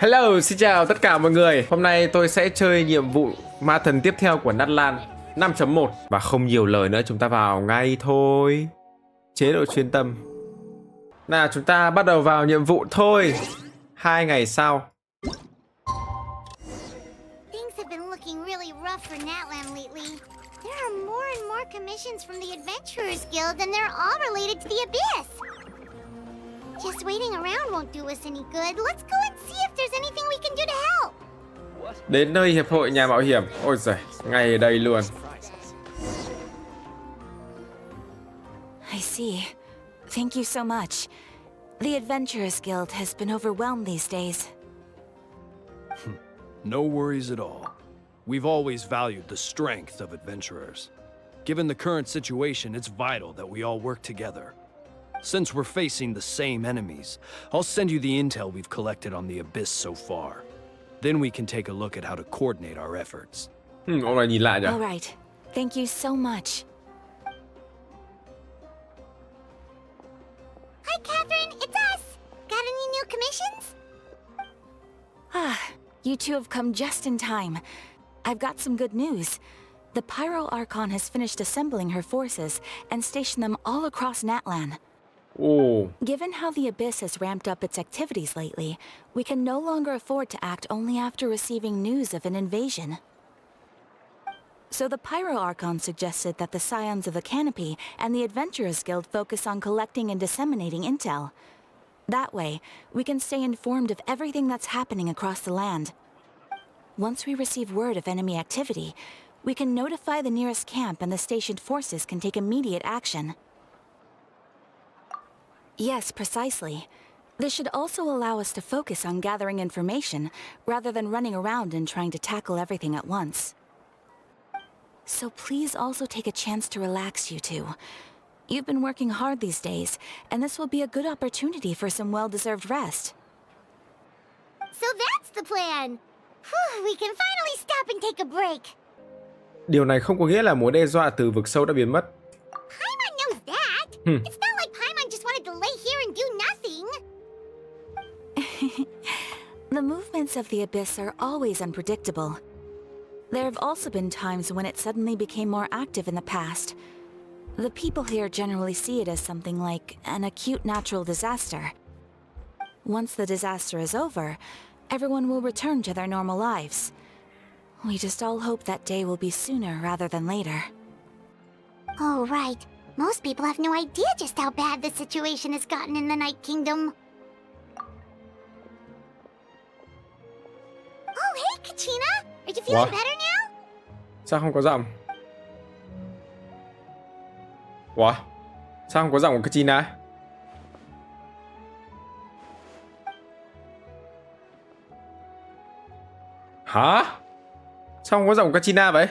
Hello, xin chào tất cả mọi người. Hôm nay tôi sẽ chơi nhiệm vụ ma thần tiếp theo của Natlan 5.1. Và không nhiều lời nữa, chúng ta vào ngay thôi. Chế độ chuyên tâm. Nào, chúng ta bắt đầu vào nhiệm vụ thôi. 2 ngày sau. Things have been looking really rough for Natlan lately. There are more and more commissions from the Adventurers Guild, and they're all related to the Abyss. Just waiting around won't do us any good. Let's go and see if there's anything we can do to help. Đến nơi hiệp hội nhà mạo hiểm. Ôi giời, ngay ở đây luôn. I see. Thank you so much. The Adventurers Guild has been overwhelmed these days. No worries at all. We've always valued the strength of adventurers. Given the current situation, it's vital that we all work together. Since we're facing the same enemies, I'll send you the intel we've collected on the Abyss so far. Then we can take a look at how to coordinate our efforts. Ông này nhìn lại nhỉ? All right. Thank you so much. Hi, Catherine. It's us. Got any new commissions? You two have come just in time. I've got some good news. The Pyro Archon has finished assembling her forces and stationed them all across Natlan. Ồ, Given how the Abyss has ramped up its activities lately, we can no longer afford to act only after receiving news of an invasion. So the Pyro Archon suggested that the Scions of the Canopy and the Adventurers Guild focus on collecting and disseminating intel. That way, we can stay informed of everything that's happening across the land. Once we receive word of enemy activity, we can notify the nearest camp and the stationed forces can take immediate action. Yes, precisely. This should also allow us to focus on gathering information, rather than running around and trying to tackle everything at once. So please also take a chance to relax, you two. You've been working hard these days, and this will be a good opportunity for some well-deserved rest. So that's the plan. Whew, we can finally stop and take a break. điều này không có nghĩa là mối đe dọa từ vực sâu đã biến mất. Paimon knows that. It's not like Paimon just wanted to lay here and do nothing. The movements of the Abyss are always unpredictable. There have also been times when it suddenly became more active in the past. The people here generally see it as something like an acute natural disaster. Once the disaster is over, everyone will return to their normal lives. We just all hope that day will be sooner rather than later. Oh, right. Most people have no idea just how bad the situation has gotten in the Night Kingdom. Oh, hey, Kachina! Are you feeling What? better now? Sao không có giọng? Ủa? Sao không có giọng của Katrina? Hả? Sao không có giọng của Katrina vậy?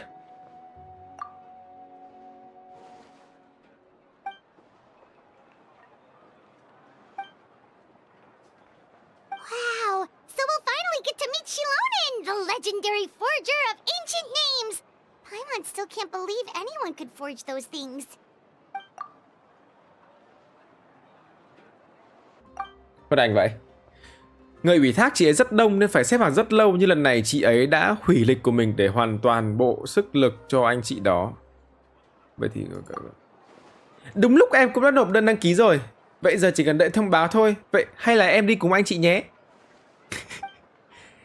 Wow, so we'll finally get to meet Shilonen, the legendary forger of ancient names. Paimon still can't believe anyone could forge those things. Có đành vậy. Người ủy thác chị ấy rất đông nên phải xếp hàng rất lâu, như lần này chị ấy đã hủy lịch của mình để hoàn toàn bộ sức lực cho anh chị đó. Vậy thì đúng lúc em cũng đã nộp đơn đăng ký rồi. Vậy giờ chỉ cần đợi thông báo thôi. Vậy hay là em đi cùng anh chị nhé.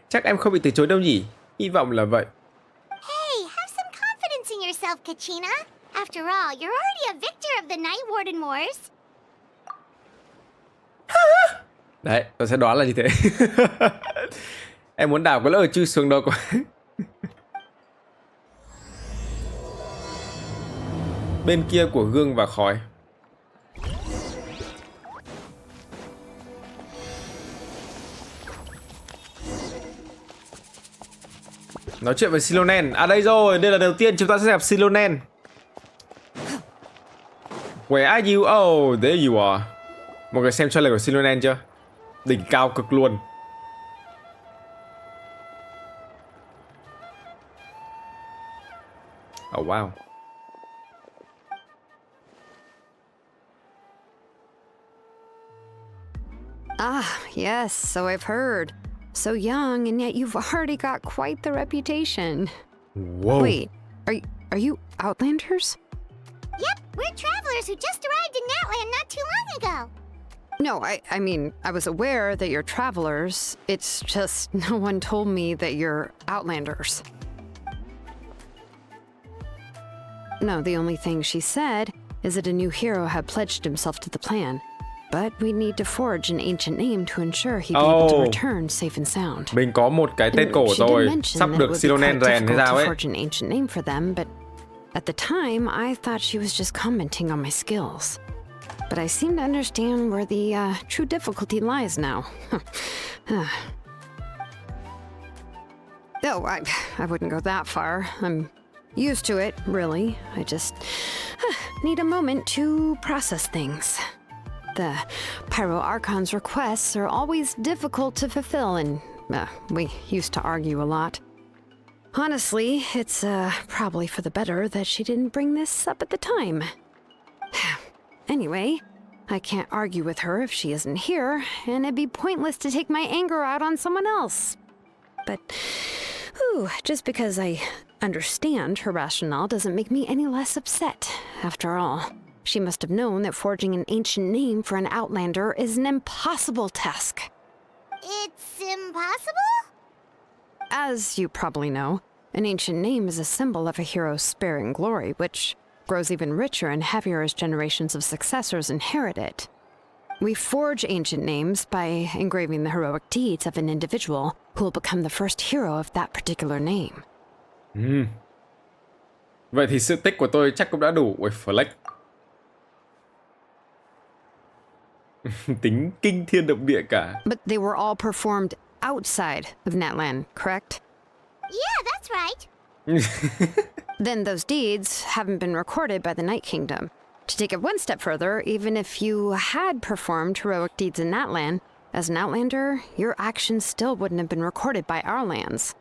Chắc em không bị từ chối đâu nhỉ. Hy vọng là vậy. Hey, have some confidence in yourself, Kachina. After all, you're already a victor of the Night Warden Wars. Đấy, tôi sẽ đoán là như thế. Em muốn đảo có lỡ chui xuống đâu quá. Bên kia của Gương và Khói. Nói chuyện với Silonen. À đây rồi, đây là đầu tiên chúng ta sẽ gặp Silonen. Where are you? Oh, there you are. Mọi người xem trailer của Silonen chưa? Đỉnh cao cực luôn. Oh wow. Ah, yes, so I've heard. So young, and yet you've already got quite the reputation. Wow. Wait, are you Outlanders? Yep, we're travelers who just arrived in Natlan not too long ago. No, I mean, I was aware that you're travelers. It's just no one told me that you're Outlanders. No, the only thing she said is that a new hero had pledged himself to the plan. But we need to forge an ancient name to ensure he'd be able to return safe and sound. Mình có một cái tên cổ She did rồi, mention sắp that được it would be Silonen quite rèn hay difficult sao to ấy. forge an ancient name for them, but at the time, I thought she was just commenting on my skills. But I seem to understand where the true difficulty lies now. Oh, I wouldn't go that far. I'm used to it, really. I just need a moment to process things. The Pyro Archon's requests are always difficult to fulfill, and we used to argue a lot. Honestly, it's probably for the better that she didn't bring this up at the time. Anyway, I can't argue with her if she isn't here, and it'd be pointless to take my anger out on someone else. But, just because I understand her rationale doesn't make me any less upset. After all, she must have known that forging an ancient name for an Outlander is an impossible task. It's impossible? As you probably know, an ancient name is a symbol of a hero's spirit and glory, which grows even richer and heavier as generations of successors inherit it. We forge ancient names by engraving the heroic deeds of an individual who will become the first hero of that particular name. Vậy thì sự tích của tôi chắc cũng đã đủ. Ui, flex. Tính kinh thiên động địa cả. But they were all performed outside of Natlan, correct? Yeah, that's right. Then those deeds haven't been recorded by the Night Kingdom. To take it one step further, even if you had performed heroic deeds in Natlan, as an Outlander, your actions still wouldn't have been recorded by our lands.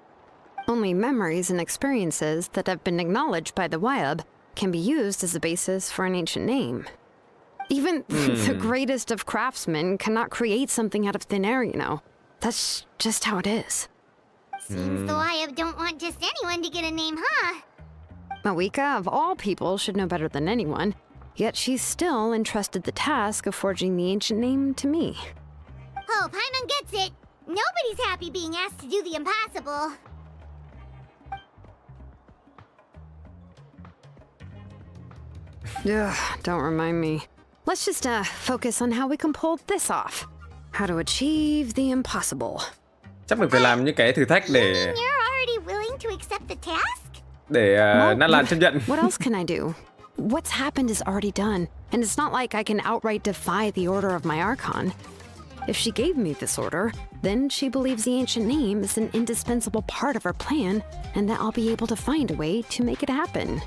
Only memories and experiences that have been acknowledged by the Wyab can be used as a basis for an ancient name. Even the greatest of craftsmen cannot create something out of thin air, you know. That's just how it is. Seems the Wyab don't want just anyone to get a name, huh? Mavuika, of all people, should know better than anyone, yet she's still entrusted the task of forging the ancient name to me. Oh, Paimon gets it. Nobody's happy being asked to do the impossible. Ugh, don't remind me. Let's just focus on how we can pull this off. How to achieve the impossible. Chắc mình phải làm những cái thử thách You để mean you're already willing to accept the task? Natlan chấp nhận. What else can I do? What's happened is already done, and it's not like I can outright defy the order of my Archon. If she gave me this order, then she believes the ancient name is an indispensable part of her plan, and that I'll be able to find a way to make it happen.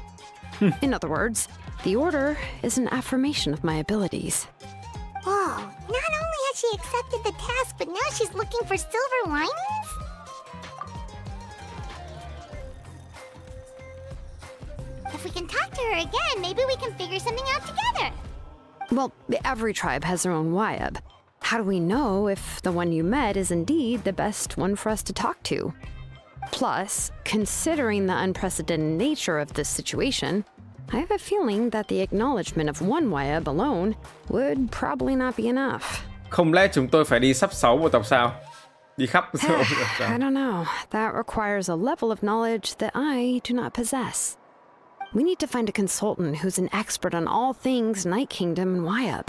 In other words, the order is an affirmation of my abilities. Whoa, not only has she accepted the task, but now she's looking for silver linings? If we can talk to her again, maybe we can figure something out together. Well, every tribe has their own Wyab. How do we know if the one you met is indeed the best one for us to talk to? Plus, considering the unprecedented nature of this situation, I have a feeling that the acknowledgement of one Wyab alone would probably not be enough. Không lẽ chúng tôi phải đi sắp 6 bộ tộc sao? Đi khắp bộ tộc sao? I don't know. That requires a level of knowledge that I do not possess. We need to find a consultant who's an expert on all things Night Kingdom and Wyab.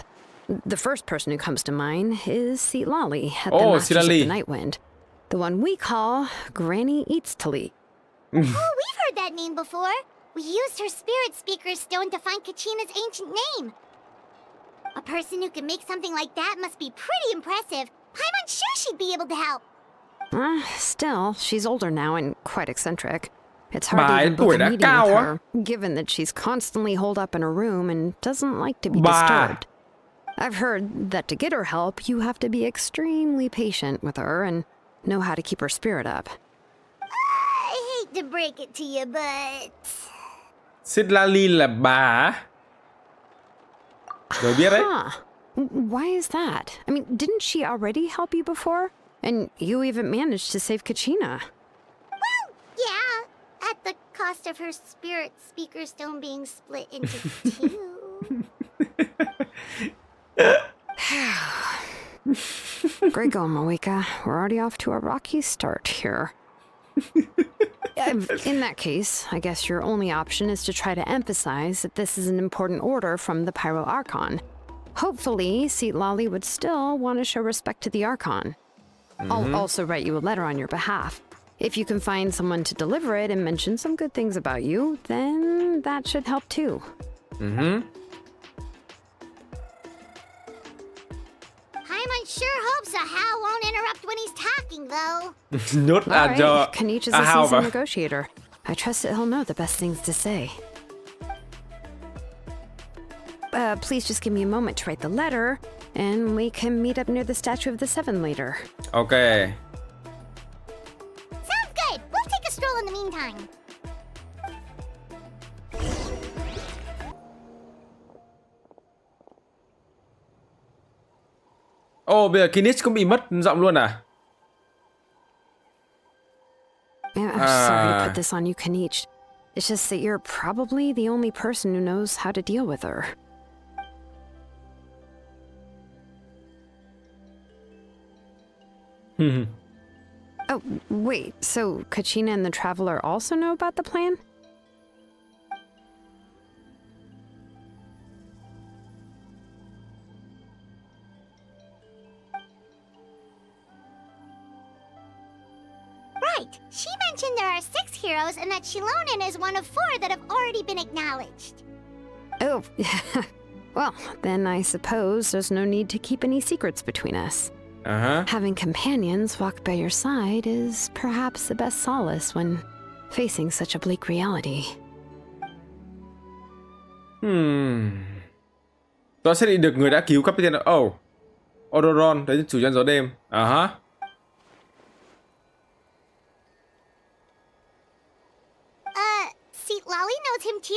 The first person who comes to mind is Sitlali at the Masters of the Night Wind. The one we call Granny Eatstali. Oh, we've heard that name before. We used her spirit speaker's stone to find Kachina's ancient name. A person who can make something like that must be pretty impressive. I'm sure she'd be able to help. Still, she's older now and quite eccentric. It's hard to Bà ấy even book tuổi a đã meeting cao with á. her, given that she's constantly holed up in her room and doesn't like to be disturbed. I've heard that to get her help, you have to be extremely patient with her and know how to keep her spirit up. I hate to break it to you, but... Sitlali là bà. Rồi biết đấy. Huh. Why is that? I mean, didn't she already help you before? And you even managed to save Kachina. Yeah, at the cost of her spirit speaker stone being split into two. Great going, Mavuika. We're already off to a rocky start here. In that case, I guess your only option is to try to emphasize that this is an important order from the Pyro Archon. Hopefully, Seat Lolly would still want to show respect to the Archon. I'll also write you a letter on your behalf. If you can find someone to deliver it and mention some good things about you, then that should help too. Paimon sure hopes a Hal won't interrupt when he's talking, though. Nhốt All right, cho Kanich is a Hao seasoned vào. negotiator. I trust that he'll know the best things to say. Please just give me a moment to write the letter, and we can meet up near the Statue of the Seven later. Ok. Sounds good. We'll take a stroll in the meantime. Ồ, bây giờ Kinich cũng bị mất giọng luôn à? Yeah, I'm sorry to put this on you, Kanich. It's just that you're probably the only person who knows how to deal with her. Oh, wait, so Kachina and the Traveler also know about the plan? Right. She mentioned there are 6 heroes and that Shilonen is one of 4 that have already been acknowledged. Oh, well, then I suppose there's no need to keep any secrets between us. Having companions walk by your side is perhaps the best solace when facing such a bleak reality. Tôi xác định được người đã cứu Capitano. Oh, Odoron, đấy là chủ nhân gió đêm. Seat Lolly knows him too?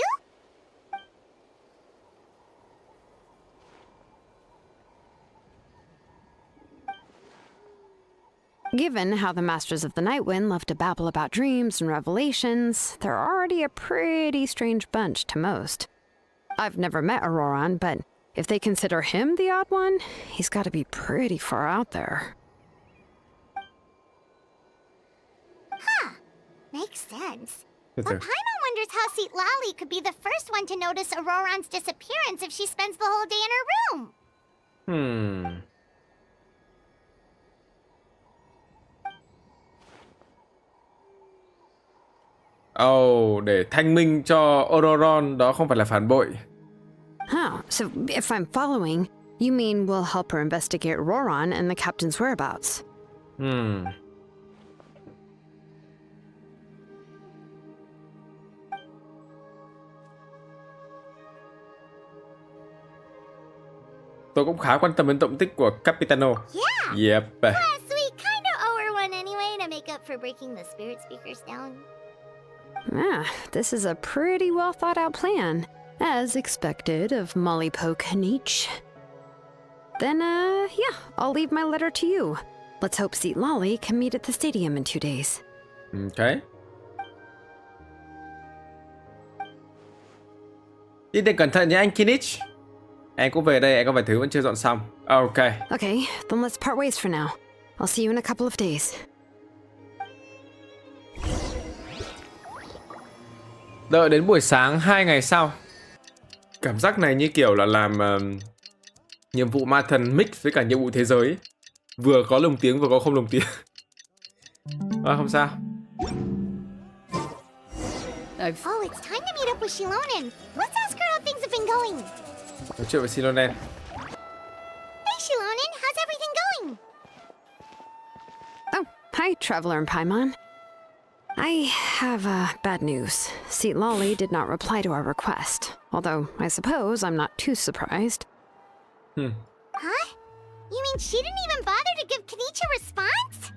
Given how the Masters of the Night Wind love to babble about dreams and revelations, they're already a pretty strange bunch to most. I've never met Auroran, but if they consider him the odd one, he's got to be pretty far out there. Huh. Makes sense. Từ But từ. Paimon wonders how Seat Lolly could be the first one to notice Auroran's disappearance if she spends the whole day in her room. Oh, để thanh minh cho Odoron đó không phải là phản bội. Oh, so if I'm following, you mean we'll help her investigate Auroran and the captain's whereabouts? Tôi cũng khá quan tâm đến động tích của Capitano. Yeah. Yep. Plus, we kind of owe her one anyway to make up for breaking the spirit speaker's down. Ah, this is a pretty well thought out plan, as expected of Molly Poe Kanich. Then, yeah, I'll leave my letter to you. Let's hope Seat Lolly can meet at the stadium in 2 days. Ok. Đi đường cẩn thận nhé anh Kinich. Em cũng về đây, em có vài thứ vẫn chưa dọn xong. Ok. Okay, then let's part ways for now. I'll see you in a couple of days. Đợi đến buổi sáng 2 ngày sau. Cảm giác này như kiểu là làm nhiệm vụ ma thần mix với cả nhiệm vụ thế giới. Vừa có lồng tiếng vừa có không lồng tiếng. Không sao. Oh, it's time to meet up with Shilonen. Let's ask her how things have been going. Nói chuyện với Shilonen. Hey, Shilonen, how's everything going? Oh, hi, Traveler and Paimon. I have bad news. Seat Lolly did not reply to our request, although I suppose I'm not too surprised. Huh? You mean she didn't even bother to give Kanich a response?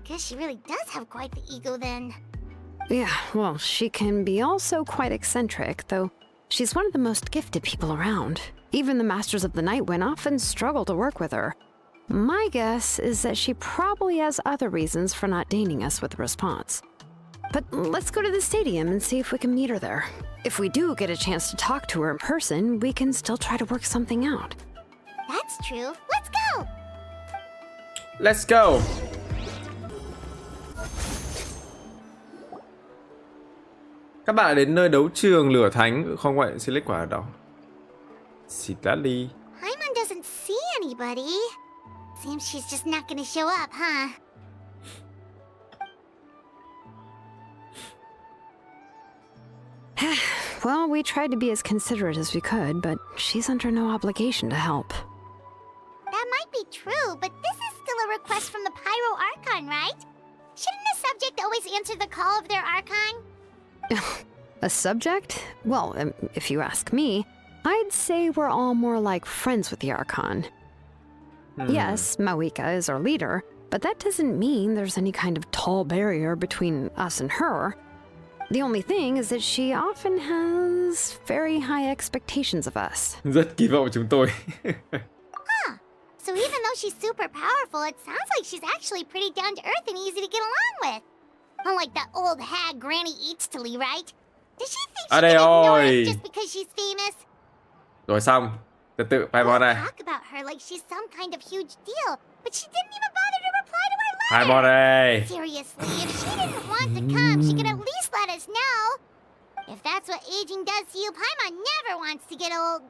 Guess she really does have quite the ego then. Yeah, well, she can be also quite eccentric, though she's one of the most gifted people around. Even the Masters of the Night Wind often struggle to work with her. My guess is that she probably has other reasons for not deigning us with a response. But let's go to the stadium and see if we can meet her there. If we do get a chance to talk to her in person, we can still try to work something out. That's true. Let's go! Let's go. Các bạn đã đến nơi đấu trường lửa thánh. Không vậy, select quả ở đó. Xịt lá ly. Paimon doesn't see anybody. Seems she's just not gonna show up, huh? Well, we tried to be as considerate as we could, but she's under no obligation to help. That might be true, but this is still a request from the Pyro Archon, right? Shouldn't a subject always answer the call of their Archon? A subject? Well, if you ask me, I'd say we're all more like friends with the Archon. Yes, Mavuika is our leader, but that doesn't mean there's any kind of tall barrier between us and her. The only thing is that she often has very high expectations of us. Rất kỳ vọng chúng tôi. So even though she's super powerful, it sounds like she's actually pretty down to earth and easy to get along with. Unlike that old hag Granny Eatstily, right? Does she think she Ở can đây ignore rồi. us just because she's famous? Rồi xong. Từ từ, Paimon này. Talk about her like she's some kind of huge deal, but she didn't even bother to reply to our letter. Paimon này. Seriously, if she didn't want to come, she could at least let us know. If that's what aging does to you, Paimon never wants to get old.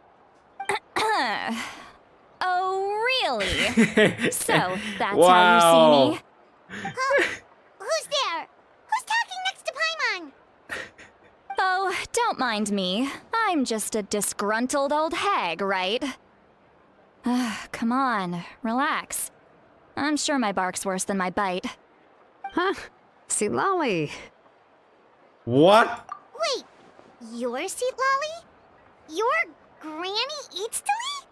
Oh, really? So, that's Wow. how you see me? Who's there? Who's talking next to Paimon? Oh, don't mind me. I'm just a disgruntled old hag, right? Come on, relax. I'm sure my bark's worse than my bite. Huh? See, Lolly. What? Wait, your seat, Lolly? Your Granny Eatstily?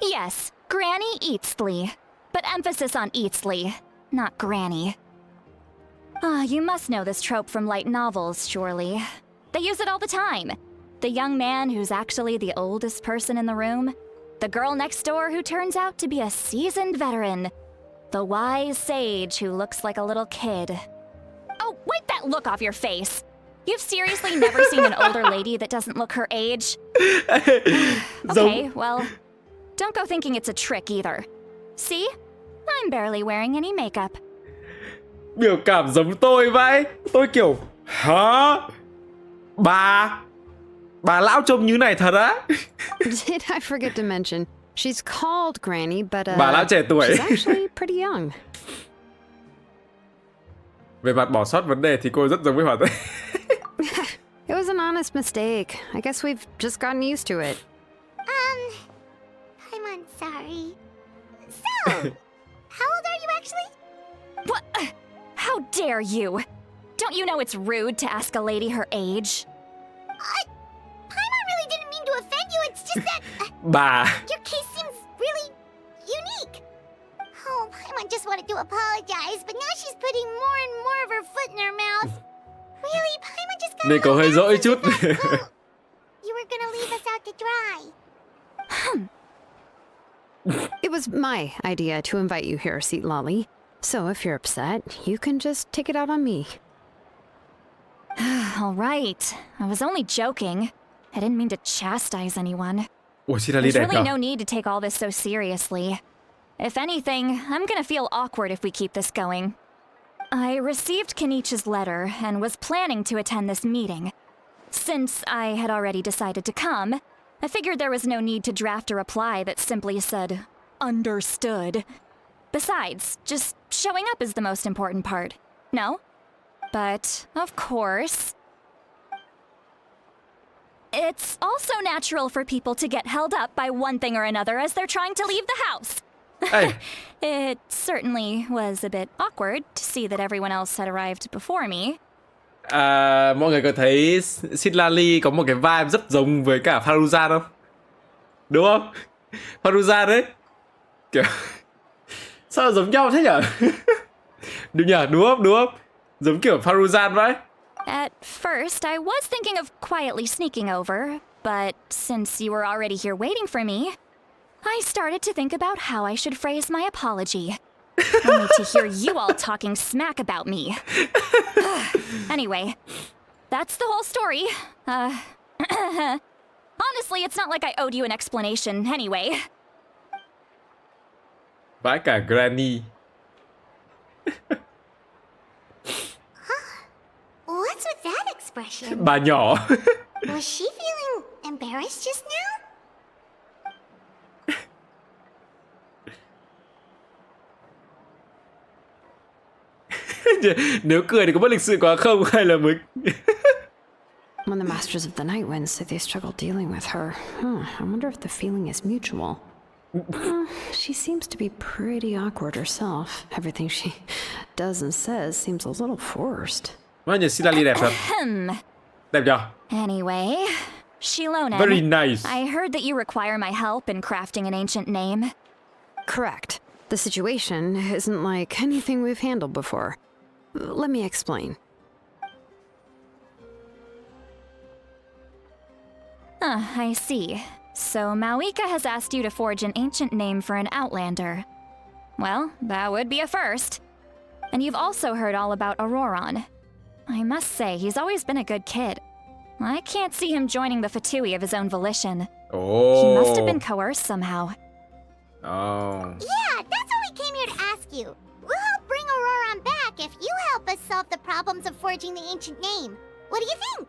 Yes, Granny Eatsley. But emphasis on Eatsley, not Granny. You must know this trope from light novels, surely. They use it all the time. The young man who's actually the oldest person in the room. The girl next door who turns out to be a seasoned veteran. The wise sage who looks like a little kid. Oh, wipe that look off your face! You've seriously never seen an older lady that doesn't look her age? Okay, well, don't go thinking it's a trick either. See? I'm barely wearing any makeup. Biểu cảm giống tôi vậy. Tôi kiểu hả? Bà lão trông như này thật á? Did I forget to mention, she's called Granny, but Bà lão trẻ tuổi. she's actually pretty young. Về mặt bỏ sót vấn đề thì cô rất giống với Hỏa Thần. It was an honest mistake. I guess we've just gotten used to it. Paimon, sorry. So, how old are you actually? What? How dare you? Don't you know it's rude to ask a lady her age? Paimon really didn't mean to offend you, it's just that Bà. your case seems really unique. Oh, Paimon just wanted to apologize, but now she's putting more and more of her foot in her mouth. Really, Paimon just got Nên cậu hơi dỗi chút. You were gonna leave us out to dry. It was my idea to invite you here, Seat Lolly. So if you're upset, you can just take it out on me. All right. I was only joking. I didn't mean to chastise anyone. Ủa, chị là ly There's đẹp really hả? no need to take all this so seriously. If anything, I'm gonna feel awkward if we keep this going. I received Kenichi's letter and was planning to attend this meeting. Since I had already decided to come, I figured there was no need to draft a reply that simply said, understood. Besides, just showing up is the most important part. No? But, of course, it's also natural for people to get held up by one thing or another as they're trying to leave the house. Ê, It certainly was a bit awkward to see that everyone else had arrived before me. mọi người có thấy Citlali có một cái vibe rất giống với cả Faruzan không? Đúng không? Faruzan đấy. Kiểu sao giống nhau thế nhở? Đúng nhở, đúng không? Đúng không? Giống kiểu Faruzan vậy. At first, I was thinking of quietly sneaking over, but since you were already here waiting for me, I started to think about how I should phrase my apology. Only to hear you all talking smack about me. Anyway, that's the whole story. Honestly, it's not like I owed you an explanation anyway. Vãi cả Granny. What's with that expression? Bà nhỏ. Was she feeling embarrassed just now? Nếu cười thì có bất lịch sự quá không hay là mới When the Masters of the Night Wind say they struggle dealing with her, I wonder if the feeling is mutual. She seems to be pretty awkward herself. Everything she does and says seems a little forced. Mà nhìn Silali đẹp thật. Đẹp nhờ? Anyway, Shilonen. Very nice. I heard that you require my help in crafting an ancient name. Correct. The situation isn't like anything we've handled before. Let me explain. I see. So Mavuika has asked you to forge an ancient name for an outlander. Well, that would be a first. And you've also heard all about Auroron. I must say, he's always been a good kid. I can't see him joining the Fatui of his own volition. Oh. He must have been coerced somehow. Oh. Yeah, that's what we came here to ask you. We'll help bring Auroron back if you help us solve the problems of forging the ancient name. What do you think?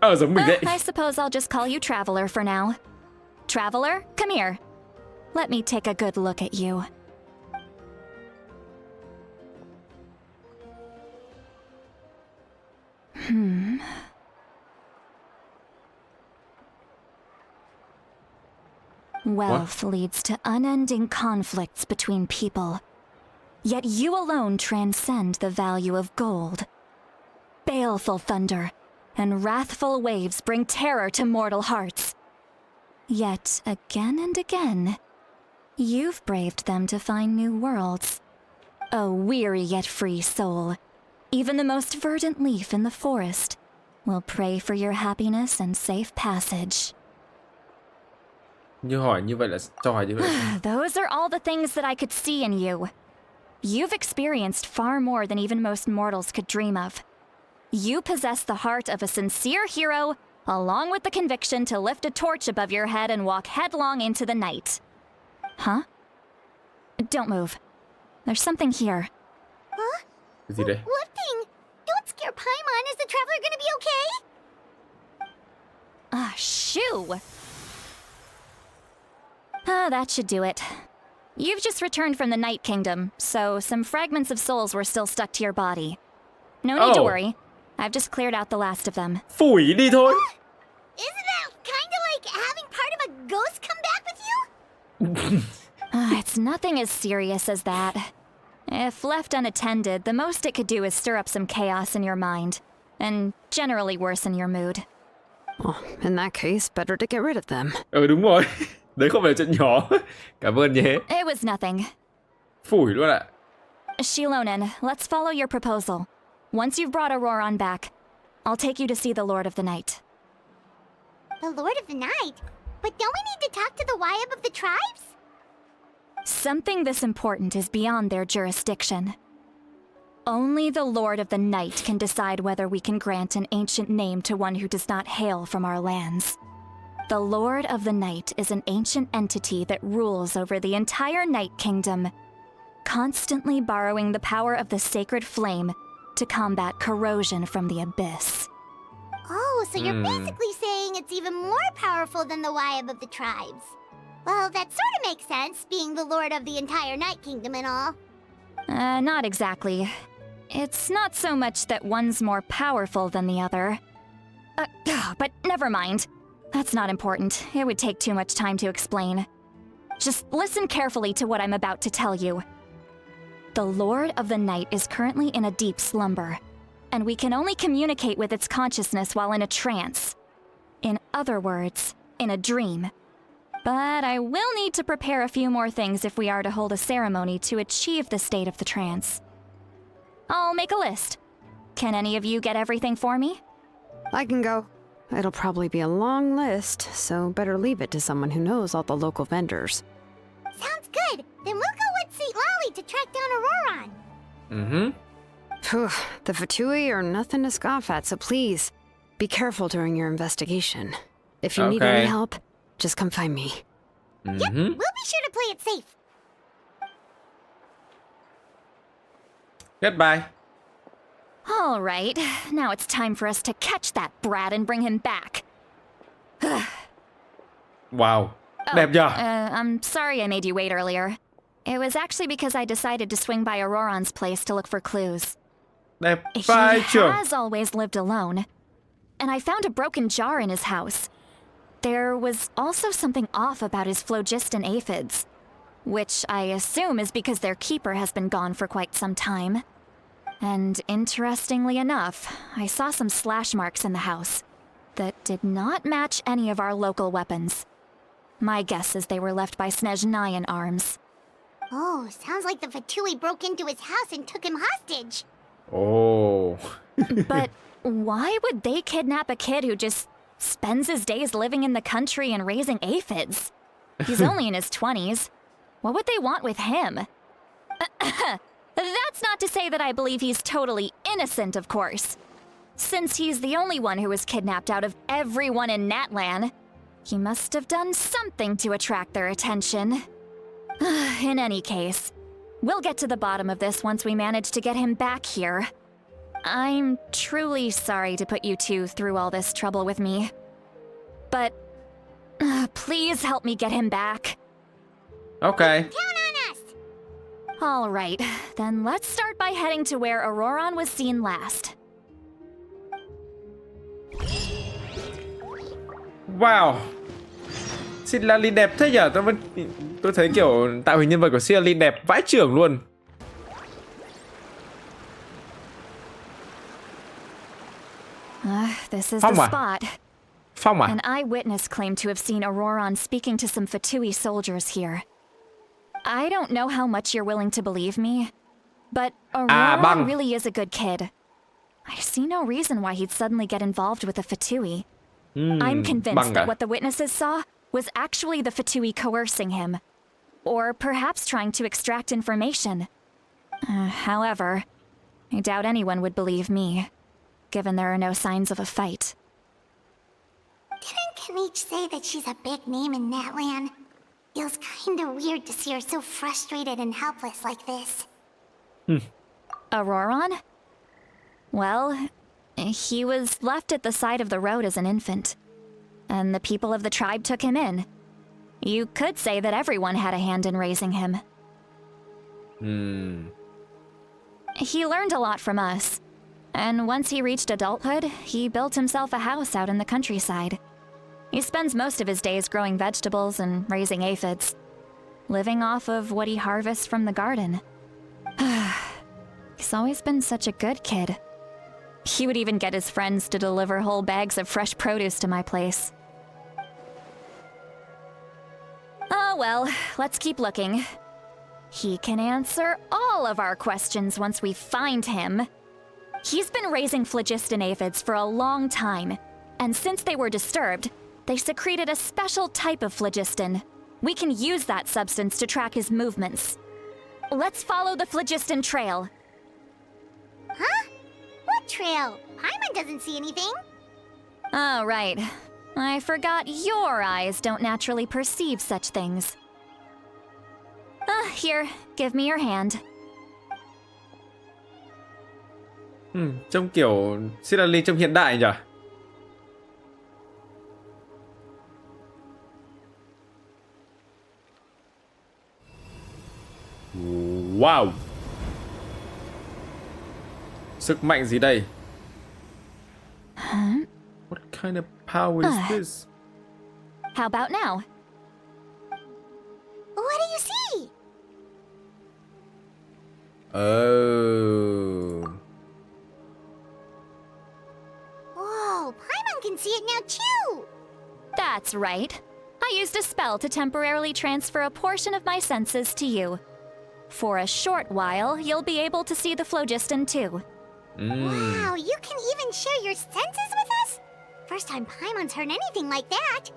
Giống mình đấy. I suppose I'll just call you Traveler for now. Traveler, come here. Let me take a good look at you. Wealth leads to unending conflicts between people. Yet you alone transcend the value of gold. Baleful thunder and wrathful waves bring terror to mortal hearts. Yet again and again, you've braved them to find new worlds. O weary yet free soul, even the most verdant leaf in the forest will pray for your happiness and safe passage. Như hỏi như vậy là cho hỏi như vậy. Those are all the things that I could see in you. You've experienced far more than even most mortals could dream of. You possess the heart of a sincere hero, along with the conviction to lift a torch above your head and walk headlong into the night. Huh? Don't move. There's something here. Huh? Cái gì đấy? What thing? Don't scare Paimon. Is the traveler gonna be okay? Shoo! That should do it. You've just returned from the Night Kingdom, so some fragments of souls were still stuck to your body. No need to worry. I've just cleared out the last of them. Phủi đi thôi. Isn't that kinda like having part of a ghost come back with you? It's nothing as serious as that. If left unattended, the most it could do is stir up some chaos in your mind, and generally worsen your mood. Well, in that case, better to get rid of them. Đúng rồi. Đấy không phải là chuyện nhỏ. Cảm ơn nhé. It was nothing. Phủi luôn ạ. Shilonen, let's follow your proposal. Once you've brought Auroron back, I'll take you to see the Lord of the Night. The Lord of the Night? But don't we need to talk to the Wyab of the tribes? Something this important is beyond their jurisdiction. Only the Lord of the Night can decide whether we can grant an ancient name to one who does not hail from our lands. The Lord of the Night is an ancient entity that rules over the entire Night Kingdom, constantly borrowing the power of the sacred flame to combat corrosion from the abyss. Oh, so you're basically saying it's even more powerful than the Wyab of the tribes. Well, that sort of makes sense, being the lord of the entire Night Kingdom and all. Not exactly. It's not so much that one's more powerful than the other. But never mind. That's not important. It would take too much time to explain. Just listen carefully to what I'm about to tell you. The Lord of the Night is currently in a deep slumber, and we can only communicate with its consciousness while in a trance. In other words, in a dream. But I will need to prepare a few more things if we are to hold a ceremony to achieve the state of the trance. I'll make a list. Can any of you get everything for me? I can go. It'll probably be a long list, so better leave it to someone who knows all the local vendors. Sounds good. Then we'll go with St. Lolly to track down Auroron. Mm-hmm. Phew, the Fatui are nothing to scoff at, so please, be careful during your investigation. If you need any Okay. help, just come find me. Yep, Mm-hmm. we'll be sure to play it safe. Goodbye. All right, now it's time for us to catch that brat and bring him back. Wow. Đẹp nhờ? I'm sorry I made you wait earlier. It was actually because I decided to swing by Auroron's place to look for clues. Đẹp He vai trưởng. has always lived alone. And I found a broken jar in his house. There was also something off about his phlogiston aphids, which I assume is because their keeper has been gone for quite some time. And interestingly enough, I saw some slash marks in the house that did not match any of our local weapons. My guess is they were left by Snezhnayan arms. Oh, sounds like the Fatui broke into his house and took him hostage. Oh. But why would they kidnap a kid who just spends his days living in the country and raising aphids? He's only in his 20s. What would they want with him? That's not to say that I believe he's totally innocent, of course. Since he's the only one who was kidnapped out of everyone in Natlan, he must have done something to attract their attention. In any case, we'll get to the bottom of this once we manage to get him back here. I'm truly sorry to put you two through all this trouble with me. But please help me get him back. Okay. Count on us! All right, then let's start by heading to where Auroron was seen last. Wow. Silalin đẹp thế nhở? Tôi thấy kiểu tạo hình nhân vật của Silalin đẹp vãi chưởng luôn. This is Phong the à? spot. Phong à? An eyewitness claimed to have seen Auroron speaking to some Fatui soldiers here. I don't know how much you're willing to believe me, but Auroron băng. really is a good kid. I see no reason why he'd suddenly get involved with the Fatui. I'm convinced băng à? that what the witnesses saw was actually the Fatui coercing him, or perhaps trying to extract information. However, I doubt anyone would believe me, given there are no signs of a fight. Didn't Kanich say that she's a big name in Natlan? Feels kinda weird to see her so frustrated and helpless like this. Auroron? Well, he was left at the side of the road as an infant, and the people of the tribe took him in. You could say that everyone had a hand in raising him. He learned a lot from us, and once he reached adulthood, he built himself a house out in the countryside. He spends most of his days growing vegetables and raising aphids, living off of what he harvests from the garden. He's always been such a good kid. He would even get his friends to deliver whole bags of fresh produce to my place. Oh well, let's keep looking. He can answer all of our questions once we find him. He's been raising phlogiston aphids for a long time, and since they were disturbed, they secreted a special type of phlogiston. We can use that substance to track his movements. Let's follow the phlogiston trail. Huh? What trail? Paimon doesn't see anything. Oh, right. I forgot your eyes don't naturally perceive such things. Here, give me your hand. Trông kiểu Silalin trông hiện đại nhỉ? Wow. Sức mạnh gì đây? What kind of power is this? How about now? What do you see? Oh. Whoa, Paimon can see it now too! That's right. I used a spell to temporarily transfer a portion of my senses to you. For a short while, you'll be able to see the phlogiston too. Wow, you can even share your senses with us? First time Paimon's heard anything like that.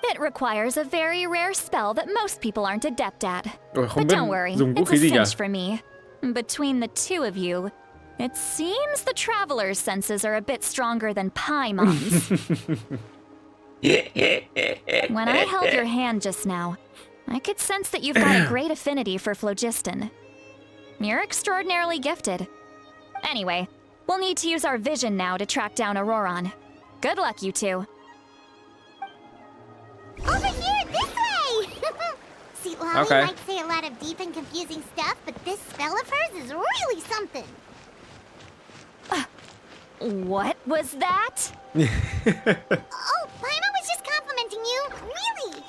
It requires a very rare spell that most people aren't adept at. Không But biết don't worry, dùng vũ it's khí a gì cả. cinch for me. Between the two of you, it seems the traveler's senses are a bit stronger than Paimon's. When I held your hand just now, I could sense that you've got a great affinity for phlogiston. You're extraordinarily gifted. Anyway, we'll need to use our vision now to track down Auroron. Good luck, you two. Over here, this way! See, Lolly Okay. might say a lot of deep and confusing stuff, but this spell of hers is really something. What was that? Oh, Paimon was just complimenting you. Really?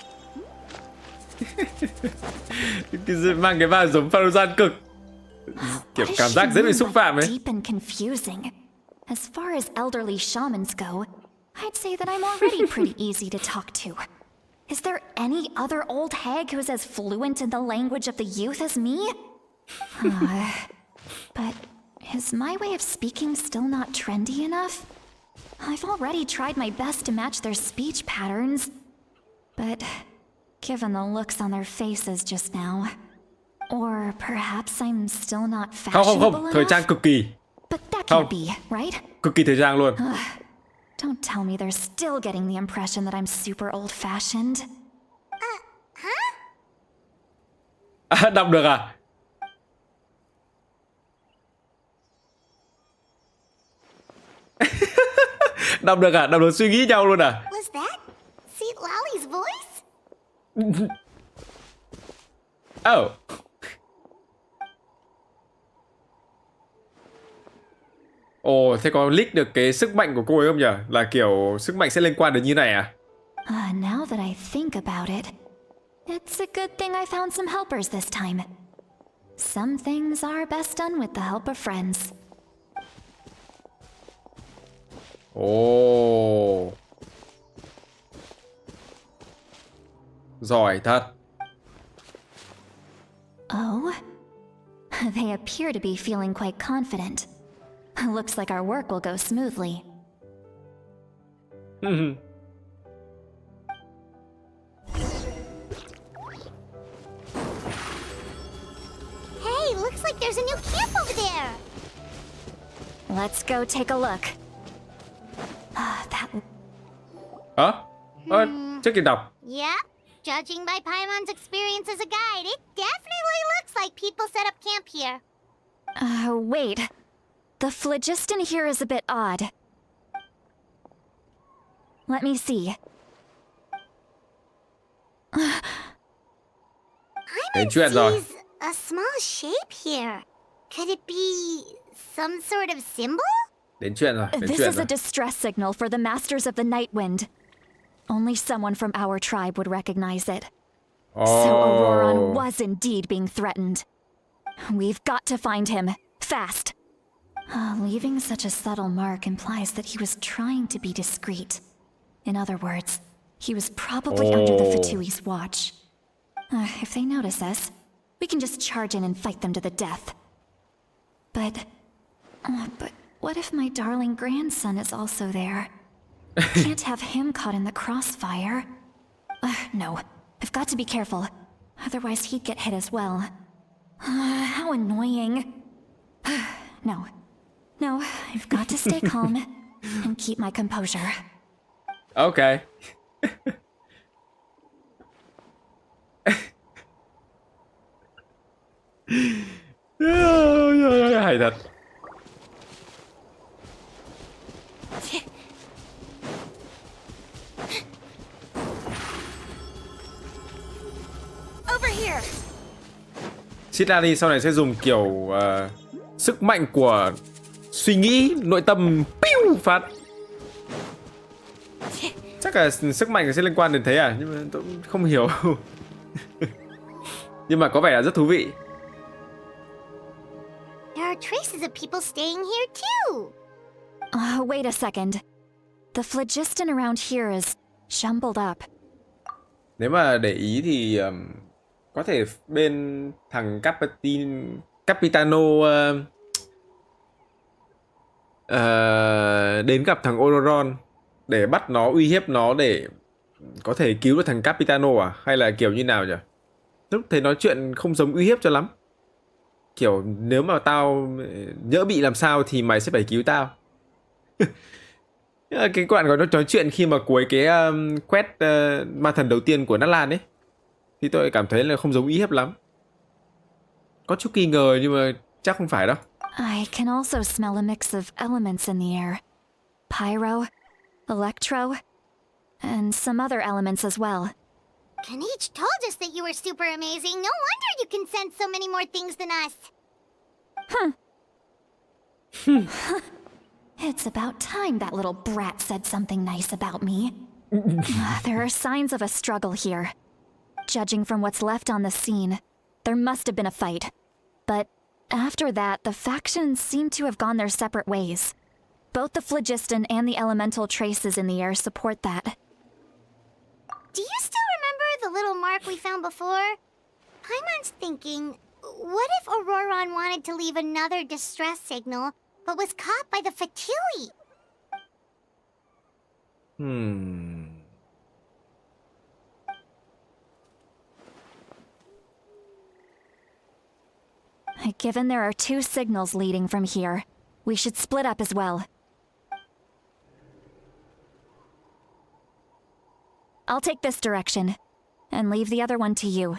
Mang cái vai giống Pharosan cực. Kiểu What does cảm she giác dễ bị mean xúc by phạm ấy. Deep and confusing. As far as elderly shamans go, I'd say that I'm already pretty easy to talk to. Is there any other old hag who's as fluent in the language of the youth as me? But is my way of speaking still not trendy enough? I've already tried my best to match their speech patterns. But given the looks on their faces just now, or perhaps I'm still not fashionable Không, thời trang enough? cực kỳ. But that Không. can't be, right? Cực kỳ thời trang luôn. Don't tell me they're still getting the impression that I'm super old-fashioned. À, đọc được à? Đọc được à? Đọc được suy nghĩ nhau luôn à? Was that Seat Lolly's voice? Oh. Ồ, thế có leak được cái sức mạnh của cô ấy không nhỉ? Là kiểu sức mạnh sẽ liên quan đến như này à? Now that I think about it, it's a good thing I found some helpers this time. Some things are best done with the help of friends. Ồ. Giỏi thật. Oh? They appear to be feeling quite confident. Looks like our work will go smoothly. Hey, looks like there's a new camp over there. Let's go take a look. That Hả? Trước khi đọc. Yeah, judging by Paimon's experience as a guide, it definitely looks like people set up camp here. wait. The phlogiston here is a bit odd. Let me see. Đến Paimon chuyện rồi. sees a small shape here. Could it be some sort of symbol? Đến chuyện rồi. Đến This chuyện is a rồi. distress signal for the Masters of the Night Wind. Only someone from our tribe would recognize it. So Auroron was indeed being threatened. We've got to find him. Fast. Leaving such a subtle mark implies that he was trying to be discreet. In other words, he was probably under the Fatui's watch. If they notice us, we can just charge in and fight them to the death. But what if my darling grandson is also there? Can't have him caught in the crossfire. No, I've got to be careful. Otherwise he'd get hit as well. How annoying. No, I've got to stay calm and keep my composure. Ok. Hay thật. Over here. Citrali sau này sẽ dùng kiểu sức mạnh của suy nghĩ nội tâm piu phát. Chắc là sức mạnh sẽ liên quan đến thế à? Nhưng mà tôi cũng không hiểu. Nhưng mà có vẻ là rất thú vị. There are traces of people staying here too. Wait a second. The phlogiston around here is jumbled up. Nếu mà để ý thì có thể bên thằng Capitano đến gặp thằng Auroron để bắt nó, uy hiếp nó để có thể cứu được thằng Capitano à? Hay là kiểu như nào nhỉ? Lúc thấy nói chuyện không giống uy hiếp cho lắm. Kiểu nếu mà tao nhỡ bị làm sao thì mày sẽ phải cứu tao. Cái đoạn gọi nó nói chuyện khi mà cuối cái quest ma thần đầu tiên của Natlan ấy, thì tôi cảm thấy là không giống uy hiếp lắm. Có chút nghi ngờ nhưng mà chắc không phải đâu. I can also smell a mix of elements in the air. Pyro, electro, and some other elements as well. Kanich told us that you were super amazing. No wonder you can sense so many more things than us. It's about time that little brat said something nice about me. There are signs of a struggle here. Judging from what's left on the scene, there must have been a fight. But after that, the factions seem to have gone their separate ways. Both the phlogiston and the elemental traces in the air support that. Do you still remember the little mark we found before? Paimon's thinking, what if Auroron wanted to leave another distress signal, but was caught by the Fatui? Given there are two signals leading from here, we should split up as well. I'll take this direction, and leave the other one to you.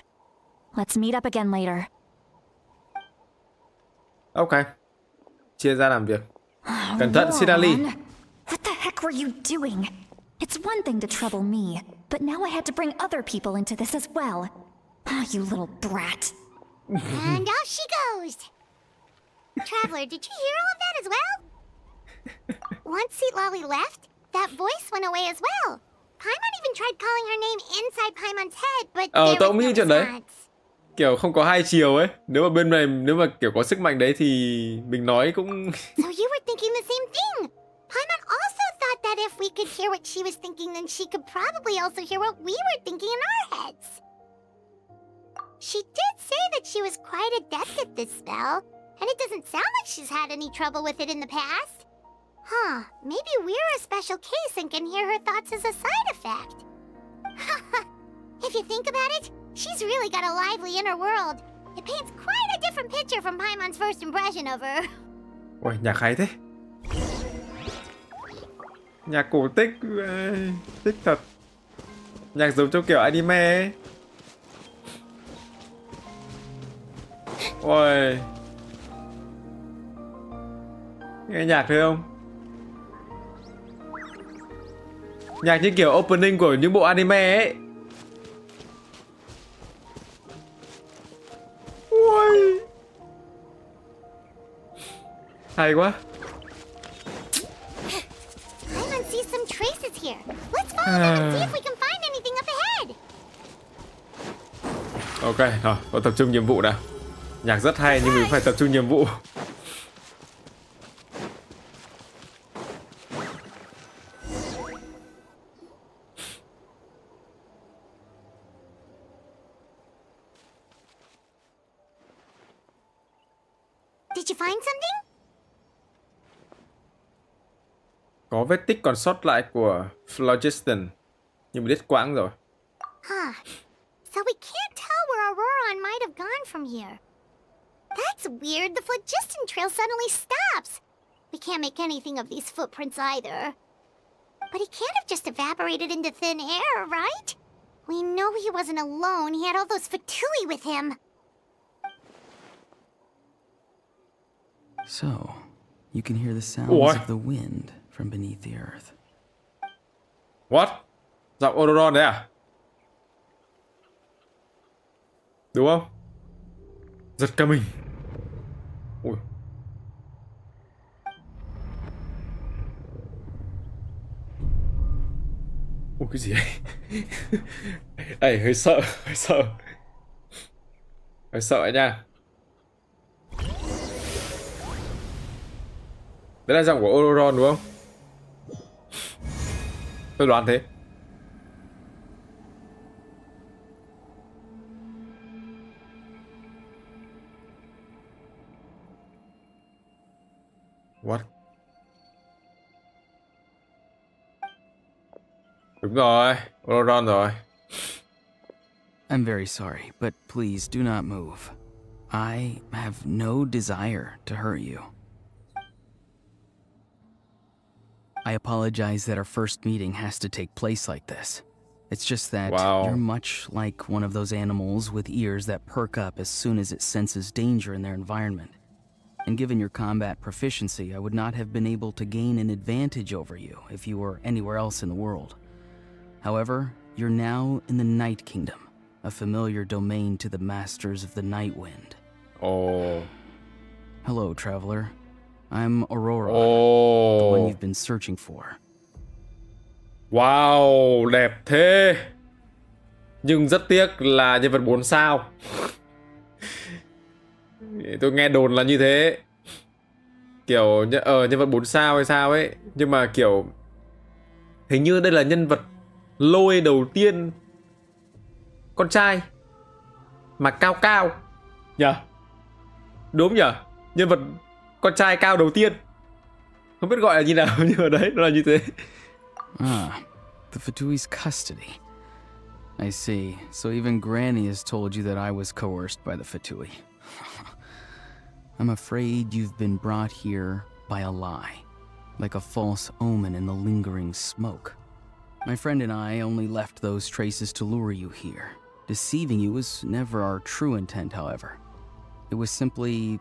Let's meet up again later. Ok. Chia ra làm việc. Cẩn thận, Sidali. What the heck were you doing? It's one thing to trouble me, but now I had to bring other people into this as well. You little brat. And out she goes. Traveler, did you hear all of that as well? Once Seatlolly left, that voice went away as well. Paimon even tried calling her name inside Paimon's head, but there Tao was cũng nghĩ no chuyện đấy. response. Kiểu không có hai chiều ấy. Nếu mà bên này, nếu mà kiểu có sức mạnh đấy thì mình nói cũng... So you were thinking the same thing. Paimon also thought that if we could hear what she was thinking, then she could probably also hear what we were thinking in our heads. She did say that she was quite adept at this spell, and it doesn't sound like she's had any trouble with it in the past. Huh, maybe we're a special case and can hear her thoughts as a side effect. If you think about it, she's really got a lively inner world. It paints quite a different picture from Paimon's first impression of her. Ôi, nhạc hay thế. Nhạc cổ tích, thích thật. Nhạc giống trong kiểu anime ấy. Ôi. Nghe nhạc thấy không? Nhạc như kiểu opening của những bộ anime ấy. Ôi. Hay quá. Paimon sees some traces here. Let's follow them and see if we can find anything up ahead. Ok, rồi, vào tập trung nhiệm vụ nào. Nhạc rất hay nhưng mình phải tập trung nhiệm vụ. Did you find something? Có vết tích còn sót lại của phlogiston, nhưng mà đứt quãng rồi. Huh. So we can't tell where Auroron might have gone from here. That's weird. The phlogiston trail suddenly stops. We can't make anything of these footprints either. But he can't have just evaporated into thin air, right? We know he wasn't alone. He had all those Fatui with him. So, you can hear the sounds Ủa? of the wind from beneath the earth. What? Giọng Auroron đấy à? Đúng không? Giật cả mình. Ui. Ui, cái gì ấy? Ê, hơi sợ, hơi sợ. Hơi sợ nha. Đấy là giọng của Auroron đúng không? Tôi đoán thế. What? Đúng rồi, Ron rồi. I'm very sorry, but please do not move. I have no desire to hurt you. I apologize that our first meeting has to take place like this. It's just that you're much like one of those animals with ears that perk up as soon as it senses danger in their environment. And given your combat proficiency, I would not have been able to gain an advantage over you if you were anywhere else in the world. However, you're now in the Night Kingdom, a familiar domain to the masters of the Night Wind. Oh. Hello, traveler. I'm Aurora, the one you've been searching for. Wow, đẹp thế. Nhưng rất tiếc là nhân vật 4 sao. Tôi nghe đồn là như thế. Kiểu nhân vật 4 sao hay sao ấy. Nhưng mà kiểu hình như đây là nhân vật lôi đầu tiên con trai mà cao cao nhờ. Đúng nhờ. Nhân vật con trai cao đầu tiên. Không biết gọi là như nào nhưng mà đấy nó là như thế. Ah, the Fatui's custody. I see. So even Granny has told you that I was coerced by the Fatui. I'm afraid you've been brought here by a lie, like a false omen in the lingering smoke. My friend and I only left those traces to lure you here. Deceiving you was never our true intent, however. It was simply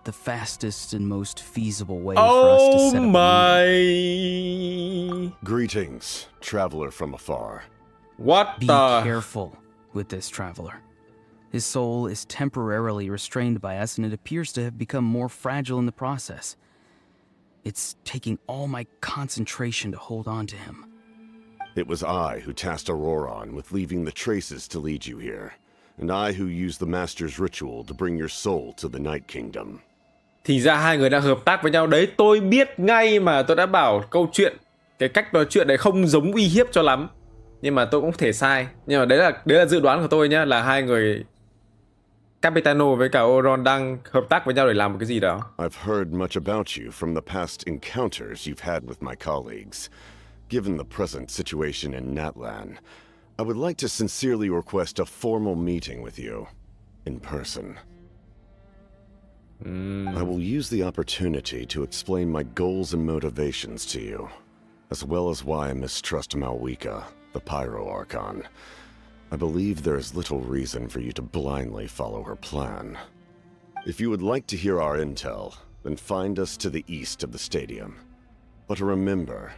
the fastest and most feasible way for us to set up a meeting. Greetings, traveler from afar. What Be the? careful with this traveler. His soul is temporarily restrained by us, and it appears to have become more fragile in the process. It's taking all my concentration to hold on to him. It was I who tasked Auroron with leaving the traces to lead you here, and I who used the Master's ritual to bring your soul to the Night Kingdom. Thì ra hai người đang hợp tác với nhau đấy, tôi biết ngay mà, tôi đã bảo câu chuyện, cái cách nói chuyện đấy không giống uy hiếp cho lắm. Nhưng mà tôi cũng có thể sai. Nhưng mà đấy là dự đoán của tôi nhá, là hai người Capitano với cả Oron đang hợp tác với nhau để làm một cái gì đó. I've heard much about you from the past encounters you've had with my colleagues. Given the present situation in Natlan, I would like to sincerely request a formal meeting with you, in person. I will use the opportunity to explain my goals and motivations to you, as well as why I mistrust Mavuika, the Pyro Archon. I believe there is little reason for you to blindly follow her plan. If you would like to hear our intel, then find us to the east of the stadium. But remember,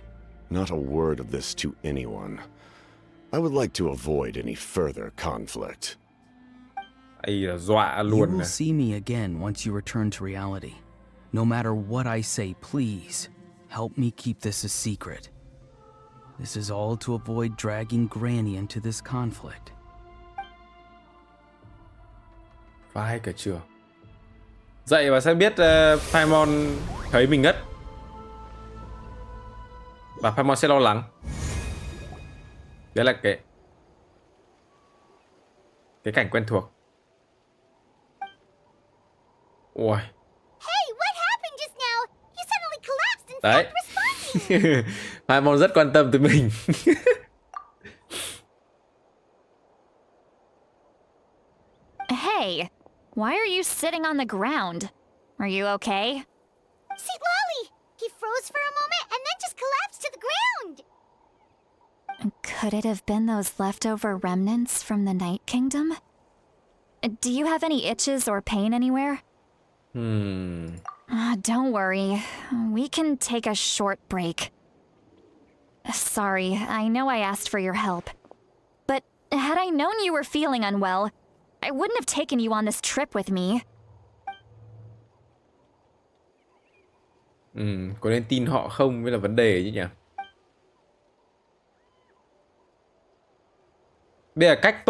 not a word of this to anyone. I would like to avoid any further conflict. Ây là dọa You luôn will này. see me again once you return to reality. No matter what I say, please help me keep this a secret. This is all to avoid dragging Granny into this conflict. Vai cả trường. Dậy và sẽ biết Paimon thấy mình ngất. Và Paimon sẽ lo lắng. Đấy là cái cảnh quen thuộc. Ôi. Hey, what happened just now? You suddenly collapsed and Đấy. stopped responding. Paimon rất quan tâm tới mình. Hey, why are you sitting on the ground? Are you okay? See, Lolly! He froze for a moment and then just collapsed to the ground. Could it have been those leftover remnants from the Night Kingdom? Do you have any itches or pain anywhere? Don't worry. We can take a short break. Sorry, I know I asked for your help. But had I known you were feeling unwell, I wouldn't have taken you on this trip with me. Có nên tin họ không mới là vấn đề chứ nhỉ? Bây giờ cách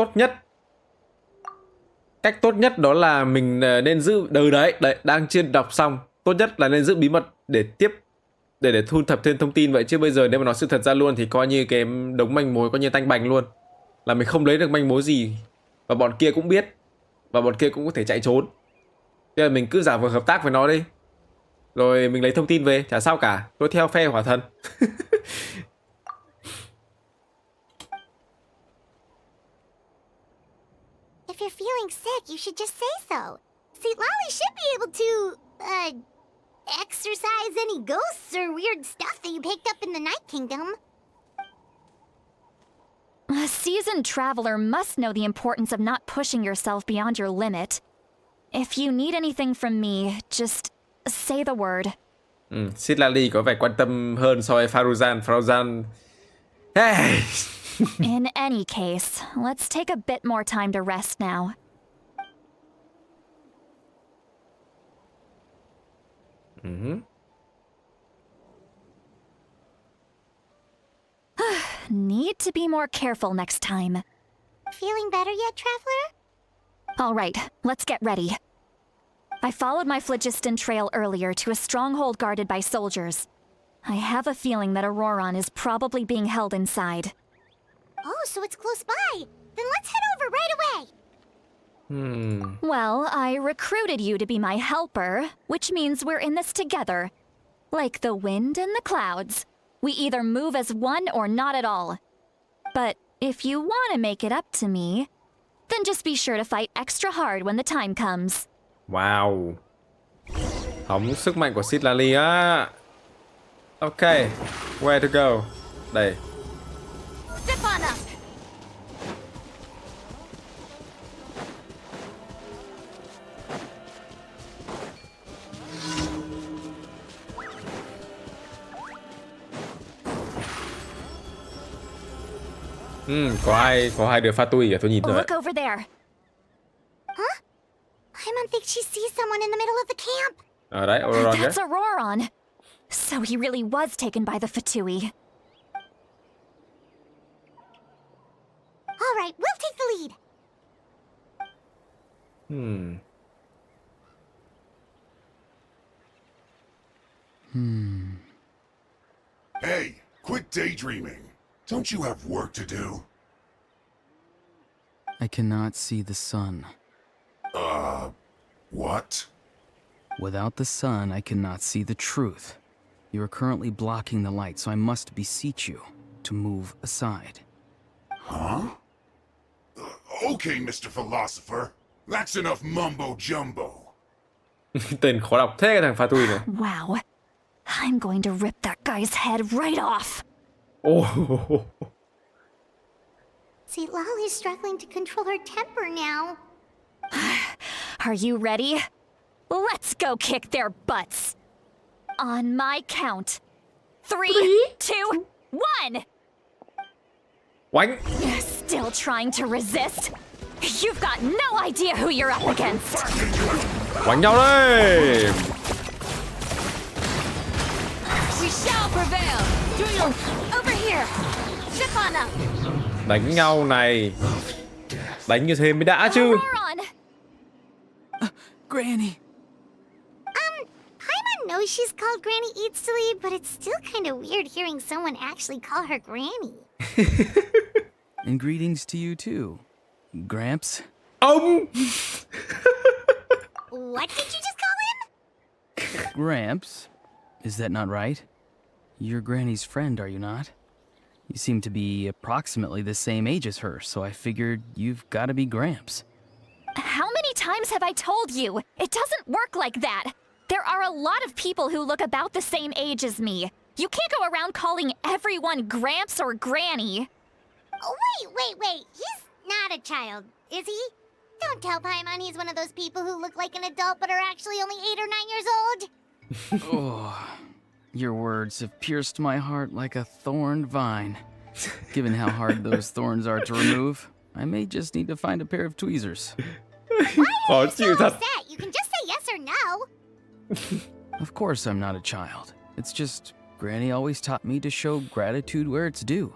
tốt nhất đó là mình nên giữ đấy, đang chưa đọc xong. Tốt nhất là nên giữ bí mật để thu thập thêm thông tin vậy, chứ bây giờ nếu mà nói sự thật ra luôn thì coi như cái đống manh mối coi như tanh bành luôn. Là mình không lấy được manh mối gì và bọn kia cũng biết và bọn kia cũng có thể chạy trốn. Thế là mình cứ giả vờ hợp tác với nó đi. Rồi mình lấy thông tin về, chả sao cả. Tôi theo phe hỏa thần. feeling sick, you should just say so. See, Lolly should be able to, exorcise any ghosts or weird stuff that you picked up in the Night Kingdom. A seasoned traveler must know the importance of not pushing yourself beyond your limit. If you need anything from me, just say the word. Sid Lally có vẻ quan tâm hơn so với Faruzan. Faruzan... Hey! In any case, let's take a bit more time to rest now. Need to be more careful next time. Feeling better yet, Traveler? All right, let's get ready. I followed my phlogiston trail earlier to a stronghold guarded by soldiers. I have a feeling that Auroron is probably being held inside. Oh, so it's close by. Then let's head over right away. Well, I recruited you to be my helper, which means we're in this together. Like the wind and the clouds. We either move as one or not at all. But if you want to make it up to me, then just be sure to fight extra hard when the time comes. Wow. Hóng sức mạnh của Sid Lally á. Ok. Where to go? Đây. Step on up. Có hai đứa pha tui kìa, tôi nhìn rồi. Look over there. Huh? Paimon thinks she sees someone in the middle of the camp. Ở đấy, Auroron kìa. That's Auroron. So he really was taken by the Fatui. All right, we'll take the lead. Hey, quit daydreaming. Don't you have work to do? I cannot see the sun. What? Without the sun, I cannot see the truth. You are currently blocking the light, so I must beseech you to move aside. Huh? Okay, Mr. Philosopher. That's enough mumbo-jumbo. Tên khó đọc thế cái thằng pha tui này. Wow. I'm going to rip that guy's head right off. Oh. See, Lolly's struggling to control her temper now. Are you ready? Let's go kick their butts. On my count. 3, 2, 1! Oánh. Still trying to resist? You've got no idea who you're up against. Oánh nhau đây. We shall prevail. Over here. Step on up. Đánh nhau này. Đánh như thế mới đã chứ. Auroron! Granny! Paimon knows she's called Granny Eats to Leave, but it's still kind of weird hearing someone actually call her Granny. And greetings to you too, Gramps. Ông. What did you just call him? Gramps? Is that not right? You're Granny's friend, are you not? You seem to be approximately the same age as her, so I figured you've got to be Gramps. How many times have I told you? It doesn't work like that. There are a lot of people who look about the same age as me. You can't go around calling everyone Gramps or Granny. Oh, wait. He's not a child, is he? Don't tell Paimon he's one of those people who look like an adult but are actually only 8 or 9 years old. Oh, your words have pierced my heart like a thorned vine. Given how hard those thorns are to remove, I may just need to find a pair of tweezers. Why are you Khó chịu so thật. upset? You can just say yes or no. Of course I'm not a child. It's just Granny always taught me to show gratitude where it's due.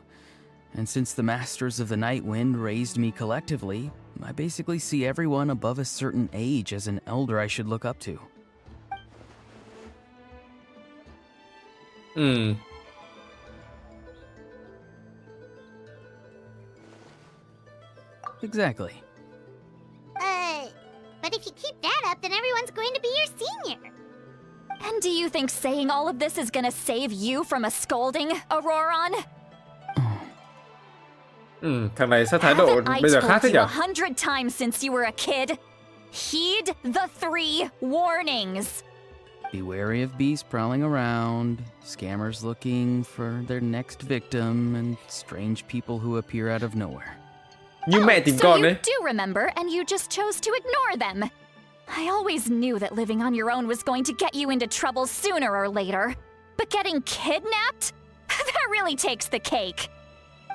And since the Masters of the Night Wind raised me collectively, I basically see everyone above a certain age as an elder I should look up to. Exactly. But if you keep that up, then everyone's going to be your senior. And do you think saying all of this is gonna save you from a scolding, Auroron? Thằng này sao thái độ Haven't I bây giờ khác told thế you nhỉ? 100 times since you were a kid? Heed the 3 warnings. Be wary of beasts prowling around, scammers looking for their next victim, and strange people who appear out of nowhere. Như mẹ tìm So con you đấy. do remember, and you just chose to ignore them. I always knew that living on your own was going to get you into trouble sooner or later. But getting kidnapped? That really takes the cake.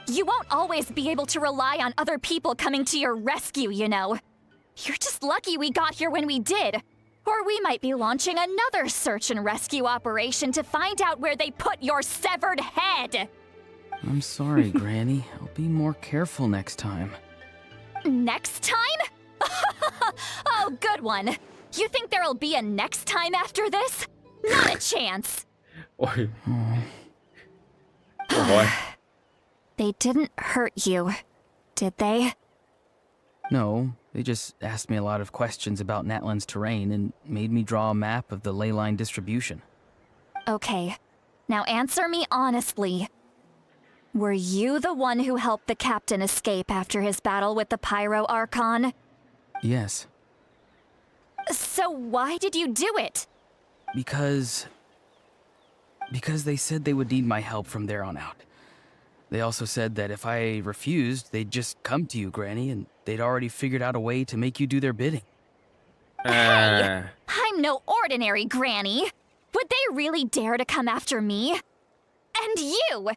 You won't always be able to rely on other people coming to your rescue, you know. You're just lucky we got here when we did. Or we might be launching another search and rescue operation to find out where they put your severed head. I'm sorry, Granny. I'll be more careful next time. Next time? Oh, good one. You think there'll be a next time after this? Not a chance. Ôi. Ôi. They didn't hurt you, did they? No, they just asked me a lot of questions about Natlan's terrain and made me draw a map of the ley line distribution. Okay, now answer me honestly. Were you the one who helped the captain escape after his battle with the Pyro Archon? Yes, So why did you do it? because they said they would need my help from there on out. They also said that if I refused, they'd just come to you, Granny, and they'd already figured out a way to make you do their bidding. À. I'm no ordinary granny. Would they really dare to come after me? And you!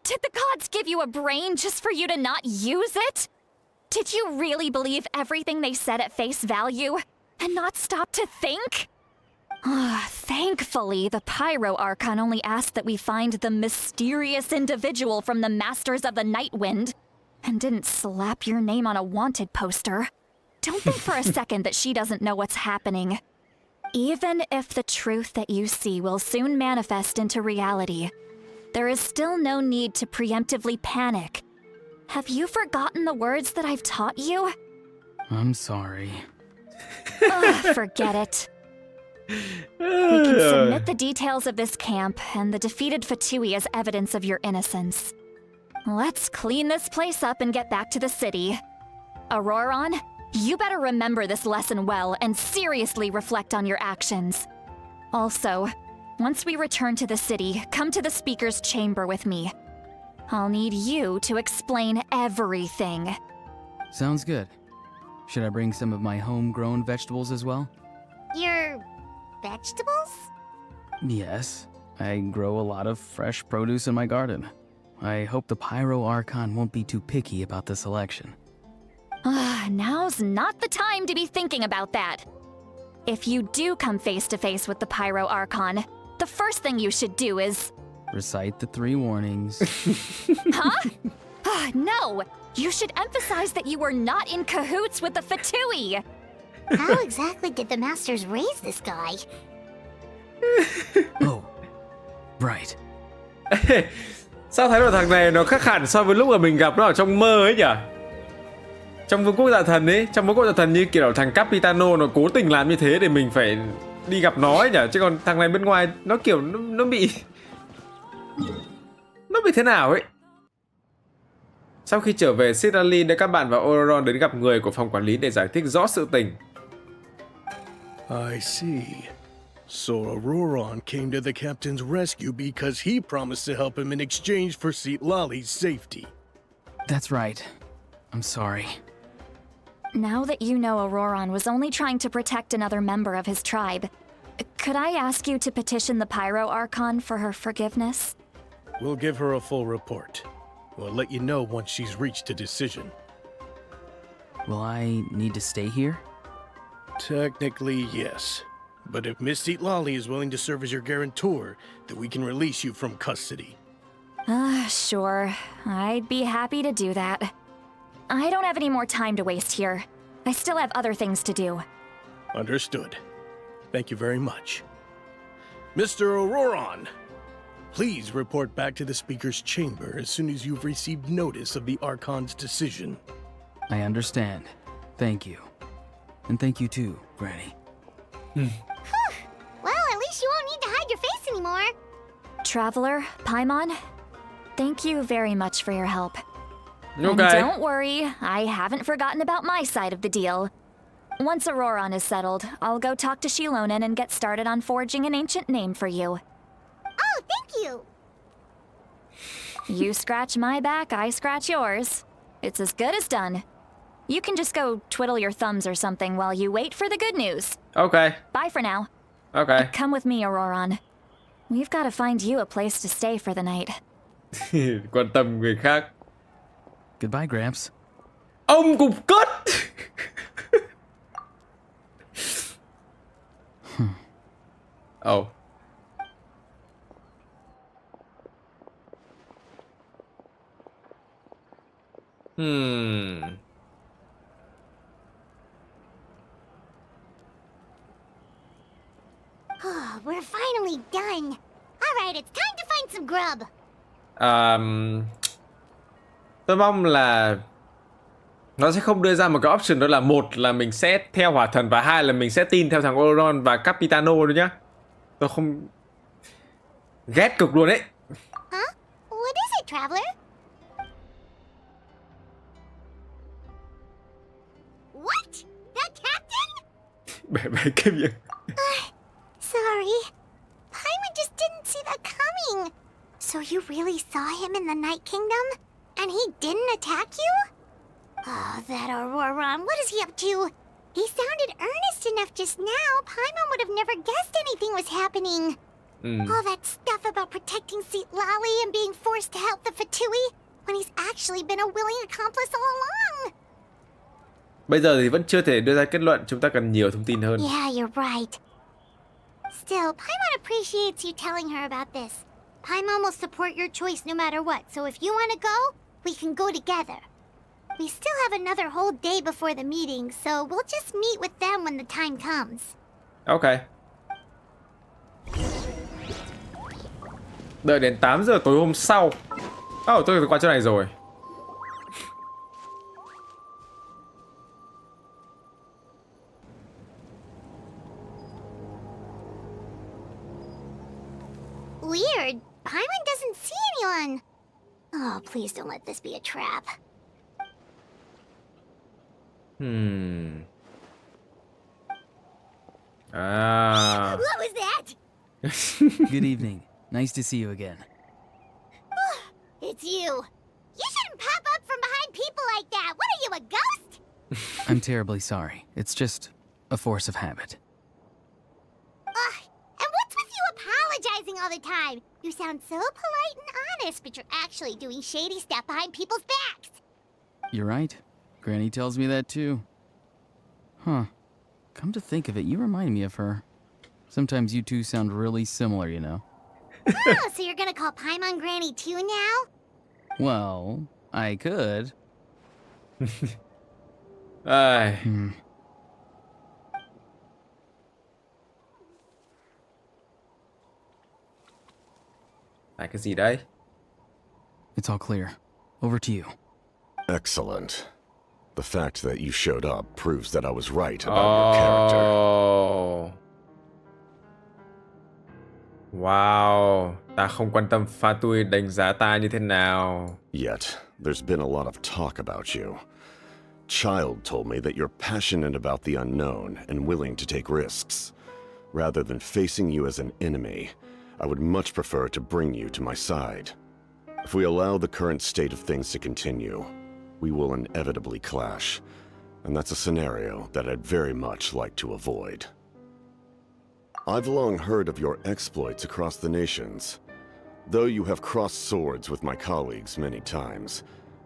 Did the gods give you a brain just for you to not use it? Did you really believe everything they said at face value and not stop to think? Thankfully, the Pyro Archon only asked that we find the mysterious individual from the Masters of the Night Wind and didn't slap your name on a wanted poster. Don't think for a second that she doesn't know what's happening. Even if the truth that you see will soon manifest into reality, there is still no need to preemptively panic. Have you forgotten the words that I've taught you? I'm sorry. Forget it. We can submit the details of this camp and the defeated Fatui as evidence of your innocence. Let's clean this place up and get back to the city. Auroron, you better remember this lesson well and seriously reflect on your actions. Also, once we return to the city, come to the speaker's chamber with me. I'll need you to explain everything. Sounds good. Should I bring some of my homegrown vegetables as well? Your vegetables? Yes, I grow a lot of fresh produce in my garden. I hope the Pyro Archon won't be too picky about the selection. Now's not the time to be thinking about that. If you do come face to face with the Pyro Archon, the first thing you should do is... Recite the 3 warnings. Huh? No! You should emphasize that you were not in cahoots with the Fatui! How exactly did the masters raise this guy? Oh, right. Sao thái độ thằng này nó khác hẳn so với lúc mà mình gặp nó ở trong mơ ấy nhỉ? Trong vương quốc dạ thần ấy, trong vương quốc dạ thần như kiểu thằng Capitano nó cố tình làm như thế để mình phải đi gặp nó ấy nhỉ? Chứ còn thằng này bên ngoài nó kiểu nó bị thế nào ấy? Sau khi trở về Citralin, các bạn và Auroron đến gặp người của phòng quản lý để giải thích rõ sự tình. I see. So Auroron came to the captain's rescue because he promised to help him in exchange for Citlali's safety. That's right. I'm sorry. Now that you know Auroron was only trying to protect another member of his tribe, could I ask you to petition the Pyro Archon for her forgiveness? We'll give her a full report. We'll let you know once she's reached a decision. Will I need to stay here? Technically, yes. But if Miss Citlali is willing to serve as your guarantor, then we can release you from custody. Sure. I'd be happy to do that. I don't have any more time to waste here. I still have other things to do. Understood. Thank you very much. Mr. Auroron, please report back to the speaker's chamber as soon as you've received notice of the Archon's decision. I understand. Thank you. And thank you too, Granny. Well, at least you won't need to hide your face anymore. Traveler, Paimon, thank you very much for your help. And Okay. don't worry, I haven't forgotten about my side of the deal. Once Auroron is settled, I'll go talk to Shilonen and get started on forging an ancient name for you. Oh, thank you. You scratch my back, I scratch yours. It's as good as done. You can just go twiddle your thumbs or something while you wait for the good news. Okay. Bye for now. Okay. Come with me, Auroron. We've got to find you a place to stay for the night. Quan tâm người khác. Goodbye, Gramps. Ông cục cất. Oh. Hmm. Oh, we're finally done. All right, it's time to find some grub. Tôi mong là nó sẽ không đưa ra một cái option đó là một là mình sẽ theo hỏa thần và hai là mình sẽ tin theo thằng Auron và Capitano nữa nhá. Tôi không ghét cực luôn ấy. Huh? What is it, Traveler? What? The captain? Bẻ cái miệng. Sorry. Paimon just didn't see that coming. So you really saw him in the Night Kingdom? And he didn't attack you? Oh, that Auroron, what is he up to? He sounded earnest enough just now. Paimon would have never guessed anything was happening. All that stuff about protecting Seat Lally and being forced to help the Fatui when he's actually been a willing accomplice all along. Bây giờ thì vẫn chưa thể đưa ra kết luận, chúng ta cần nhiều thông tin hơn. Yeah, you're right. Still, Paimon appreciates you telling her about this. Paimon will support your choice no matter what, so if you want to go, we can go together. We still have another whole day before the meeting, so we'll just meet with them when the time comes. Ok. Đợi đến 8 giờ tối hôm sau. Tôi qua chỗ này rồi. Weird. Paimon doesn't see anyone. Oh, please don't let this be a trap. Ah. What was that? Good evening. Nice to see you again. It's you. You shouldn't pop up from behind people like that. What are you, a ghost? I'm terribly sorry. It's just a force of habit. And what's with you apologizing all the time? You sound so polite and honest, but you're actually doing shady stuff behind people's backs. You're right. Granny tells me that too. Huh. Come to think of it, you remind me of her. Sometimes you two sound really similar, you know. Oh, so you're gonna call Paimon Granny too now? Well, I could. Ai. Là cái gì đấy? It's all clear. Over to you. Excellent. The fact that you showed up proves that I was right about your character. Oh. Wow. Ta không quan tâm Fatui đánh giá ta như thế nào. Yet, there's been a lot of talk about you. Child told me that you're passionate about the unknown and willing to take risks. Rather than facing you as an enemy, I would much prefer to bring you to my side. If we allow the current state of things to continue, we will inevitably clash, and that's a scenario that I'd very much like to avoid. I've long heard of your exploits across the nations. Though you have crossed swords with my colleagues many times,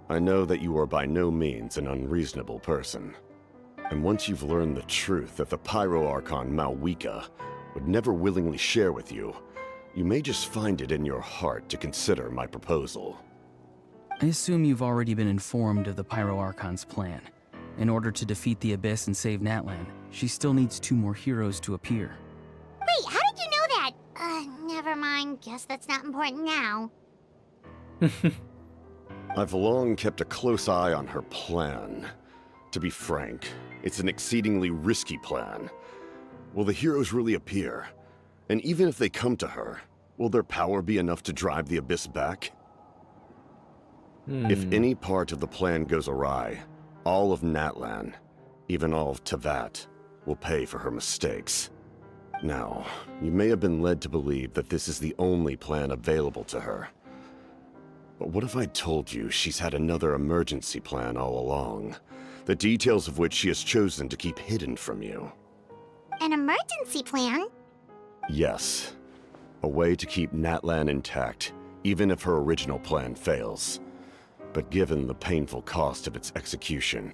I know that you are by no means an unreasonable person. And once you've learned the truth that the Pyro Archon Mavuika would never willingly share with you, you may just find it in your heart to consider my proposal. I assume you've already been informed of the Pyro Archon's plan. In order to defeat the Abyss and save Natlan, she still needs 2 more heroes to appear. Wait, how did you know that? Never mind. Guess that's not important now. I've long kept a close eye on her plan. To be frank, it's an exceedingly risky plan. Will the heroes really appear? And even if they come to her, will their power be enough to drive the Abyss back? If any part of the plan goes awry, all of Natlan, even all of Tevat, will pay for her mistakes. Now, you may have been led to believe that this is the only plan available to her. But what if I told you she's had another emergency plan all along, the details of which she has chosen to keep hidden from you? An emergency plan? Yes. A way to keep Natlan intact, even if her original plan fails. But given the painful cost of its execution,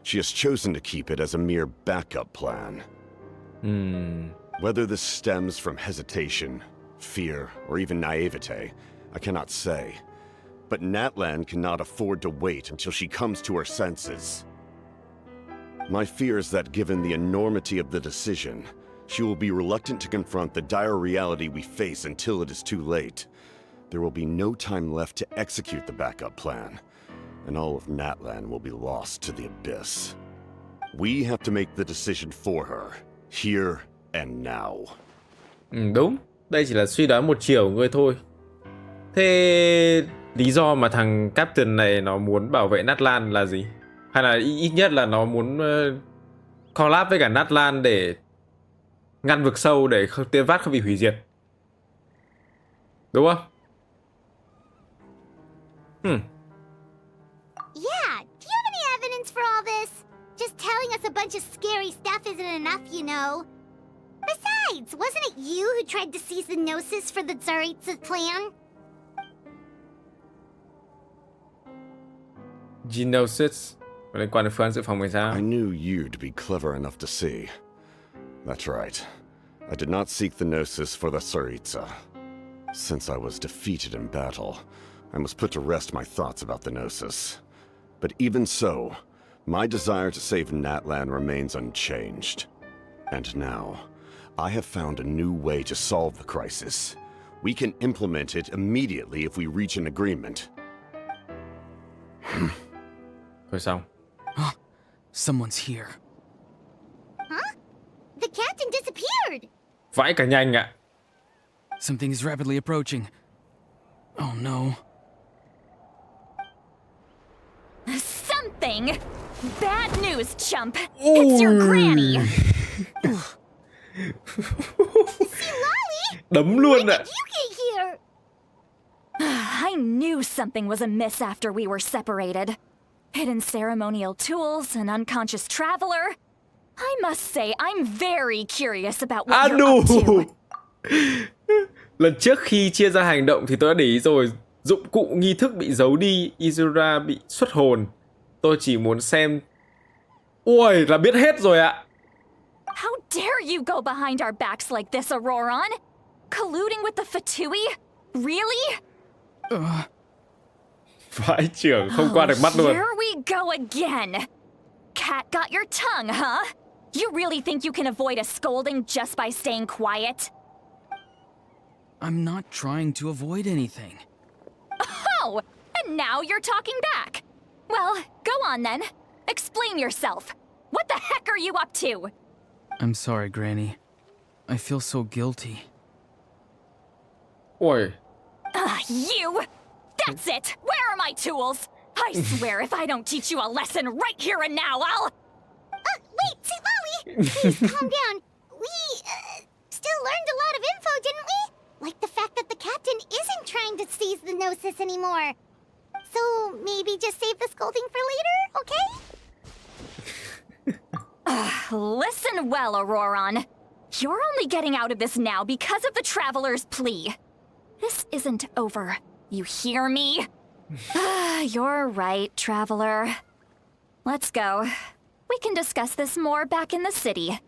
she has chosen to keep it as a mere backup plan. Whether this stems from hesitation, fear, or even naivete, I cannot say. But Natlan cannot afford to wait until she comes to her senses. My fear is that given the enormity of the decision, she will be reluctant to confront the dire reality we face until it is too late. There will be no time left to execute the backup plan, and all of Natlan will be lost to the abyss. We have to make the decision for her, here and now. Đúng, đây chỉ là suy đoán một chiều của ngươi thôi. Thế lý do mà thằng Captain này nó muốn bảo vệ Natlan là gì? Hay là ít nhất là nó muốn collab với cả Natlan để ngăn vực sâu để Tevat không bị hủy diệt. Đúng không? Yeah, do you have any evidence for all this? Just telling us a bunch of scary stuff isn't enough, you know. Besides, wasn't it you who tried to seize the Gnosis for the Tsaritsa plan? Gnosis liên quan đến phương án dự phòng hay sao? I knew you to be clever enough to see. That's right. I did not seek the Gnosis for the Tsaritsa. Since I was defeated in battle, I must put to rest my thoughts about the Gnosis. But even so, my desire to save Natlan remains unchanged. And now, I have found a new way to solve the crisis. We can implement it immediately if we reach an agreement. Thôi xong. Someone's here. Huh? The captain disappeared! Vãi cả nhanh ạ. Something is rapidly approaching. Oh no. Something? Bad news, chump. It's your granny. See, Lolly? Đấm luôn When ạ. did you get here? I knew something was amiss after we were separated. Hidden ceremonial tools, an unconscious traveler. I must say, I'm very curious about what you're up to. Lần trước khi chia ra hành động thì tôi đã để ý rồi. Dụng cụ nghi thức bị giấu đi, Izura bị xuất hồn. Tôi chỉ muốn xem. Ui, là biết hết rồi ạ. How dare you go behind our backs like this, Auroron? Colluding with the Fatui? Really? Vãi trưởng, không qua được mắt luôn. Here we go again. Cat got your tongue, huh? You really think you can avoid a scolding just by staying quiet? I'm not trying to avoid anything. Oh, and now you're talking back. Well, go on then. Explain yourself. What the heck are you up to? I'm sorry, Granny. I feel so guilty. Ui, You! That's it! Where are my tools? I swear if I don't teach you a lesson right here and now, I'll... Wait, see, Lolly! Please, calm down. We, still learned a lot of info, didn't we? Like the fact that the captain isn't trying to seize the Gnosis anymore. So, maybe just save the scolding for later, okay? Listen well, Auroron. You're only getting out of this now because of the Traveler's plea. This isn't over. You hear me? You're right, Traveler. Let's go. We can discuss this more back in the city.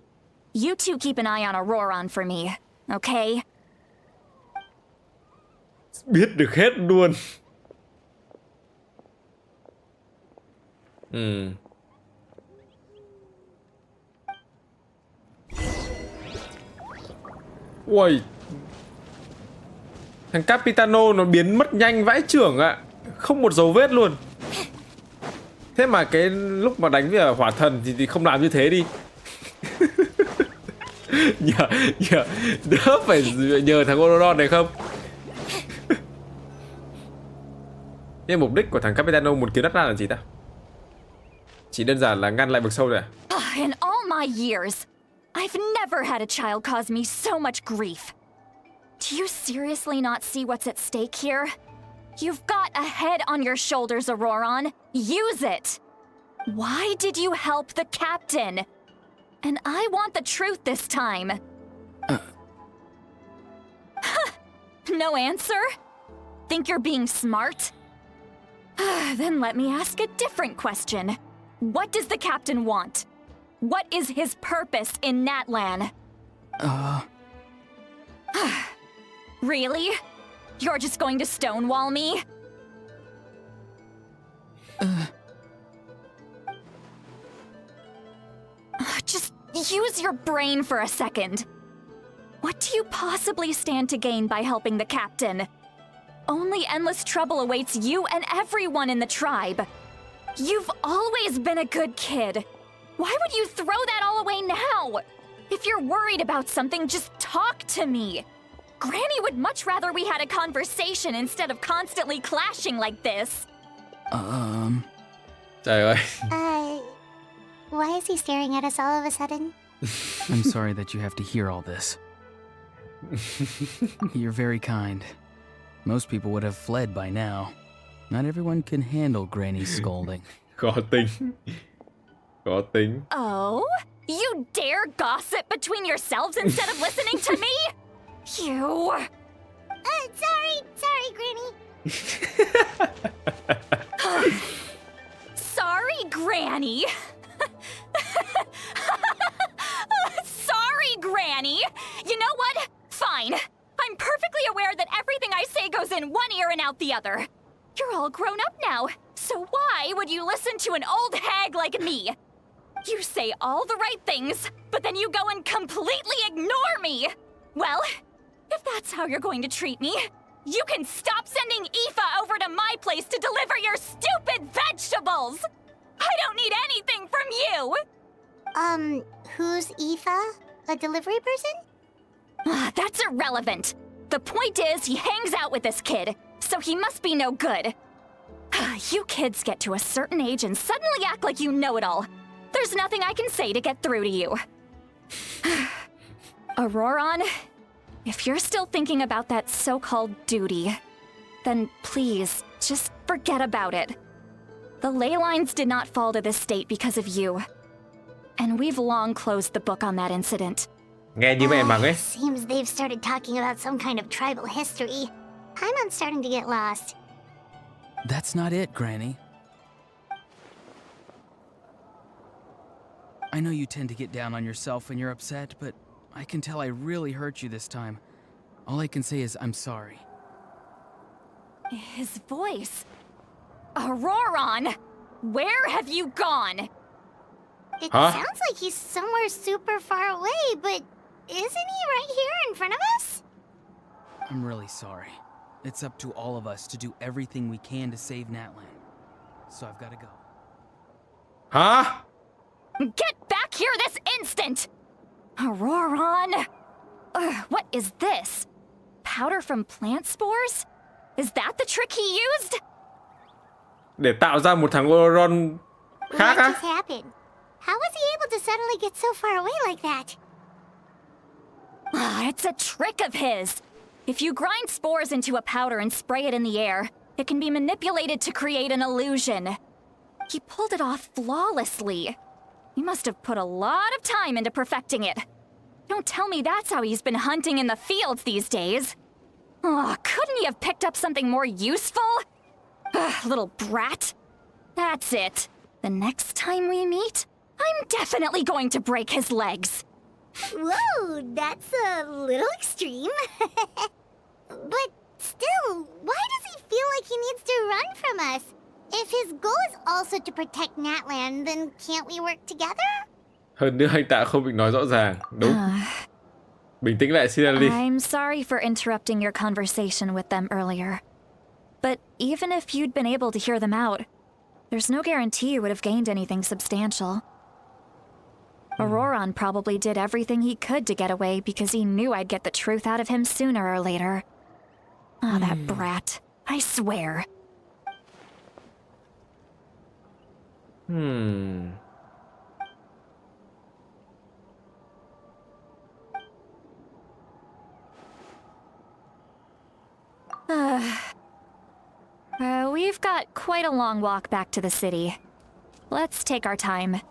You two keep an eye on Auroron for me, okay? biết được hết luôn. Ui, thằng Capitano nó biến mất nhanh vãi chưởng ạ. Không một dấu vết luôn. Thế mà cái lúc mà đánh với hỏa thần thì không làm như thế đi. Đỡ phải nhờ thằng Orodon này không. Nhưng mục đích của thằng Capitano muốn kiếm Natlan là gì ta? Chỉ đơn giản là ngăn lại vực sâu thôi à? In all my years, I've never had a child cause me so much grief. Do you seriously not see what's at stake here? You've got a head on your shoulders, Auroron. Use it! Why did you help the captain? And I want the truth this time. No answer? Think you're being smart? Then let me ask a different question. What does the captain want? What is his purpose in Natlan? Really? You're just going to stonewall me? Just use your brain for a second. What do you possibly stand to gain by helping the captain? Only endless trouble awaits you and everyone in the tribe. You've always been a good kid. Why would you throw that all away now? If you're worried about something, just talk to me. Granny would much rather we had a conversation instead of constantly clashing like this. Trời ơi. Why is he staring at us all of a sudden? I'm sorry that you have to hear all this. You're very kind. Most people would have fled by now. Not everyone can handle Granny's scolding. Khó tính. Khó tính. Oh? You dare gossip between yourselves instead of listening to me? You... Sorry, Granny. Sorry, Granny. Sorry, Granny. You know what? Fine. I'm perfectly aware that everything I say goes in one ear and out the other. You're all grown up now, so why would you listen to an old hag like me? You say all the right things, but then you go and completely ignore me. Well, if that's how you're going to treat me, you can stop sending Aoife over to my place to deliver your stupid vegetables! I don't need anything from you! Who's Aoife? A delivery person? That's irrelevant. The point is, he hangs out with this kid, so he must be no good. You kids get to a certain age and suddenly act like you know it all. There's nothing I can say to get through to you. Auroron, if you're still thinking about that so-called duty, then please, just forget about it. The ley lines did not fall to this state because of you. And we've long closed the book on that incident. Nghe như mẹ mắng ấy. Seems they've started talking about some kind of tribal history. I'm starting to get lost. That's not it, Granny. I know you tend to get down on yourself when you're upset, but I can tell I really hurt you this time. All I can say is I'm sorry. His voice. Auroron! Where have you gone? It Huh? sounds like he's somewhere super far away, but isn't he right here in front of us? I'm really sorry. It's up to all of us to do everything we can to save Natlan. So I've got to go. Hả? Get back here this instant! Auroron! What is this? Powder from plant spores? Is that the trick he used? Để tạo ra một thằng Auron khác What á? just happened? How was he able to suddenly get so far away like that? It's a trick of his. If you grind spores into a powder and spray it in the air, it can be manipulated to create an illusion. He pulled it off flawlessly. He must have put a lot of time into perfecting it. Don't tell me that's how he's been hunting in the fields these days. Oh, couldn't he have picked up something more useful? Little brat. That's it. The next time we meet, I'm definitely going to break his legs. Whoa, that's a little extreme. But still, why does he feel like he needs to run from us? If his goal is also to protect Natlan, then can't we work together? Hơn nữa anh ta không bị nói rõ ràng. Đúng. Bình tĩnh lại xin đi. I'm sorry for interrupting your conversation with them earlier. But even if you'd been able to hear them out, there's no guarantee you would have gained anything substantial. Auroron probably did everything he could to get away because he knew I'd get the truth out of him sooner or later. Ah, that brat. I swear. We've got quite a long walk back to the city. Let's take our time.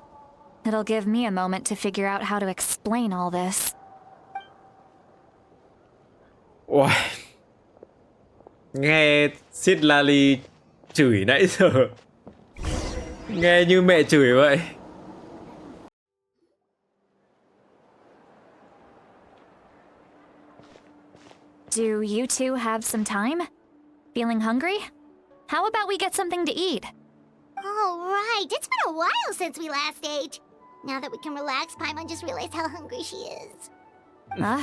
It'll give me a moment to figure out how to explain all this. Ôi, nghe Sid Lally chửi nãy giờ, nghe như mẹ chửi vậy. Do you two have some time? Feeling hungry? How about we get something to eat? Oh, right. It's been a while since we last ate. Now that we can relax, Paimon just realized how hungry she is.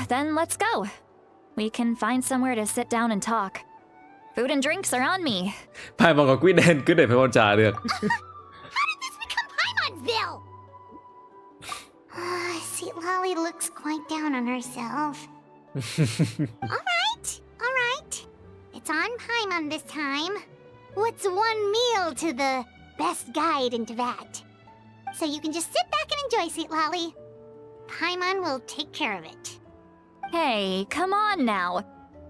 Then let's go. We can find somewhere to sit down and talk. Food and drinks are on me. Paimon có quỹ đen cứ để Paimon trả được. How did this become Paimonville? Sweet Lolly looks quite down on herself. All right. It's on Paimon this time. What's one meal to the best guide into that? So you can just sit back and enjoy, Sweet Lolly. Paimon will take care of it. Hey, come on now.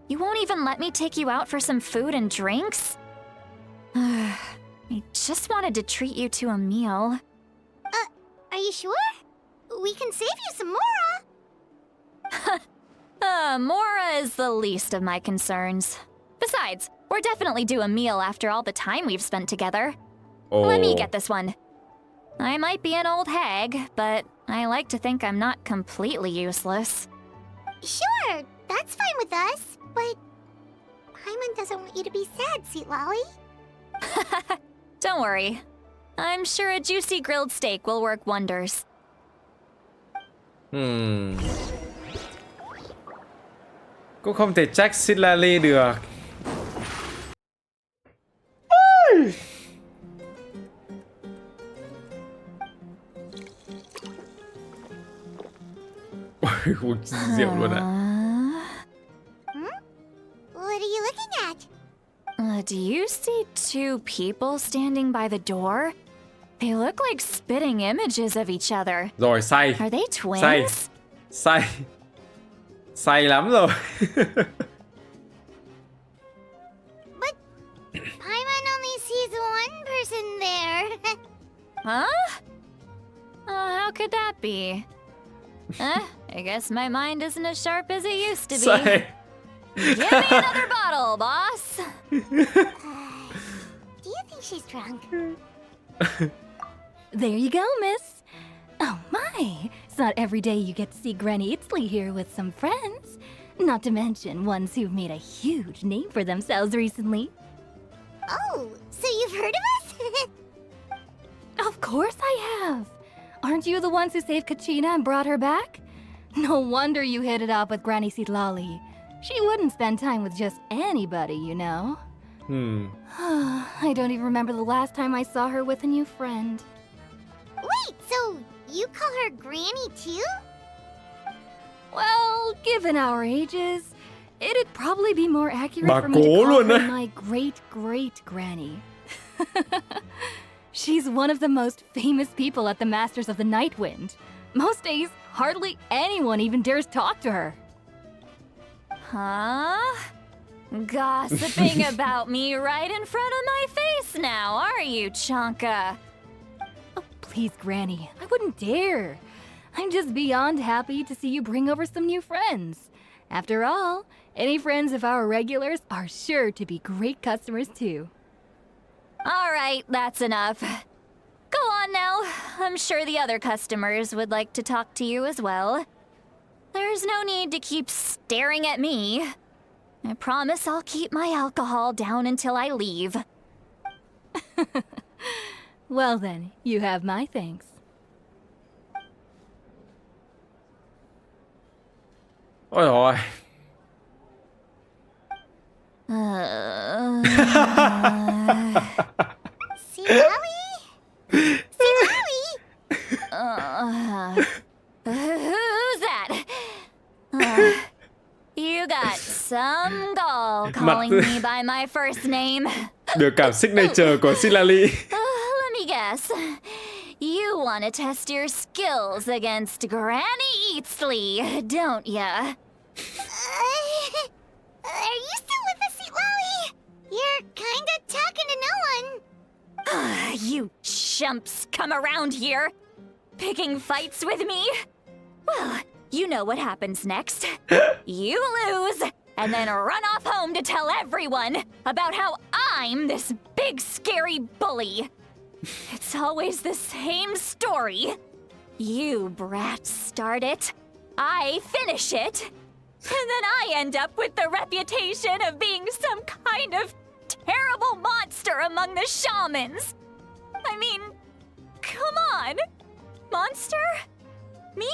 You won't even let me take you out for some food and drinks? I just wanted to treat you to a meal. Are you sure? We can save you some Mora. Mora is the least of my concerns. Besides, we're definitely due a meal after all the time we've spent together. Let me get this one. I might be an old hag, but I like to think I'm not completely useless. Sure, that's fine with us, but Paimon doesn't want you to be sad, Sweet Lolly. Don't worry. I'm sure a juicy grilled steak will work wonders. Cũng không thể trách Sid Lally được. Uống rượu luôn ạ. What are you looking at? Do you see two people standing by the door? They look like spitting images of each other. Rồi, say. Are they twins? Say lắm rồi. But Paimon only sees one person there. Huh? How could that be? I guess my mind isn't as sharp as it used to be. Say. Give me another bottle, boss. Do you think she's drunk? There you go, miss. Oh my, it's not every day you get to see Granny Itzley here with some friends. Not to mention ones who've made a huge name for themselves recently. Oh, so you've heard of us? Of course I have. Aren't you the ones who saved Kachina and brought her back? No wonder you hit it off with Granny Seedlolly. She wouldn't spend time with just anybody, you know. I don't even remember the last time I saw her with a new friend. Wait, so you call her Granny too? Well, given our ages, it'd probably be more accurate Bà for me to cố call luôn her á. my great-great-granny. She's one of the most famous people at the Masters of the Night Wind. Most days, hardly anyone even dares talk to her. Huh? Gossiping about me right in front of my face now, are you, Chonka? Oh, please, Granny, I wouldn't dare. I'm just beyond happy to see you bring over some new friends. After all, any friends of our regulars are sure to be great customers too. All right, that's enough. Go on now. I'm sure the other customers would like to talk to you as well. There's no need to keep staring at me. I promise I'll keep my alcohol down until I leave. Well then, you have my thanks. Ôi rồi. Who's that? You got some gall calling me by my first name. Được cảm signature của Silali. Let me guess. You want to test your skills against Granny Eatsley, don't ya? Are you still with us, Sweet Lolly? You're kinda talking to no one. You chumps come around here, picking fights with me? Well, you know what happens next. You lose, and then run off home to tell everyone about how I'm this big scary bully. It's always the same story. You brats start it, I finish it, and then I end up with the reputation of being some kind of terrible monster among the shamans. I mean, come on. Monster? Me?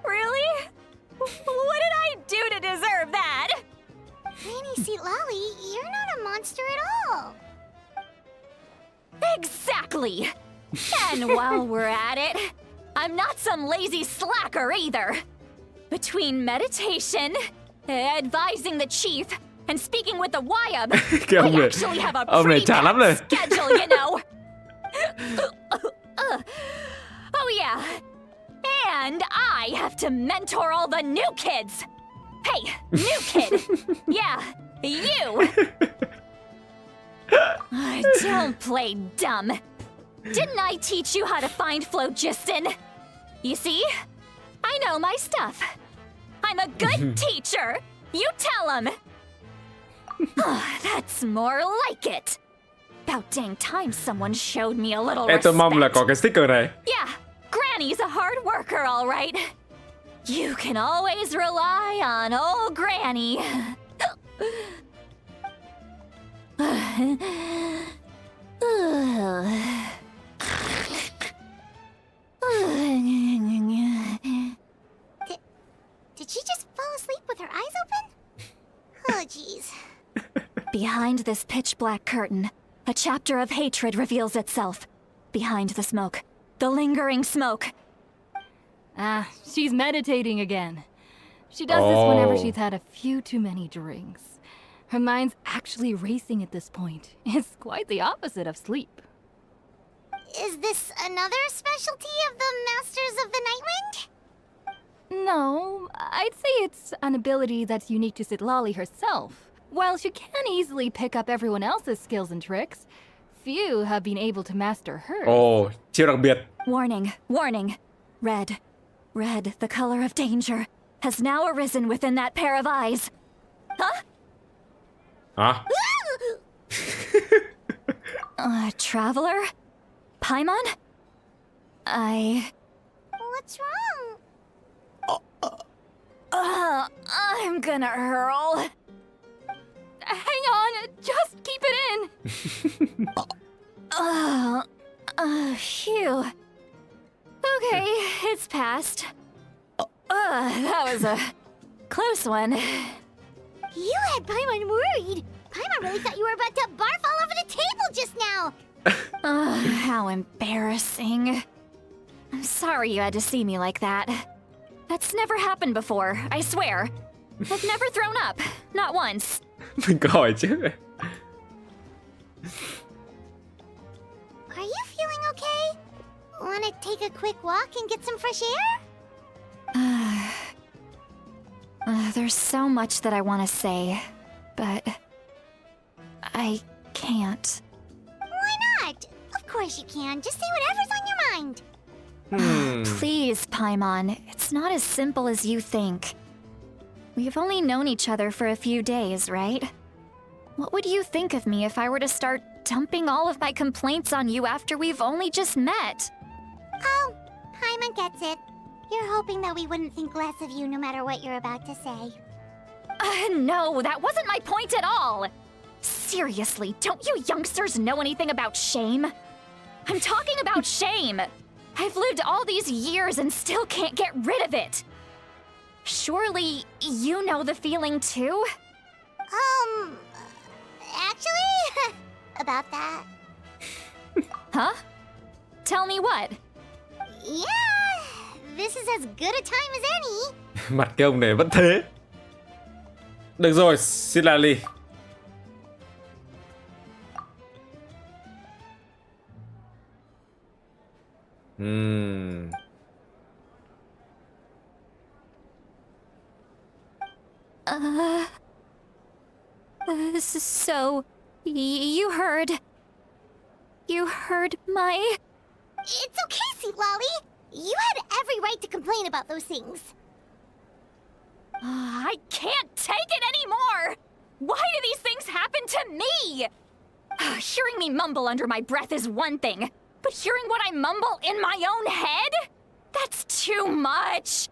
Really? What did I do to deserve that? Granny Sweet Lolly, you're not a monster at all. Exactly. And while we're at it, I'm not some lazy slacker either. Between meditation, advising the chief, and speaking with the Wyab, I actually have a pretty packed schedule, you know. Oh yeah. And I have to mentor all the new kids. Hey, new kid. Yeah, you. Don't play dumb. Didn't I teach you how to find phlogiston? You see? I know my stuff. I'm a good teacher. You tell him. That's more like it. About dang time someone showed me a little respect. Tôi mong là có cái sticker này. Yeah, Granny's a hard worker, all right. You can always rely on old Granny. Did she just fall asleep with her eyes open? Oh, jeez. Behind this pitch-black curtain, a chapter of hatred reveals itself. Behind the smoke, the lingering smoke. She's meditating again. She does this whenever she's had a few too many drinks. Her mind's actually racing at this point. It's quite the opposite of sleep. Is this another specialty of the Masters of the Nightwind? No, I'd say it's an ability that's unique to Sitlali herself. While she can easily pick up everyone else's skills and tricks, few have been able to master hers. Chiêu đặc biệt. Warning, warning. Red, red, the color of danger, has now arisen within that pair of eyes. Huh? Hả? Traveler? Paimon? What's wrong? I'm gonna hurl. Hang on, just keep it in. Phew. Okay, it's passed. That was a close one. You had Paimon worried. Paimon really thought you were about to barf all over the table just now. How embarrassing. I'm sorry you had to see me like that. That's never happened before, I swear. I've never thrown up, not once. Mình có hỏi chứ. Are you feeling okay? Wanna take a quick walk and get some fresh air? There's so much that I want to say, but I can't. Why not? Of course you can. Just say whatever's on your mind. Please, Paimon, it's not as simple as you think. We've only known each other for a few days, right? What would you think of me if I were to start dumping all of my complaints on you after we've only just met? Oh, Paimon gets it. You're hoping that we wouldn't think less of you no matter what you're about to say. No, that wasn't my point at all! Seriously, don't you youngsters know anything about shame? I'm talking about shame! I've lived all these years and still can't get rid of it! Surely, you know the feeling too? Actually, about that. Huh? Tell me what? Yeah, this is as good a time as any. Mặt cái ông này vẫn thế. Được rồi, xin là Ly. So, you heard my... It's okay, Sweet Lolly. You had every right to complain about those things. I can't take it anymore! Why do these things happen to me? Hearing me mumble under my breath is one thing, but hearing what I mumble in my own head? That's too much!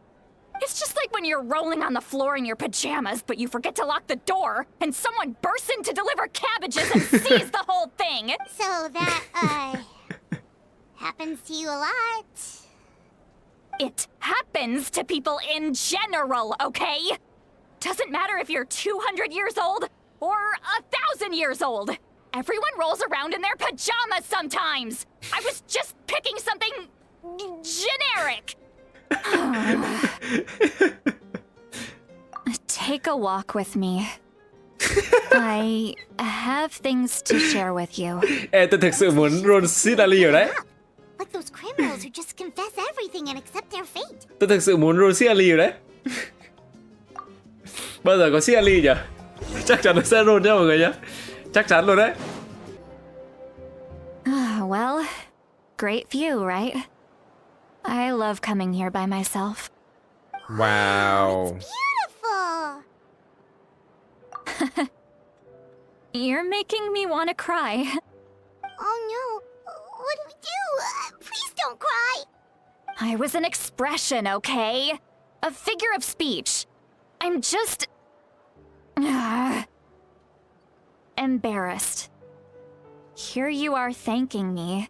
It's just like when you're rolling on the floor in your pajamas, but you forget to lock the door, and someone bursts in to deliver cabbages and sees the whole thing! So that, happens to you a lot. It happens to people in general, okay? Doesn't matter if you're 200 years old or 1,000 years old. Everyone rolls around in their pajamas sometimes. I was just picking something generic. Take a walk with me. I have things to share with you. Ê, tôi thực sự muốn roll Sidali rồi đấy. Like those criminals who just confess everything and accept their fate. Tôi thực sự muốn roll Sidali rồi đấy. Bao giờ có Sidali nhỉ? Chắc chắn nó sẽ roll cho mọi người nhé. Chắc chắn luôn đấy. Well, great view, right? I love coming here by myself. Wow. Beautiful. You're making me want to cry. Oh no. What do we do? Please don't cry. I was an expression, okay? A figure of speech. I'm just... embarrassed. Here you are thanking me.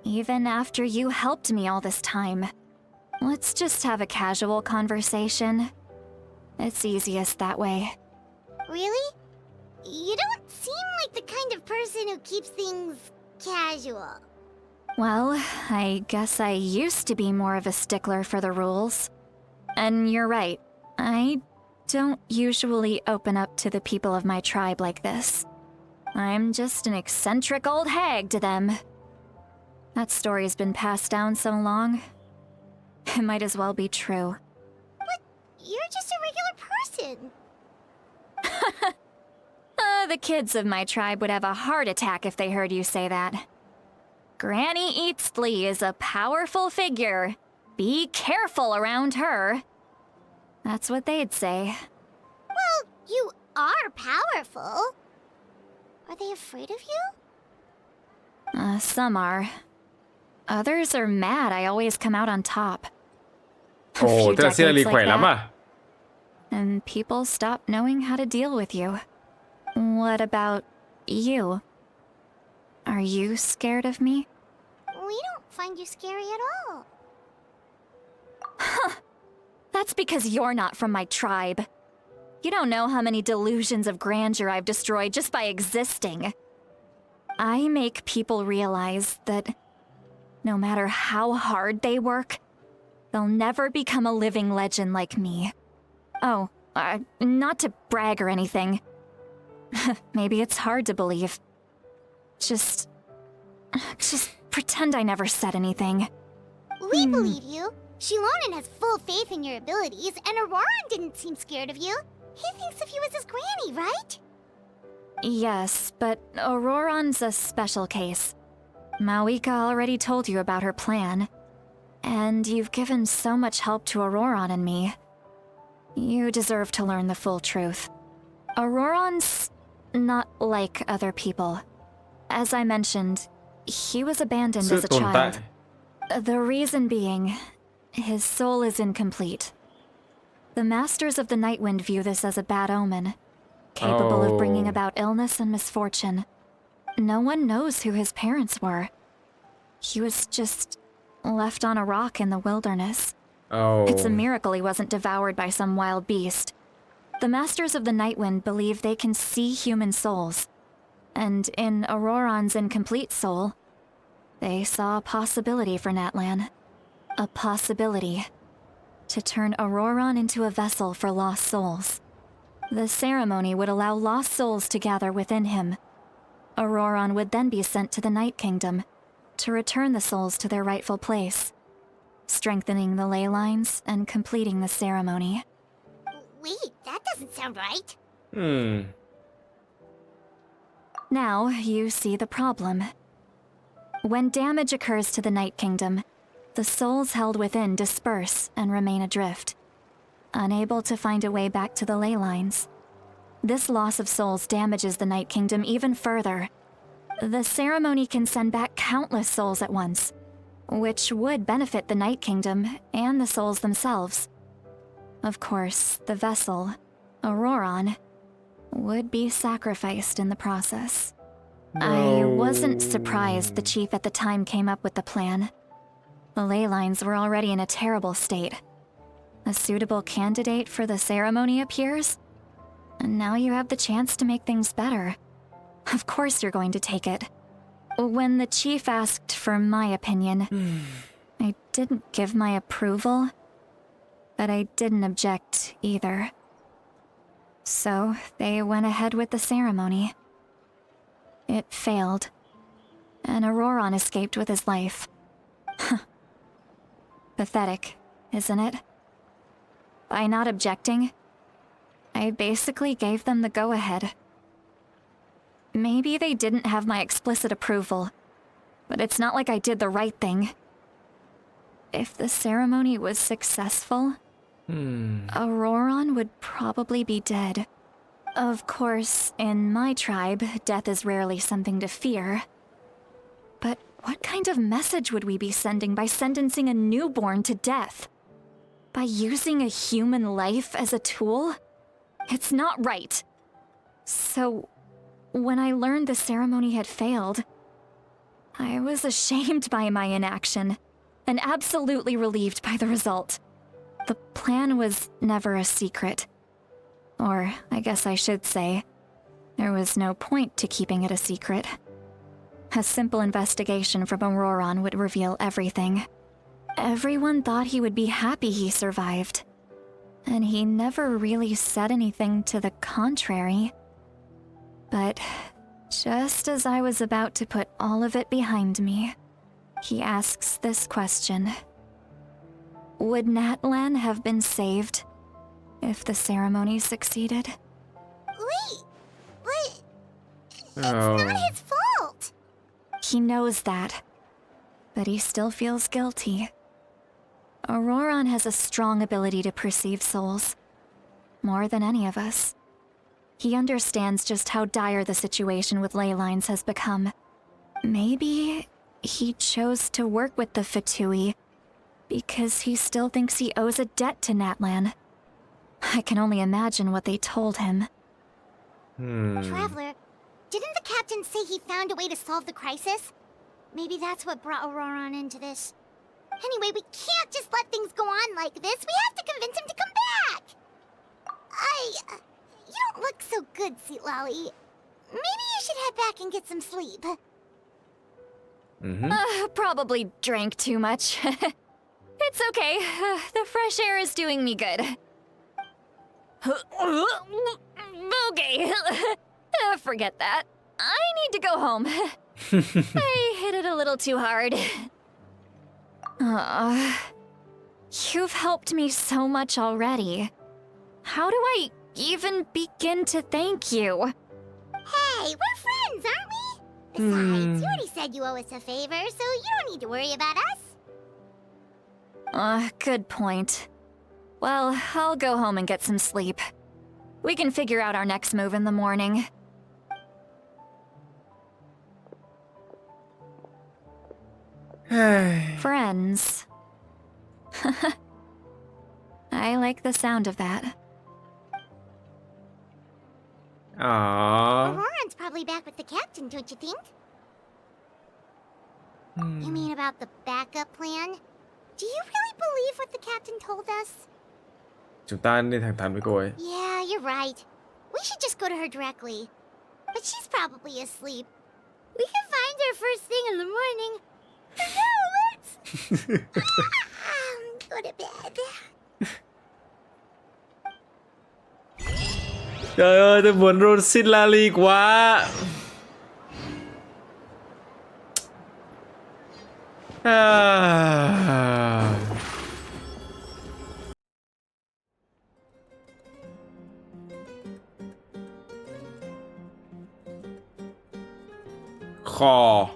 Even after you helped me all this time. Let's just have a casual conversation. It's easiest that way. Really? You don't seem like the kind of person who keeps things casual. Well, I guess I used to be more of a stickler for the rules. And you're right, I don't usually open up to the people of my tribe like this. I'm just an eccentric old hag to them. That story's been passed down so long, it might as well be true. But you're just a regular person. The kids of my tribe would have a heart attack if they heard you say that. Granny Eatsley is a powerful figure. Be careful around her. That's what they'd say. Well, you are powerful. Are they afraid of you? Some are. Others are mad I always come out on top. A Ồ, few tức là Sidali decades khỏe like lắm that, à? and people stop knowing how to deal with you. What about you? Are you scared of me? We don't find you scary at all. That's because you're not from my tribe. You don't know how many delusions of grandeur I've destroyed just by existing. I make people realize that no matter how hard they work, they'll never become a living legend like me. Oh, not to brag or anything. Maybe it's hard to believe. Just pretend I never said anything. We believe you. Shilonen has full faith in your abilities, and Auroran didn't seem scared of you. He thinks of you as his granny, right? Yes, but Auroran's a special case. Mavuika already told you about her plan. And you've given so much help to Auroran and me. You deserve to learn the full truth. Auroran's not like other people. As I mentioned, he was abandoned Sự as a tồn tại. child. The reason being, his soul is incomplete. The Masters of the Nightwind view this as a bad omen, capable of bringing Oh. about illness and misfortune. No one knows who his parents were. He was just left on a rock in the wilderness. Oh. It's a miracle he wasn't devoured by some wild beast. The Masters of the Nightwind believe they can see human souls. And in Auroran's incomplete soul, they saw a possibility for Natlan. A possibility to turn Auroran into a vessel for lost souls. The ceremony would allow lost souls to gather within him. Auroran would then be sent to the Night Kingdom to return the souls to their rightful place, strengthening the ley lines and completing the ceremony. Wait, that doesn't sound right. Now you see the problem. When damage occurs to the Night Kingdom, the souls held within disperse and remain adrift, unable to find a way back to the ley lines. This loss of souls damages the Night Kingdom even further. The ceremony can send back countless souls at once, which would benefit the Night Kingdom and the souls themselves. Of course, the vessel, Auroron, would be sacrificed in the process. I wasn't surprised the chief at the time came up with the plan. The ley lines were already in a terrible state. A suitable candidate for the ceremony appears, and now you have the chance to make things better. Of course you're going to take it. When the chief asked for my opinion, I didn't give my approval, but I didn't object either. So they went ahead with the ceremony. It failed, and Auroron escaped with his life. Pathetic, isn't it? By not objecting, I basically gave them the go-ahead. Maybe they didn't have my explicit approval, but it's not like I did the right thing. If the ceremony was successful, Auroron would probably be dead. Of course, in my tribe, death is rarely something to fear. But what kind of message would we be sending by sentencing a newborn to death? By using a human life as a tool? It's not right. So, when I learned the ceremony had failed, I was ashamed by my inaction, and absolutely relieved by the result. The plan was never a secret. Or, I guess I should say, there was no point to keeping it a secret. A simple investigation from Auroron would reveal everything. Everyone thought he would be happy he survived, and he never really said anything to the contrary. But just as I was about to put all of it behind me, he asks this question. Would Natlan have been saved if the ceremony succeeded? Wait, but it's not his fault. He knows that, but he still feels guilty. Auroron has a strong ability to perceive souls, more than any of us. He understands just how dire the situation with ley lines has become. Maybe he chose to work with the Fatui because he still thinks he owes a debt to Natlan. I can only imagine what they told him. Traveler, didn't the captain say he found a way to solve the crisis? Maybe that's what brought Auroron into this. Anyway, we can't just let things go on like this. We have to convince him to come back. You don't look so good, Sweet Lolly. Maybe you should head back and get some sleep. Probably drank too much. It's okay. The fresh air is doing me good. Okay. Forget that. I need to go home. I hit it a little too hard. You've helped me so much already. How do I even begin to thank you? Hey, we're friends, aren't we? Besides, you already said you owe us a favor, so you don't need to worry about us. Good point. Well, I'll go home and get some sleep. We can figure out our next move in the morning. Friends. I like the sound of that. Auroron's probably back with the captain, don't you think? You mean about the backup plan? Do you really believe what the captain told us? Chúng ta nên thẳng thắn với cô ấy. Yeah, you're right. We should just go to her directly. But she's probably asleep. We can find her first thing in the morning. No, let's go to bed. Trời ơi, tôi muốn roll xin Lali quá. À... Kho.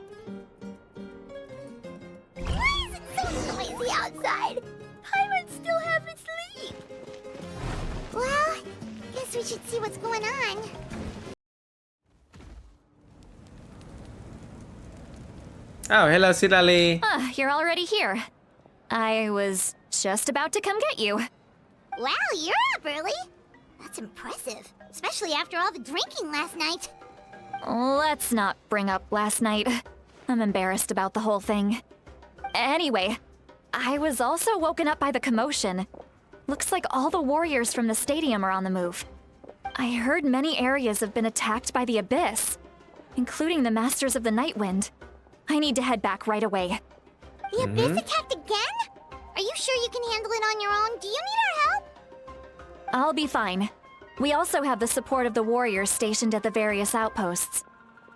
Why is it so noisy outside? Pirates still haven't sleep. Well, guess we should see what's going on. Oh, hello, Sidali. You're already here. I was just about to come get you. Wow, you're up early. That's impressive, especially after all the drinking last night. Let's not bring up last night. I'm embarrassed about the whole thing. Anyway, I was also woken up by the commotion. Looks like all the warriors from the stadium are on the move. I heard many areas have been attacked by the Abyss, including the Masters of the Nightwind. I need to head back right away. The Abyss attacked again? Are you sure you can handle it on your own? Do you need our help? I'll be fine. We also have the support of the warriors stationed at the various outposts.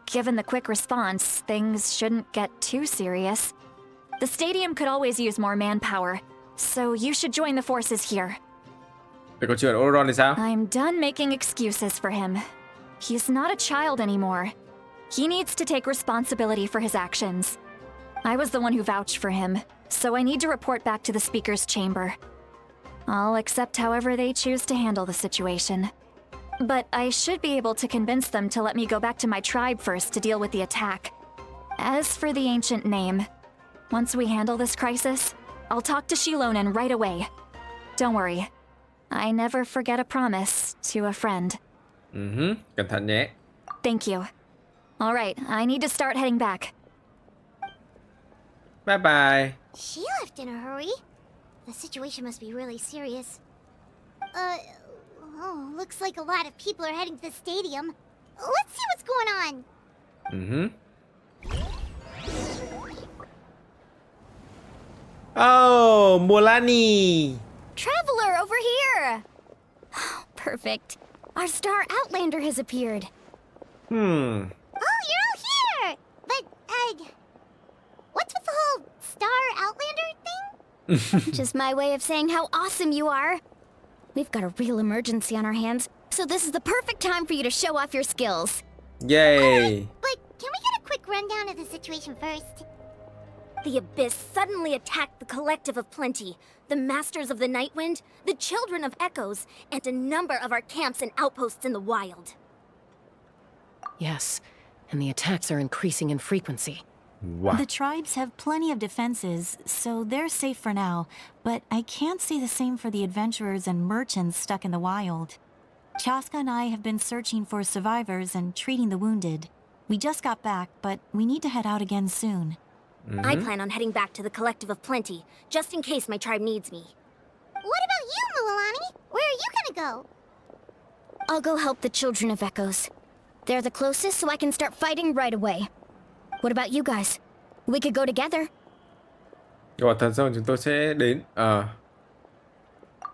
Given the quick response, things shouldn't get too serious. The stadium could always use more manpower, so you should join the forces here. Vậy còn chuyện Oron thì sao? I'm done making excuses for him. He's not a child anymore. He needs to take responsibility for his actions. I was the one who vouched for him, so I need to report back to the Speaker's chamber. I'll accept however they choose to handle the situation. But I should be able to convince them to let me go back to my tribe first to deal with the attack. As for the ancient name, once we handle this crisis, I'll talk to Shilonen right away. Don't worry. I never forget a promise to a friend. Cẩn thận nhé. Thank you. All right, I need to start heading back. Bye bye. She left in a hurry. The situation must be really serious. Looks like a lot of people are heading to the stadium. Let's see what's going on. Oh, Molani. Traveler, over here! Perfect. Our star Outlander has appeared. Oh, you're all here! But, what's with the whole Star Outlander thing? Just my way of saying how awesome you are. We've got a real emergency on our hands, so this is the perfect time for you to show off your skills. Yay. But can we get a quick rundown of the situation first? The Abyss suddenly attacked the Collective of Plenty, the Masters of the Nightwind, the Children of Echoes, and a number of our camps and outposts in the wild. Yes, and the attacks are increasing in frequency. Wow. The tribes have plenty of defenses, so they're safe for now, but I can't say the same for the adventurers and merchants stuck in the wild. Chaska and I have been searching for survivors and treating the wounded. We just got back, but we need to head out again soon. I plan on heading back to the Collective of Plenty, just in case my tribe needs me. What about you, Mualani? Where are you gonna go? I'll go help the Children of Echoes. They're the closest, so I can start fighting right away. What about you guys? We could go together. Gọi thần xong chúng tôi sẽ đến.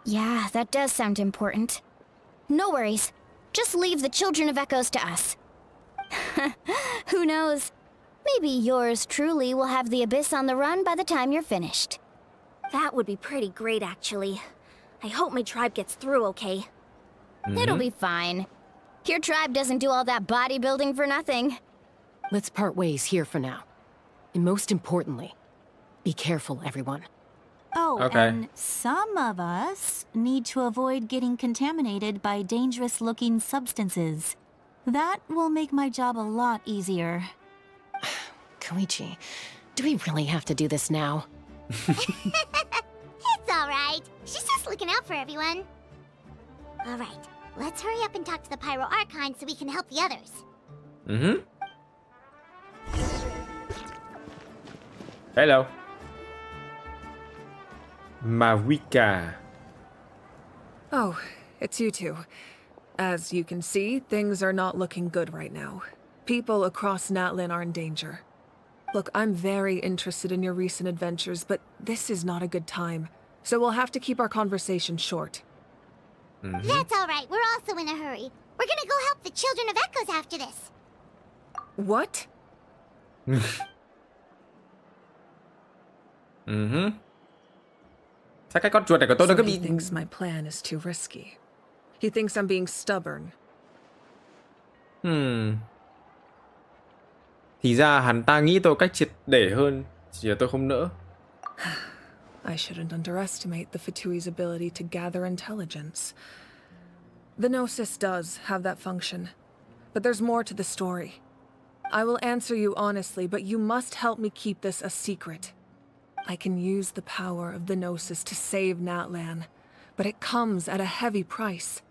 Yeah, that does sound important. No worries. Just leave the Children of Echoes to us. Who knows? Maybe yours truly will have the Abyss on the run by the time you're finished. That would be pretty great, actually. I hope my tribe gets through okay. It'll be fine. Your tribe doesn't do all that bodybuilding for nothing. Let's part ways here for now. And most importantly, be careful, everyone. Oh, Okay. and some of us need to avoid getting contaminated by dangerous-looking substances. That will make my job a lot easier. Koichi, do we really have to do this now? It's alright. She's just looking out for everyone. Alright, let's hurry up and talk to the Pyro Archon so we can help the others. Hello. Mavuika. Oh, it's you two. As you can see, things are not looking good right now. People across Natlan are in danger. Look, I'm very interested in your recent adventures, but this is not a good time. So we'll have to keep our conversation short. That's alright, we're also in a hurry. We're gonna go help the Children of Echoes after this. What? Sao cái con chuột này của tôi nó So cứ he bị... thinks my plan is too risky. He thinks I'm being stubborn. Thì ra hắn ta nghĩ tôi cách triệt để hơn, chỉ là tôi không nỡ. I shouldn't underestimate the Fatui's ability to gather intelligence. The Gnosis does have that function, but there's more to the story. I will answer you honestly, but you must help me keep this a secret. I can use the power of the Gnosis to save Natlan, but it comes at a heavy price.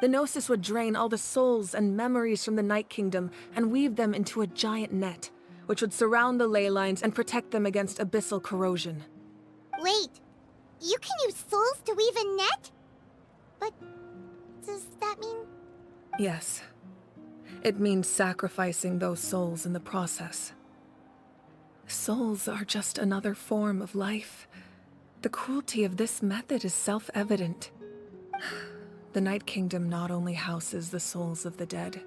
The Gnosis would drain all the souls and memories from the Night Kingdom and weave them into a giant net, which would surround the ley lines and protect them against abyssal corrosion. Wait, you can use souls to weave a net? But does that mean... Yes. It means sacrificing those souls in the process. Souls are just another form of life. The cruelty of this method is self-evident. The Night Kingdom not only houses the souls of the dead,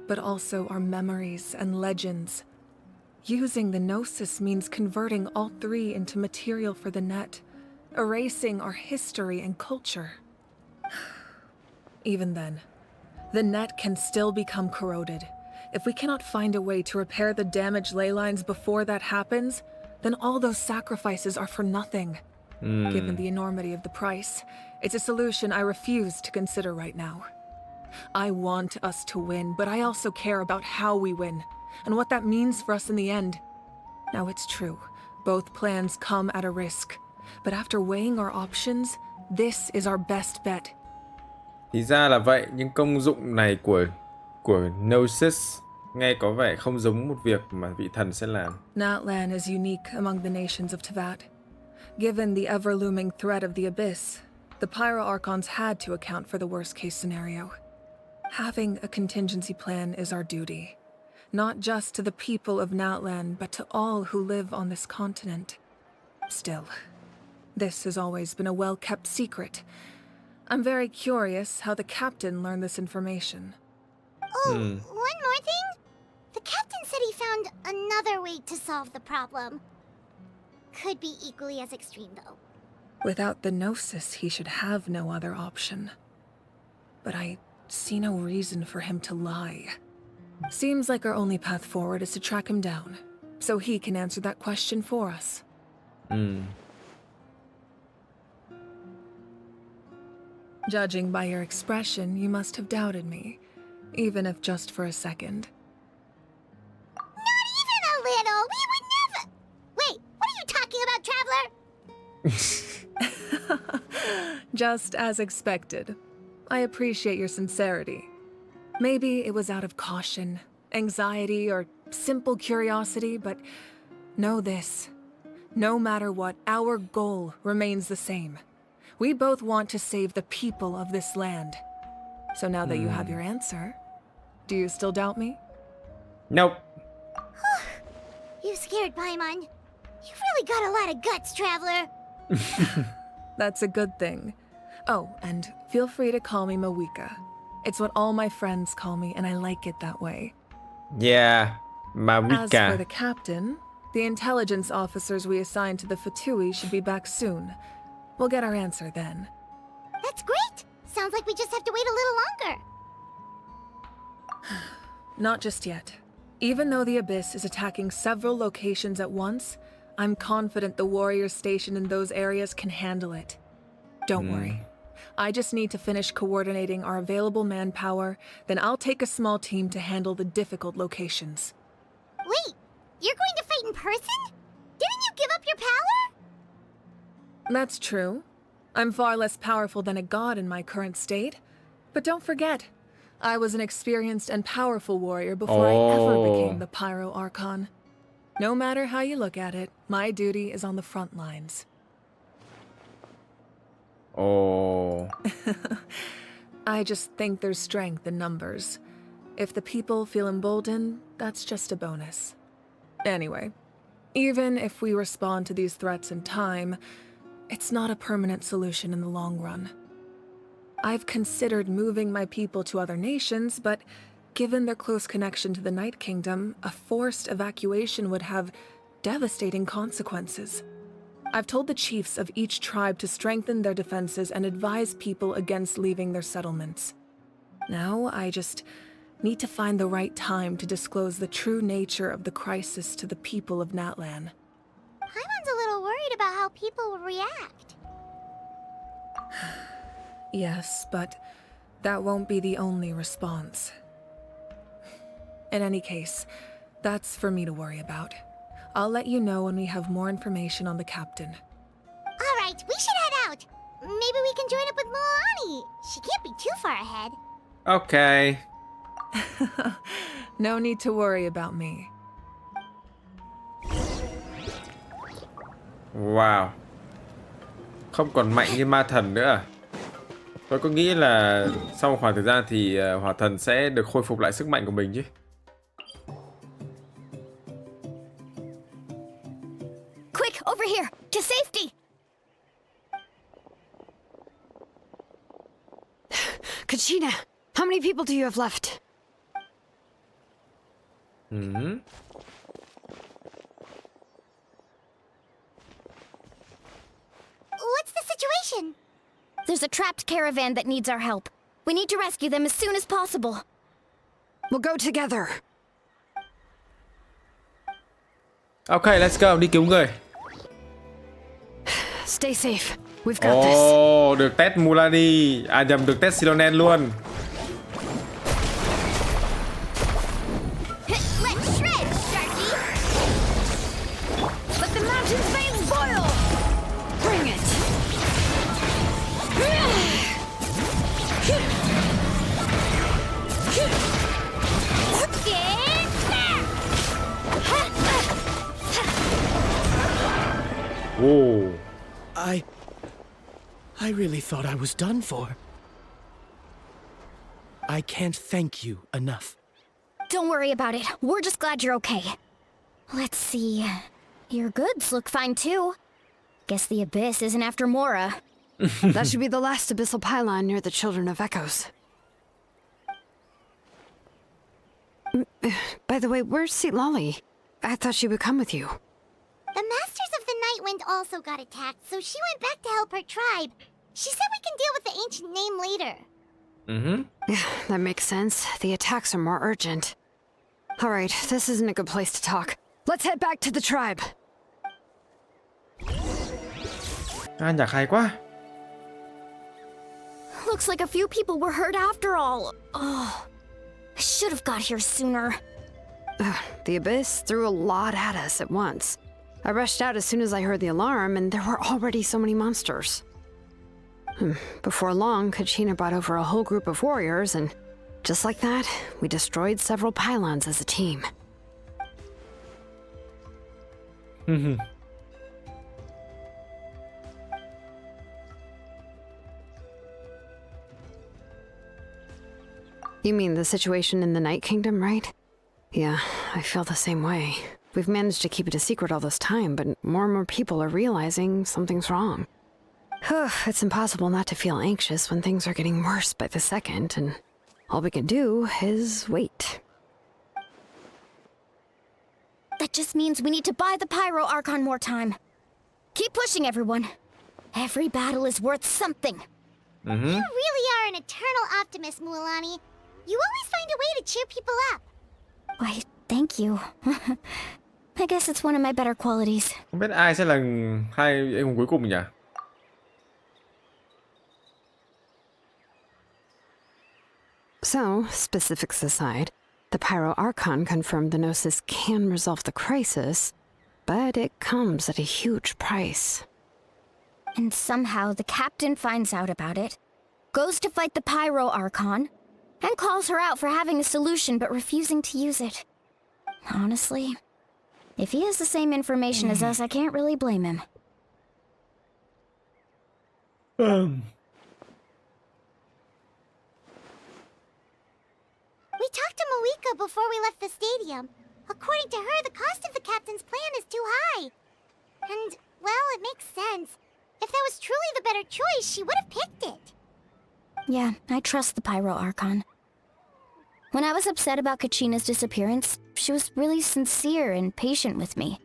but also our memories and legends. Using the Gnosis means converting all three into material for the net, erasing our history and culture. Even then, the net can still become corroded. If we cannot find a way to repair the damaged ley lines before that happens, then all those sacrifices are for nothing. Given the enormity of the price, it's a solution I refuse to consider right now. I want us to win, but I also care about how we win, and what that means for us in the end. Now it's true, both plans come at a risk, but after weighing our options, this is our best bet. Thì ra là vậy, nhưng công dụng này của Gnosis nghe có vẻ không giống một việc mà vị thần sẽ làm. Natlan is unique among the nations of Teyvat. Given the ever-looming threat of the Abyss, the Pyro Archons had to account for the worst-case scenario. Having a contingency plan is our duty, not just to the people of Natlan, but to all who live on this continent. Still, this has always been a well-kept secret. I'm very curious how the captain learned this information. Oh, one more thing? The captain said he found another way to solve the problem. Could be equally as extreme, though. Without the Gnosis, he should have no other option. But I see no reason for him to lie. Seems like our only path forward is to track him down, so he can answer that question for us. Judging by your expression, you must have doubted me, even if just for a second. Not even a little! We would never... Wait, what are you talking about, Traveler? Just as expected. I appreciate your sincerity. Maybe it was out of caution, anxiety, or simple curiosity, but know this. No matter what, our goal remains the same. We both want to save the people of this land. So now that you have your answer, do you still doubt me? Nope. You scared Paimon. You've really got a lot of guts, Traveler. That's a good thing. Oh, and feel free to call me Mavuika. It's what all my friends call me, and I like it that way. Yeah, As Mavuika. for the captain, the intelligence officers we assigned to the Fatui should be back soon. We'll get our answer then. That's great! Sounds like we just have to wait a little longer. Not just yet. Even though the Abyss is attacking several locations at once, I'm confident the warriors stationed in those areas can handle it. Don't worry. I just need to finish coordinating our available manpower, then I'll take a small team to handle the difficult locations. Wait, you're going to fight in person? Didn't you give up your power? That's true. I'm far less powerful than a god in my current state. But don't forget, I was an experienced and powerful warrior before I ever became the Pyro Archon. No matter how you look at it, my duty is on the front lines. Oh. I just think there's strength in numbers. If the people feel emboldened, that's just a bonus. Anyway, even if we respond to these threats in time, it's not a permanent solution in the long run. I've considered moving my people to other nations, but given their close connection to the Night Kingdom, a forced evacuation would have devastating consequences. I've told the chiefs of each tribe to strengthen their defenses and advise people against leaving their settlements. Now, I just need to find the right time to disclose the true nature of the crisis to the people of Natlan. Paimon's a little worried about how people will react. Yes, but that won't be the only response. In any case, that's for me to worry about. I'll let you know when we have more information on the captain. All right, we should head out. Maybe we can join up with Milani. She can't be too far ahead. Okay. No need to worry about me. Wow. Không còn mạnh như ma thần nữa à? Tôi có nghĩ là sau một khoảng thời gian thì hỏa thần sẽ được khôi phục lại sức mạnh của mình chứ. Quick, over here, to safety! Kachina, how many people do you have left? What's the situation? There's a trapped caravan that needs our help. We need to rescue them as soon as possible. We'll go together. Okay, let's go, đi cứu người. Stay safe. We've got this. Oh, được test Mulani. À nhầm, được test Silonen luôn. Let's shred, Sharky! Let the mountain's veins boil! Bring it! Whoa. I really thought I was done for. I can't thank you enough. Don't worry about it. We're just glad you're okay. Let's see. Your goods look fine too. Guess the Abyss isn't after Mora. That should be the last abyssal pylon near the Children of Echoes. By the way, where's Lolly? I thought she would come with you. The Masters of the Night Wind also got attacked, so she went back to help her tribe. She said we can deal with the ancient name later. Yeah, that makes sense. The attacks are more urgent. All right, this isn't a good place to talk. Let's head back to the tribe. Nhạc hay quá. Looks like a few people were hurt after all. Oh, I should have got here sooner. The Abyss threw a lot at us at once. I rushed out as soon as I heard the alarm, and there were already so many monsters. Before long, Kachina brought over a whole group of warriors, and just like that, we destroyed several pylons as a team. You mean the situation in the Night Kingdom, right? Yeah, I feel the same way. We've managed to keep it a secret all this time, but more and more people are realizing something's wrong. It's impossible not to feel anxious when things are getting worse by the second, and all we can do is wait. That just means we need to buy the Pyro Archon more time. Keep pushing, everyone. Every battle is worth something. You really are an eternal optimist, Mulani. You always find a way to cheer people up. Why, thank you. I guess it's one of my better qualities. Không biết ai sẽ là hai anh hùng cuối cùng nhỉ? So, specifics aside, the Pyro Archon confirmed the Gnosis can resolve the crisis, but it comes at a huge price. And somehow the captain finds out about it, goes to fight the Pyro Archon, and calls her out for having a solution but refusing to use it. Honestly, if he has the same information as us, I can't really blame him. We talked to Mavuika before we left the stadium. According to her, the cost of the captain's plan is too high. And, well, it makes sense. If that was truly the better choice, she would have picked it. Yeah, I trust the Pyro Archon. When I was upset about Kachina's disappearance, she was really sincere and patient with me.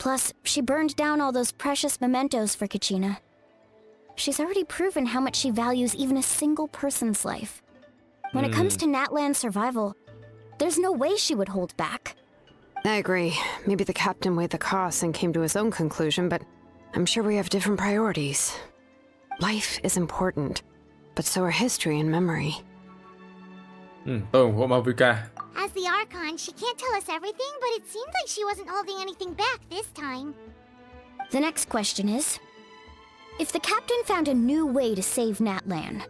Plus, she burned down all those precious mementos for Kachina. She's already proven how much she values even a single person's life. When it comes to Natlan's survival, there's no way she would hold back. I agree. Maybe the captain weighed the costs and came to his own conclusion, but I'm sure we have different priorities. Life is important, but so are history and memory. Tôi ủng hộ Mavuika. As the Archon, she can't tell us everything, but it seems like she wasn't holding anything back this time. The next question is, if the captain found a new way to save Natlan,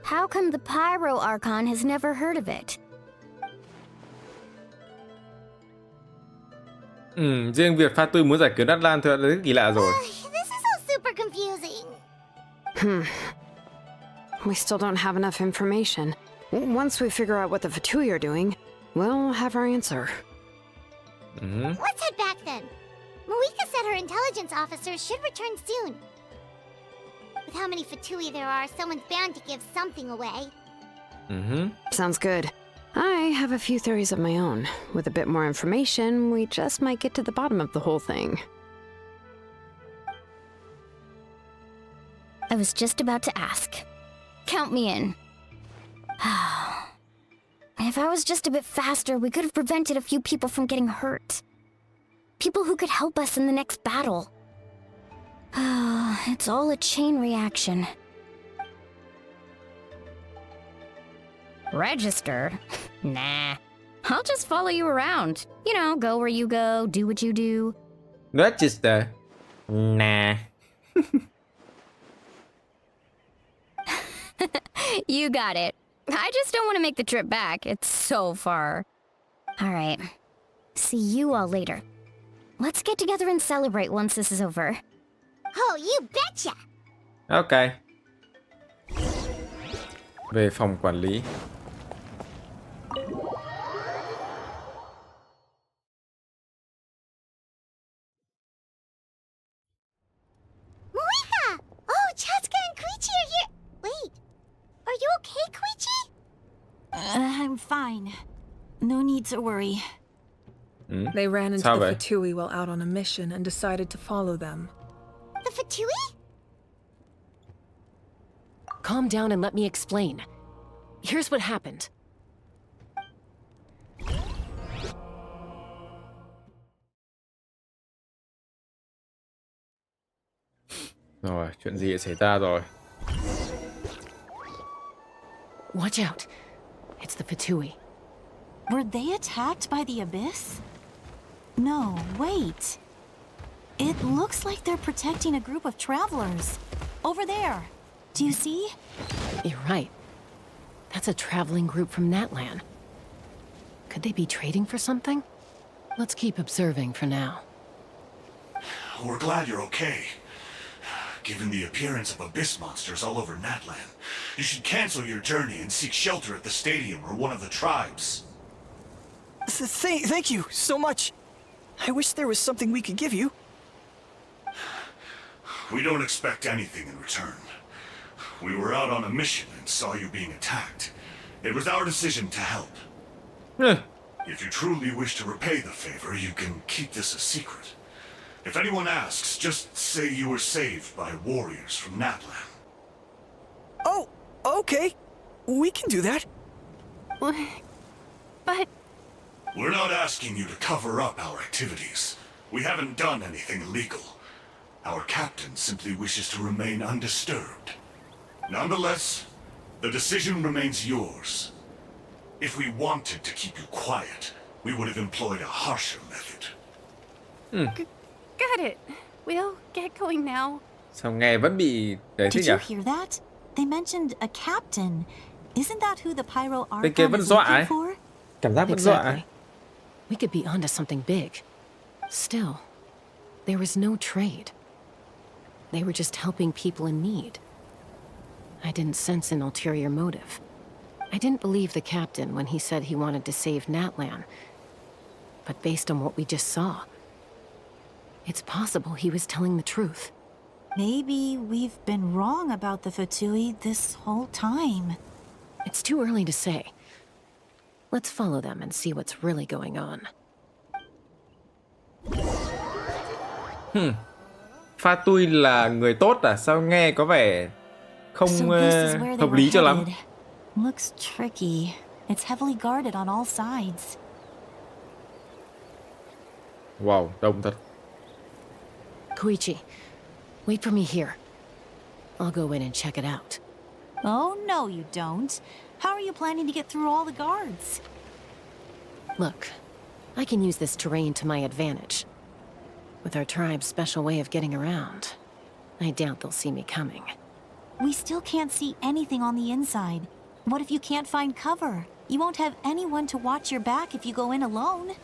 how come the Pyro Archon has never heard of it? Riêng việc Pha Tư muốn giải cứu Natlan thì đã rất kỳ lạ rồi. This is all super confusing. We still don't have enough information. Once we figure out what the Fatui are doing, we'll have our answer. Let's head back then. Mavuika said her intelligence officers should return soon. With how many Fatui there are, someone's bound to give something away. Sounds good. I have a few theories of my own. With a bit more information, we just might get to the bottom of the whole thing. I was just about to ask. Count me in. If I was just a bit faster, we could have prevented a few people from getting hurt. People who could help us in the next battle. It's all a chain reaction. Registered? Nah. I'll just follow you around. You know, go where you go, do what you do. Register? Nah. You got it. I just don't want to make the trip back. It's so far. All right. See you all later. Let's get together and celebrate once this is over. Oh, you betcha! Ok. Về phòng quản lý. Mavuika! Oh, Chatsuka and Koichi are here! Wait, are you okay, Koichi? I'm fine. No need to worry. They ran into Sao the vậy? Fatui while out on a mission and decided to follow them. The Fatui? Calm down and let me explain. Here's what happened. Rồi, chuyện gì xảy ra rồi? Watch out. It's the Fatui. Were they attacked by the Abyss? No, wait. It looks like they're protecting a group of travelers. Over there. Do you see? You're right. That's a traveling group from Natlan. Could they be trading for something? Let's keep observing for now. We're glad you're okay. Given the appearance of abyss monsters all over Natlan, you should cancel your journey and seek shelter at the stadium or one of the tribes. Thank you so much. I wish there was something we could give you. We don't expect anything in return. We were out on a mission and saw you being attacked. It was our decision to help. If you truly wish to repay the favor, you can keep this a secret. If anyone asks, just say you were saved by warriors from Natlan. Oh, okay. We can do that. But... We're not asking you to cover up our activities. We haven't done anything illegal. Our captain simply wishes to remain undisturbed. Nonetheless, the decision remains yours. If we wanted to keep you quiet, we would have employed a harsher method. Got it. We'll get going now. Sao nghe vẫn bị đấy thế Did nhỉ? you hear that? They mentioned a captain. Isn't that who the Pyro Bên kia Archon vẫn is dọa looking ấy. for? Cảm giác vẫn dọa ấy. Exactly. We could be onto something big. Still, there was no trade. They were just helping people in need. I didn't sense an ulterior motive. I didn't believe the captain when he said he wanted to save Natlan. But based on what we just saw, it's possible he was telling the truth. Maybe we've been wrong about the Fatui this whole time. It's too early to say. Let's follow them and see what's really going on. Pha Tui là người tốt à? Sao nghe có vẻ không So this is where they hợp were lý cho lắm. headed. Looks tricky. It's heavily guarded on all sides. Wow, đông thật. Koichi, wait for me here. I'll go in and check it out. Oh, no, you don't. How are you planning to get through all the guards? Look, I can use this terrain to my advantage. With our tribe's special way of getting around, I doubt they'll see me coming. We still can't see anything on the inside. What if you can't find cover? You won't have anyone to watch your back if you go in alone.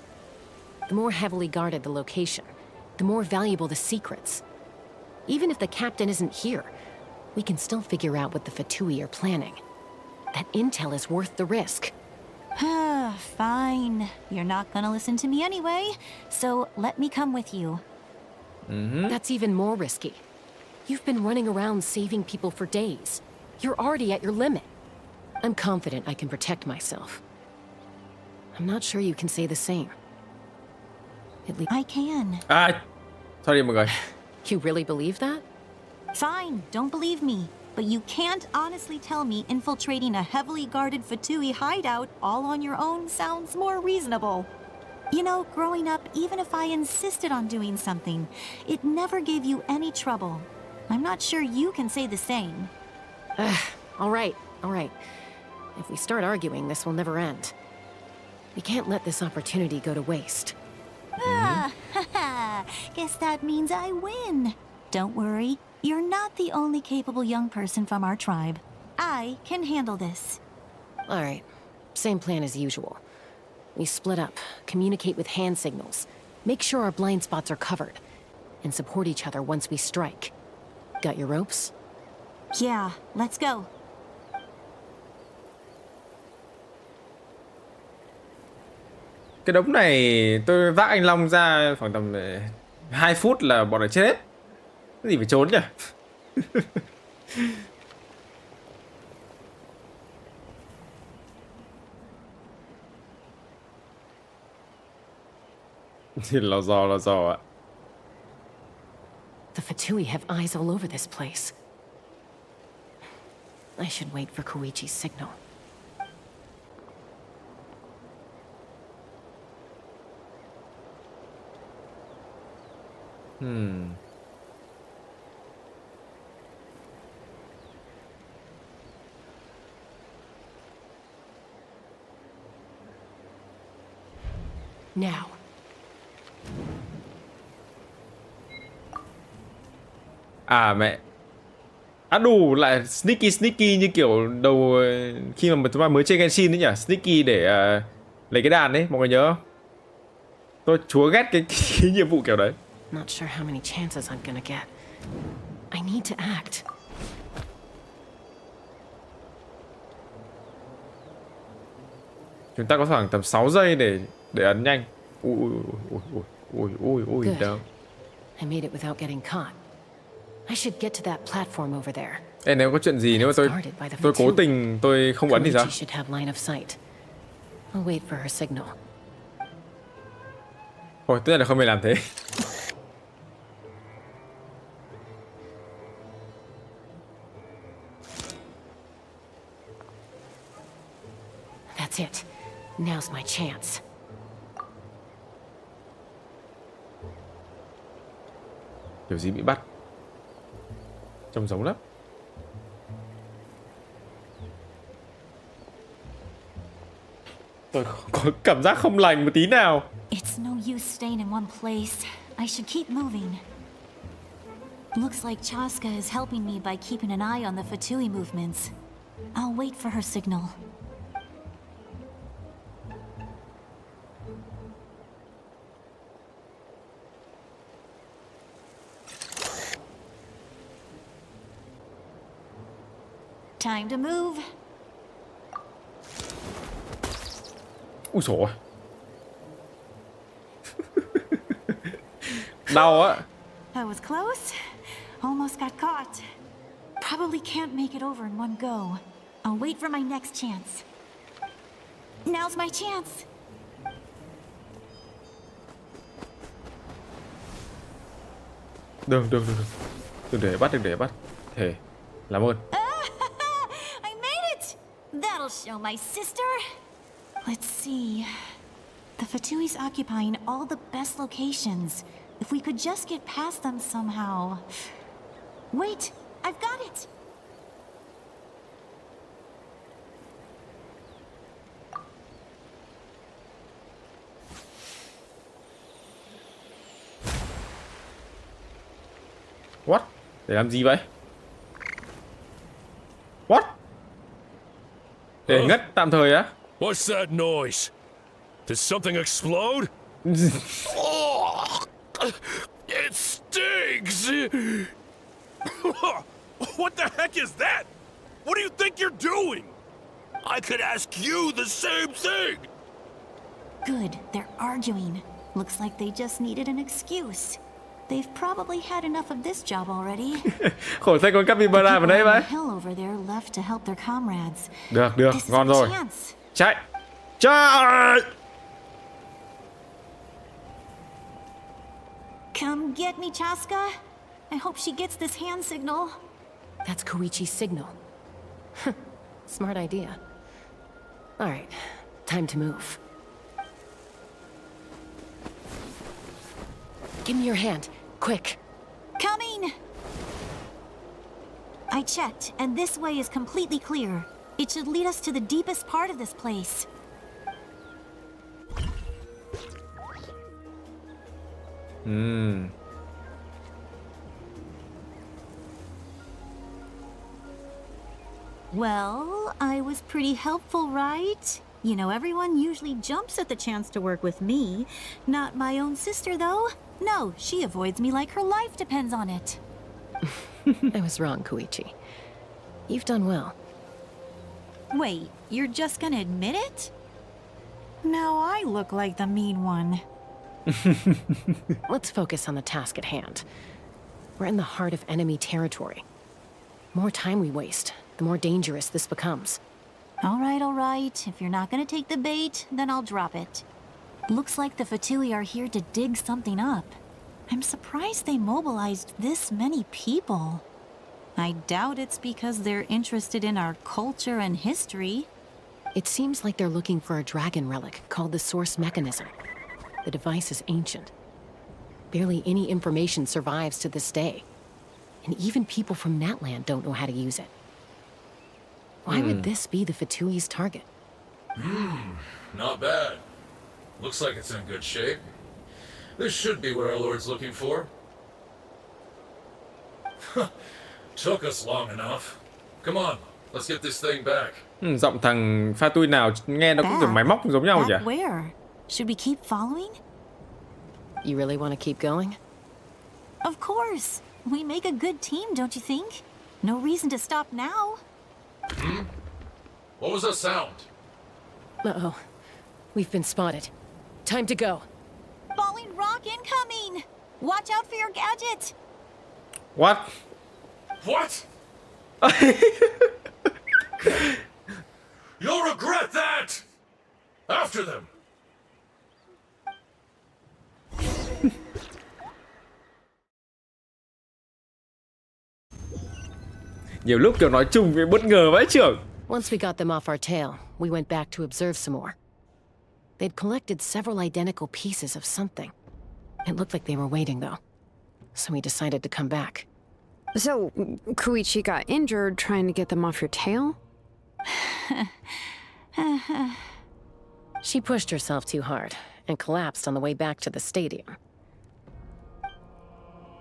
The more heavily guarded the location, the more valuable the secrets. Even if the captain isn't here, we can still figure out what the Fatui are planning. That intel is worth the risk. Fine. You're not gonna listen to me anyway, so let me come with you. That's even more risky. You've been running around saving people for days. You're already at your limit. I'm confident I can protect myself. I'm not sure you can say the same. At least I can. Sorry mọi người. You really believe that? Fine, don't believe me. But you can't honestly tell me infiltrating a heavily guarded Fatui hideout all on your own sounds more reasonable. You know, growing up, even if I insisted on doing something, it never gave you any trouble. I'm not sure you can say the same. All right. If we start arguing, this will never end. We can't let this opportunity go to waste. Guess that means I win. Don't worry, you're not the only capable young person from our tribe. I can handle this. All right, same plan as usual. We split up, communicate with hand signals, make sure our blind spots are covered, and support each other once we strike. Got your ropes? Yeah, let's go. Cái đống này tôi vác anh Long ra khoảng tầm 2 phút là bọn này chết hết. Cái gì phải trốn nhỉ? Lò dò ạ. The Fatui have eyes all over this place. I should wait for Koichi's signal. Now. À mẹ. Đủ lại sneaky như kiểu đầu khi mà chúng ta mới chơi Genshin đấy nhỉ, sneaky để lấy cái đàn đấy, mọi người nhớ không? Tôi chúa ghét cái nhiệm vụ kiểu đấy. Not sure how many chances I'm gonna get. I need to act. Chúng ta có khoảng tầm 6 giây để ấn nhanh. Ui đâu. I made it without getting caught. I should get to that platform over there. Ê, nếu có chuyện gì nếu mà tôi cố tình tôi không ấn thì sao? Should have line of sight. I'll wait for her signal. Ôi, tức là không phải làm thế. That's it. Now's my chance. Kiểu gì bị bắt? Trông giống lắm. Tôi có cảm giác không lành một tí nào. It's no use staying in one place. I should keep moving. Looks like Chaska is helping me by keeping an eye on the Fatui movements. I'll wait for her signal. Time to move. Úi dồi ôi. Đau á. That was close. Almost got caught. Probably can't make it over in one go. I'll wait for my next chance. Now's my chance. Đừng để bắt, đừng để bắt. Thề. Làm ơn. I made it! That'll show my sister. Let's see. The Fatui's occupying all the best locations. If we could just get past them somehow. Wait, I've got it! What? Để làm gì vậy? What? Để ngất tạm thời á? What's that noise? Did something explode? Oh, it stings! What the heck is that? What do you think you're doing? I could ask you the same thing! Good, they're arguing. Looks like they just needed an excuse. They've probably had enough of this job already. Khổ thay con capybara vào đây vậy. Hill over there left to help their comrades. Được, ngon rồi. Chạy. Chạy. Come get me, Chaska. I hope she gets this hand signal. That's Koichi's signal. Smart idea. All right, time to move. Give me your hand, quick. Coming! I checked, and this way is completely clear. It should lead us to the deepest part of this place. Well, I was pretty helpful, right? You know, everyone usually jumps at the chance to work with me. Not my own sister, though. No, she avoids me like her life depends on it. I was wrong, Koichi. You've done well. Wait, you're just gonna admit it? Now I look like the mean one. Let's focus on the task at hand. We're in the heart of enemy territory. The more time we waste, the more dangerous this becomes. All right. If you're not gonna take the bait, then I'll drop it. Looks like the Fatui are here to dig something up. I'm surprised they mobilized this many people. I doubt it's because they're interested in our culture and history. It seems like they're looking for a dragon relic called the Source Mechanism. The device is ancient. Barely any information survives to this day. And even people from Natlan don't know how to use it. Why would this be the Fatui's target? Not bad. Looks like it's in good shape. This should be what our Lord's looking for. Took us long enough. Come on, let's get this thing back. Giọng thằng Fatui nào nghe nó cũng kiểu máy móc giống nhau nhỉ? Back where? Should we keep following? You really want to keep going? Of course. We make a good team, don't you think? No reason to stop now. What was that sound? Uh-oh. We've been spotted. Time to go. Falling rock incoming! Watch out for your gadget! What? What? You'll regret that! After them! Nhiều lúc kiểu nói chung với bất ngờ vãi trưởng. Once we got them off our tail, we went back to observe some more. They'd collected several identical pieces of something. It looked like they were waiting, though. So we decided to come back. So, Koichi got injured trying to get them off your tail? She pushed herself too hard and collapsed on the way back to the stadium.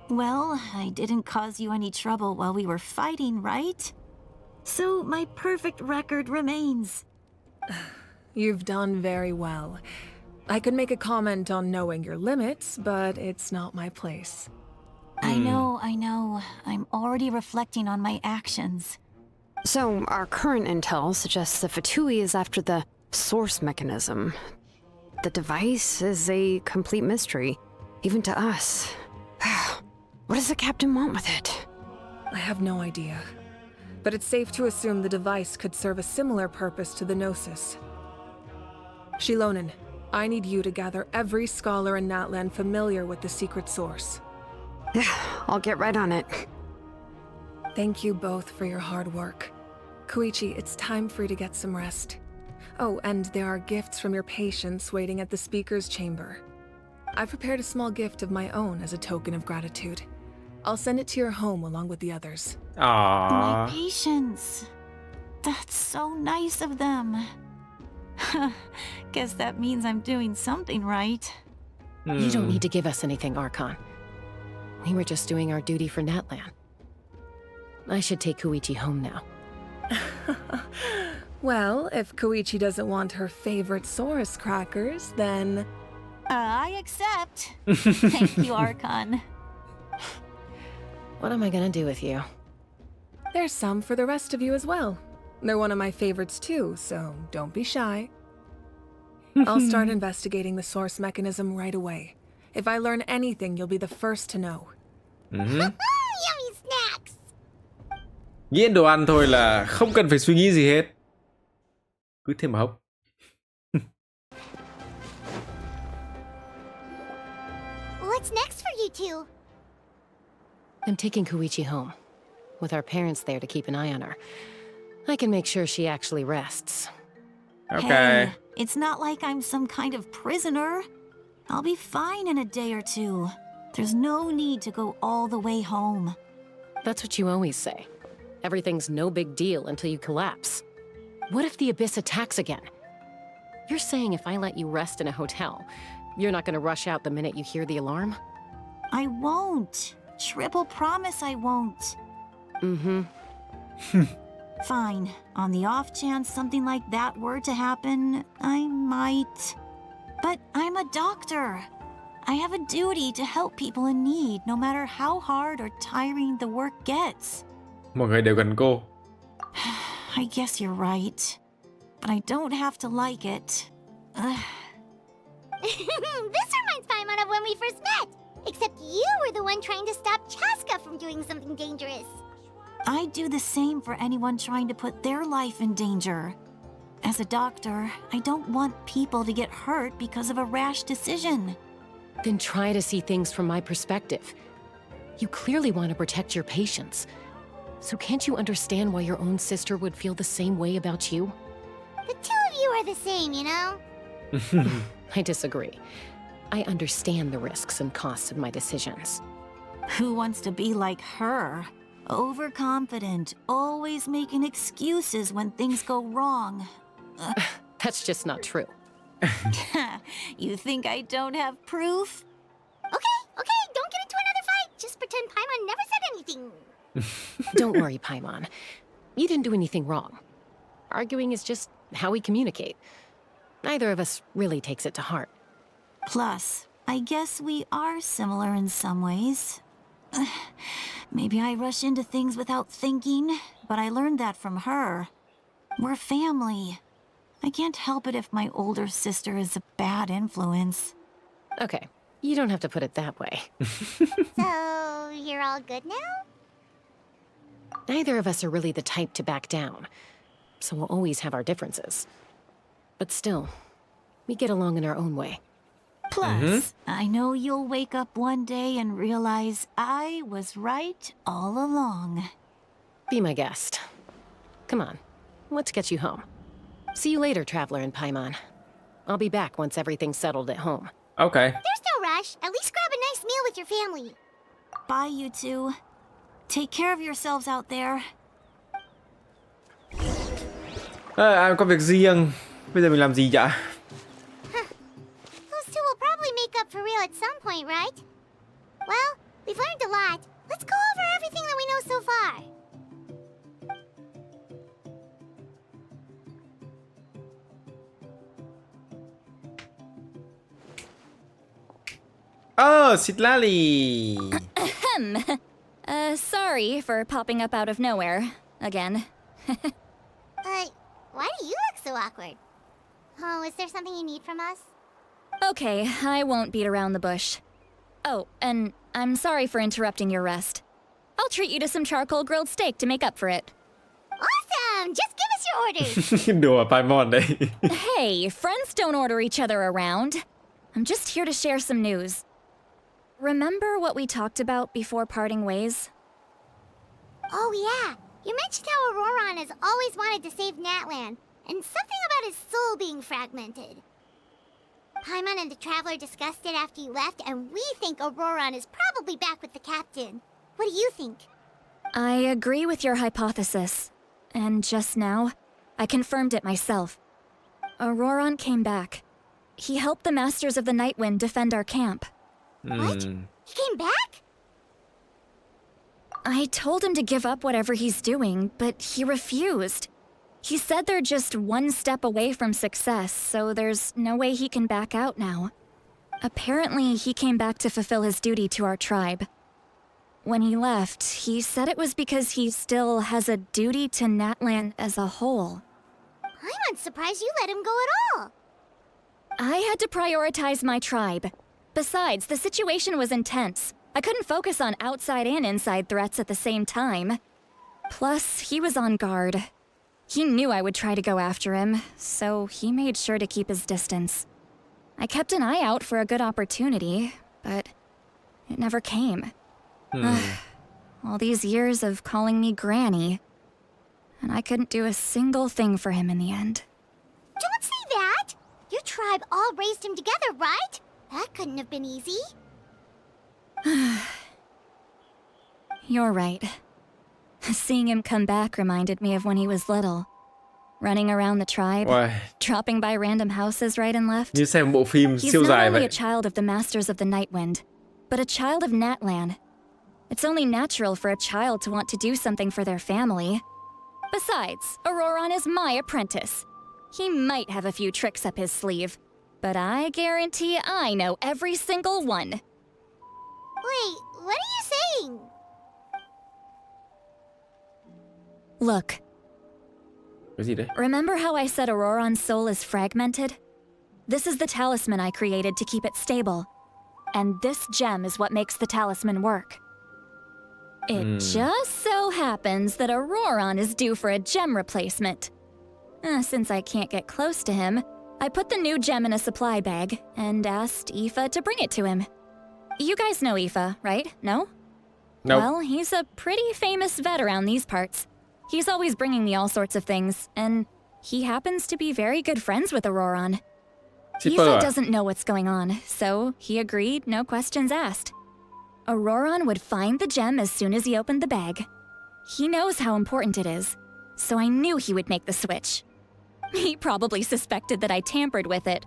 Well, I didn't cause you any trouble while we were fighting, right? So my perfect record remains. You've done very well. I could make a comment on knowing your limits, but it's not my place. I know. I'm already reflecting on my actions. So, our current intel suggests the Fatui is after the Source Mechanism. The device is a complete mystery, even to us. What does the captain want with it? I have no idea. But it's safe to assume the device could serve a similar purpose to the Gnosis. Shilonen, I need you to gather every scholar in Natlan familiar with the secret source. I'll get right on it. Thank you both for your hard work. Koichi, it's time for you to get some rest. Oh, and there are gifts from your patients waiting at the speaker's chamber. I've prepared a small gift of my own as a token of gratitude. I'll send it to your home along with the others. My patience. That's so nice of them. Guess that means I'm doing something right. You don't need to give us anything, Archon. We were just doing our duty for Natlan. I should take Koichi home now. Well, if Koichi doesn't want her favorite Saurus crackers, then... I accept. Thank you, Archon. What am I gonna do with you? There's some for the rest of you as well. They're one of my favorites too, so don't be shy. I'll start investigating the source mechanism right away. If I learn anything, you'll be the first to know. Yummy snacks! Nghĩ đồ ăn thôi là không cần phải suy nghĩ gì hết. Cứ thêm mà hốc. What's next for you two? I'm taking Koichi home. With our parents there to keep an eye on her. I can make sure she actually rests. Okay. Hey, it's not like I'm some kind of prisoner. I'll be fine in a day or two. There's no need to go all the way home. That's what you always say. Everything's no big deal until you collapse. What if the Abyss attacks again? You're saying if I let you rest in a hotel, you're not gonna rush out the minute you hear the alarm? I won't. Triple promise I won't. Fine. On the off chance something like that were to happen, I might. But I'm a doctor. I have a duty to help people in need, no matter how hard or tiring the work gets. Mọi người đều gần cô. I guess you're right. But I don't have to like it. This reminds Paimon of when we first met. Except you were the one trying to stop Chaska from doing something dangerous. I'd do the same for anyone trying to put their life in danger. As a doctor, I don't want people to get hurt because of a rash decision. Then try to see things from my perspective. You clearly want to protect your patients. So can't you understand why your own sister would feel the same way about you? The two of you are the same, you know? I disagree. I understand the risks and costs of my decisions. Who wants to be like her? Overconfident, always making excuses when things go wrong. That's just not true. You think I don't have proof? Okay, don't get into another fight. Just pretend Paimon never said anything. Don't worry, Paimon. You didn't do anything wrong. Arguing is just how we communicate. Neither of us really takes it to heart. Plus, I guess we are similar in some ways. Maybe I rush into things without thinking, but I learned that from her. We're family. I can't help it if my older sister is a bad influence. Okay, you don't have to put it that way. So, you're all good now? Neither of us are really the type to back down, so we'll always have our differences. But still, we get along in our own way. Plus, I know you'll wake up one day and realize I was right all along. Be my guest. Come on, let's get you home. See you later, Traveler and Paimon. I'll be back once everything's settled at home. Okay. There's no rush. At least grab a nice meal with your family. Bye, you two. Take care of yourselves out there. Ai có việc riêng. Bây giờ mình làm gì vậy? Those two will probably make up for real at some point, right? Well, we've learned a lot. Let's go over everything that we know so far. Oh, Sitlali. Sorry for popping up out of nowhere. Again. Why do you look so awkward? Oh, is there something you need from us? Okay, I won't beat around the bush. Oh, and I'm sorry for interrupting your rest. I'll treat you to some charcoal grilled steak to make up for it. Awesome! Just give us your orders! Đùa Paimon đấy. Hey, friends don't order each other around. I'm just here to share some news. remember what we talked about before parting ways? Oh yeah, you mentioned how Auroron has always wanted to save Natlan, and something about his soul being fragmented. Paimon and the Traveler discussed it after you left, and we think Auroron is probably back with the Captain. What do you think? I agree with your hypothesis. And just now, I confirmed it myself. Auroron came back. He helped the Masters of the Nightwind defend our camp. What? He came back? I told him to give up whatever he's doing, but he refused. He said they're just one step away from success, so there's no way he can back out now. Apparently, he came back to fulfill his duty to our tribe. When he left, he said it was because he still has a duty to Natlan as a whole. I'm surprised you let him go at all. I had to prioritize my tribe. Besides, the situation was intense. I couldn't focus on outside and inside threats at the same time. Plus, he was on guard. He knew I would try to go after him, so he made sure to keep his distance. I kept an eye out for a good opportunity, but it never came. All these years of calling me Granny, and I couldn't do a single thing for him in the end. Don't say that! Your tribe all raised him together, right? That couldn't have been easy. You're right. Seeing him come back reminded me of when he was little. Running around the tribe, dropping by random houses right and left. Như xem bộ phim He's siêu not dài only vậy. a child of the Masters of the Nightwind, but a child of Natlan. It's only natural for a child to want to do something for their family. Besides, Auroron is my apprentice. He might have a few tricks up his sleeve, but I guarantee I know every single one. Wait, what are you saying? Look. Cái gì đấy? Remember how I said Auroron's soul is fragmented? This is the talisman I created to keep it stable. And this gem is what makes the talisman work. It just so happens that Auroron is due for a gem replacement. Since I can't get close to him, I put the new gem in a supply bag and asked Aoife to bring it to him. You guys know Aoife, right? No? Nope. Well, he's a pretty famous vet around these parts. He's always bringing me all sorts of things, and he happens to be very good friends with Auroron. Aoife doesn't know what's going on, so he agreed, no questions asked. Auroron would find the gem as soon as he opened the bag. He knows how important it is, so I knew he would make the switch. He probably suspected that I tampered with it.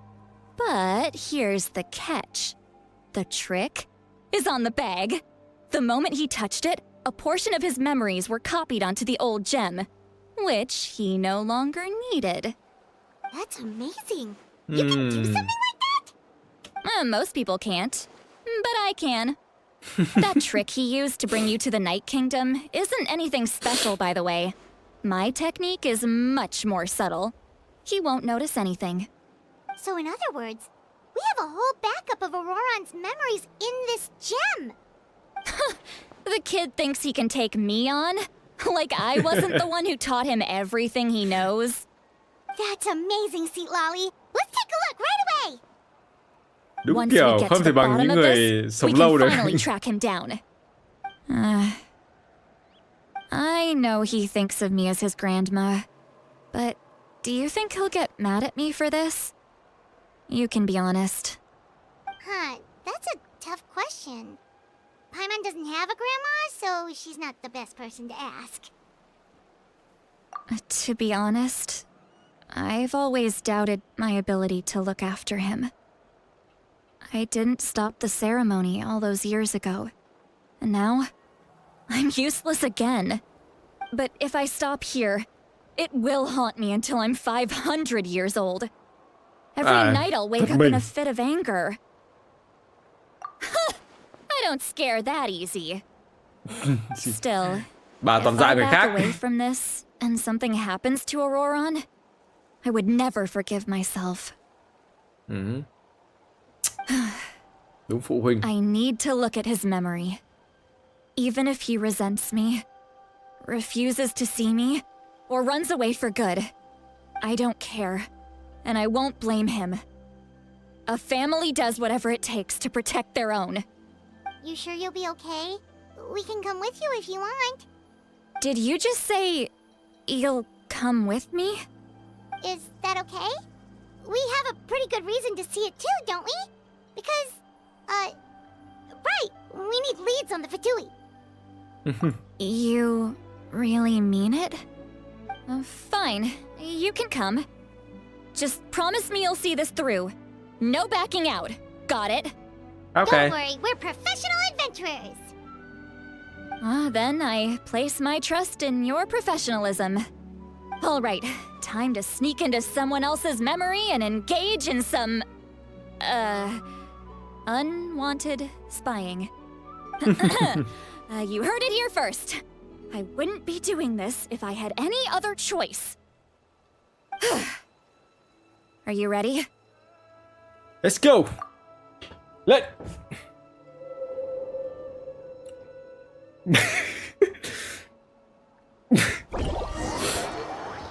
But here's the catch. The trick is on the bag. The moment he touched it, a portion of his memories were copied onto the old gem, which he no longer needed. That's amazing. You can do something like that? Most people can't, but I can. That trick he used to bring you to the Night Kingdom isn't anything special, by the way. My technique is much more subtle. He won't notice anything. So in other words, we have a whole backup of Auroron's memories in this gem. The kid thinks he can take me on? Like I wasn't the one who taught him everything he knows? That's amazing, Seat Lolly. Let's take a look right away. Đúng Once kiểu we get không to thể the bằng bottom những of người this, we sống lâu can được. finally track him down. I know he thinks of me as his grandma, but do you think he'll get mad at me for this? You can be honest. Huh, that's a tough question. Paimon doesn't have a grandma, so she's not the best person to ask. To be honest, I've always doubted my ability to look after him. I didn't stop the ceremony all those years ago, and now I'm useless again. But if I stop here, it will haunt me until I'm 500 years old. Every night I'll wake up in a fit of anger. I don't scare that easy. Still, Bà if toàn I dạy người back khác. away from this and something happens to Auroron, I would never forgive myself. Đúng phụ huynh. I need to look at his memory. Even if he resents me, refuses to see me, or runs away for good, I don't care, and I won't blame him. A family does whatever it takes to protect their own. You sure you'll be okay? We can come with you if you want. Did you just say you'll come with me? Is that okay? We have a pretty good reason to see it too, don't we? Because, right, we need leads on the Fatui. You really mean it? Fine, you can come. Just promise me you'll see this through. No backing out. Got it? Don't Okay. worry, we're professional adventurers. Then I place my trust in your professionalism. All right, time to sneak into someone else's memory and engage in some, unwanted spying. You heard it here first. I wouldn't be doing this if I had any other choice. Are you ready? Let's go. Let.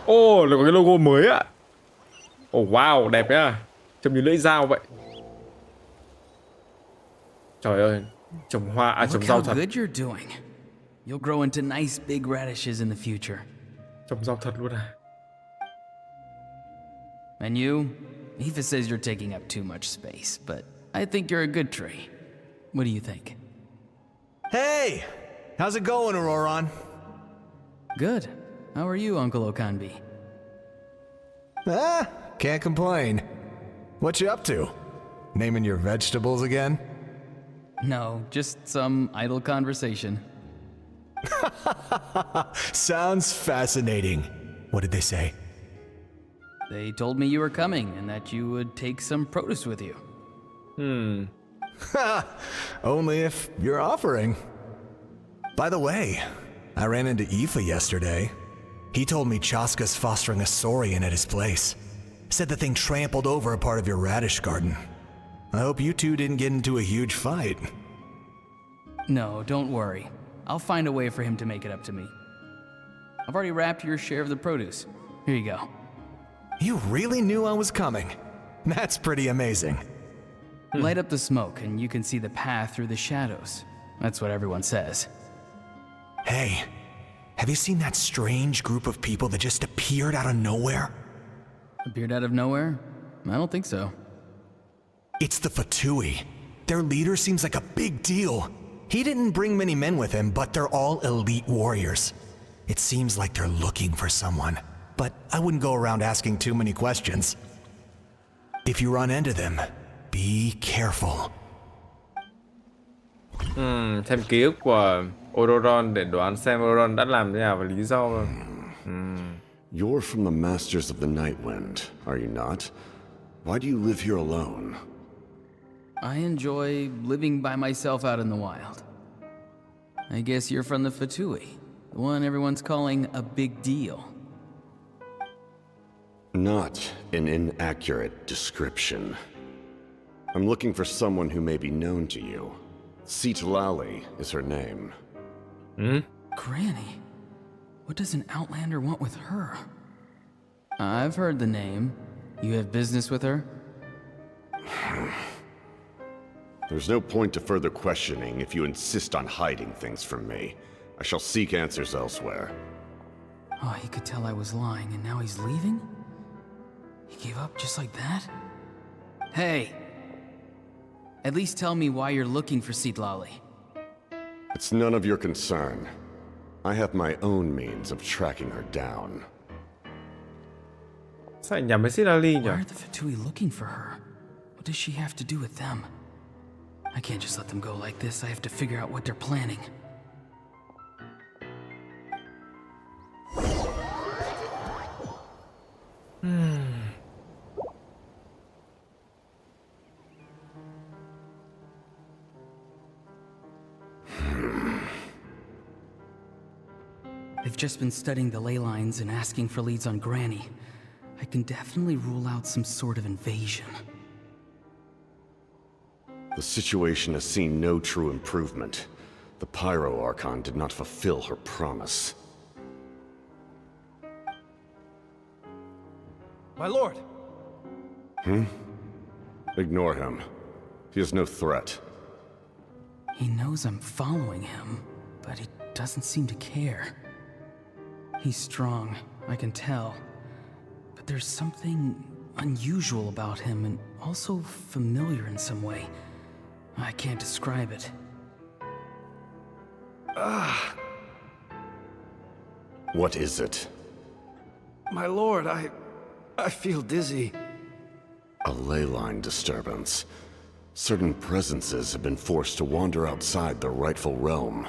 Ồ, là có cái logo mới ạ. Oh wow, đẹp nhá. Trông như lưỡi dao vậy. Trời ơi, trồng hoa, trồng rau thật. Look how good you're doing. You'll grow into nice big radishes in the future. Trồng rau thật luôn à. And you? Aoife says you're taking up too much space, but I think you're a good tree. What do you think? Hey! How's it going, Auroron? Good. How are you, Uncle Okanbi? Can't complain. What you up to? Naming your vegetables again? No, just some idle conversation. Sounds fascinating. What did they say? They told me you were coming and that you would take some produce with you. Only if you're offering. By the way, I ran into Aoife yesterday. He told me Chaska's fostering a saurian at his place. Said the thing trampled over a part of your radish garden. I hope you two didn't get into a huge fight. No, don't worry. I'll find a way for him to make it up to me. I've already wrapped your share of the produce. Here you go. You really knew I was coming. That's pretty amazing. Light up the smoke and you can see the path through the shadows. That's what everyone says. Hey, have you seen that strange group of people that just appeared out of nowhere? Appeared out of nowhere? I don't think so. It's the Fatui. Their leader seems like a big deal. He didn't bring many men with him, but they're all elite warriors. It seems like they're looking for someone, but I wouldn't go around asking too many questions. If you run into them, be careful. Xem ký ức của Auroron để đoán xem Auroron đã làm thế nào và lý do. You're from the Masters of the Night Wind, are you not? Why do you live here alone? I enjoy living by myself out in the wild. I guess you're from the Fatui, the one everyone's calling a big deal. Not an inaccurate description. I'm looking for someone who may be known to you. Sitlali is her name. Granny? What does an Outlander want with her? I've heard the name. You have business with her? There's no point to further questioning if you insist on hiding things from me. I shall seek answers elsewhere. Oh, he could tell I was lying and now he's leaving? He gave up just like that? Hey! At least tell me why you're looking for Sitlali. It's none of your concern. I have my own means of tracking her down. Sao lại nhắm với Sitlali nhỉ? Why are the Fatui looking for her? What does she have to do with them? I can't just let them go like this. I have to figure out what they're planning. I've just been studying the ley lines and asking for leads on Granny. I can definitely rule out some sort of invasion. The situation has seen no true improvement. The Pyro Archon did not fulfill her promise. My lord! Ignore him. He is no threat. He knows I'm following him, but he doesn't seem to care. He's strong, I can tell. But there's something unusual about him and also familiar in some way. I can't describe it. What is it? My lord, I feel dizzy. A ley line disturbance. Certain presences have been forced to wander outside their rightful realm.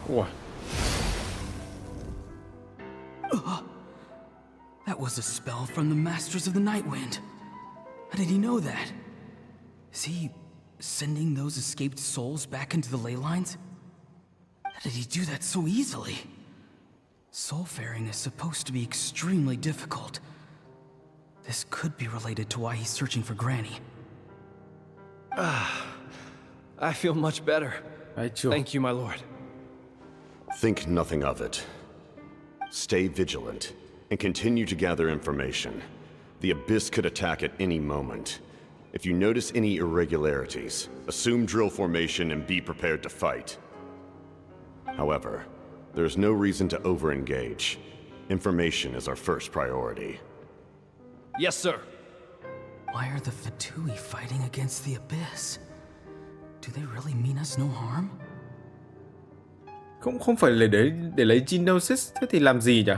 Ủa, That was a spell from the Masters of the Night Wind. How did he know that? Is he sending those escaped souls back into the ley lines? How did he do that so easily? Soulfaring is supposed to be extremely difficult. This could be related to why he's searching for Granny. I feel much better. Thank you, my lord. Think nothing of it. Stay vigilant, and continue to gather information. The Abyss could attack at any moment. If you notice any irregularities, assume drill formation and be prepared to fight. However, there's no reason to over-engage. Information is our first priority. Yes, sir. Why are the Fatui fighting against the Abyss? Do they really mean us no harm? cũng không phải để lấy Genosis, thế thì làm gì nhỉ?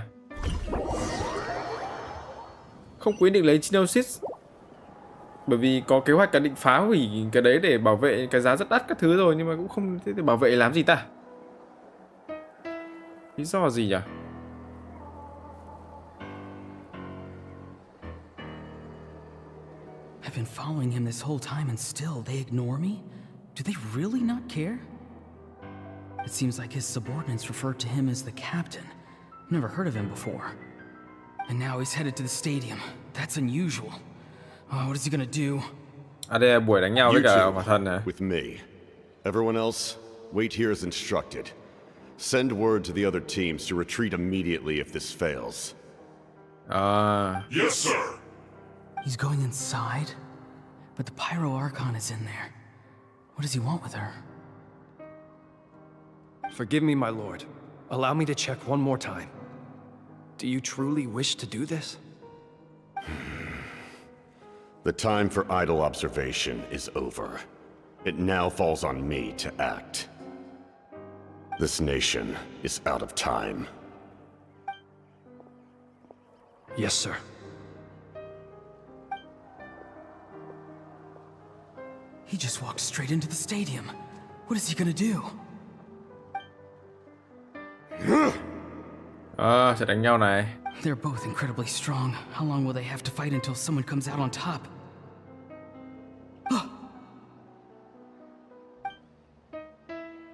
Không quyết định lấy Genosis bởi vì có kế hoạch cả định phá hủy cái đấy để bảo vệ cái giá rất đắt các thứ rồi, nhưng mà cũng không, thế thì bảo vệ làm gì ta? Lý do gì nhỉ? I've been following him this whole time and still they ignore me? Do they really not care? It seems like his subordinates refer to him as the captain. Never heard of him before. And now he's headed to the stadium. That's unusual. Oh, what is he gonna do? À, đây là buổi đánh nhau với cả Hỏa Thần này. With me. Everyone else, wait here as instructed. Send word to the other teams to retreat immediately if this fails. Yes, sir. He's going inside, but the Pyro Archon is in there. What does he want with her? Forgive me, my lord. Allow me to check one more time. Do you truly wish to do this? The time for idle observation is over. It now falls on me to act. This nation is out of time. Yes, sir. He just walked straight into the stadium. What is he gonna do? Sẽ đánh nhau này. They're both incredibly strong. How long will they have to fight until someone comes out on top?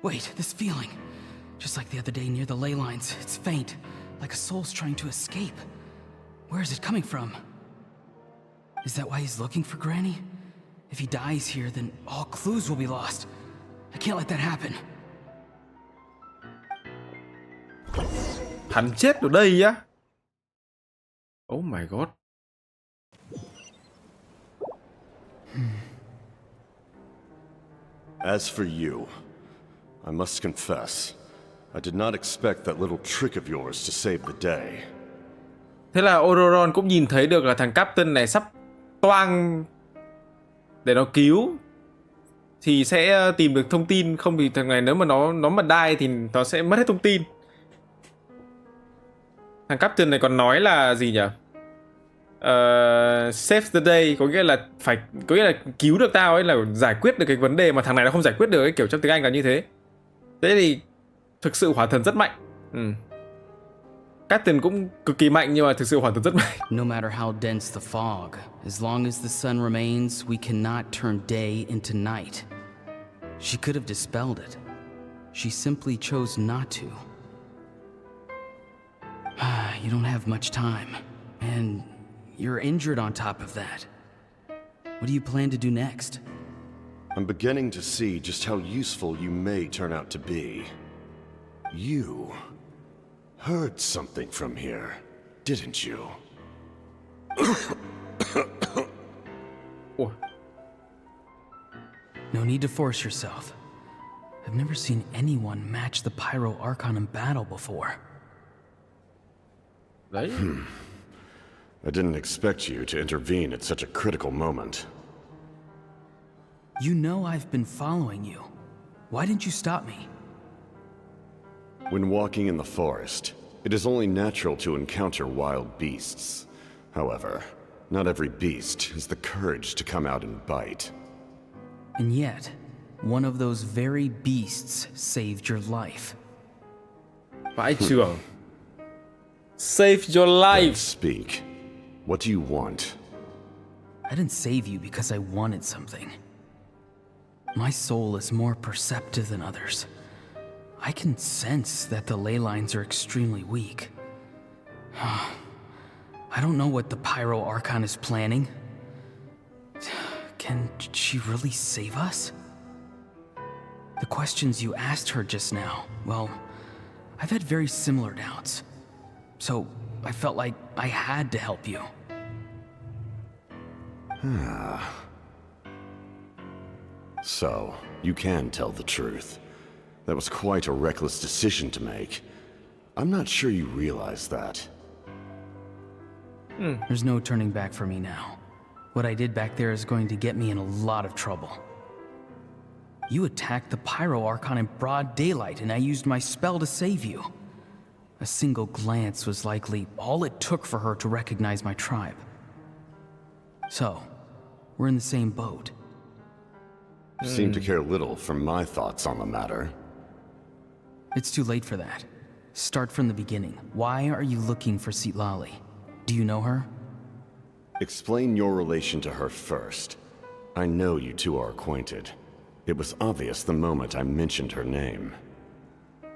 Wait, this feeling. Just like the other day near the ley lines, it's faint, like a soul's trying to escape. Where is it coming from? Is that why he's looking for Granny? If he dies here, then all clues will be lost. I can't let that happen. Hắn chết ở đây á? Oh my god. As for you, I must confess, I did not expect that little trick of yours to save the day. Thế là Ororon cũng nhìn thấy được là thằng Captain này sắp toang để nó cứu, thì sẽ tìm được thông tin, không thì thằng này nếu mà nó mà die thì nó sẽ mất hết thông tin. Thằng Captain này còn nói là gì nhỉ? Save the day, có nghĩa là cứu được tao ấy, là giải quyết được cái vấn đề mà thằng này nó không giải quyết được ấy, kiểu trong tiếng Anh là như thế. Thế thì thực sự Hỏa Thần rất mạnh. Captain cũng cực kỳ mạnh, nhưng mà thực sự Hỏa Thần rất mạnh. No matter how dense the fog, as long as the sun remains, we cannot turn day into night. She could have dispelled it. She simply chose not to. You don't have much time, and you're injured on top of that. What do you plan to do next? I'm beginning to see just how useful you may turn out to be. You heard something from here, didn't you? Ủa, No need to force yourself. I've never seen anyone match the Pyro Archon in battle before. Đấy. I didn't expect you to intervene at such a critical moment. You know I've been following you. Why didn't you stop me? When walking in the forest, it is only natural to encounter wild beasts. However, not every beast has the courage to come out and bite. And yet, one of those very beasts saved your life. Vãi chưởng. Save your Then life. speak. What do you want? I didn't save you because I wanted something. My soul is more perceptive than others. I can sense that the ley lines are extremely weak. I don't know what the Pyro Archon is planning. Can she really save us? The questions you asked her just now, well, I've had very similar doubts. So I felt like I had to help you. So, you can tell the truth. That was quite a reckless decision to make. I'm not sure you realize that. There's no turning back for me now. What I did back there is going to get me in a lot of trouble. You attacked the Pyro Archon in broad daylight, and I used my spell to save you. A single glance was likely all it took for her to recognize my tribe. So, we're in the same boat. You seem to care little for my thoughts on the matter. It's too late for that. Start from the beginning. Why are you looking for Citlali? Do you know her? Explain your relation to her first. I know you two are acquainted. It was obvious the moment I mentioned her name.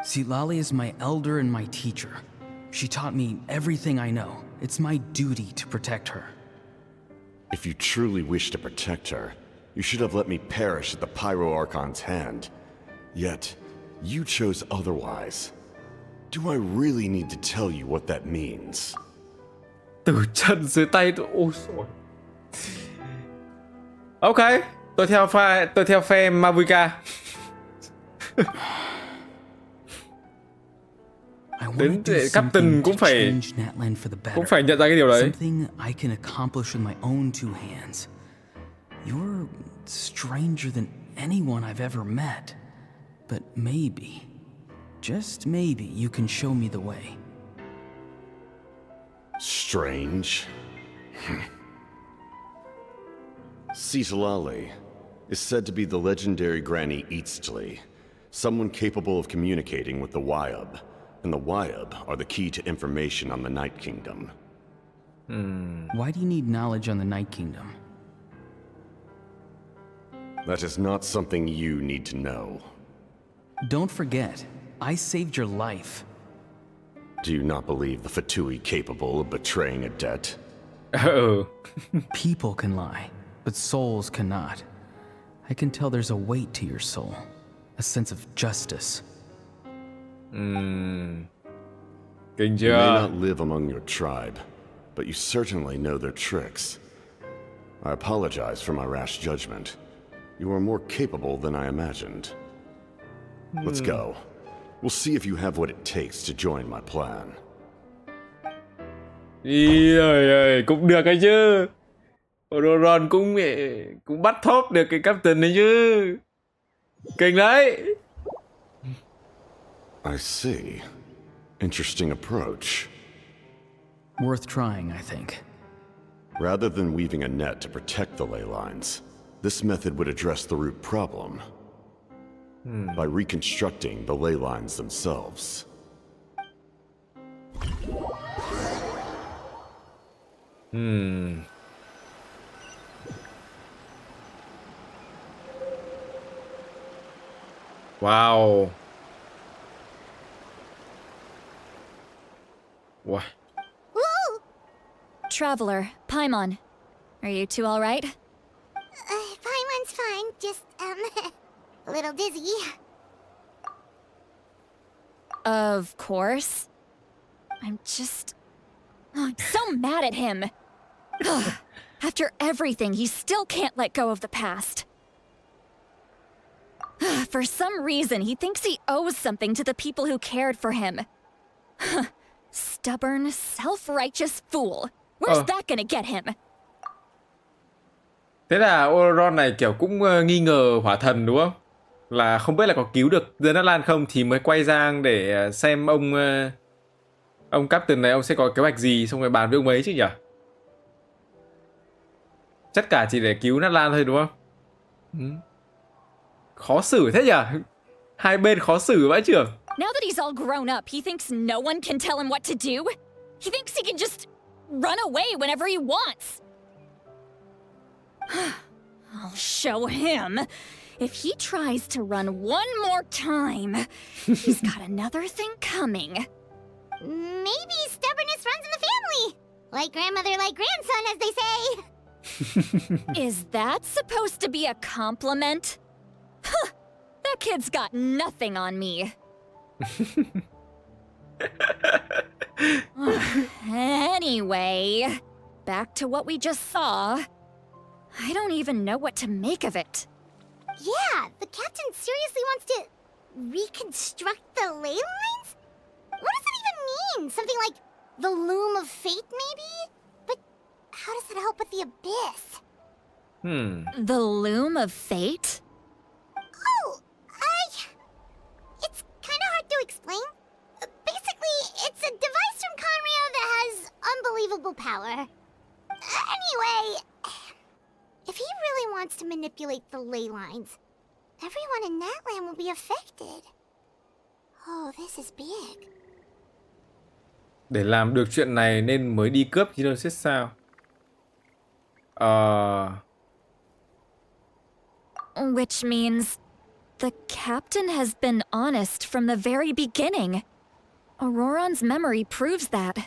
Citlali is my elder and my teacher. She taught me everything I know. It's my duty to protect her. If you truly wish to protect her, you should have let me perish at the Pyro Archon's hand. Yet, you chose otherwise. Do I really need to tell you what that means? Từ chân dưới tay tôi. Ôi xồi. Ok, tôi theo phe Mavuika. Đến Captain cũng phải nhận ra cái điều đấy. Something I can accomplish with my own two hands. You're stranger than anyone I've ever met. But maybe, just maybe, you can show me the way. Strange. Citlali is said to be the legendary Granny Eastly, someone capable of communicating with the Wyub, and the Wyub are the key to information on the Night Kingdom. Why do you need knowledge on the Night Kingdom? That is not something you need to know. Don't forget, I saved your life. Do you not believe the Fatui capable of betraying a debt? Oh. People can lie, but souls cannot. I can tell there's a weight to your soul, a sense of justice. Kinh You chưa? may not live among your tribe, but you certainly know their tricks. I apologize for my rash judgment. You are more capable than I imagined. Let's go. We'll see if you have what it takes to join my plan. Ý ơi, cũng được ấy chứ. Ron cũng bắt top được cái Captain này chứ. Kinh đấy. I see. Interesting approach. Worth trying, I think. Rather than weaving a net to protect the ley lines, this method would address the root problem by reconstructing the ley lines themselves. Wow. What? Woo! Traveler, Paimon. Are you two alright? Paimon's fine, just, a little dizzy. Of course. I'm so mad at him. After everything, he still can't let go of the past. For some reason, he thinks he owes something to the people who cared for him. Stubborn, self-righteous fool. Where's that gonna get him? Thế là Oron này kiểu cũng nghi ngờ hỏa thần đúng không? Là không biết là có cứu được The Natlan không thì mới quay sang để xem ông Captain này ông sẽ có kế hoạch gì xong rồi bàn với ông ấy chứ nhỉ? Tất cả chỉ để cứu Natlan thôi đúng không? Khó xử thế nhỉ? Hai bên khó xử vãi chưởng. Now that he's all grown up, he thinks no one can tell him what to do. He thinks he can just run away whenever he wants. I'll show him. If he tries to run one more time, he's got another thing coming. Maybe stubbornness runs in the family. Like grandmother, like grandson, as they say. Is that supposed to be a compliment? Huh, that kid's got nothing on me. Anyway, back to what we just saw. I don't even know what to make of it. Yeah, the captain seriously wants to reconstruct the ley lines? What does that even mean? Something like the loom of fate, maybe? But how does that help with the abyss? The loom of fate? Oh, it's kind of hard to explain. Basically, it's a device from Conrio that has unbelievable power. Anyway, if he really wants to manipulate the ley lines, everyone in Natlan will be affected. Oh, this is big. Để làm được chuyện này nên mới đi cướp Genesis sao? Which means the captain has been honest from the very beginning. Auroron's memory proves that.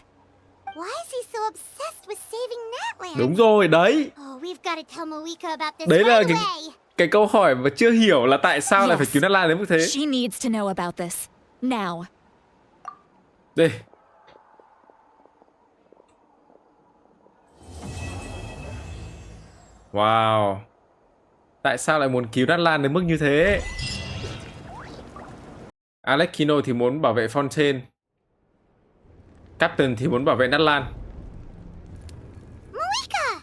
Why is he so obsessed with saving Natlan? Đúng rồi, đấy. Oh, we've got to tell Mavuika about this Đấy là right away. cái câu hỏi mà chưa hiểu là tại sao lại phải cứu Natlan đến mức thế. She needs to know about this. Now. Đây. Wow. Tại sao lại muốn cứu Natlan đến mức như thế? Alex Kino thì muốn bảo vệ Fontaine. Captain thì muốn bảo vệ Natlan. Mavuika!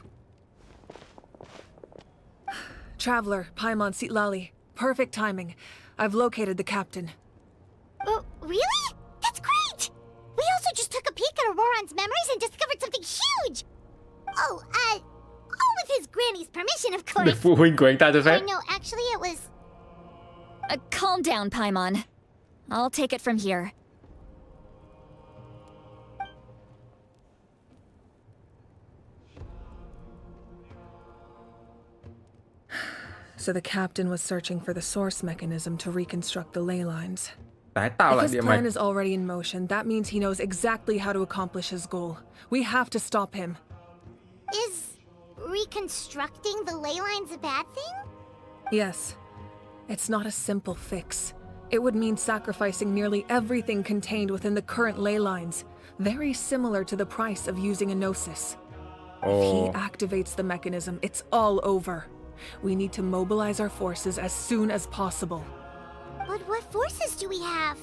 Traveler, Paimon Sitlali. Perfect timing. I've located the captain. Really? That's great! We also just took a peek at Auroron's memories and discovered something huge! Oh, all with his granny's permission, of course. Được phụ huynh của anh ta cho phép. No, actually it was... Calm down, Paimon. I'll take it from here. So the captain was searching for the source mechanism to reconstruct the ley lines. Tái tạo lại If địa his mạch. plan is already in motion, that means he knows exactly how to accomplish his goal. We have to stop him. Is reconstructing the ley lines a bad thing? Yes. It's not a simple fix. It would mean sacrificing nearly everything contained within the current ley lines, very similar to the price of using a gnosis. If he activates the mechanism, it's all over. We need to mobilize our forces as soon as possible. But what forces do we have?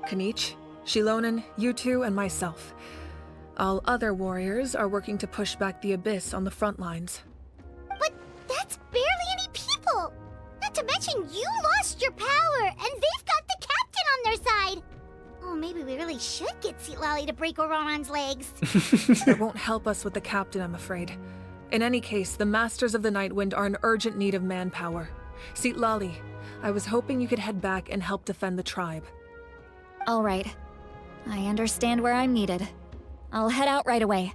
Kanich, Shilonen, you two, and myself. All other warriors are working to push back the abyss on the front lines. But that's barely any people! Not to mention you lost your power, and they've got the captain on their side! Oh, maybe we really should get Sitlali to break Auroron's legs. It won't help us with the captain, I'm afraid. In any case, the Masters of the Nightwind are in urgent need of manpower. Sitlali, I was hoping you could head back and help defend the tribe. All right. I understand where I'm needed. I'll head out right away.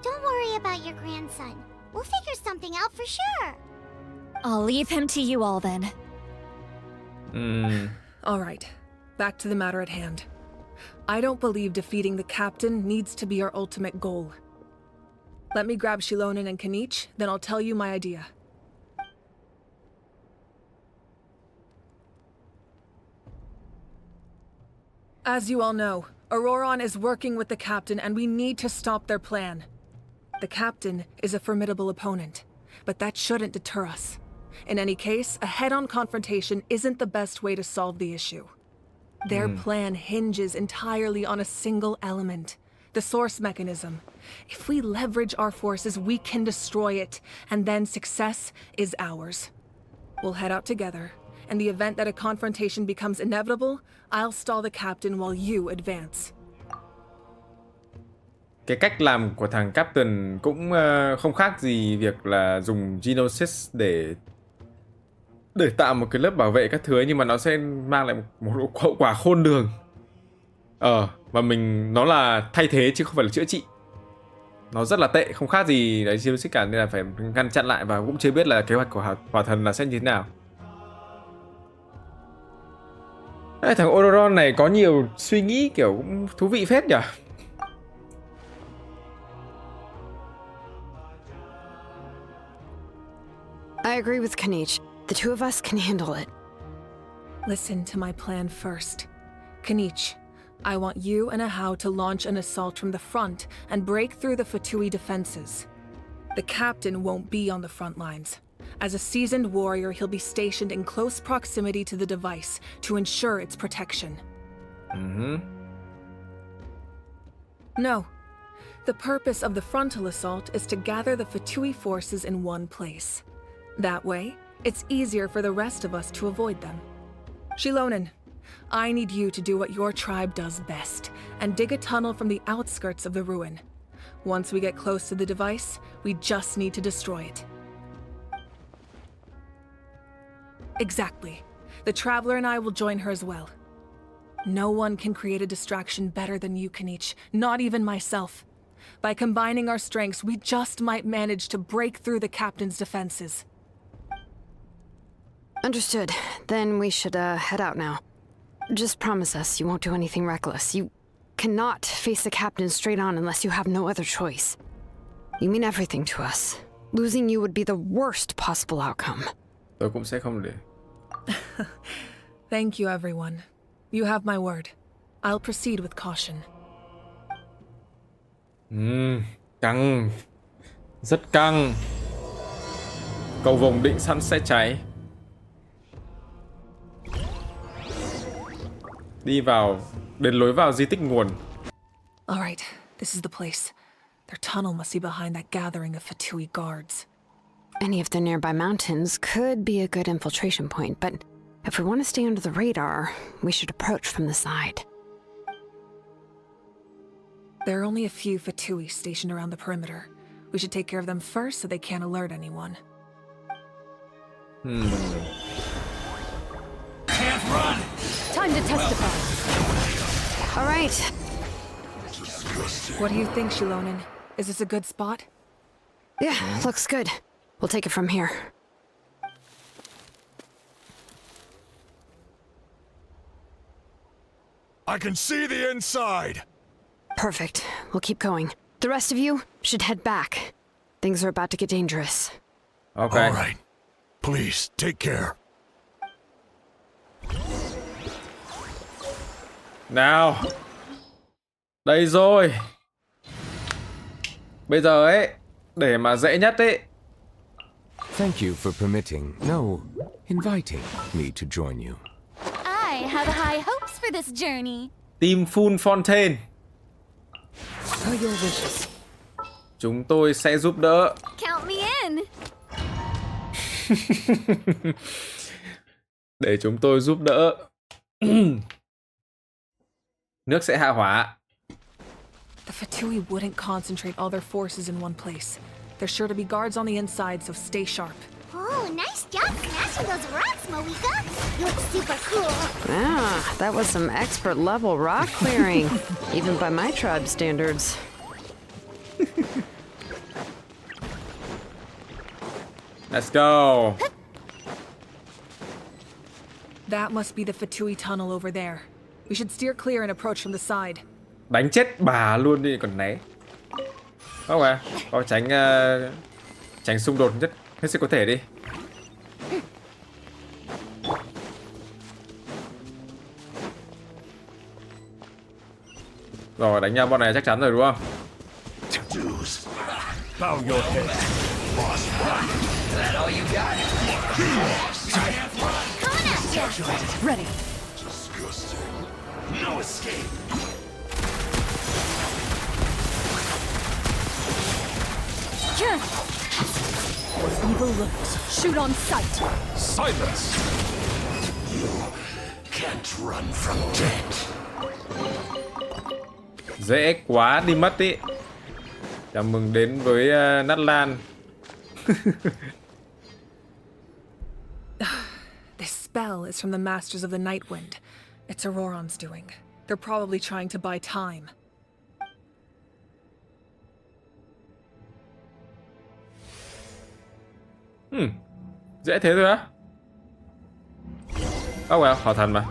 Don't worry about your grandson. We'll figure something out for sure. I'll leave him to you all then. All right, back to the matter at hand. I don't believe defeating the captain needs to be our ultimate goal. Let me grab Shilonen and Kanich, then I'll tell you my idea. As you all know, Auroron is working with the captain and we need to stop their plan. The captain is a formidable opponent, but that shouldn't deter us. In any case, a head-on confrontation isn't the best way to solve the issue. Their plan hinges entirely on a single element, the source mechanism. If we leverage our forces, we can destroy it, and then success is ours. We'll head out together. In the event that a confrontation becomes inevitable, I'll stall the captain while you advance. Cái cách làm của thằng Captain cũng không khác gì việc là dùng Geonosis để tạo một cái lớp bảo vệ các thứ ấy, nhưng mà nó sẽ mang lại một hậu quả khôn lường. Và nó là thay thế chứ không phải là chữa trị. Nó rất là tệ, không khác gì đấy Geonosis cả, nên là phải ngăn chặn lại, và cũng chưa biết là kế hoạch của Hỏa Thần là sẽ như thế nào. Thằng Ororon này có nhiều suy nghĩ kiểu cũng thú vị phết nhỉ. I agree with Kanich. The two of us can handle it. Listen to my plan first. Kanich, I want you and Ahau to launch an assault from the front and break through the Fatui defenses. The captain won't be on the front lines. As a seasoned warrior, he'll be stationed in close proximity to the device to ensure its protection. No. The purpose of the frontal assault is to gather the Fatui forces in one place. That way, it's easier for the rest of us to avoid them. Shilonen, I need you to do what your tribe does best, and dig a tunnel from the outskirts of the ruin. Once we get close to the device, we just need to destroy it. Exactly. The Traveler and I will join her as well. No one can create a distraction better than you, Kanich, not even myself. By combining our strengths, we just might manage to break through the captain's defenses. Understood. Then we should head out now. Just promise us you won't do anything reckless. You cannot face the captain straight on unless you have no other choice. You mean everything to us. Losing you would be the worst possible outcome. Tôi cũng sẽ không để. Thank you, everyone. You have my word. I'll proceed with caution. Căng. Rất căng. Cầu vồng định sẵn sẽ cháy. Đi vào, đến lối vào di tích nguồn. All right, this is the place. Their tunnel must be behind that gathering of Fatui guards. Any of the nearby mountains could be a good infiltration point, but if we want to stay under the radar, we should approach from the side. There are only a few Fatui stationed around the perimeter. We should take care of them first so they can't alert anyone. Can't run! Time to testify. All right. What do you think, Shilonen? Is this a good spot? Yeah, looks good. We'll take it from here. I can see the inside! Perfect. We'll keep going. The rest of you should head back. Things are about to get dangerous. Okay. All right. Please, take care. Nào. Đây rồi. Bây giờ ấy, để mà dễ nhất ấy. Thank you for permitting, no, inviting me to join you. I have high hopes for this journey. Team Full Fontaine. Per your wishes. Chúng tôi sẽ giúp đỡ. Count me in. Để chúng tôi giúp đỡ. Nước sẽ hạ hỏa. The Fatui wouldn't concentrate all their forces in one place. There's sure to be guards on the inside, so stay sharp. Oh, nice job smashing those rocks, Mavuika. You look super cool. Ah, that was some expert level rock clearing, even by my tribe standards. Let's go. That must be the Fatui tunnel over there. We should steer clear and approach from the side. Đánh chết bà luôn đi còn né. Ok, có tránh xung đột nhất hết sức có thể đi. Rồi đánh nhau bọn này chắc chắn rồi đúng không? Bow your head. That all you got? Ready. Disgusting. No escape. Where evil lurks, shoot on sight. Silence! You can't run from death. Dễ quá đi mất ý. Chào mừng đến với Natlan. This spell is from the Masters of the Night Wind. It's Auroron's doing. They're probably trying to buy time. Dễ thế thôi á? Oh well, Hỏa Thần mà.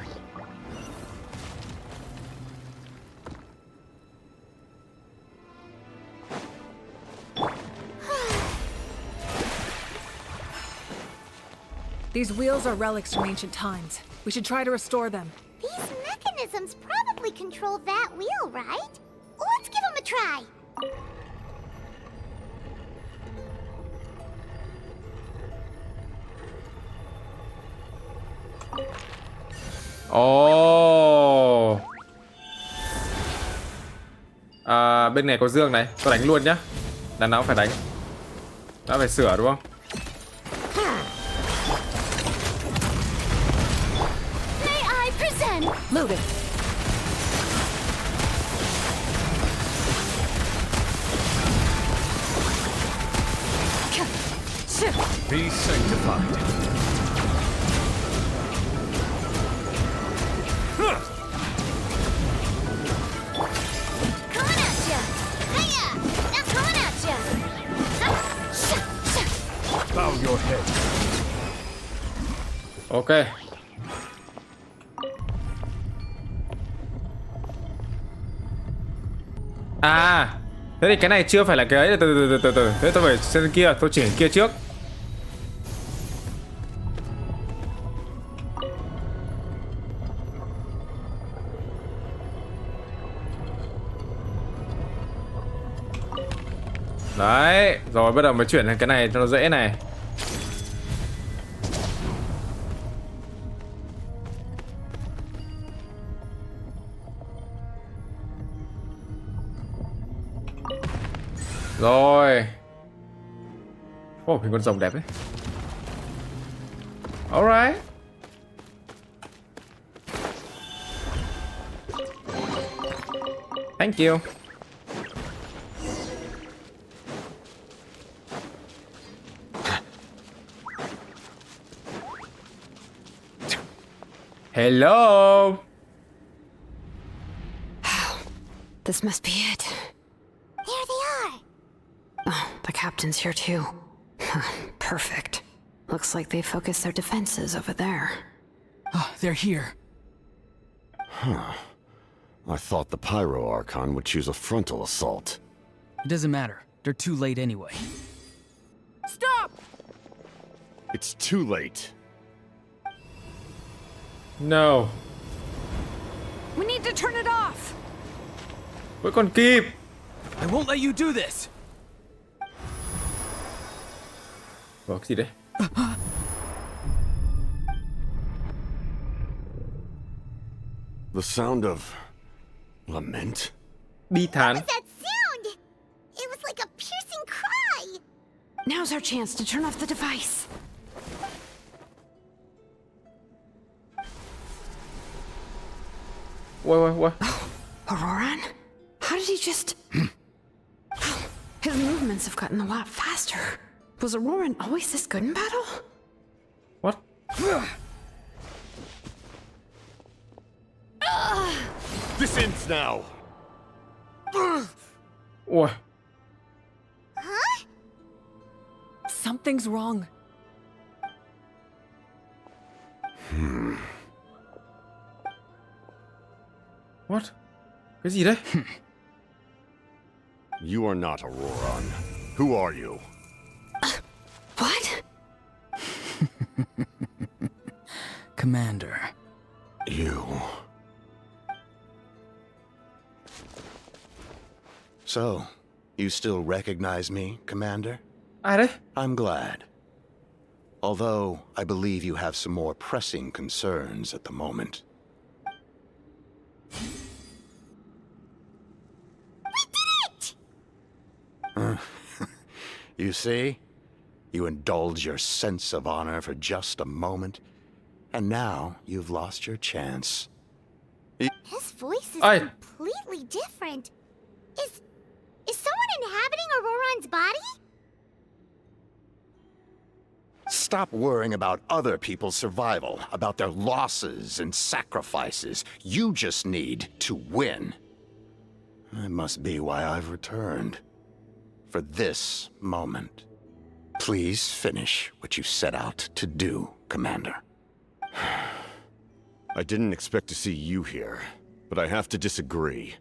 These wheels are relics from ancient times. We should try to restore them. These mechanisms probably control that wheel, right? Let's give them a try. Ồ. Bên này có Dương này, tôi đánh luôn nhá. Đàn nào cũng phải đánh. Đã phải sửa đúng không? May I present? Loaded. Be sanctified. Coming at ya! Hiya! Now coming at ya! Bow your head. Ok. À, thế thì cái này chưa phải là cái ấy. Từ. Thế tôi phải xem kia, tôi chỉnh kia trước. Đấy, rồi bắt đầu mới chuyển sang cái này cho nó dễ này. Rồi. Hình con rồng đẹp đấy. Alright. Thank you. Hello. This must be it. Here they are. Oh, the captain's here too. Perfect. Looks like they focused their defenses over there. Oh, they're here. Huh. I thought the Pyro Archon would choose a frontal assault. It doesn't matter. They're too late anyway. Stop! It's too late. No. We need to turn it off. Vẫn còn kịp. I won't let you do this. Cái gì đấy? The sound of lament? Bi thán. What was that sound? It was like a piercing cry. Now's our chance to turn off the device. What? Auroron? How did he just... His movements have gotten a lot faster. Was Auroron always this good in battle? What? This ends now. Ủa? Huh? Something's wrong. What? Cái gì đấy? You are not Auroron. Who are you? What? Commander. You. So, You still recognize me, Commander? Ai đấy? I'm glad. Although, I believe you have some more pressing concerns at the moment. You see? You indulge your sense of honor for just a moment, and now you've lost your chance. His voice is Ai? completely different. Is someone inhabiting Auroron's body? Stop worrying about other people's survival, about their losses and sacrifices. You just need to win. That must be why I've returned. For this moment. Please finish what you set out to do, Commander. I didn't expect to see you here, but I have to disagree.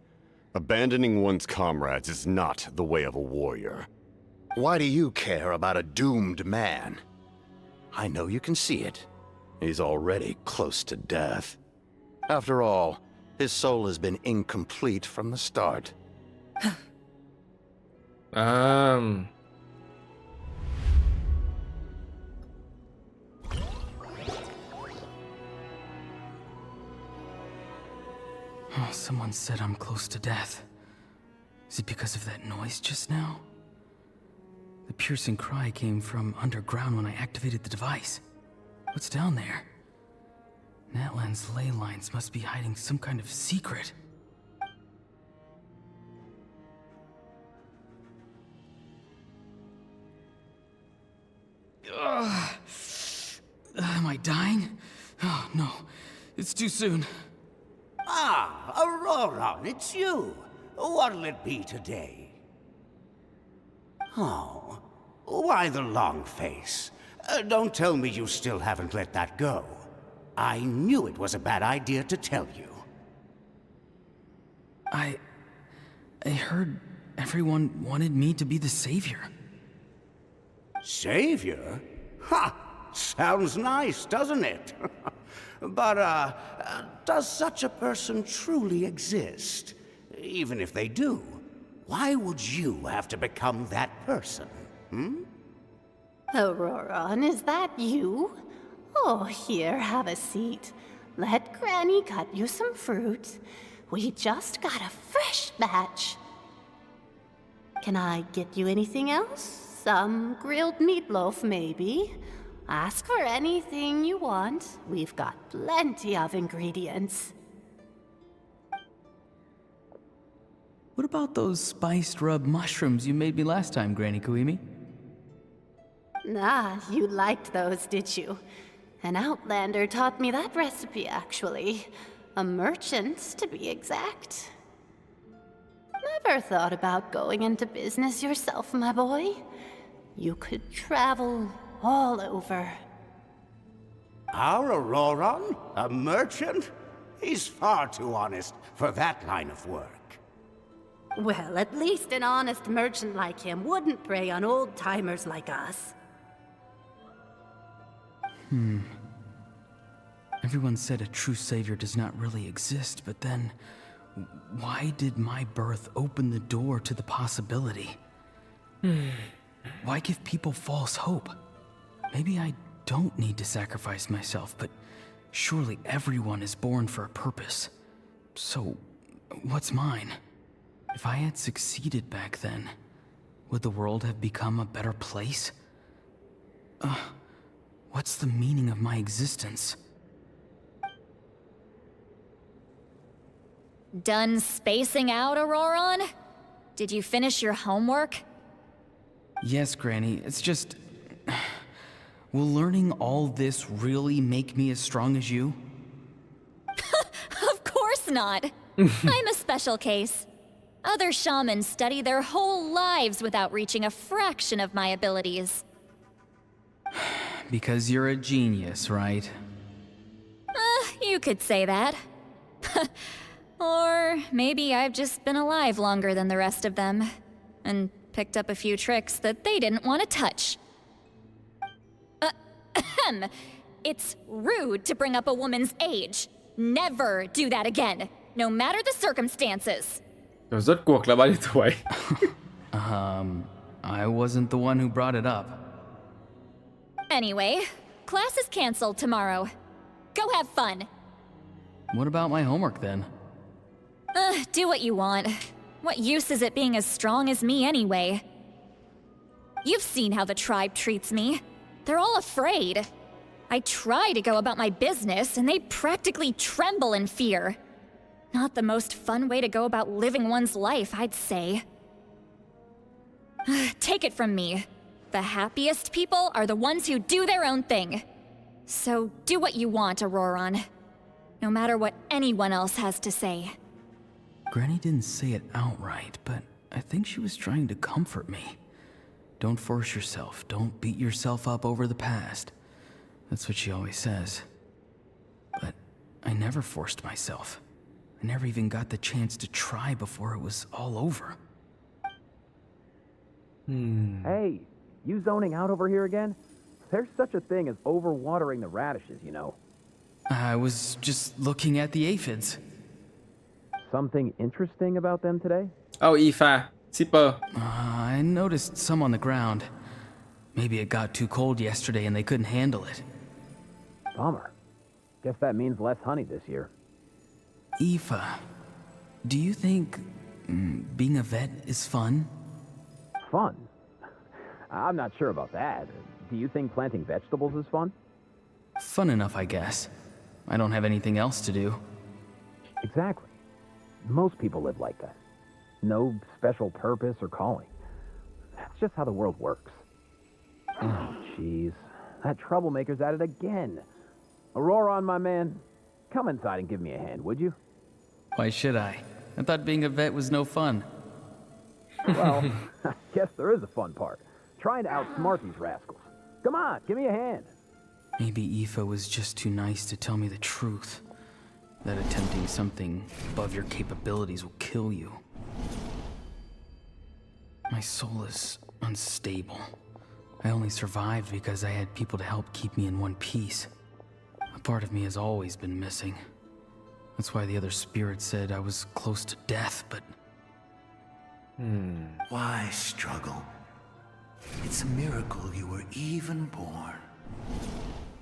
Abandoning one's comrades is not the way of a warrior. Why do you care about a doomed man? I know you can see it. He's already close to death. After all, his soul has been incomplete from the start. Oh, someone said I'm close to death. Is it because of that noise just now? The piercing cry came from underground when I activated the device. What's down there? Natlan's ley lines must be hiding some kind of secret. Am I dying? Oh, no. It's too soon. Ah, Auroron, it's you. What'll it be today? Oh, why the long face? Don't tell me you still haven't let that go. I knew it was a bad idea to tell you. I heard everyone wanted me to be the savior. Savior? Ha! Sounds nice, doesn't it? But, does such a person truly exist? Even if they do, why would you have to become that person, hmm? Auroron, is that you? Oh, here, have a seat. Let Granny cut you some fruit. We just got a fresh batch. Can I get you anything else? Some grilled meatloaf, maybe? Ask for anything you want. We've got plenty of ingredients. What about those spiced rub mushrooms you made me last time, Granny Kuimi? Ah, you liked those, did you? An outlander taught me that recipe, actually. A merchant, to be exact. Never thought about going into business yourself, my boy? You could travel all over. Our Auroron? A merchant? He's far too honest for that line of work. Well, at least an honest merchant like him wouldn't prey on old-timers like us. Everyone said a true savior does not really exist, but then why did my birth open the door to the possibility? Why give people false hope? Maybe I don't need to sacrifice myself, but surely everyone is born for a purpose. So, what's mine? If I had succeeded back then, would the world have become a better place? What's the meaning of my existence? Done spacing out, Auroron? Did you finish your homework? Yes, Granny, it's just... Will learning all this really make me as strong as you? Of course not. I'm a special case. Other shamans study their whole lives without reaching a fraction of my abilities. Because you're a genius, right? You could say that. Or maybe I've just been alive longer than the rest of them, and picked up a few tricks that they didn't want to touch. It's rude to bring up a woman's age. Never do that again, no matter the circumstances. Rồi rốt cuộc là bao nhiêu tuổi? I wasn't the one who brought it up. Anyway, class is canceled tomorrow. Go have fun. What about my homework then? Do what you want. What use is it being as strong as me anyway? You've seen how the tribe treats me. They're all afraid. I try to go about my business, and they practically tremble in fear. Not the most fun way to go about living one's life, I'd say. Take it from me. The happiest people are the ones who do their own thing. So do what you want, Auroron. No matter what anyone else has to say. Granny didn't say it outright, but I think she was trying to comfort me. Don't force yourself. Don't beat yourself up over the past. That's what she always says. But I never forced myself. I never even got the chance to try before it was all over. Hey, you zoning out over here again? There's such a thing as overwatering the radishes, you know. I was just looking at the aphids. Something interesting about them today? Oh, Aoife, Zipper. I noticed some on the ground. Maybe it got too cold yesterday and they couldn't handle it. Bummer. Guess that means less honey this year. Aoife, do you think being a vet is fun? Fun? I'm not sure about that. Do you think planting vegetables is fun? Fun enough, I guess. I don't have anything else to do. Exactly. Most people live like that. No special purpose or calling. That's just how the world works. Oh, jeez. That troublemaker's at it again. Auroron, my man, come inside and give me a hand, would you? Why should I? I thought being a vet was no fun. Well, I guess there is a fun part. Trying to outsmart these rascals. Come on, give me a hand. Maybe Aoife was just too nice to tell me the truth. That attempting something above your capabilities will kill you. My soul is unstable. I only survived because I had people to help keep me in one piece. A part of me has always been missing. That's why the other spirits said I was close to death, but... Why struggle? It's a miracle you were even born.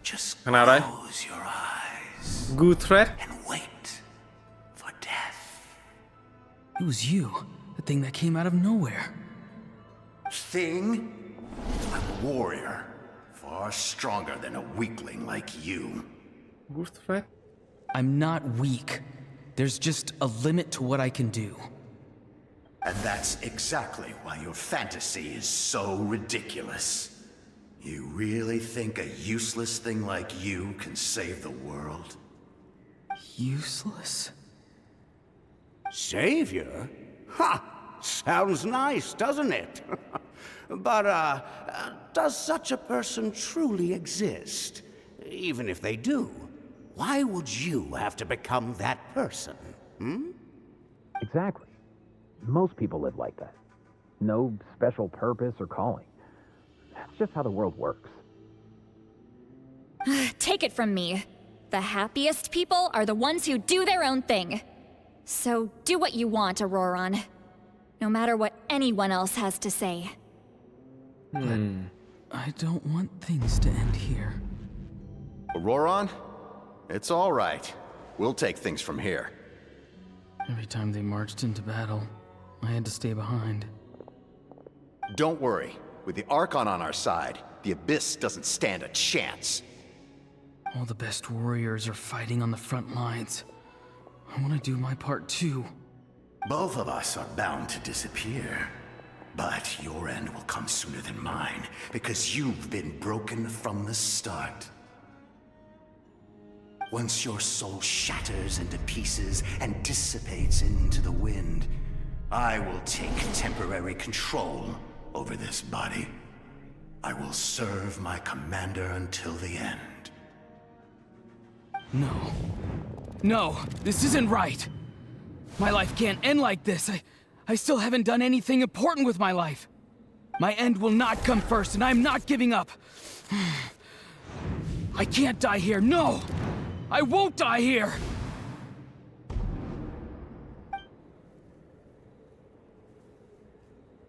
Just close your eyes. Good threat. And wait for death. It was you, the thing that came out of nowhere. Thing? I'm a warrior. Far stronger than a weakling like you. Good threat. I'm not weak. There's just a limit to what I can do. And that's exactly why your fantasy is so ridiculous. You really think a useless thing like you can save the world? Useless? Savior? Ha! Sounds nice, doesn't it? But, does such a person truly exist? Even if they do, why would you have to become that person? Exactly. Most people live like that. No special purpose or calling. That's just how the world works. Take it from me. The happiest people are the ones who do their own thing. So do what you want, Auroron. No matter what anyone else has to say. But I don't want things to end here. Auroron? It's all right. We'll take things from here. Every time they marched into battle, I had to stay behind. Don't worry. With the Archon on our side, the Abyss doesn't stand a chance. All the best warriors are fighting on the front lines. I want to do my part too. Both of us are bound to disappear. But your end will come sooner than mine, because you've been broken from the start. Once your soul shatters into pieces and dissipates into the wind, I will take temporary control over this body. I will serve my commander until the end. No. No, this isn't right. My life can't end like this. I still haven't done anything important with my life. My end will not come first, and I'm not giving up. I can't die here, no! I won't die here!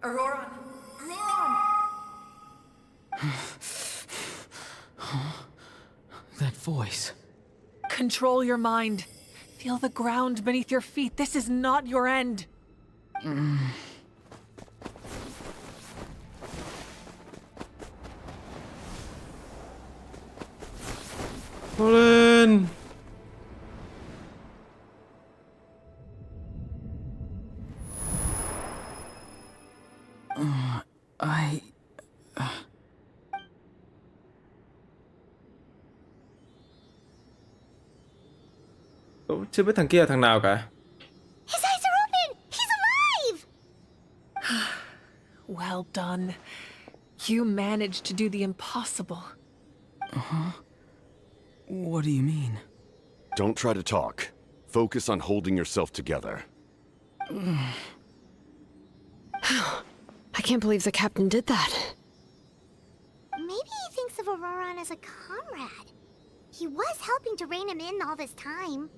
Aurora, That voice. Control your mind. Feel the ground beneath your feet. This is not your end. Cố lên. Tôi chưa biết thằng kia là thằng nào cả. His eyes are open! He's alive! Well done. You managed to do the impossible. What do you mean? Don't try to talk. Focus on holding yourself together. I can't believe the captain did that. Maybe he thinks of Auroran as a comrade. He was helping to rein him in all this time.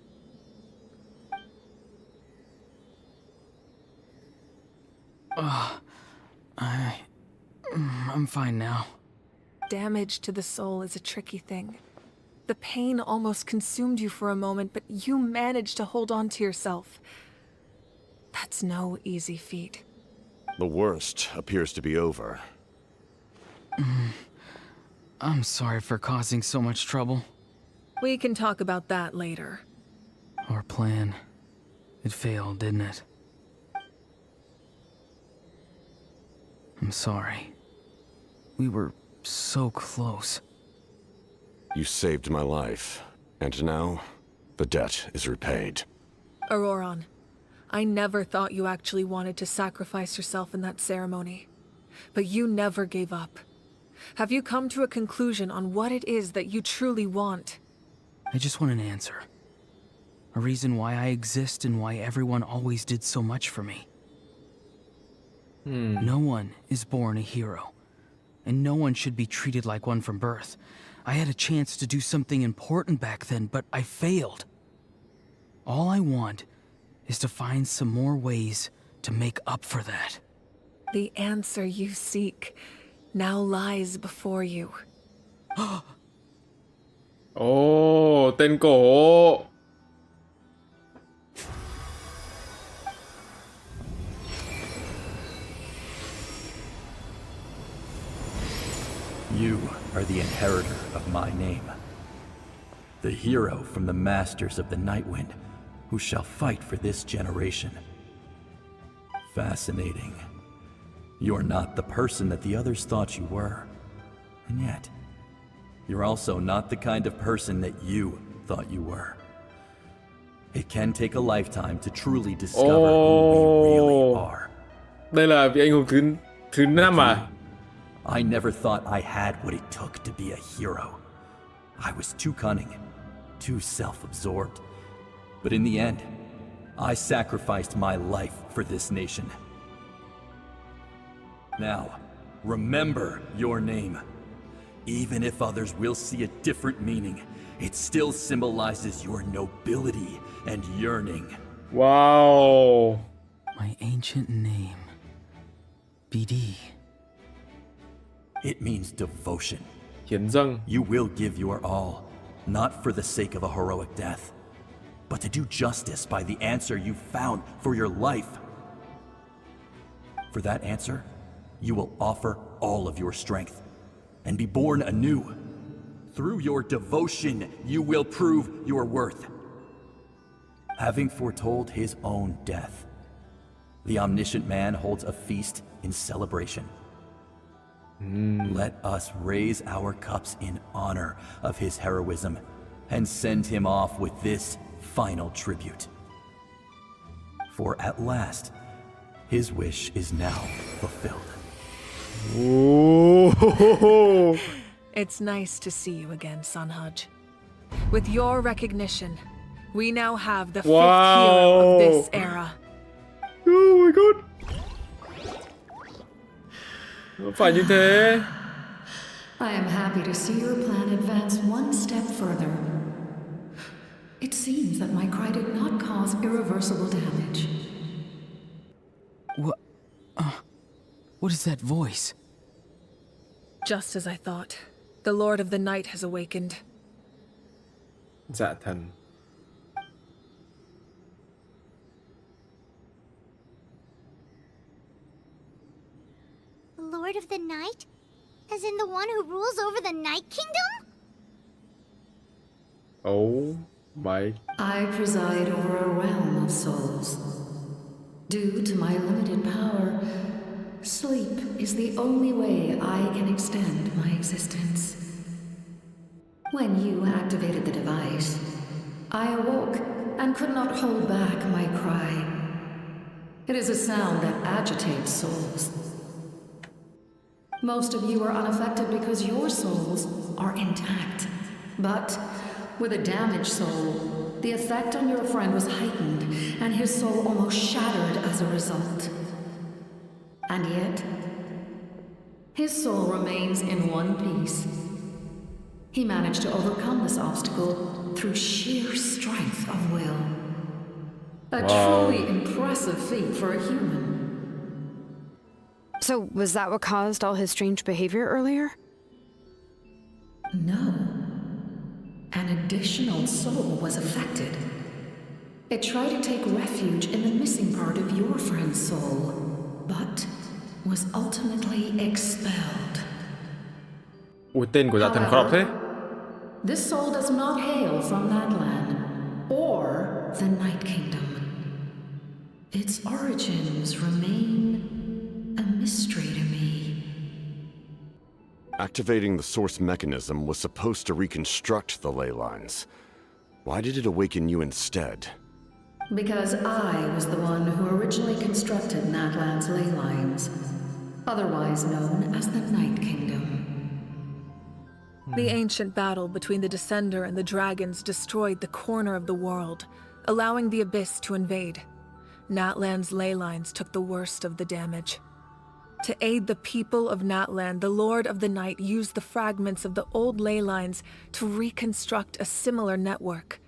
I'm fine now. Damage to the soul is a tricky thing. The pain almost consumed you for a moment, but you managed to hold on to yourself. That's no easy feat. The worst appears to be over. I'm sorry for causing so much trouble. We can talk about that later. Our plan. It failed, didn't it? I'm sorry. We were so close. You saved my life, and now the debt is repaid. Auroran, I never thought you actually wanted to sacrifice yourself in that ceremony. But you never gave up. Have you come to a conclusion on what it is that you truly want? I just want an answer. A reason why I exist and why everyone always did so much for me. No one is born a hero, and no one should be treated like one from birth. I had a chance to do something important back then, but I failed. All I want is to find some more ways to make up for that. The answer you seek now lies before you. Ồ, tên cổ. You are the inheritor of my name. The hero from the masters of the Nightwind, who shall fight for this generation. Fascinating. You're not the person that the others thought you were. And yet, you're also not the kind of person that you thought you were. It can take a lifetime to truly discover who we really are. Đây là vị anh hùng thứ 5 à? I never thought I had what it took to be a hero. I was too cunning, too self-absorbed. But in the end, I sacrificed my life for this nation. Now, remember your name. Even if others will see a different meaning, it still symbolizes your nobility and yearning. Wow. My ancient name. BD. It means devotion. Hiến dâng. You will give your all, not for the sake of a heroic death, but to do justice by the answer you found for your life. For that answer, you will offer all of your strength and be born anew. Through your devotion, you will prove your worth. Having foretold his own death, the omniscient man holds a feast in celebration. Let us raise our cups in honor of his heroism and send him off with this final tribute. For at last, his wish is now fulfilled. Ooh. It's nice to see you again, Sanhaj. With your recognition, we now have the 5th hero of this era. Oh my god. Không phải như thế. I am happy to see your plan advance one step further. It seems that my cry did not cause irreversible damage. What is that voice? Just as I thought. The Lord of the Night has awakened. Dạ thần. The Lord of the Night? As in the one who rules over the Night Kingdom? Oh my. I preside over a realm of souls. Due to my limited power, sleep is the only way I can extend my existence. When you activated the device, I awoke and could not hold back my cry. It is a sound that agitates souls. Most of you are unaffected because your souls are intact. But with a damaged soul, the effect on your friend was heightened, and his soul almost shattered as a result. And yet, his soul remains in one piece. He managed to overcome this obstacle through sheer strength of will. A truly impressive feat for a human. So, was that what caused all his strange behavior earlier? No. An additional soul was affected. It tried to take refuge in the missing part of your friend's soul, but was ultimately expelled. Ủa, tên của dạ thần khó đọc thế? This soul does not hail from Natlan or the Night Kingdom. Its origins remain a mystery to me. Activating the source mechanism was supposed to reconstruct the ley lines. Why did it awaken you instead? Because I was the one who originally constructed Natlan's ley lines, otherwise known as the Night Kingdom. The ancient battle between the Descender and the dragons destroyed the corner of the world, allowing the Abyss to invade. Natlan's ley lines took the worst of the damage. To aid the people of Natlan, the Lord of the Night used the fragments of the old ley lines to reconstruct a similar network.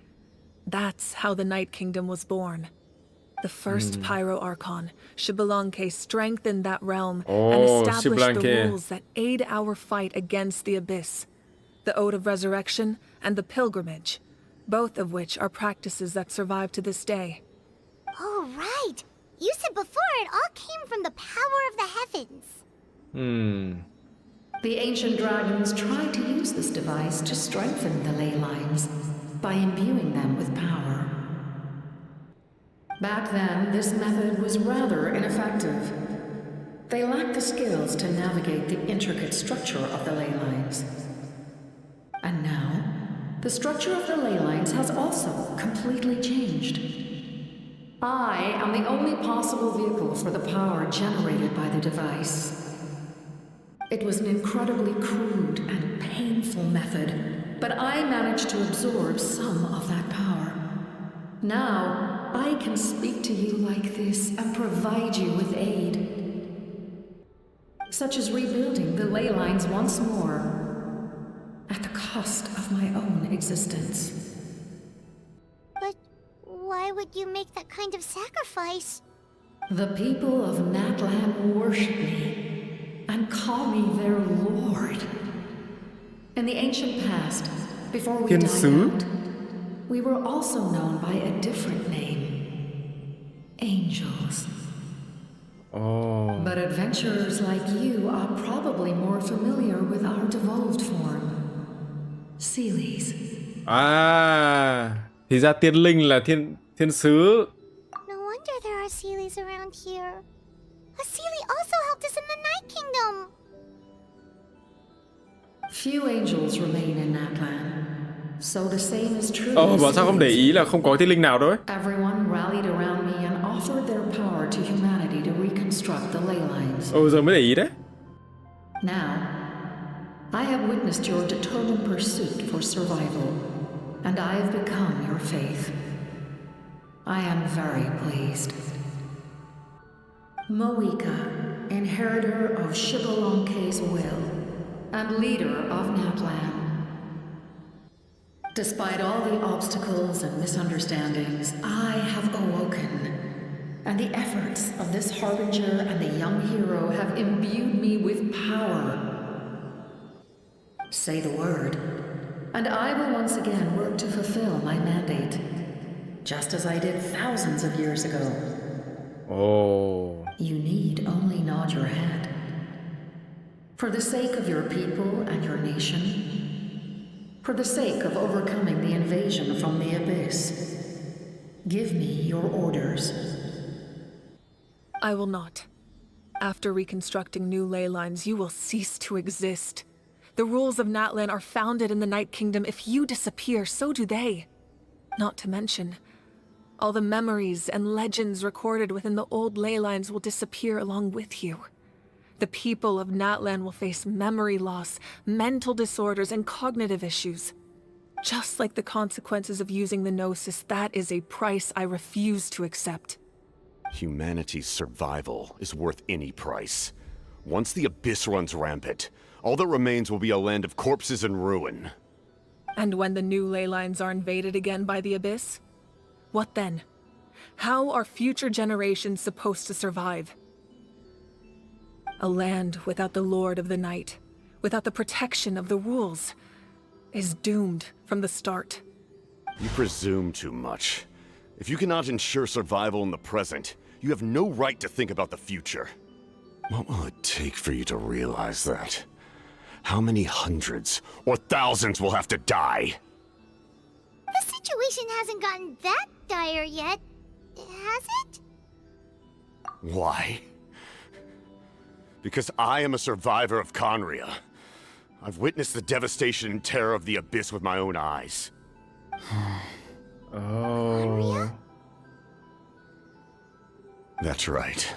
That's how the Night Kingdom was born. The first Pyro Archon, Xbalanque, strengthened that realm and established the rules that aid our fight against the Abyss. The Ode of Resurrection and the Pilgrimage, both of which are practices that survive to this day. Oh, right. You said before it all came from the power of the heavens. The ancient dragons tried to use this device to strengthen the ley lines by imbuing them with power. Back then, this method was rather ineffective. They lacked the skills to navigate the intricate structure of the ley lines. And now, the structure of the ley lines has also completely changed. I am the only possible vehicle for the power generated by the device. It was an incredibly crude and painful method, but I managed to absorb some of that power. Now, I can speak to you like this and provide you with aid. Such as rebuilding the ley lines once more, at the cost of my own existence. But why would you make that kind of sacrifice? The people of Natlan worship me and call me their lord. In the ancient past, before we died out, we were also known by a different name. Angels. Oh. But adventurers like you are probably more familiar with our devolved form. Sealies. À, thì ra tiên linh là thiên sứ. No wonder there are Sealies around here. A Sealie also helped us in the Night Kingdom. Few angels remain in Natlan. So the same is true. Bảo sao không để ý là không có tiên linh nào đâu ấy. Everyone rallied around me and offered their power to humanity to reconstruct the ley lines. Giờ mới để ý đấy. Now, I have witnessed your determined pursuit for survival, and I have become your faith. I am very pleased. Mavuika, inheritor of Xbalanque's will, and leader of Natlan. Despite all the obstacles and misunderstandings, I have awoken, and the efforts of this harbinger and the young hero have imbued me with power. Say the word, and I will once again work to fulfill my mandate, just as I did thousands of years ago. Oh. You need only nod your head. For the sake of your people and your nation, for the sake of overcoming the invasion from the Abyss, give me your orders. I will not. After reconstructing new ley lines, you will cease to exist. The rules of Natlan are founded in the Night Kingdom. If you disappear, so do they. Not to mention, all the memories and legends recorded within the old ley lines will disappear along with you. The people of Natlan will face memory loss, mental disorders, and cognitive issues. Just like the consequences of using the Gnosis, that is a price I refuse to accept. Humanity's survival is worth any price. Once the Abyss runs rampant, all that remains will be a land of corpses and ruin. And when the new ley lines are invaded again by the Abyss? What then? How are future generations supposed to survive? A land without the Lord of the Night, without the protection of the rules, is doomed from the start. You presume too much. If you cannot ensure survival in the present, you have no right to think about the future. What will it take for you to realize that? How many hundreds or thousands will have to die? The situation hasn't gotten that dire yet, has it? Why? Because I am a survivor of Conria. I've witnessed the devastation and terror of the Abyss with my own eyes. Oh. That's right.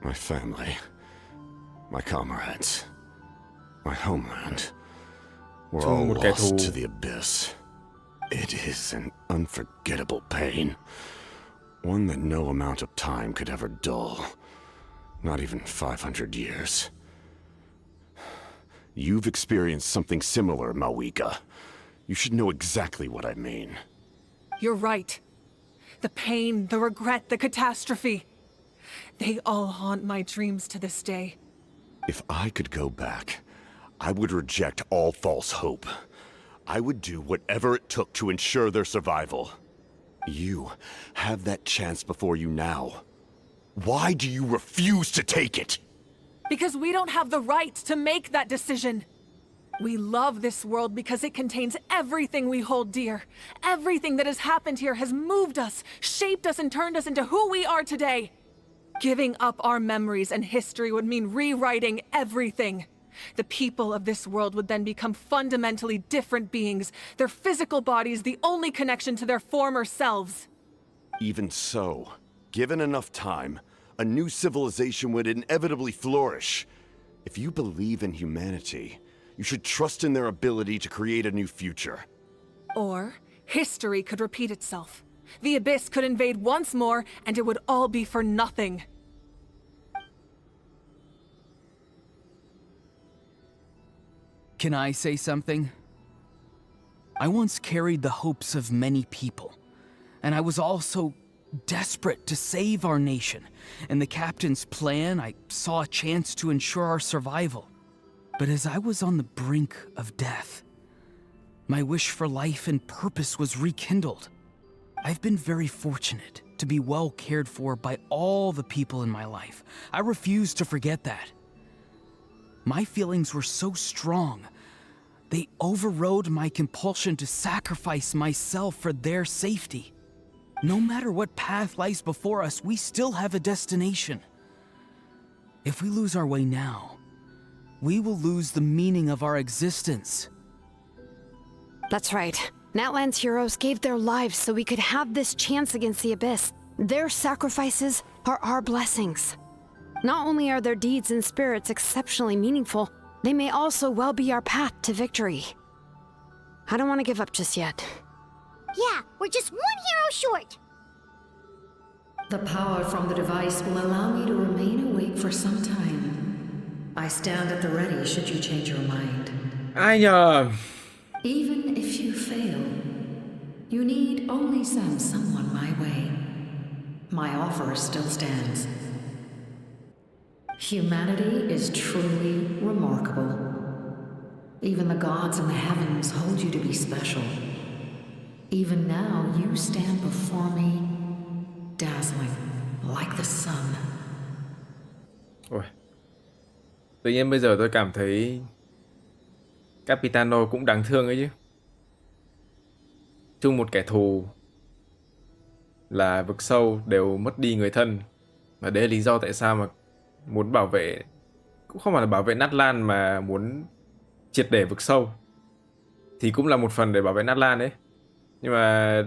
My family, my comrades, my homeland, we're all lost to the Abyss. It is an unforgettable pain. One that no amount of time could ever dull. Not even 500 years. You've experienced something similar, Mavuika. You should know exactly what I mean. You're right. The pain, the regret, the catastrophe. They all haunt my dreams to this day. If I could go back, I would reject all false hope. I would do whatever it took to ensure their survival. You have that chance before you now. Why do you refuse to take it? Because we don't have the right to make that decision. We love this world because it contains everything we hold dear. Everything that has happened here has moved us, shaped us, and turned us into who we are today. Giving up our memories and history would mean rewriting everything. The people of this world would then become fundamentally different beings, their physical bodies the only connection to their former selves. Even so, given enough time, a new civilization would inevitably flourish. If you believe in humanity, you should trust in their ability to create a new future. Or, history could repeat itself. The Abyss could invade once more, and it would all be for nothing. Can I say something? I once carried the hopes of many people, and I was also desperate to save our nation. In the captain's plan, I saw a chance to ensure our survival. But as I was on the brink of death, my wish for life and purpose was rekindled. I've been very fortunate to be well cared for by all the people in my life. I refuse to forget that. My feelings were so strong, they overrode my compulsion to sacrifice myself for their safety. No matter what path lies before us, we still have a destination. If we lose our way now, we will lose the meaning of our existence. That's right. Natlan's heroes gave their lives so we could have this chance against the Abyss. Their sacrifices are our blessings. Not only are their deeds and spirits exceptionally meaningful, they may also well be our path to victory. I don't want to give up just yet. Yeah, we're just one hero short. The power from the device will allow me to remain awake for some time. I stand at the ready should you change your mind. Even if you fail, you need only send someone my way. My offer still stands. Humanity is truly remarkable. Even the gods in the heavens hold you to be special. Even now, you stand before me, dazzling, like the sun. Ôi. Tự nhiên bây giờ tôi cảm thấy Capitano cũng đáng thương ấy chứ. Chung một kẻ thù là vực sâu đều mất đi người thân. Và đấy là lý do tại sao mà muốn bảo vệ, cũng không phải là bảo vệ Natlan mà muốn triệt để vực sâu. Thì cũng là một phần để bảo vệ Natlan đấy. Nhưng mà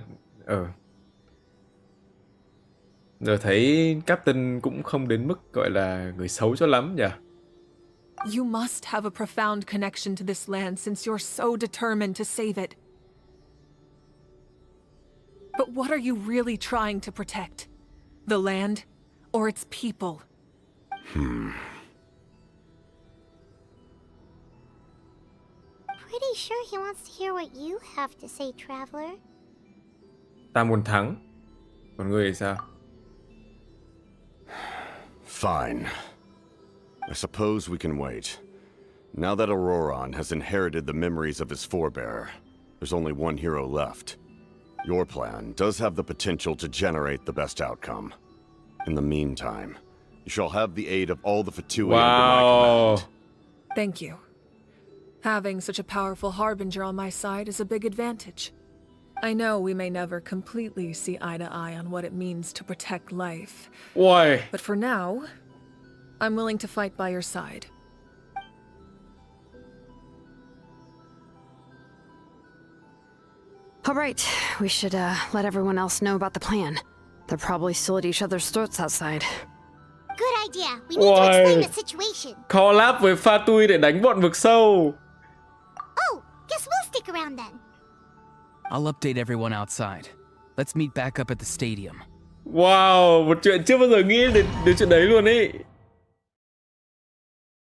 giờ thấy Captain cũng không đến mức gọi là người xấu cho lắm nhỉ. You must have a profound connection to this land since you're so determined to save it. But what are you really trying to protect? The land or its people? Pretty sure he wants to hear what you have to say, traveler. Ta muốn thắng. Còn người thì sao? Fine. I suppose we can wait. Now that Auroron has inherited the memories of his forebear, there's only one hero left. Your plan does have the potential to generate the best outcome. In the meantime, you shall have the aid of all the Fatui under my command. Thank you. Having such a powerful harbinger on my side is a big advantage. I know we may never completely see eye to eye on what it means to protect life. Why? But for now, I'm willing to fight by your side. All right, we should let everyone else know about the plan. They're probably still at each other's throats outside. Good idea. We need to explain the situation. Collab với Fatui để đánh bọn vực sâu. Oh, guess we'll stick around then. I'll update everyone outside. Let's meet back up at the stadium. Wow, một chuyện chưa bao giờ nghĩ đến chuyện đấy luôn ấy.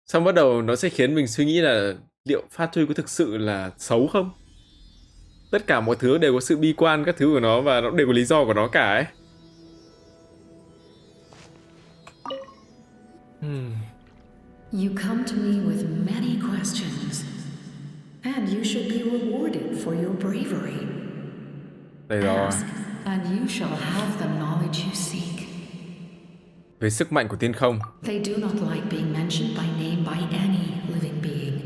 Xong bắt đầu nó sẽ khiến mình suy nghĩ là liệu Fatui có thực sự là xấu không? Tất cả mọi thứ đều có sự bi quan các thứ của nó và nó đều có lý do của nó cả ấy. You come to me with many questions, and you should be rewarded for your bravery. Đây rồi. Ask, and you shall have the knowledge you seek. Về sức mạnh của tiên không. They do not like being mentioned by name by any living being,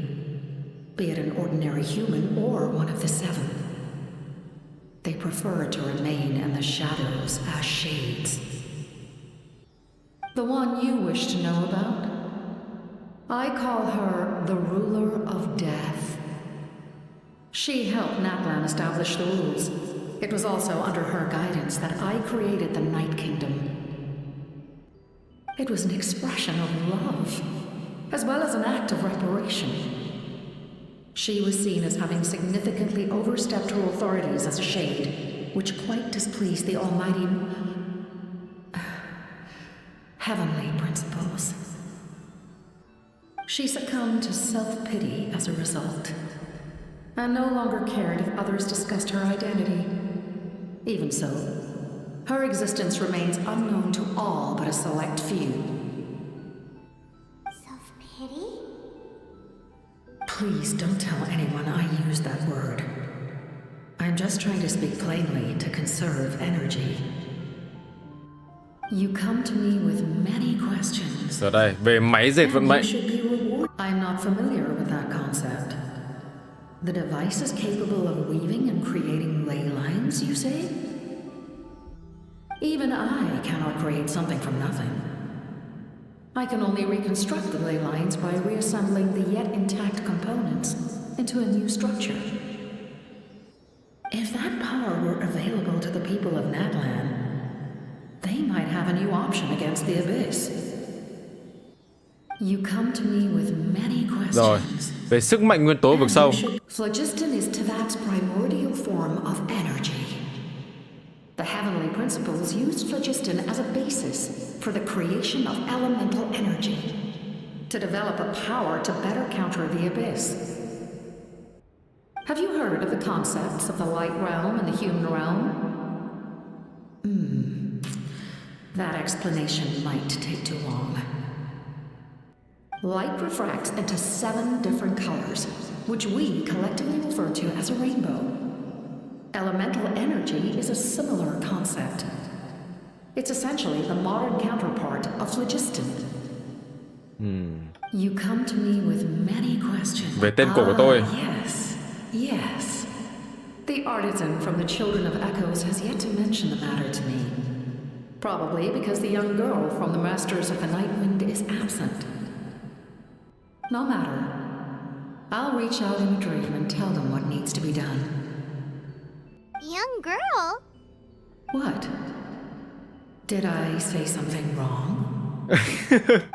be it an ordinary human or one of the seven. They prefer to remain in the shadows as shades. The one you wish to know about? I call her the ruler of death. She helped Natlan establish the rules. It was also under her guidance that I created the Night Kingdom. It was an expression of love, as well as an act of reparation. She was seen as having significantly overstepped her authorities as a shade, which quite displeased the almighty heavenly principles. She succumbed to self-pity as a result, and no longer cared if others discussed her identity. Even so, her existence remains unknown to all but a select few. Self-pity? Please don't tell anyone I used that word. I'm just trying to speak plainly to conserve energy. You come to me with many questions. Giờ đây, về máy dệt vận mệnh. I'm not familiar with that concept. The device is capable of weaving and creating ley lines, you say? Even I cannot create something from nothing. I can only reconstruct the ley lines by reassembling the yet intact components into a new structure. If that power were available to the people of Natlan, they might have a new option against the Abyss. You come to me with many questions. Rồi, về sức mạnh nguyên tố vực sâu. Phlogiston is Tavak's primordial form of energy. The heavenly principles used phlogiston as a basis for the creation of elemental energy, to develop a power to better counter the Abyss. Have you heard of the concepts of the light realm and the human realm? That explanation might take too long. Light refracts into 7 different colors, which we collectively refer to as a rainbow. Elemental energy is a similar concept. It's essentially the modern counterpart of phlogiston. You come to me with many questions. Về tên cổ của tôi. Yes, yes. The artisan from the Children of Echoes has yet to mention the matter to me. Probably because the young girl from the Masters of the Night Wind is absent. No matter. I'll reach out in a dream and tell them what needs to be done. Young girl? What? Did I say something wrong?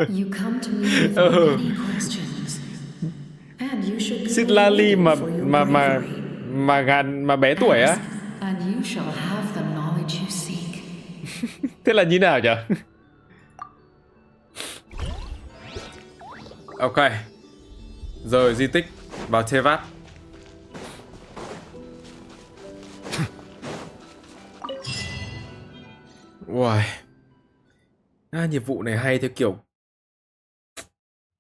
You come to me with many questions. And you should be Sidlali mà bé tuổi á. And you shall have the knowledge you seek. Thế là như nào nhỉ? Ok. Rồi di tích vào Tevat. Wow. Nhiệm vụ này hay theo kiểu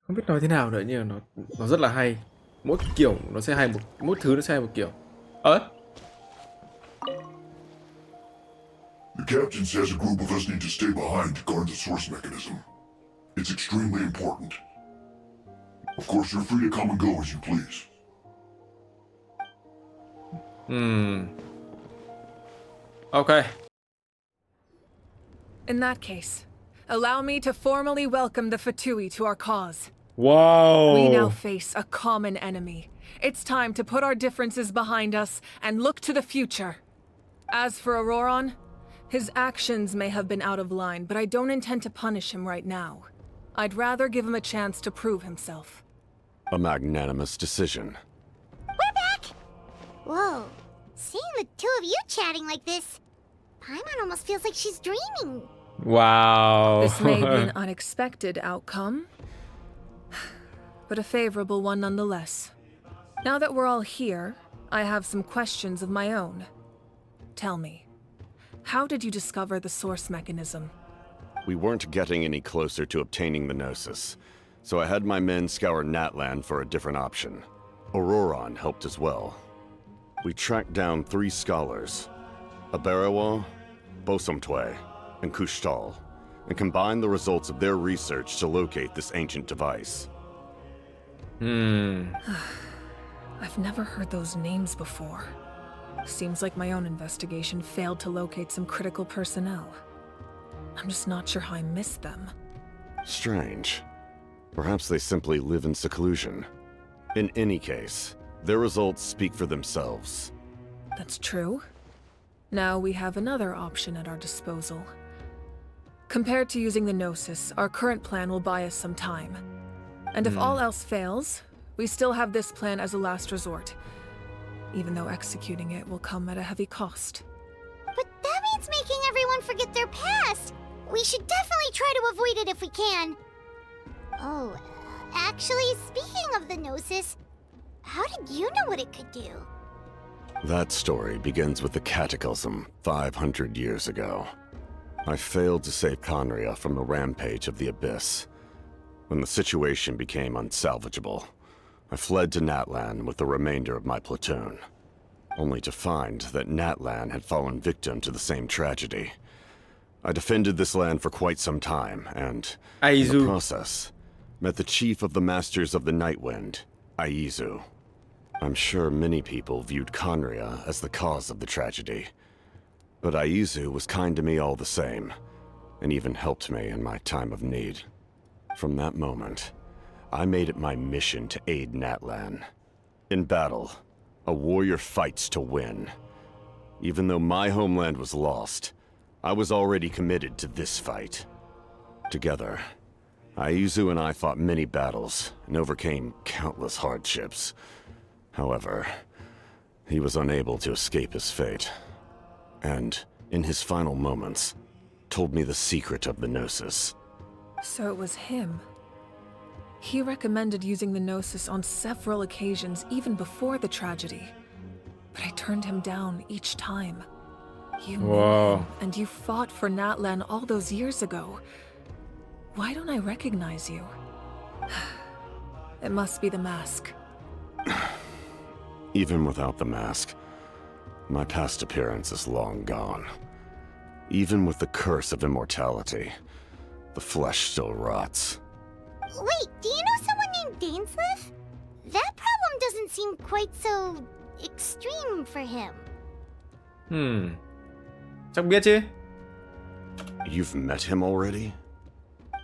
không biết nói thế nào nữa, nhưng mà nó rất là hay. Mỗi kiểu nó sẽ hay mỗi thứ nó sẽ hay một kiểu. The captain says a group of us need to stay behind to guard the source mechanism. It's extremely important. Of course, you're free to come and go as you please. Okay. In that case, allow me to formally welcome the Fatui to our cause. Wow. We now face a common enemy. It's time to put our differences behind us and look to the future. As for Auroron, his actions may have been out of line, but I don't intend to punish him right now. I'd rather give him a chance to prove himself. A magnanimous decision. We're back! Whoa. Seeing the two of you chatting like this, Paimon almost feels like she's dreaming. Wow. This may be an unexpected outcome, but a favorable one nonetheless. Now that we're all here, I have some questions of my own. Tell me, how did you discover the source mechanism? We weren't getting any closer to obtaining the Gnosis, so I had my men scour Natlan for a different option. Auroron helped as well. We tracked down 3 scholars, Aberawa, Bosomtwe, and Kushtal, and combined the results of their research to locate this ancient device. I've never heard those names before. Seems like my own investigation failed to locate some critical personnel. I'm just not sure how I missed them. Strange. Perhaps they simply live in seclusion. In any case, their results speak for themselves. That's true. Now we have another option at our disposal. Compared to using the Gnosis, our current plan will buy us some time. And if all else fails, we still have this plan as a last resort. Even though executing it will come at a heavy cost. But that means making everyone forget their past! We should definitely try to avoid it if we can. Oh, actually, speaking of the Gnosis, how did you know what it could do? That story begins with the Cataclysm 500 years ago. I failed to save Conria from the rampage of the Abyss. When the situation became unsalvageable, I fled to Natlan with the remainder of my platoon, only to find that Natlan had fallen victim to the same tragedy. I defended this land for quite some time, and in the process, met the chief of the Masters of the Night Wind, Aizu. I'm sure many people viewed Conria as the cause of the tragedy, but Aizu was kind to me all the same, and even helped me in my time of need. From that moment, I made it my mission to aid Natlan. In battle, a warrior fights to win. Even though my homeland was lost, I was already committed to this fight. Together, Aizu and I fought many battles and overcame countless hardships. However, he was unable to escape his fate, and, in his final moments, told me the secret of the Gnosis. So it was him. He recommended using the Gnosis on several occasions, even before the tragedy. But I turned him down each time. You knew him, and you fought for Natlan all those years ago. Why don't I recognize you? It must be the mask. Even without the mask, my past appearance is long gone. Even with the curse of immortality, the flesh still rots. Wait, do you know someone named Dainsleif? That problem doesn't seem quite so extreme for him. Chắc biết chứ. You've met him already?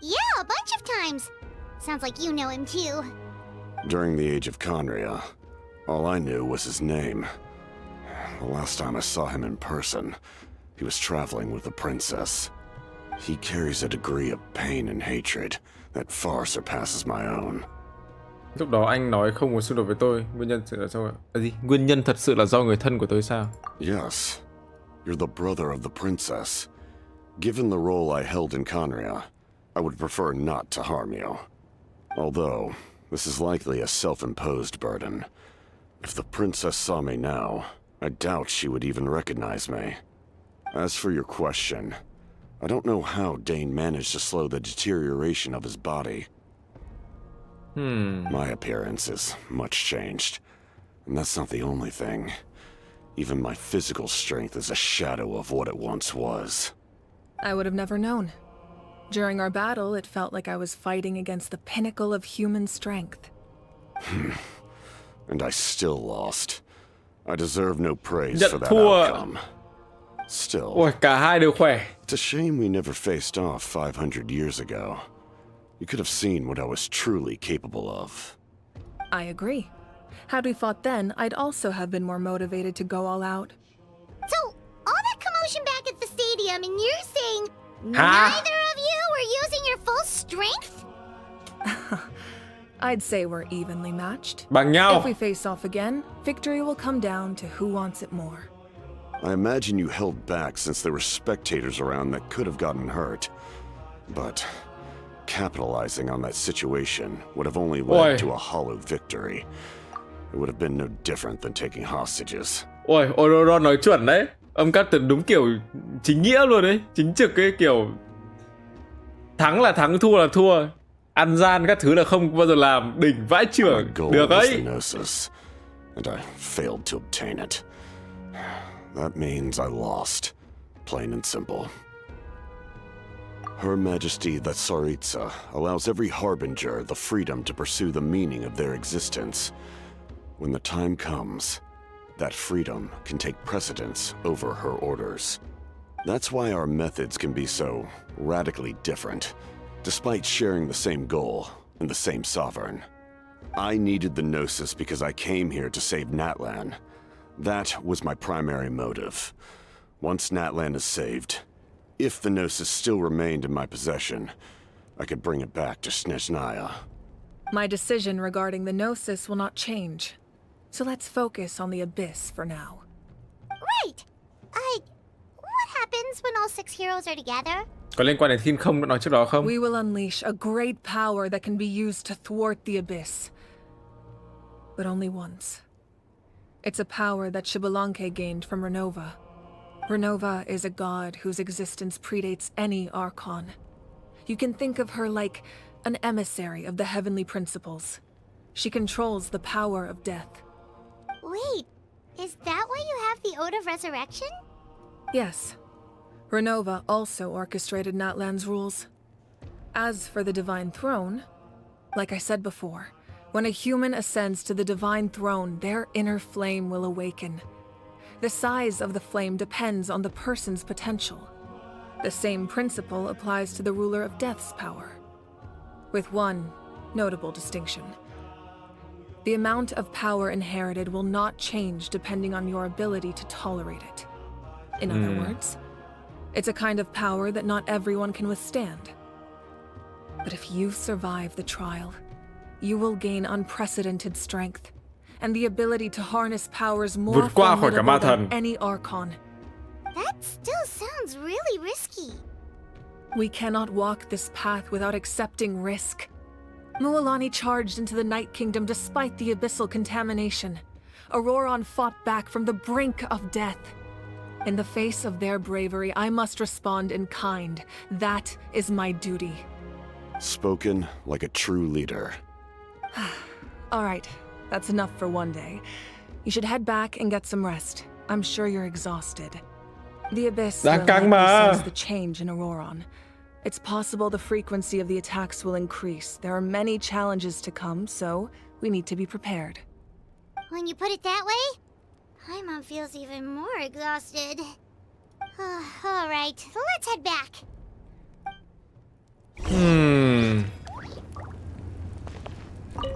Yeah, a bunch of times. Sounds like you know him too. During the age of Conria, all I knew was his name. The last time I saw him in person, he was traveling with the princess. He carries a degree of pain and hatred that far surpasses my own. Lúc đó anh nói không muốn xung đột với tôi. Nguyên nhân là sao? Nguyên nhân thật sự là do người thân của tôi sao? Yes, you're the brother of the princess. Given the role I held in Conria, I would prefer not to harm you. Although, this is likely a self-imposed burden. If the princess saw me now, I doubt she would even recognize me. As for your question, I don't know how Dane managed to slow the deterioration of his body. My appearance is much changed, and that's not the only thing. Even my physical strength is a shadow of what it once was. I would have never known. During our battle, it felt like I was fighting against the pinnacle of human strength. And I still lost. I deserve no praise Nhận for that thua. outcome. Still, Ôi, cả hai đều khỏe. it's a shame we never faced off 500 years ago. You could have seen what I was truly capable of. I agree. Had we fought then, I'd also have been more motivated to go all out. So, all that commotion back at the stadium, and you're saying Huh? neither of you were using your full strength? I'd say we're evenly matched. Bằng nhau. If we face off again, victory will come down to who wants it more. I imagine you held back since there were spectators around that could have gotten hurt. But capitalizing on that situation would have only led Ôi. to a hollow victory. It would have been no different than taking hostages. Ôi, Aurora nói chuẩn đấy. Ông Captain đúng kiểu chính nghĩa luôn đấy. Chính trực cái kiểu thắng là thắng, thua là thua. Ăn gian các thứ là không bao giờ làm. Đỉnh vãi My trưởng. goal Được was ấy. the Gnosis, and I failed to obtain it. That means I lost, plain and simple. Her Majesty the Tsaritsa allows every harbinger the freedom to pursue the meaning of their existence. When the time comes, that freedom can take precedence over her orders. That's why our methods can be so radically different, despite sharing the same goal and the same sovereign. I needed the Gnosis because I came here to save Natlan. That was my primary motive. Once Natlan is saved, if the Gnosis still remained in my possession, I could bring it back to Snezhnaya. My decision regarding the Gnosis will not change. So let's focus on the Abyss for now. Right. What happens when all 6 heroes are together? Có liên quan đến thiên không đã nói trước đó không? We will unleash a great power that can be used to thwart the Abyss. But only once. It's a power that Xbalanque gained from Renova. Renova is a god whose existence predates any Archon. You can think of her like an emissary of the heavenly principles. She controls the power of death. Wait, is that why you have the Ode of Resurrection? Yes. Renova also orchestrated Natlan's rules. As for the Divine Throne, like I said before, when a human ascends to the Divine Throne, their inner flame will awaken. The size of the flame depends on the person's potential. The same principle applies to the ruler of Death's power, with one notable distinction. The amount of power inherited will not change depending on your ability to tolerate it. In other words, it's a kind of power that not everyone can withstand. But if you survive the trial, you will gain unprecedented strength, and the ability to harness powers more Vượt qua khỏi cả ma formidable than thần. any Archon. That still sounds really risky. We cannot walk this path without accepting risk. Mualani charged into the Night Kingdom despite the abyssal contamination. Auroron fought back from the brink of death. In the face of their bravery, I must respond in kind. That is my duty. Spoken like a true leader. All right, that's enough for one day. You should head back and get some rest. I'm sure you're exhausted. The Abyss Đang will căng likely mà. sense the change in Auroron. It's possible the frequency of the attacks will increase. There are many challenges to come, so we need to be prepared. When you put it that way, Paimon feels even more exhausted. All right, let's head back.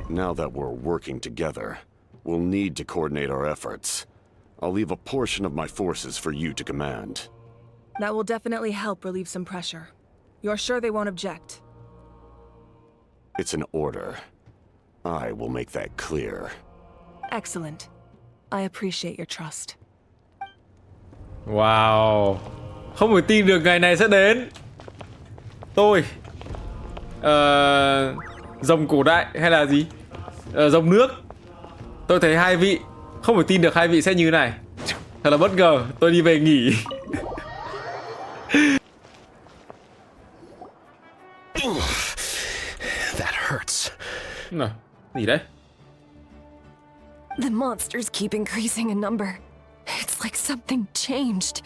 Now that we're working together, we'll need to coordinate our efforts. I'll leave a portion of my forces for you to command. That will definitely help relieve some pressure. You're sure they won't object? It's an order. I will make that clear. Excellent. I appreciate your trust. Wow. Không thể tin được ngày này sẽ đến. Tôi rồng cổ đại hay là gì? Rồng nước. Tôi thấy hai vị. Không thể tin được hai vị sẽ như thế này. Thật là bất ngờ. Tôi đi về nghỉ. That hurts. Nào, gì đấy? The monsters keep increasing in number. It's like something changed.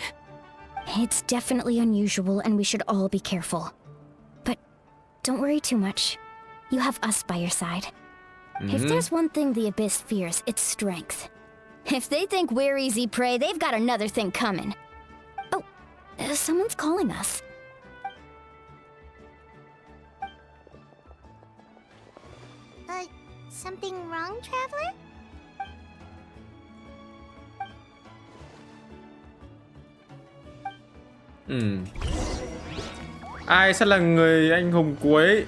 It's definitely unusual, and we should all be careful. But don't worry too much. You have us by your side. If there's one thing the Abyss fears, it's strength. If they think we're easy prey, they've got another thing coming. Oh, someone's calling us. Something wrong, Traveler? Ai sẽ là người anh hùng cuối?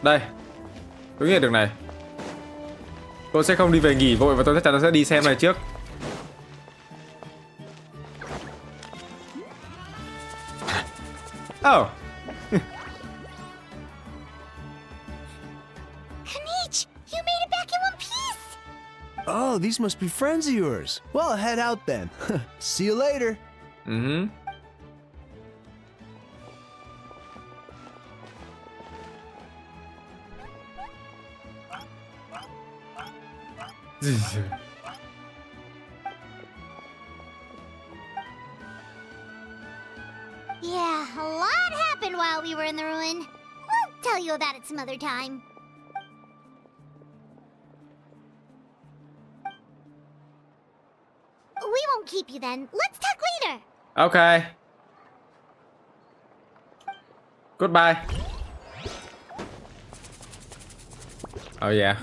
Đây. Tôi nghĩ được này. Tôi sẽ không đi về nghỉ vội và tôi chắc chắn sẽ đi xem này trước. Oh. Kanich, you made it back in one piece! Oh, these must be friends of yours. Well, head out then. See you later. Yeah, a lot happened while we were in the ruin. We'll tell you about it some other time. We won't keep you then. Let's talk later. Okay. Goodbye. Oh yeah.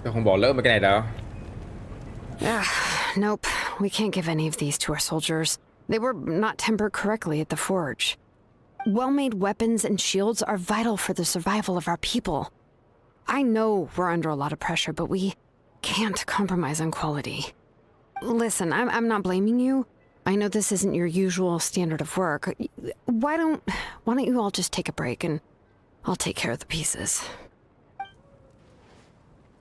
Tôi không bỏ lỡ mấy cái này đâu. Nope, we can't give any of these to our soldiers. They were not tempered correctly at the forge. Well-made weapons and shields are vital for the survival of our people. I know we're under a lot of pressure, but we can't compromise on quality. Listen, I'm not blaming you. I know this isn't your usual standard of work. Why don't you all just take a break and I'll take care of the pieces.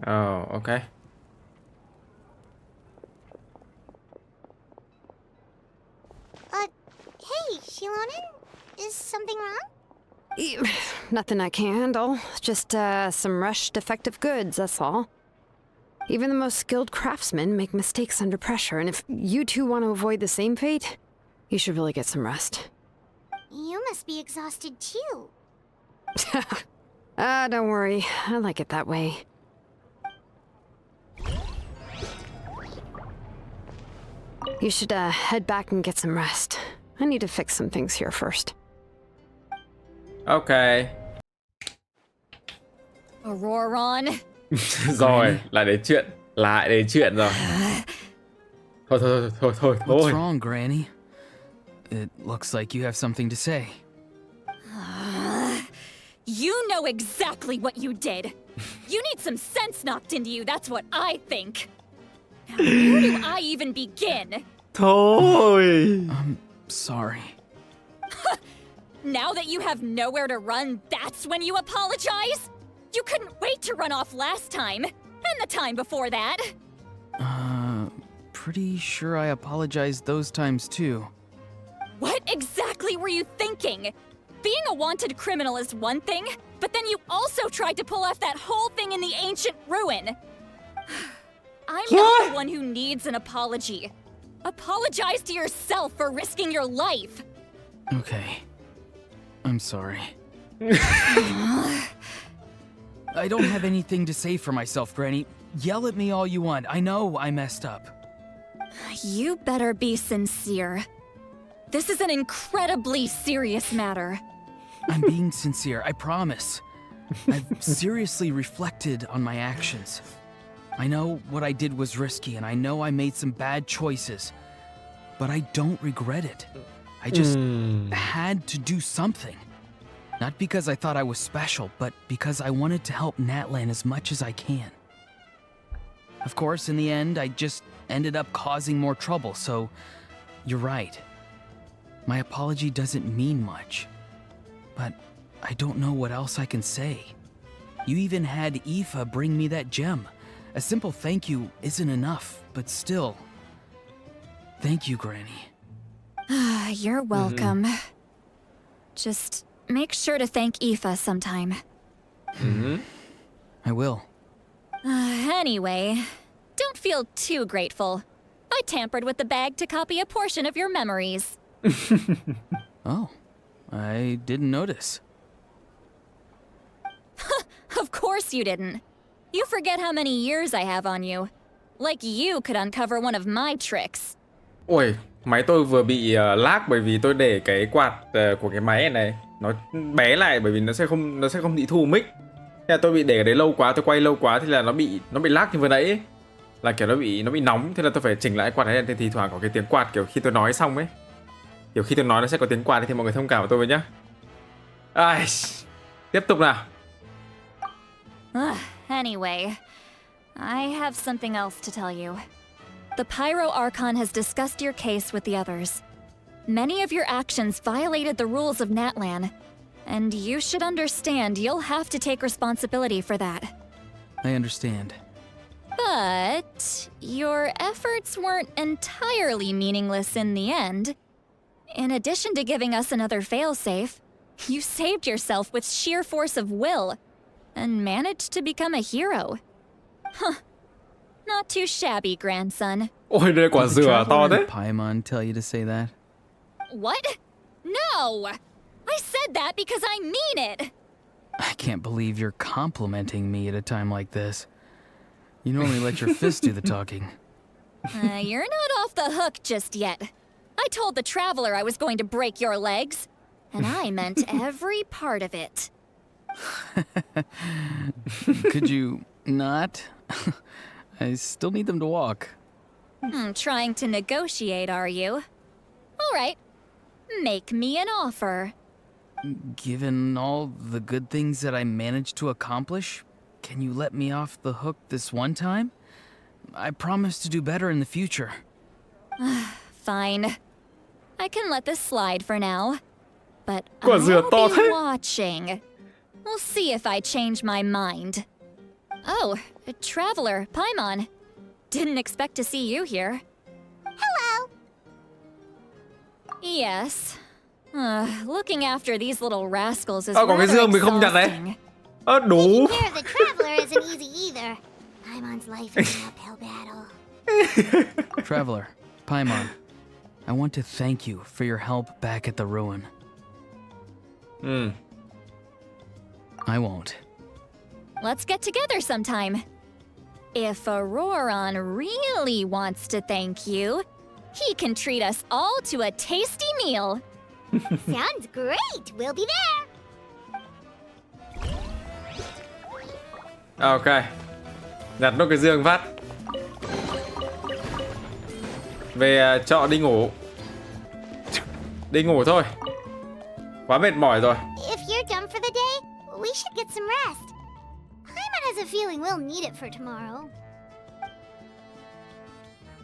Oh, okay. Hey, Shilonen? Is something wrong? Nothing I can handle. Just some rushed defective goods, that's all. Even the most skilled craftsmen make mistakes under pressure, and if you two want to avoid the same fate, you should really get some rest. You must be exhausted too. Don't worry. I like it that way. You should head back and get some rest. I need to fix some things here first. Okay. Auroron. Rồi, lại đến chuyện rồi. Thôi. What's wrong, Granny? It looks like you have something to say. You know exactly what you did. You need some sense knocked into you, that's what I think. Now, where do I even begin? Thôi. I'm sorry. Now that you have nowhere to run, that's when you apologize? You couldn't wait to run off last time, and the time before that. Pretty sure I apologized those times too. What exactly were you thinking? being a wanted criminal is one thing, but then you also tried to pull off that whole thing in the ancient ruin. I'm not the one who needs an apology. Apologize to yourself for risking your life. Okay. I'm sorry. I don't have anything to say for myself, Granny. Yell at me all you want. I know I messed up. You better be sincere. This is an incredibly serious matter. I'm being sincere, I promise. I've seriously reflected on my actions. I know what I did was risky, and I know I made some bad choices. But I don't regret it. I just had to do something. Not because I thought I was special, but because I wanted to help Natlan as much as I can. Of course, in the end, I just ended up causing more trouble, so you're right. My apology doesn't mean much, but I don't know what else I can say. You even had Aoife bring me that gem. A simple thank you isn't enough, but still. Thank you, Granny. You're welcome. Just make sure to thank Aoife sometime. I will. Anyway, don't feel too grateful. I tampered with the bag to copy a portion of your memories. Oh, I didn't notice. Of course you didn't. You forget how many years I have on you. Like you could uncover one of my tricks. Ôi, máy tôi vừa bị lag bởi vì tôi để cái quạt của cái máy này nó bé lại, bởi vì nó sẽ không bị thu mic. Thế là tôi bị để ở đấy lâu quá, tôi quay lâu quá thì là nó bị lag như vừa nãy ấy. Là kiểu nó bị nóng, thế là tôi phải chỉnh lại quạt này, thì thỉnh thoảng có cái tiếng quạt kiểu khi tôi nói xong ấy. Kiểu khi tôi nói nó sẽ có tiếng quạt thì mọi người thông cảm với tôi với nhá. Ai, tiếp tục nào. Anyway, I have something else to tell you. The Pyro Archon has discussed your case with the others. Many of your actions violated the rules of Natlan, and you should understand you'll have to take responsibility for that. I understand. But your efforts weren't entirely meaningless in the end. In addition to giving us another failsafe, you saved yourself with sheer force of will and managed to become a hero. Huh. Not too shabby, grandson. Ôi, đây quả dừa to thế. Paimon tell you to say that? What? No! I said that because I mean it! I can't believe you're complimenting me at a time like this. You normally let your fist do the talking. You're not off the hook just yet. I told the Traveler I was going to break your legs, and I meant every part of it. Could you not? I still need them to walk. Trying to negotiate, are you? All right. Make me an offer. Given all the good things that I managed to accomplish, can you let me off the hook this one time? I promise to do better in the future. Fine. I can let this slide for now. But Quả dừa to I'll be thế. watching. We'll see if I change my mind. Oh, a Traveler, Paimon. Didn't expect to see you here. Hello! Yes. Looking after these little rascals is Có cái rather dương mình không nhặt đấy. exhausting. Đủ. Taking care of the Traveler isn't easy either. Paimon's life is an uphill battle. Traveler, Paimon, I want to thank you for your help back at the ruin. I won't. Let's get together sometime. If Auroron really wants to thank you, he can treat us all to a tasty meal. Sounds great! We'll be there! Ok. Nhặt nốt cái dương phát. Về trọ đi ngủ. Đi ngủ thôi. Quá mệt mỏi rồi. If you're done for the day, we should get some rest. Paimon has a feeling we'll need it for tomorrow.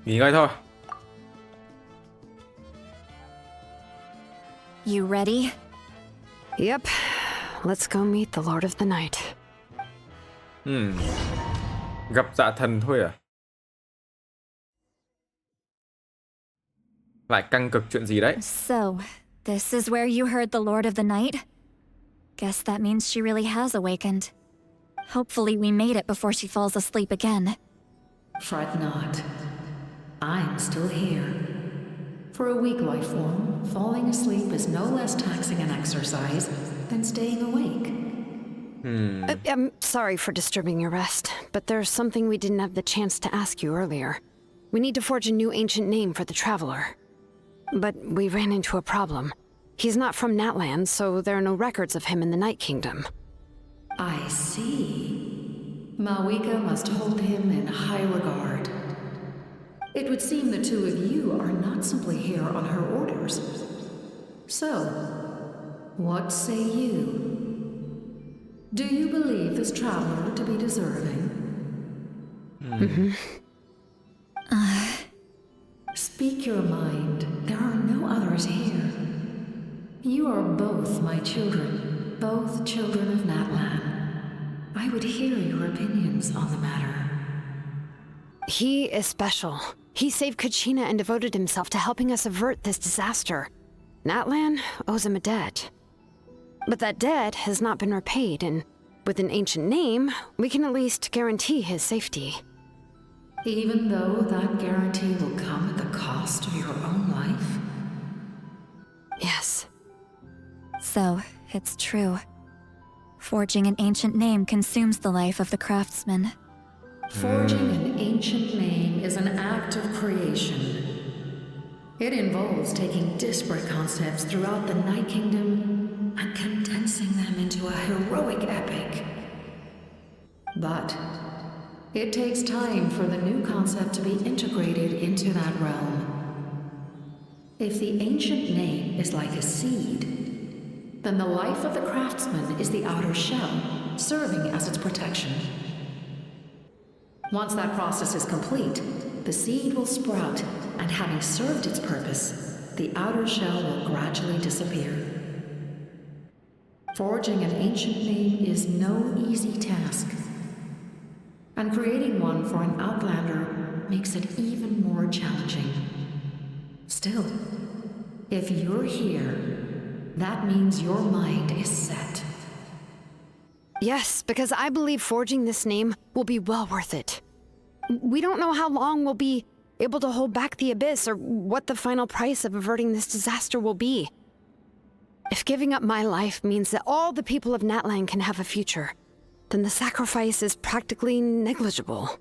Nghỉ ngơi thôi. You ready? Yep. Let's go meet the Lord of the Night. Gặp dạ thần thôi à? Lại căng cực chuyện gì đấy? So, This is where you heard the Lord of the Night? Guess that means she really has awakened. Hopefully we made it before she falls asleep again. Fret not. I'm still here. For a weak life form, falling asleep is no less taxing an exercise than staying awake. I'm sorry for disturbing your rest, but there's something we didn't have the chance to ask you earlier. We need to forge a new ancient name for the Traveler. But we ran into a problem. He's not from Natlan, so there are no records of him in the Night Kingdom. I see. Mavuika must hold him in high regard. It would seem the two of you are not simply here on her orders. So, what say you? Do you believe this traveler to be deserving? Speak your mind. There are no others here. You are both my children, both children of Natlan. I would hear your opinions on the matter. He is special. He saved Kachina and devoted himself to helping us avert this disaster. Natlan owes him a debt. But that debt has not been repaid, and with an ancient name, we can at least guarantee his safety. Even though that guarantee will come at the cost of your own life? Yes. So, it's true. Forging an ancient name consumes the life of the craftsman. Forging an ancient name is an act of creation. It involves taking disparate concepts throughout the Night Kingdom and condensing them into a heroic epic. But it takes time for the new concept to be integrated into that realm. If the ancient name is like a seed, then the life of the craftsman is the outer shell, serving as its protection. Once that process is complete, the seed will sprout, and having served its purpose, the outer shell will gradually disappear. Forging an ancient name is no easy task, and creating one for an outlander makes it even more challenging. Still, if you're here, that means your mind is set. Yes, because I believe forging this name will be well worth it. We don't know how long we'll be able to hold back the Abyss or what the final price of averting this disaster will be. If giving up my life means that all the people of Natlan can have a future, then the sacrifice is practically negligible.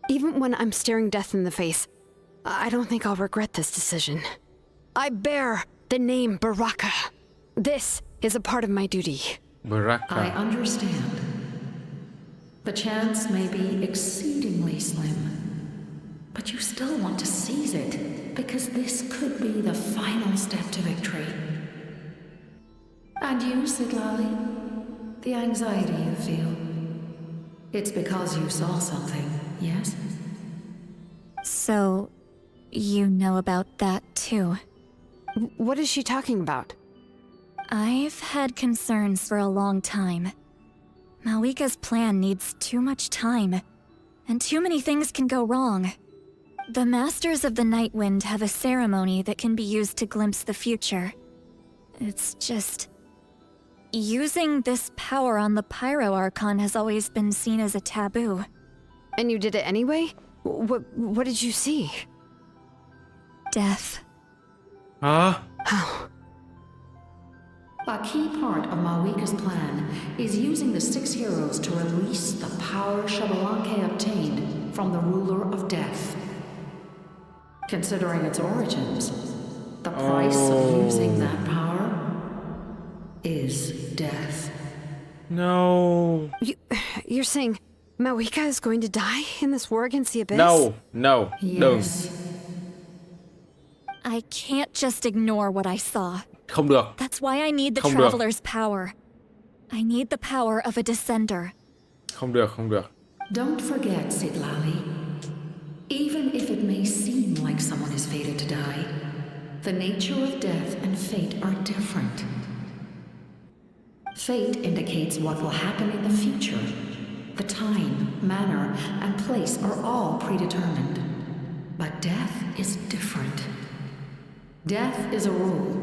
Even when I'm staring death in the face, I don't think I'll regret this decision. I bear the name Baraka. This is a part of my duty. Baraka. I understand. The chance may be exceedingly slim, but you still want to seize it, because this could be the final step to victory. And you, Sidlali? The anxiety you feel. It's because you saw something, yes? So, you know about that too. What is she talking about? I've had concerns for a long time. Mavuika's plan needs too much time, and too many things can go wrong. The Masters of the Night Wind have a ceremony that can be used to glimpse the future. It's just... using this power on the Pyro Archon has always been seen as a taboo. And you did it anyway? What did you see? Death. Huh? A key part of Mavuika's plan is using the 6 heroes to release the power Xbalanque obtained from the ruler of death. Considering its origins, the price of using that power is death. No. You're saying Mavuika is going to die in this war against the Abyss? No. Yes. I can't just ignore what I saw. Không được. That's why I need the Không được. Traveler's power. I need the power of a Descender. Không được. Don't forget, Sidlali. Even if it may seem like someone is fated to die, the nature of death and fate are different. Fate indicates what will happen in the future. The time, manner, and place are all predetermined. But death is different. Death is a rule.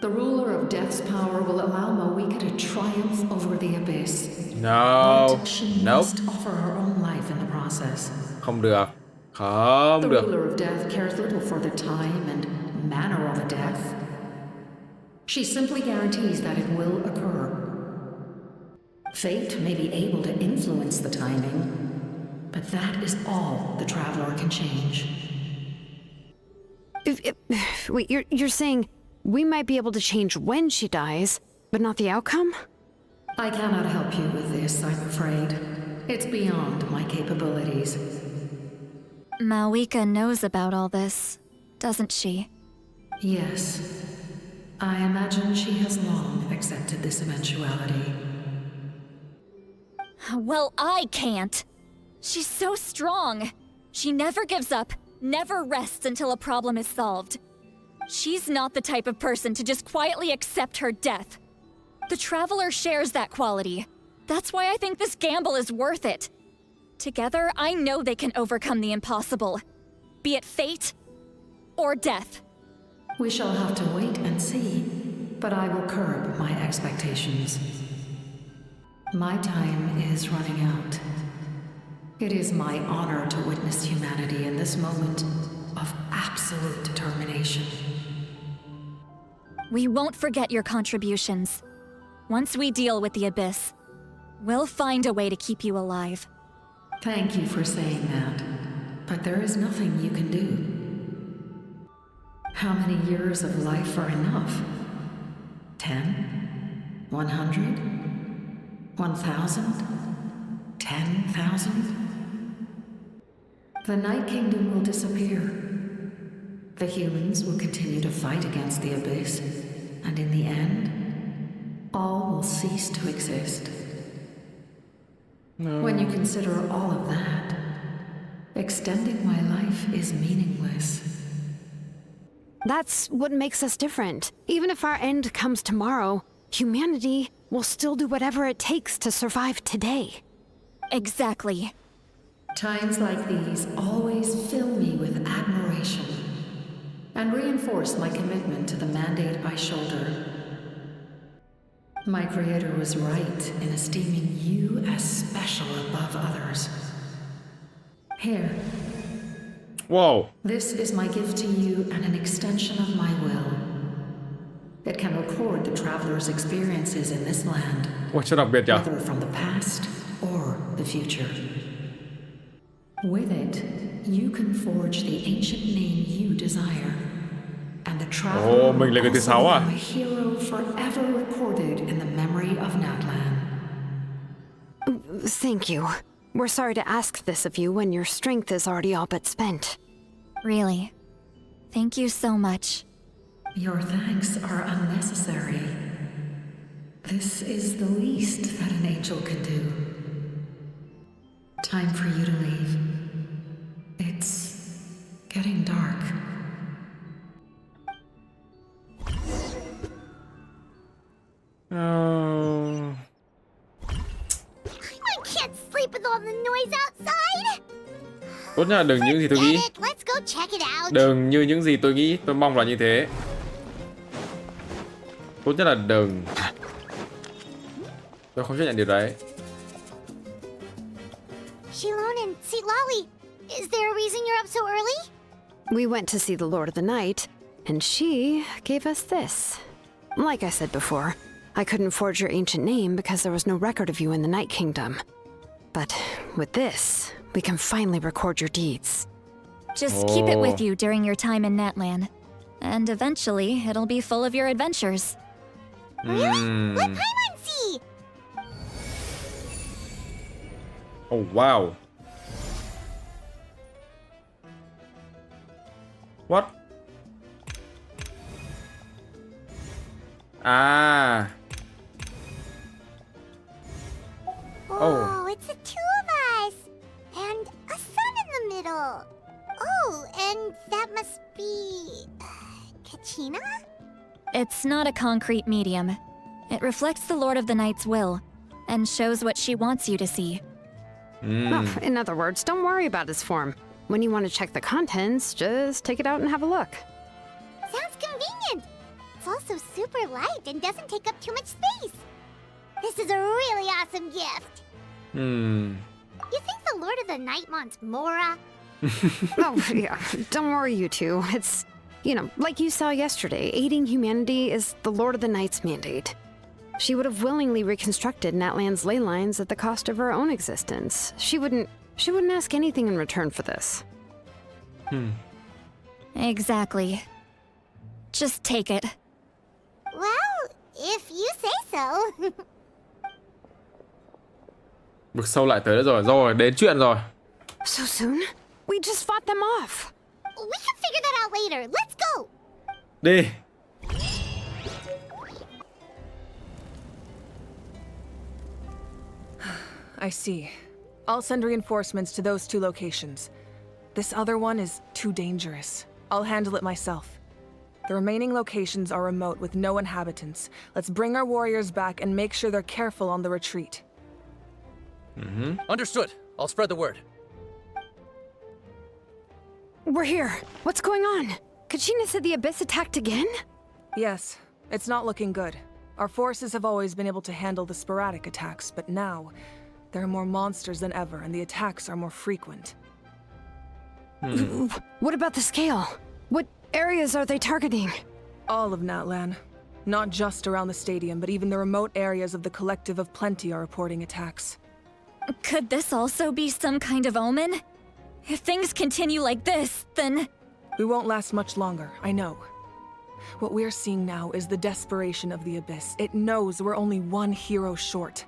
The ruler of death's power will allow Mavuika to triumph over the abyss. No. But she Nope. must offer her own life in the process. Không được. Không The được. ruler of death cares little for the time and manner of a death. She simply guarantees that it will occur. Fate may be able to influence the timing, but that is all the traveler can change. Wait, you're saying we might be able to change when she dies, but not the outcome? I cannot help you with this, I'm afraid. It's beyond my capabilities. Mavuika knows about all this, doesn't she? Yes. I imagine she has long accepted this eventuality. Well, I can't. She's so strong. She never gives up, never rests until a problem is solved. She's not the type of person to just quietly accept her death. The Traveler shares that quality. That's why I think this gamble is worth it. Together, I know they can overcome the impossible. Be it fate or death. We shall have to wait and see, but I will curb my expectations. My time is running out. It is my honor to witness humanity in this moment of absolute determination. We won't forget your contributions. Once we deal with the Abyss, we'll find a way to keep you alive. Thank you for saying that, but there is nothing you can do. How many years of life are enough? 10? 100? 1,000? 10,000? The Night Kingdom will disappear. The humans will continue to fight against the Abyss, and in the end, all will cease to exist. No. When you consider all of that, extending my life is meaningless. That's what makes us different. Even if our end comes tomorrow, humanity will still do whatever it takes to survive today. Exactly. Times like these always fill me with admiration and reinforce my commitment to the mandate I shoulder. My creator was right in esteeming you as special above others. Here. Whoa. This is my gift to you and an extension of my will. It can record the traveler's experiences in this land, Ủa, sao đặc biệt nhỉ? whether from the past or the future. With it, you can forge the ancient name you desire, and the traveler mình là người thứ will sáu also à? become a hero forever recorded in the memory of Natlan. Thank you. We're sorry to ask this of you when your strength is already all but spent. Really. Thank you so much. Your thanks are unnecessary. This is the least that an angel can do. Time for you to leave. It's getting dark. Oh. I can't sleep with all the noise outside. Tốt nhất là đừng những gì tôi nghĩ. Let's go check it out. Đừng như những gì tôi nghĩ. Tôi mong là như thế. Tốt nhất là đừng. Tôi không chấp nhận điều đấy. Shilon and Sitlali, is there a reason you're up so early? We went to see the Lord of the Night, and she gave us this. Like I said before, I couldn't forge your ancient name because there was no record of you in the Night Kingdom. But with this, we can finally record your deeds. Just keep it with you during your time in Natlan. And eventually, it'll be full of your adventures. Really? Let Paimon see! Oh, wow. What? Ah. Oh, it's the two of us! And a sun in the middle! Oh, and that must be... Kachina? It's not a concrete medium. It reflects the Lord of the Night's will, and shows what she wants you to see. Well, in other words, don't worry about its form. When you want to check the contents, just take it out and have a look. Sounds convenient! It's also super light and doesn't take up too much space. This is a really awesome gift. You think the Lord of the Night wants Mora? Oh, yeah. Don't worry, you two. It's, like you saw yesterday, aiding humanity is the Lord of the Night's mandate. She would have willingly reconstructed Natlan's ley lines at the cost of her own existence. She wouldn't ask anything in return for this. Exactly. Just take it. Well, if you say so. Vực sâu lại tới nữa rồi. Rồi, đến chuyện rồi. So soon? We just fought them off. We can figure that out later. Let's go. Đi. I see. I'll send reinforcements to those 2 locations. This other one is too dangerous. I'll handle it myself. The remaining locations are remote with no inhabitants. Let's bring our warriors back and make sure they're careful on the retreat. Understood. I'll spread the word. We're here. What's going on? Kachina said the Abyss attacked again? Yes, it's not looking good. Our forces have always been able to handle the sporadic attacks, but now there are more monsters than ever, and the attacks are more frequent. What about the scale? What areas are they targeting? All of Natlan. Not just around the stadium, but even the remote areas of the Collective of Plenty are reporting attacks. Could this also be some kind of omen? If things continue like this, then... We won't last much longer, I know. What we're seeing now is the desperation of the Abyss. It knows we're only one hero short.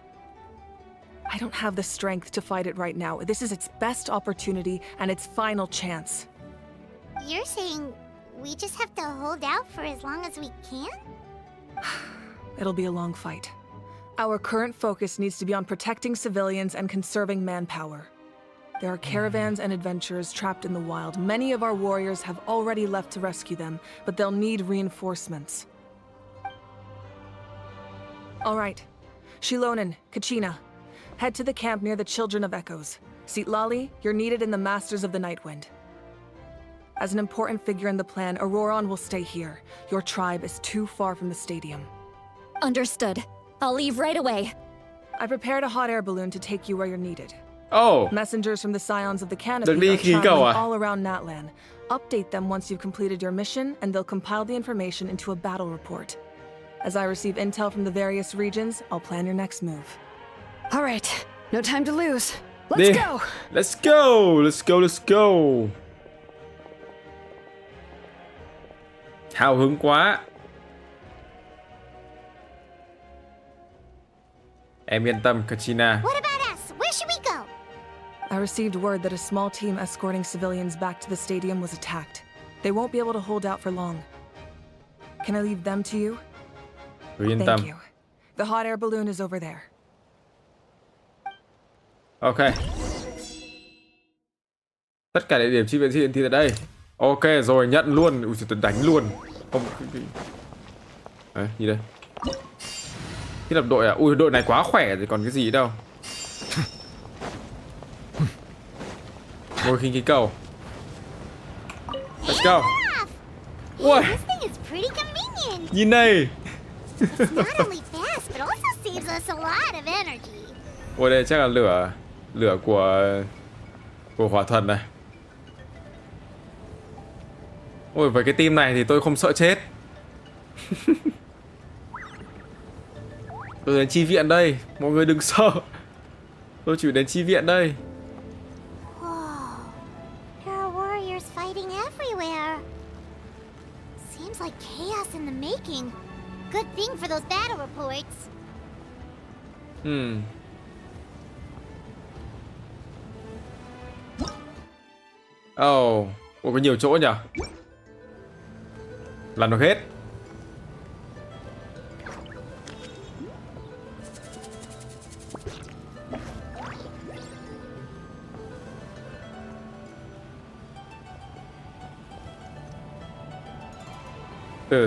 I don't have the strength to fight it right now. This is its best opportunity and its final chance. You're saying we just have to hold out for as long as we can? It'll be a long fight. Our current focus needs to be on protecting civilians and conserving manpower. There are caravans and adventurers trapped in the wild. Many of our warriors have already left to rescue them, but they'll need reinforcements. All right. Shilonen, Kachina, head to the camp near the Children of Echoes. Sitlali, you're needed in the Masters of the Nightwind. As an important figure in the plan, Auroron will stay here. Your tribe is too far from the stadium. Understood. I'll leave right away. I prepared a hot air balloon to take you where you're needed. Oh. Messengers from the Scions of the Canopy are traveling all around Natlan. Update them once you've completed your mission, and they'll compile the information into a battle report. As I receive intel from the various regions, I'll plan your next move. All right. No time to lose. Let's go! Let's go! Let's go, let's go! Hào hứng quá! Em yên tâm, Kachina. What about us? Where should we go? I received word that a small team escorting civilians back to the stadium was attacked. They won't be able to hold out for long. Can I leave them to you? Thank you. The hot air balloon is over there. Ok. Tất cả địa điểm chi viện thi tại đây. Ok rồi, nhận luôn. Ui, tôi đánh luôn. Không. Đấy, gì đây? Thiết lập đội à? Ui, đội này quá khỏe rồi còn cái gì đâu. Ngồi khinh khí cầu. Let's go. Ui. Nhìn này. It's not only fast, but also saves us a lot of energy. Ôi đây chắc là lửa của hỏa thần này. Ôi với cái team này thì tôi không sợ chết. Tôi đến chi viện đây, mọi người đừng sợ. Tôi chỉ đến chi viện đây. Whoa. There are warriors fighting everywhere. Seems like chaos in the making. Good thing for those battle reports. Oh, ủa có nhiều chỗ nhỉ? Làm được hết.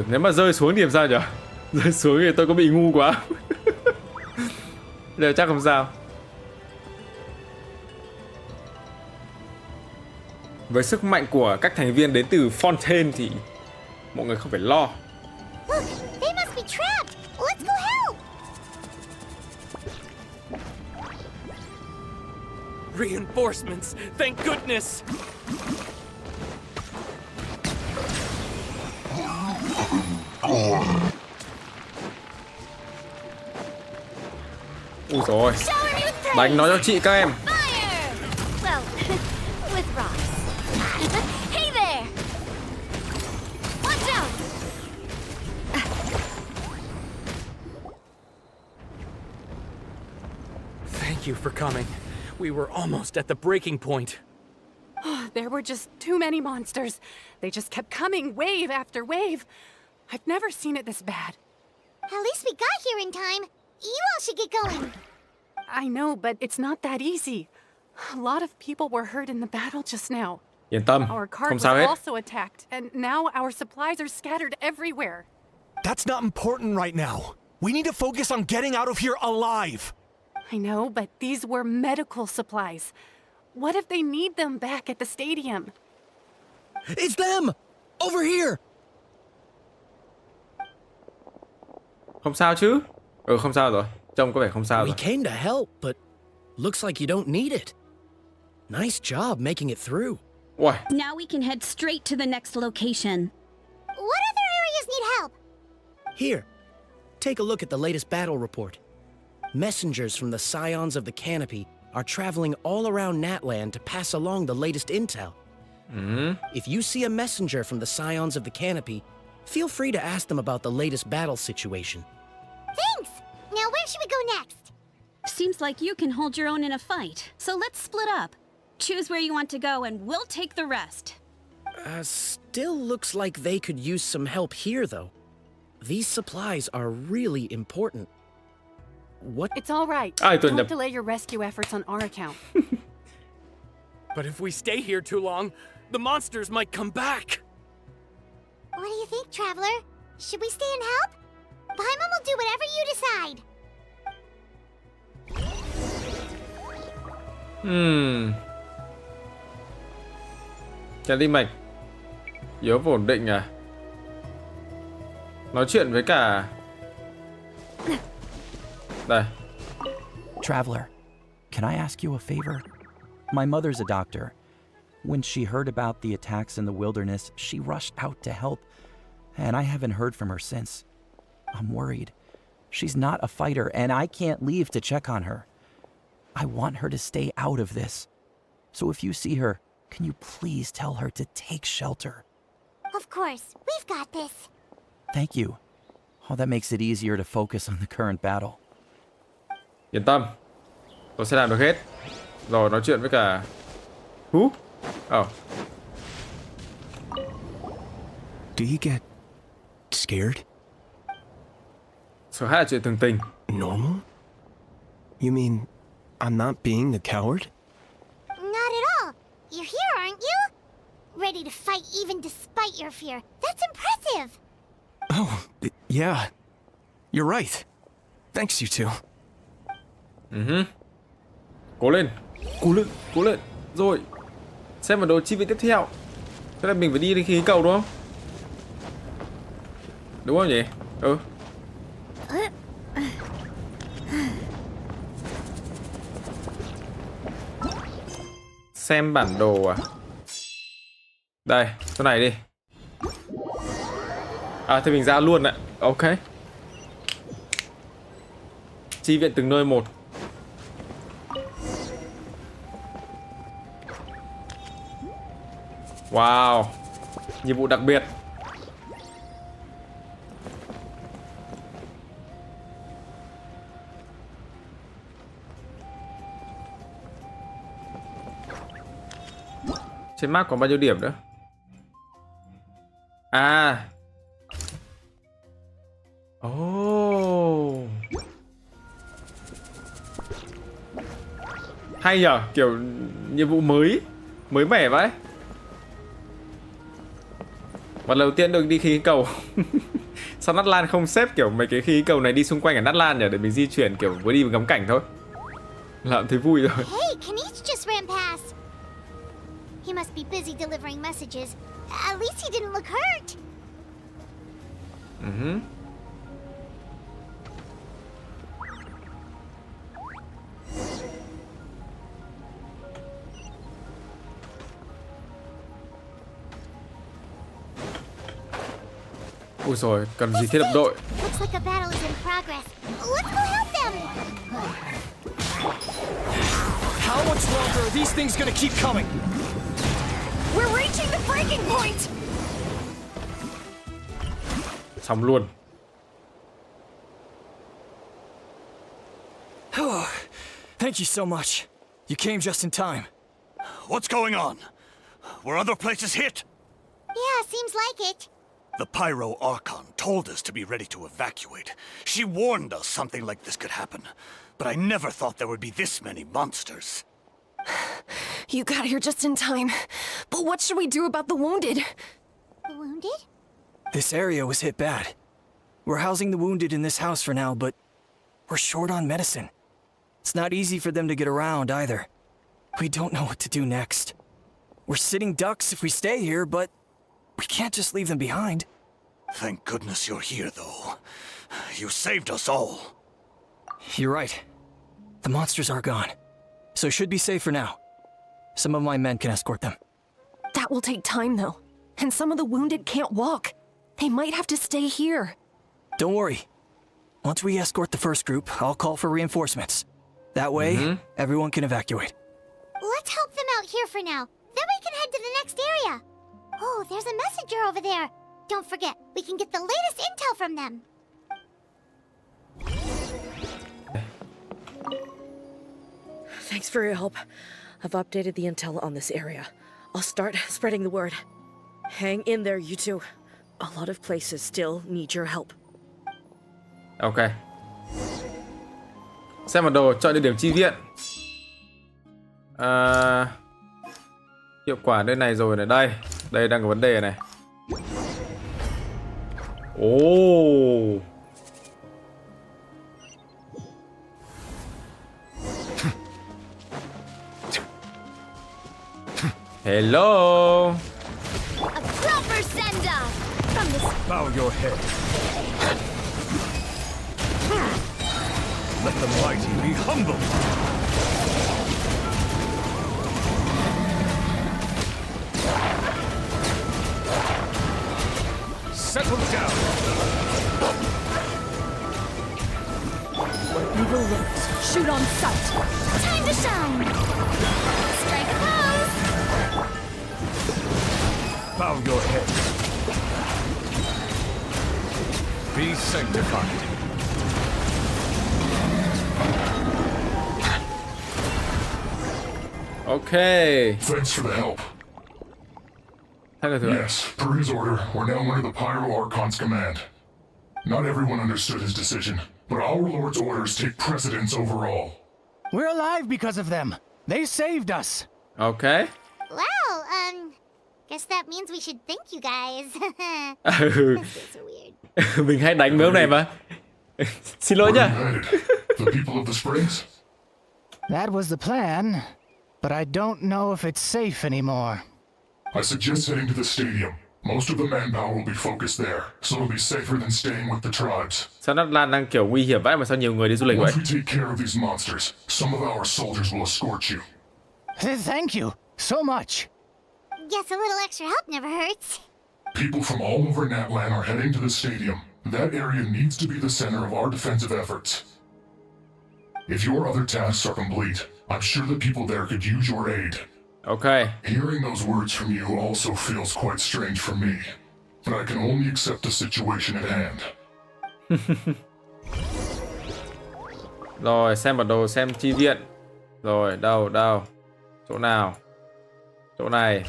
Nếu mà rơi xuống thì làm sao nhỉ? Rơi xuống thì tôi có bị ngu quá. Đây chắc không sao. Với sức mạnh của các thành viên đến từ Fontaine thì mọi người không phải lo. Look, Reinforcements! Thank goodness! Ui dồi ôi. Đánh nó cho chị các em. Well, with rocks. Hey there! Watch out! Thank you for coming. We were almost at the breaking point. There were just too many monsters. They just kept coming, wave after wave. I've never seen it this bad. At least we got here in time. You all should get going. I know, but it's not that easy. A lot of people were hurt in the battle just now. Yên tâm, Our cart không was sao hết. also attacked, and now our supplies are scattered everywhere. That's not important right now. We need to focus on getting out of here alive. I know, but these were medical supplies. What if they need them back at the stadium? It's them! Over here! Không sao chứ? Không sao rồi. Trông có vẻ không sao We rồi. came to help, but looks like you don't need it. Nice job making it through. Ui, Now we can head straight to the next location. What other areas need help? Here, take a look at the latest battle report. Messengers from the Scions of the Canopy are traveling all around Natlan to pass along the latest intel. If you see a messenger from the Scions of the Canopy, feel free to ask them about the latest battle situation. Thanks! Now where should we go next? Seems like you can hold your own in a fight, so let's split up. Choose where you want to go and we'll take the rest. Still looks like they could use some help here, though. These supplies are really important. What? It's all right. Ai tuần Don't nhập. delay your rescue efforts on our account. But if we stay here too long, the monsters might come back! What do you think, Traveler? Should we stay and help? Paimon will do whatever you decide. Cái linh mạch yếu và ổn định à? Nói chuyện với cả đây. Traveler, can I ask you a favor? My mother's a doctor. When she heard about the attacks in the wilderness, she rushed out to help, and I haven't heard from her since. I'm worried. She's not a fighter, and I can't leave to check on her. I want her to stay out of this. So if you see her, can you please tell her to take shelter? Of course, we've got this. Thank you. Oh, that makes it easier to focus on the current battle. Yên tâm, tôi sẽ làm được hết. Rồi nói chuyện với cả Who? Oh. Do you get scared? Sợ hãi là chuyện thường tình. Normal? You mean I'm not being a coward? Not at all. You're here, aren't you? Ready to fight even despite your fear. That's impressive. Oh, yeah. You're right. Thanks, you two. Cố lên. Cố lên. Cố lên. Rồi. Xem bản đồ chi viện tiếp theo. Thế là mình phải đi đến khí cầu đúng không? Đúng không nhỉ? Xem bản đồ à? Đây, chỗ này đi. À, thì mình ra luôn ạ. Ok. Chi viện từng nơi một. Wow. Nhiệm vụ đặc biệt. Trên map còn bao nhiêu điểm nữa? À. Oh. Hay nhờ, kiểu nhiệm vụ mới mẻ vậy. Và lần đầu tiên được đi khí cầu. Sao Natlan không xếp kiểu mấy cái khí cầu này đi xung quanh ở Natlan nhỉ, để mình di chuyển kiểu với đi ngắm cảnh thôi. Làm thấy vui rồi. Hey, Kanich just ran past. He must be busy delivering messages. At least he didn't look hurt. Ui rồi, cần gì thiết lập đội. Looks like a battle is in progress. Let's go help them. How much longer are these things gonna keep coming? We're reaching the breaking point! Xong luôn. Thank you so much. You came just in time. What's going on? Were other places hit? Yeah, seems like it. The Pyro Archon told us to be ready to evacuate. She warned us something like this could happen. But I never thought there would be this many monsters. You got here just in time. But what should we do about the wounded? The wounded? This area was hit bad. We're housing the wounded in this house for now, but we're short on medicine. It's not easy for them to get around either. We don't know what to do next. We're sitting ducks if we stay here, but we can't just leave them behind. Thank goodness you're here, though. You saved us all. You're right. The monsters are gone, so it should be safe for now. Some of my men can escort them. That will take time, though. And some of the wounded can't walk. They might have to stay here. Don't worry. Once we escort the first group, I'll call for reinforcements. That way, everyone can evacuate. Let's help them out here for now. Then we can head to the next area. Oh, there's a messenger over there. Don't forget, we can get the latest intel from them. Thanks for your help. I've updated the intel on this area. I'll start spreading the word. Hang in there, you two. A lot of places still need your help. Ok. Xem bản đồ, chọn địa điểm chi viện. Hiệu quả nơi này rồi này. Đây đang có vấn đề này. Oh. Hello. A proper send-off from this. Bow your head. Let the mighty be humble. Settle down. Where evil lurks, shoot on sight. Time to shine. Strike a pose. Bow your head. Be sanctified. Okay. Thanks for the help. Yes, per his order, we're now under the Pyro Archon's command. Not everyone understood his decision, but our Lord's orders take precedence over all. We're alive because of them. They saved us. Okay. Well, guess that means we should thank you guys. This is weird. Mình hay đánh mấy ông này mà. Xin lỗi nhá. The people of the Springs? That was the plan, but I don't know if it's safe anymore. I suggest heading to the stadium. Most of the manpower will be focused there, so it'll be safer than staying with the tribes. Sao Natlan đang kiểu nguy hiểm vậy mà sao nhiều người đi du lịch vậy? Once we take care of these monsters, some of our soldiers will escort you. Thank you so much. Guess a little extra help never hurts. People from all over Natlan are heading to the stadium. That area needs to be the center of our defensive efforts. If your other tasks are complete, I'm sure the people there could use your aid. Okay. Hearing those words from you also feels quite strange for me, but I can only accept the situation at hand. Rồi, xem bản đồ, xem chi viện. Rồi, đâu? Chỗ nào? Chỗ này.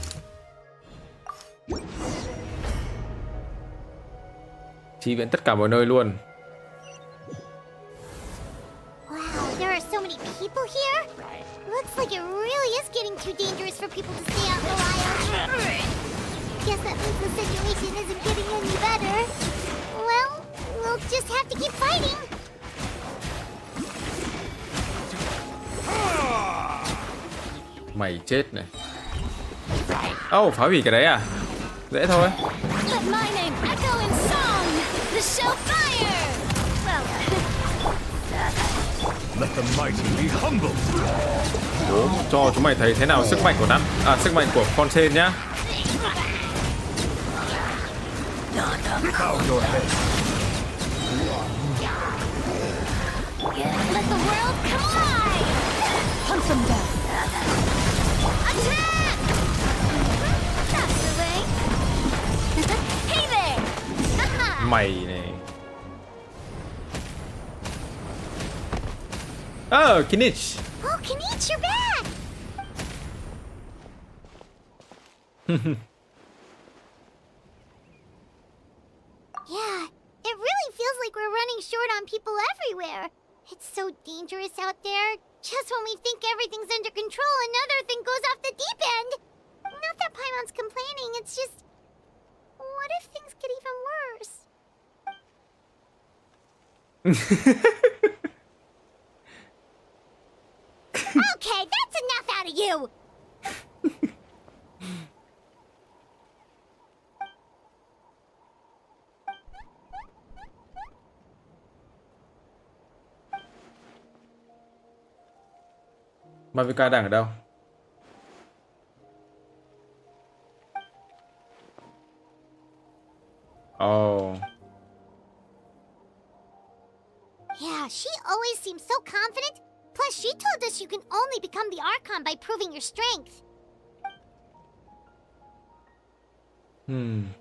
Chi viện tất cả mọi nơi luôn. Wow, there are so many people here. Looks like it really is getting too dangerous for people to stay out in the wild. Guess that means the situation isn't getting any better. Well, we'll just have to keep fighting. Mày chết này. Oh, phá hủy cái đấy à? Dễ thôi. Let my name echo in song. The show fire. Well, Let the mighty be humble. Đố cho chúng mày thấy thế nào sức mạnh của sức mạnh của con trên nhá. Bow your head. Let the world collide! Hunt them down. Attack! That's the way. Hey there! Mày này. Oh, Kinich. Oh, Kinich, you're back! Yeah, it really feels like we're running short on people everywhere. It's so dangerous out there. Just when we think everything's under control, another thing goes off the deep end. Not that Paimon's complaining, it's just... What if things get even worse? Okay, that's enough out of you! Mavuika đang ở đâu? Oh. Yeah, she always seems so confident. Plus, she told us you can only become the Archon by proving your strength. Good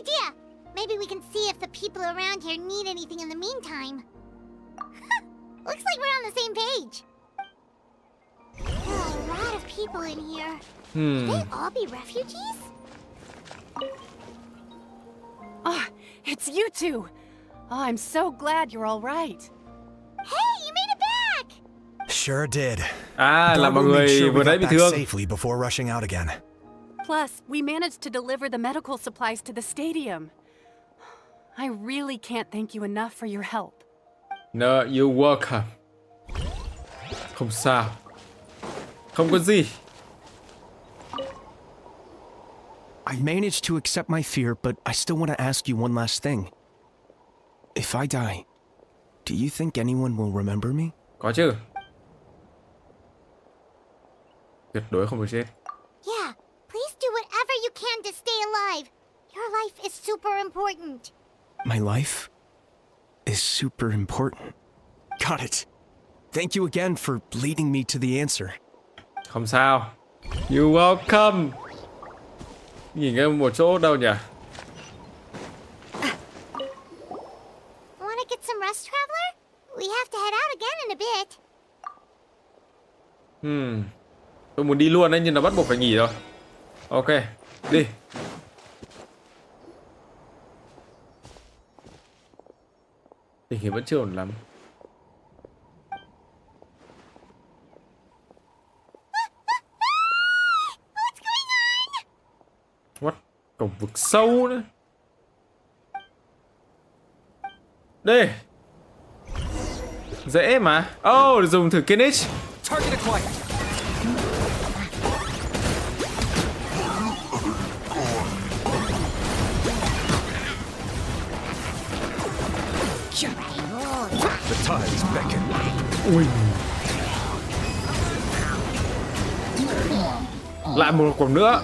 idea! Maybe we can see if the people around here need anything in the meantime. Looks like we're on the same page. There are a lot of people in here. Could they all be refugees? Oh, it's you two. Oh, I'm so glad you're all right. Hey, you made it back! Sure did. À, là mọi người vừa nãy bị thương. Safely before rushing out again. Plus, we managed to deliver the medical supplies to the stadium. I really can't thank you enough for your help. No, you're welcome. Không sao. Không có gì. I managed to accept my fear, but I still want to ask you one last thing. If I die, do you think anyone will remember me? Có chứ. Tuyệt đối không được chết. Yeah, please do whatever you can to stay alive. Your life is super important. My life is super important. Got it. Thank you again for leading me to the answer. Không sao. You're welcome. Nghỉ ngơi một chỗ đâu nhỉ? Wanna get some rest, traveler? We have to head out again in a bit. Tôi muốn đi luôn đấy, nhưng nó bắt buộc phải nghỉ rồi. Ok, đi. Tình hình vẫn chưa ổn lắm. What? Cổng vực sâu nữa. Đây. Dễ mà. Oh, dùng thử Kinich. Target acquired. The tides beckon. Ui. Lại một cổng nữa.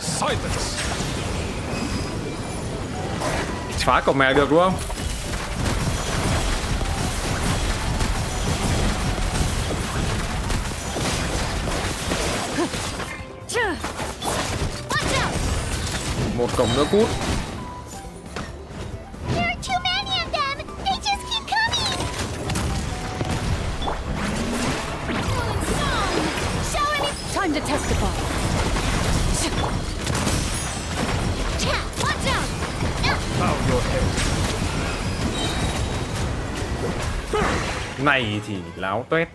Silence. Phá cổng mẹ được đúng không? Một cổng nữa cút. There are too many of them. They just keep coming. Time to testify. Watch out! Bow your head. Này thì láo toét.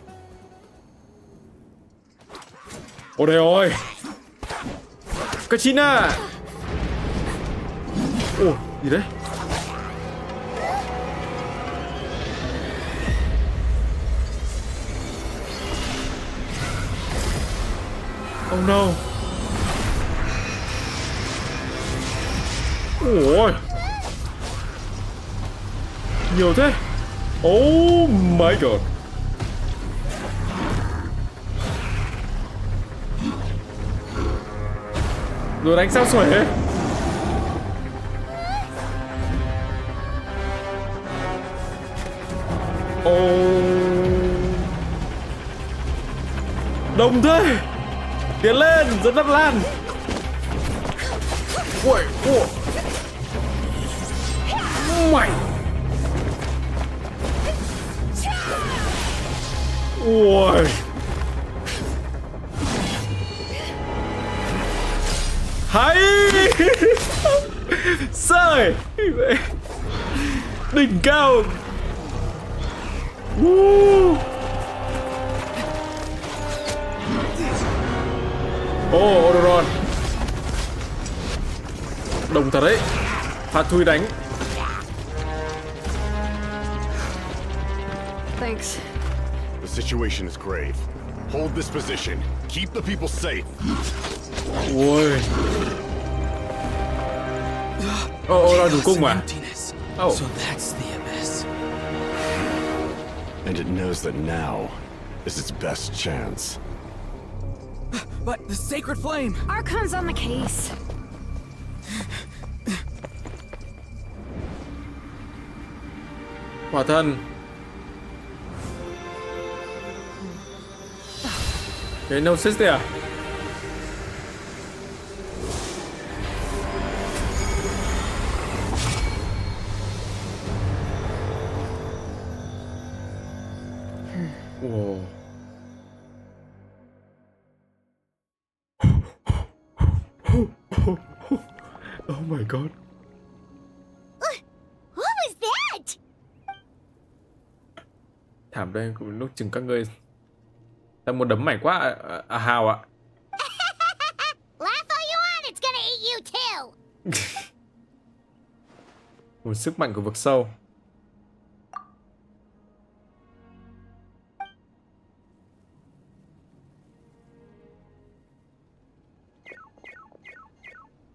Ôi đây ơi. Capitano. Ồ, gì đấy? Oh no. Ôi. Nhiều thế. Oh my god. Rồi đánh sao xuể. Ô, đông thế. Tiến lên, dẫn Natlan. Ui, ui. Mày. Ui. Hay. Sơi. Đỉnh cao. Odoron. Đồng thật đấy. Phạt thui đánh. Thanks. The situation is grave. Hold this position. Keep the people safe. Ui. Odoron dùng cung mà. Oh. So that's the abyss. And it knows that now is its best chance. But the sacred flame! Archon's on the case. Hỏa thần. Cái Gnosis đấy à? Whoa. Oh my god. What was that? Thảm đây cũng lúc chừng các ngươi. Ta muốn đấm mày quá Hào ạ. Laugh all you want, it's gonna eat you too. Một sức mạnh của vực sâu.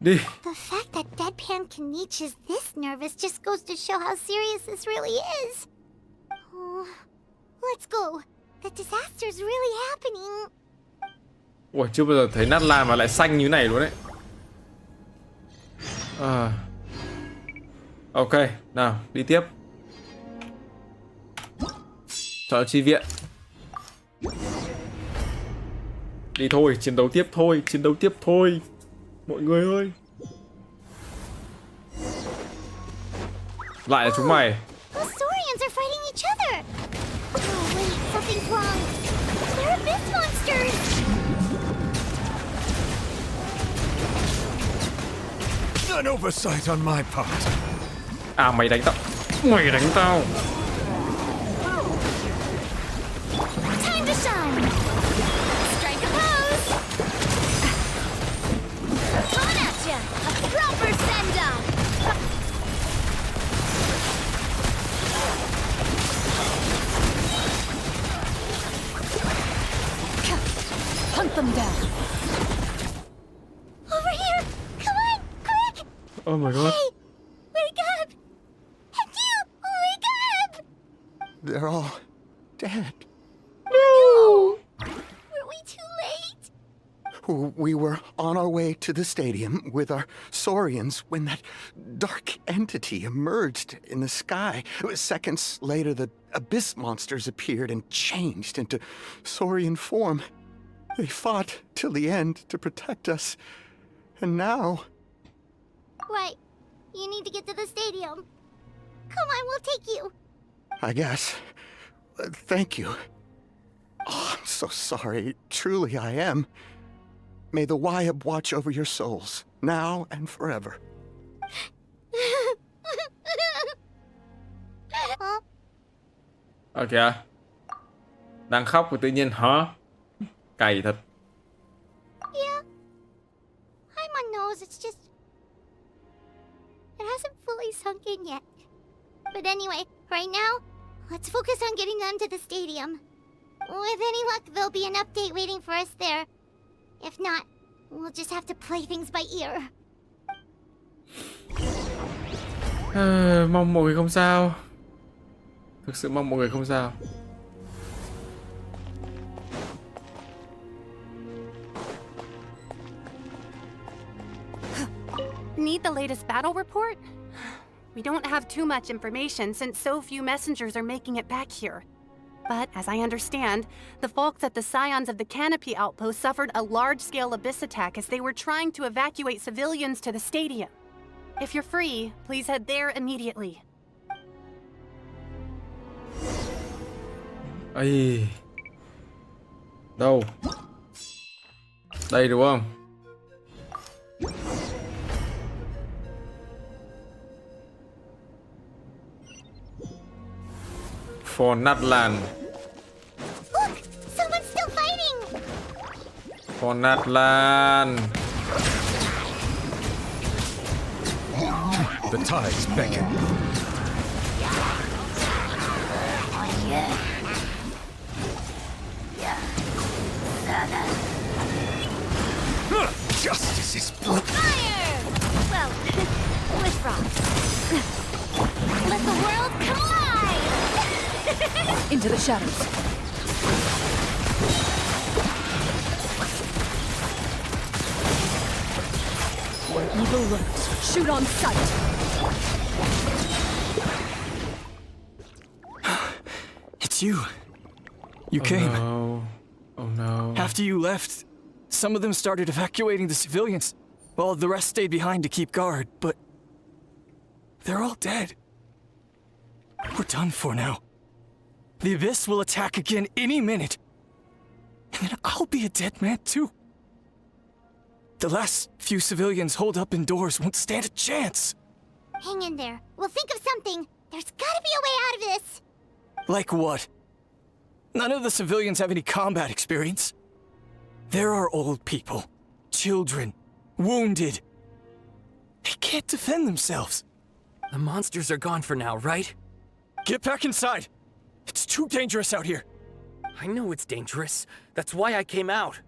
Đi. The fact that Deadpan Kanich is this nervous just goes to show how serious this really is. Oh, let's go. The disaster's really happening. Ủa, chưa bao giờ thấy Natlan mà lại xanh như này luôn đấy. Ok, nào, đi tiếp. Cho chi viện. Đi thôi, chiến đấu tiếp thôi, chiến đấu tiếp thôi. Mọi người ơi. Lại là chúng mày. The Saurians are fighting each other. Oh wait, something's wrong. They're abyss monsters. An oversight on my part. À, mày đánh tao. Mày đánh tao. Time to shine. Strike a pose. Coming at ya. A proper send-off. Hunt them down. Over here. Come on, quick. Oh my god. Hey, wake up. And you, wake up. They're all dead. No. Were we too late? We were on our way to the stadium with our Saurians when that dark entity emerged in the sky. Seconds later, the abyss monsters appeared and changed into Saurian form. They fought till the end to protect us. And now... Right. You need to get to the stadium. Come on, we'll take you. I guess. Thank you. Oh, I'm so sorry. Truly I am. May the Wyab watch over your souls, now and forever. Ok. Đang khóc và tự nhiên hả? Cày thật. Yeah. I'm on nose, it's just... It hasn't fully sunk in yet. But anyway, right now, let's focus on getting them to the stadium. With any luck, there'll be an update waiting for us there. If not, we'll just have to play things by ear. Mong mọi người không sao. Thực sự mong mọi người không sao. need the latest battle report? We don't have too much information since so few messengers are making it back here. But, as I understand, the folks at the Scions of the Canopy Outpost suffered a large-scale abyss attack as they were trying to evacuate civilians to the stadium. If you're free, please head there immediately. Ây. Đâu? Đây đúng không? For Natlan. Look! Someone's still fighting! For Natlan. The tides beckon. Justice is blood. Fire! Well, with rocks. Let the world collide! Into the shadows. Where evil lurks, shoot on sight. It's you. You came. No. Oh no. After you left, some of them started evacuating the civilians, while the rest stayed behind to keep guard, but they're all dead. We're done for now. The Abyss will attack again any minute. And then I'll be a dead man too. The last few civilians holed up indoors won't stand a chance. Hang in there. We'll think of something. There's gotta be a way out of this. Like what? None of the civilians have any combat experience. There are old people, children, wounded. They can't defend themselves. The monsters are gone for now, right? Get back inside. It's too dangerous out here. I know it's dangerous. That's why I came out.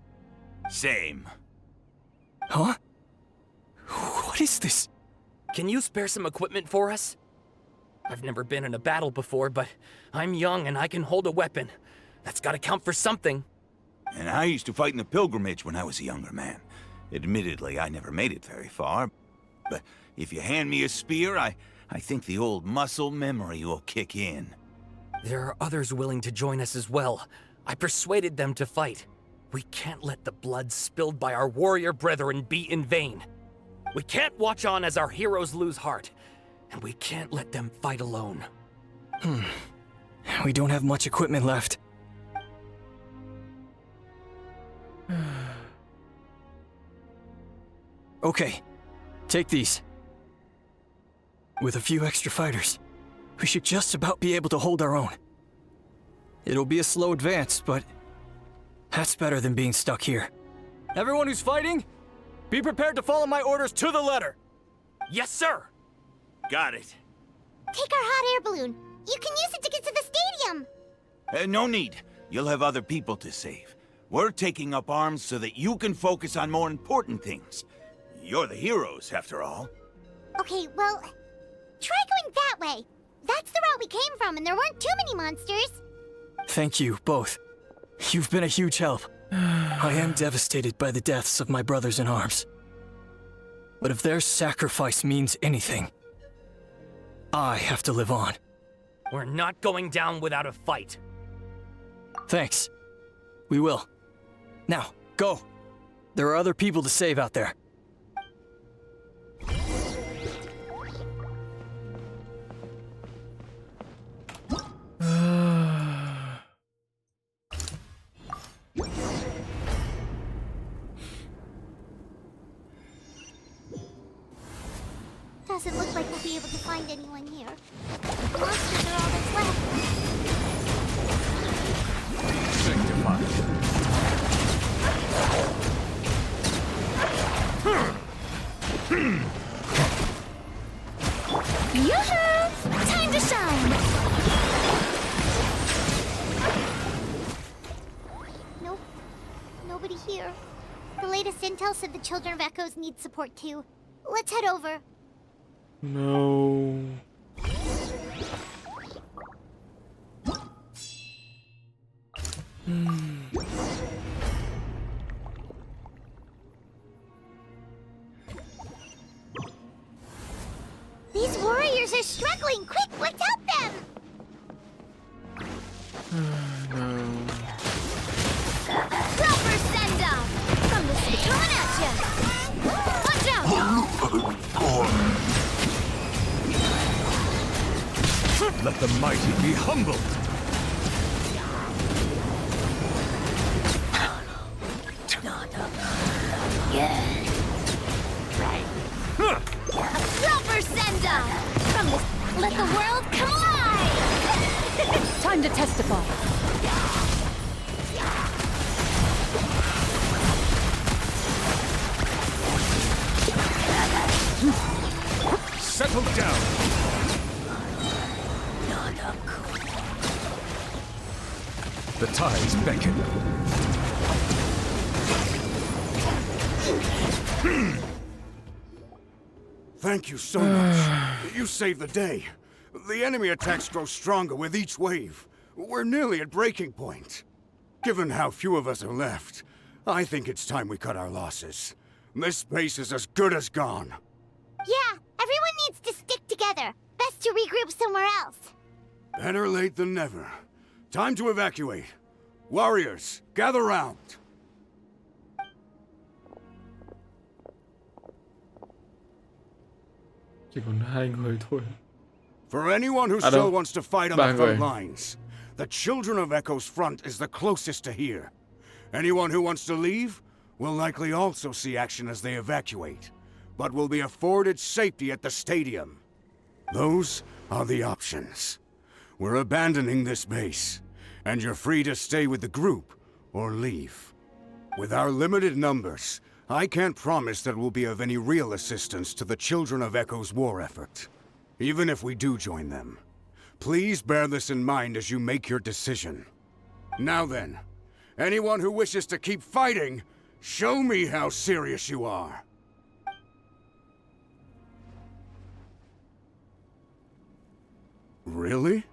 Same. Huh? What is this? Can you spare some equipment for us? I've never been in a battle before, but I'm young and I can hold a weapon. That's gotta count for something. And I used to fight in the pilgrimage when I was a younger man. Admittedly, I never made it very far. But if you hand me a spear, I think the old muscle memory will kick in. There are others willing to join us as well. I persuaded them to fight. We can't let the blood spilled by our warrior brethren be in vain. We can't watch on as our heroes lose heart. And we can't let them fight alone. We don't have much equipment left. Okay, take these. With a few extra fighters, we should just about be able to hold our own. It'll be a slow advance, but that's better than being stuck here. Everyone who's fighting, be prepared to follow my orders to the letter. Yes, sir! Got it. Take our hot air balloon. You can use it to get to the stadium. No need. You'll have other people to save. We're taking up arms so that you can focus on more important things. You're the heroes, after all. Okay, well, try going that way. That's the route we came from, and there weren't too many monsters. Thank you, both. You've been a huge help. I am devastated by the deaths of my brothers in arms. But if their sacrifice means anything, I have to live on. We're not going down without a fight. Thanks. We will. Now, go. There are other people to save out there. Doesn't look like we'll be able to find anyone here. The monsters are all that's left. Yoo-hoo! Time to shine! Nope. Nobody here. The latest intel said the Children of Echoes need support too. Let's head over. No. are struggling. Quick, let's help them. Proper send off from the sea. Coming at ya. Watch out. Let the mighty be humbled. Proper send off from the. Let the world come alive. Time to testify. Settle down. The tides beckon. Thank you so much. You saved the day. The enemy attacks grow stronger with each wave. We're nearly at breaking point. Given how few of us are left, I think it's time we cut our losses. This base is as good as gone. Yeah, everyone needs to stick together. Best to regroup somewhere else. Better late than never. Time to evacuate. Warriors, gather round. Chỉ còn 2 người thôi. For anyone who still wants to fight on the front lines, the Children of Echo's front is the closest to here. Anyone who wants to leave will likely also see action as they evacuate, but will be afforded safety at the stadium. Those are the options. We're abandoning this base, and you're free to stay with the group or leave. With our limited numbers, I can't promise that we'll be of any real assistance to the Children of Echo's war effort. Even if we do join them, please bear this in mind as you make your decision. Now then, anyone who wishes to keep fighting, show me how serious you are. Really?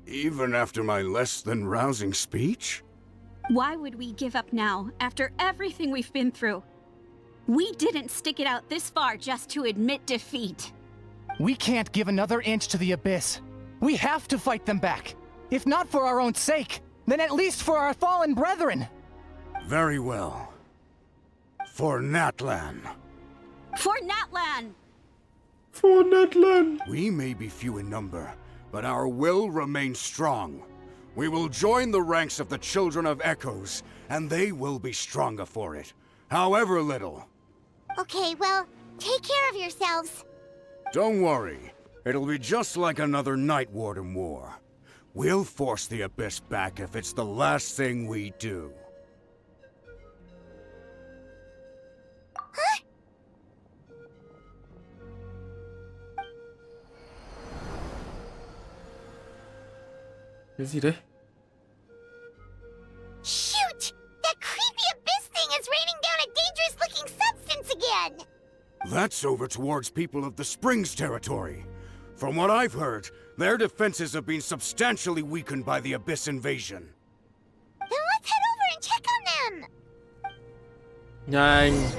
Even after my less than rousing speech? Why would we give up now, after everything we've been through? We didn't stick it out this far just to admit defeat. We can't give another inch to the Abyss. We have to fight them back. If not for our own sake, then at least for our fallen brethren. Very well. For Natlan. For Natlan! For Natlan! We may be few in number, but our will remains strong. We will join the ranks of the Children of Echoes, and they will be stronger for it, however little. Okay, well, take care of yourselves. Don't worry. It'll be just like another Night Warden war. We'll force the Abyss back if it's the last thing we do. Huh? Cái gì đấy? Shoot! That creepy Abyss thing is raining down a dangerous-looking substance again! That's over towards people of the Springs territory. From what I've heard, their defenses have been substantially weakened by the Abyss invasion. Then let's head over and check on them! Nhanh.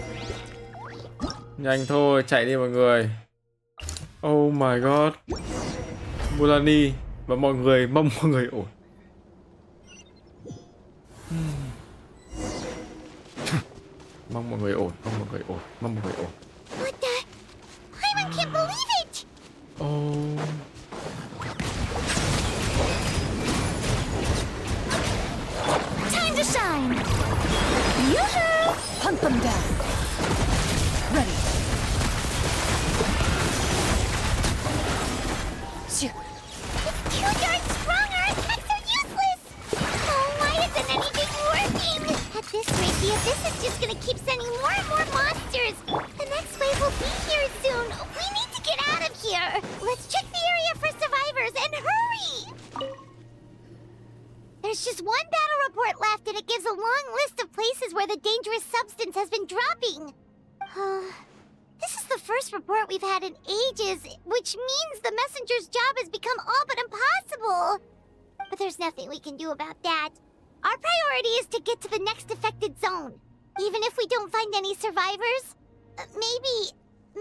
Nhanh thôi, chạy đi mọi người. Oh my god. Mulani và mọi người mong mọi người ổn. Mong mọi người ổn, mong mọi người ổn, mong mọi người ổn. What the? I can't believe it! Oh. Time to shine! Yoo-hoo! Hunt them down. Ready. It's 2 yards strong, our attacks are useless! Oh, why isn't anything working? At this rate, the Abyss is just gonna keep sending more and more monsters. The next wave will be here soon. We need to get out of here. Let's check the area for survivors and hurry! There's just one battle report left, and it gives a long list of places where the dangerous substance has been dropping. This is the first report we've had in ages, which means the messenger's job has become all but impossible. But there's nothing we can do about that. Our priority is to get to the next affected zone. Even if we don't find any survivors,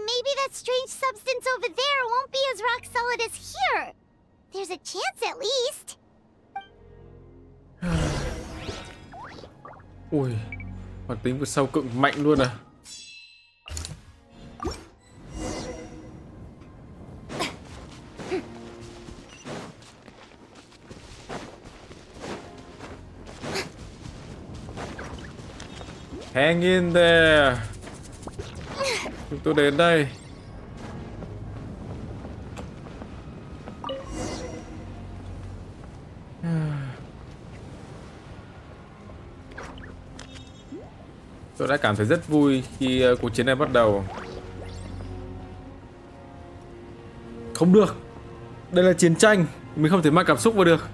maybe that strange substance over there won't be as rock solid as here. There's a chance at least. Ui, hoạt tính vượt sâu cực mạnh luôn à. Hang in there. Chúng tôi đến đây. Tôi đã cảm thấy rất vui khi cuộc chiến này bắt đầu. Không được. Đây là chiến tranh. Mình không thể mang cảm xúc vào được.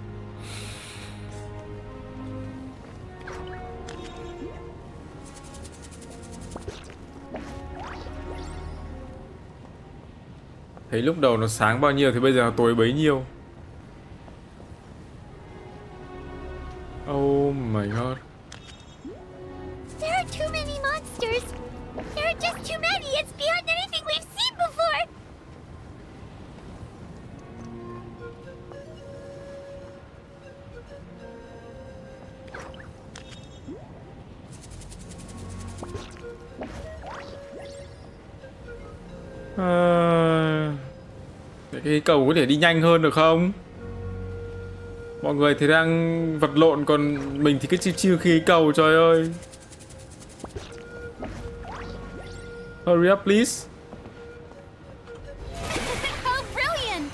Thấy lúc đầu nó sáng bao nhiêu thì bây giờ nó tối bấy nhiêu. Oh my god. There are too many monsters. There are just too many. It's beyond anything we've seen before. Cái cầu có thể đi nhanh hơn được không? Mọi người thì đang vật lộn, còn mình thì cứ chiêu chiêu khi cầu, trời ơi. Hurry up please. How brilliant!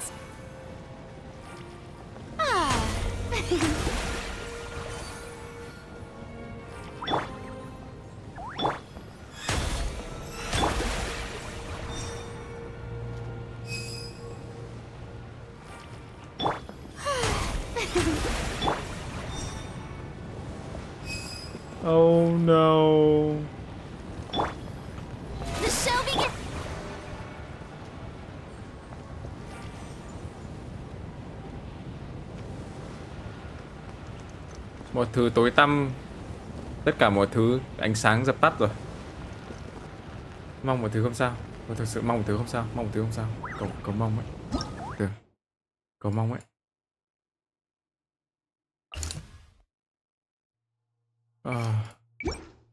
Oh no. The show begins. Mọi thứ tối tăm. Tất cả mọi thứ ánh sáng dập tắt rồi. Mong mọi thứ không sao. Tôi thực sự mong một thứ không sao. Mong một thứ không sao. Cầu mong ấy. Được. Cầu mong ấy.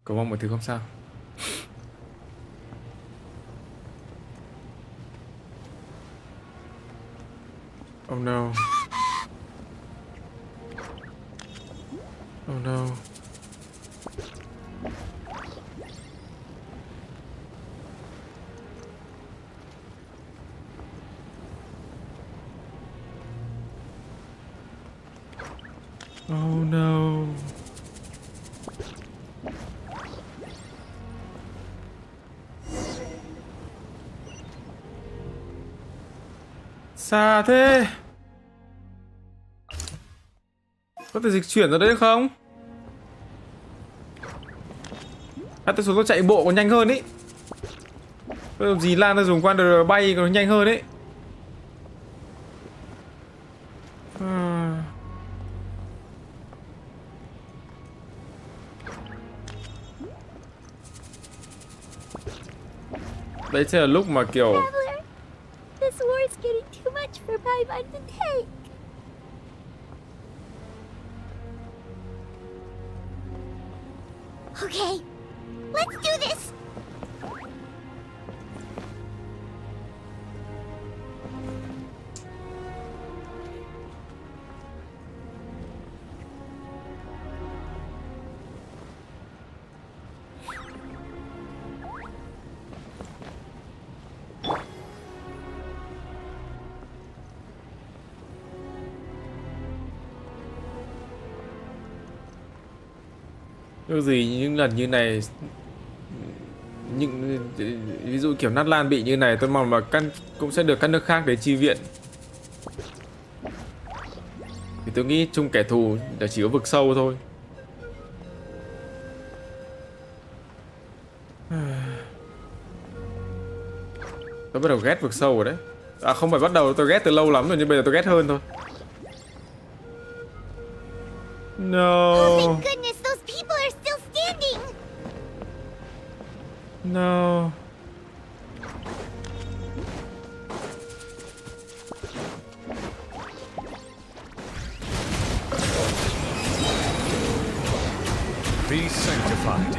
Cầu mong mọi thứ không sao. Oh no. Oh no. Oh no. Xa thế. Có thể dịch chuyển ra đấy không? À, tôi xuống tôi chạy bộ còn nhanh hơn ý. Tôi làm gì Lan tôi dùng quan đời bay còn nhanh hơn ấy. Đấy sẽ là lúc mà kiểu This war is getting too much for my mind to take. Okay, let's do this. Điều gì những lần như này, những ví dụ kiểu Natlan bị như này, tôi mong là cũng sẽ được các nước khác đến chi viện. Thì tôi nghĩ chung kẻ thù là chỉ có vực sâu thôi. Tôi bắt đầu ghét vực sâu rồi đấy. À không phải bắt đầu, tôi ghét từ lâu lắm rồi, nhưng bây giờ tôi ghét hơn thôi. No. Oh, thank goodness those people are still standing. No. fortified.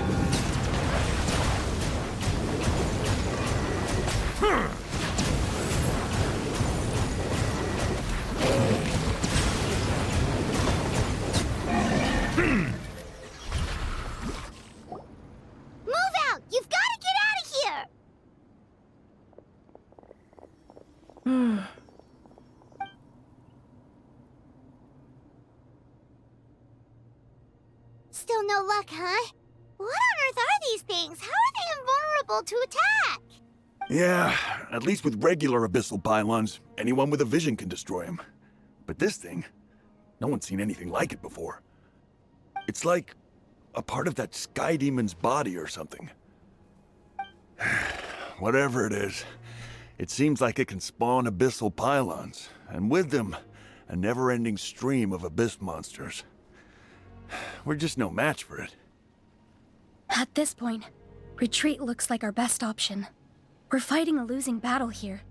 Move out! You've got to get out of here! Still no luck, huh? What on earth are these things? How are they invulnerable to attack? Yeah, at least with regular abyssal pylons, anyone with a vision can destroy them. But this thing, no one's seen anything like it before. It's like a part of that sky demon's body or something. Whatever it is, it seems like it can spawn abyssal pylons, and with them, a never-ending stream of abyss monsters. We're just no match for it. At this point, retreat looks like our best option. We're fighting a losing battle here.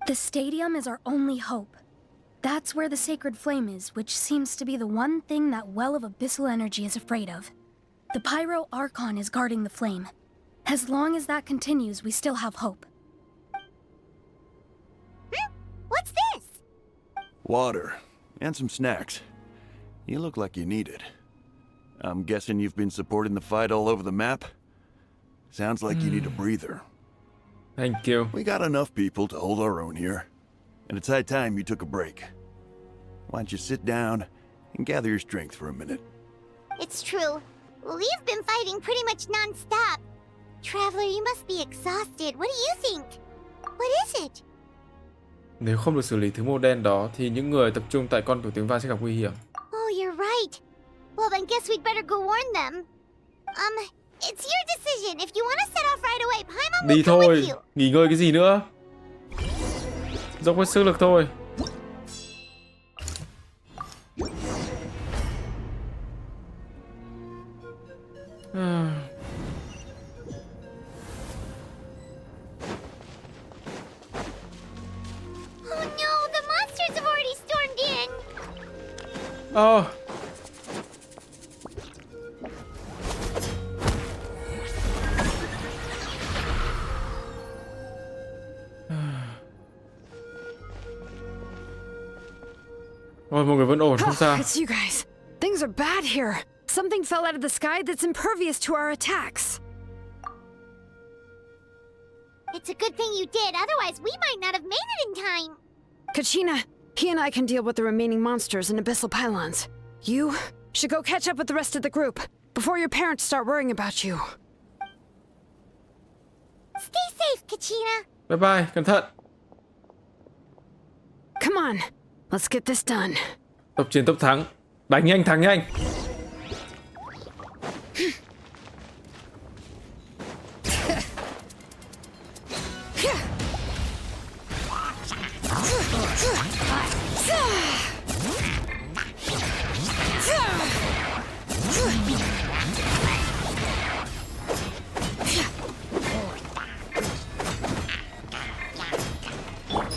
The stadium is our only hope. That's where the sacred flame is, which seems to be the one thing that well of abyssal energy is afraid of. The Pyro Archon is guarding the flame. As long as that continues, we still have hope. What's this? Water, and some snacks. You look like you need it. I'm guessing you've been supporting the fight all over the map? Sounds like you need a breather. Thank you. We got enough people to hold our own here. And it's high time you took a break. Why don't you sit down and gather your strength for a minute? It's true. We've been fighting pretty much non-stop. Traveler, you must be exhausted. What do you think? What is it? Nếu không được xử lý thứ màu đen đó thì những người tập trung tại con thủ tướng vàng sẽ gặp nguy hiểm. Oh, you're right. Well, then guess we'd better go warn them. It's your decision. If you want to set off right away, Paimon will Đi come with thôi, you. nghỉ ngơi cái gì nữa. Dốc hết sức lực thôi. Oh no, the monsters have already stormed in. Oh. Ôi, mọi người vẫn ổn, không sao. It's you guys. Things are bad here. Something fell out of the sky that's impervious to our attacks. It's a good thing you did, otherwise we might not have made it in time. Kachina, he and I can deal with the remaining monsters and abyssal pylons. You should go catch up with the rest of the group before your parents start worrying about you. Stay safe, Kachina. Bye bye, cẩn thận. Come on, let's get this done. Tốc chiến tốc thắng. Đánh nhanh thắng nhanh.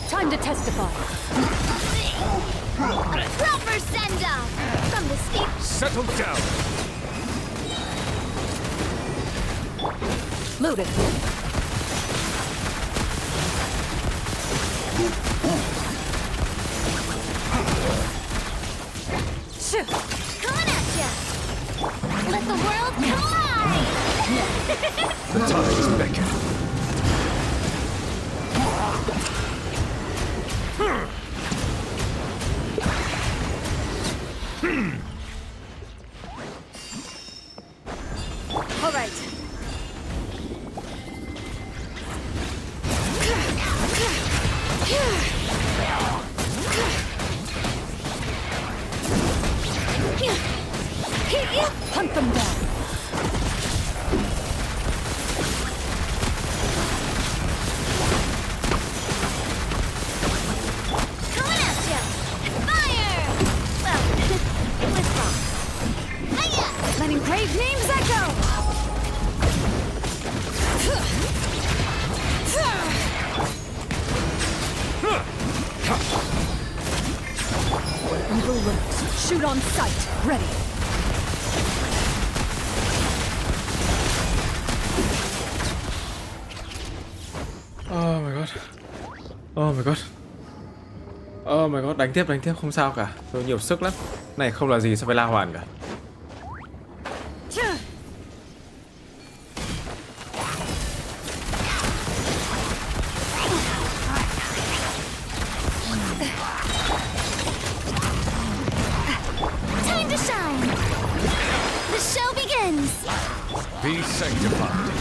Time to testify. Proper send-off from the steep. Settle down. Loaded. Coming at ya. Let the world collide. The tides beckon. All right. Hunt them down. Coming at ya. Fire. Well, it was wrong. Hiya. Letting brave names echo. Where evil lurks, shoot on sight. Ready. god. Oh my god. Oh my god, đánh tiếp không sao cả. Tôi nhiều sức lắm. Này không là gì so với La Hoàn cả. Time to shine. The show begins. Be sanctified.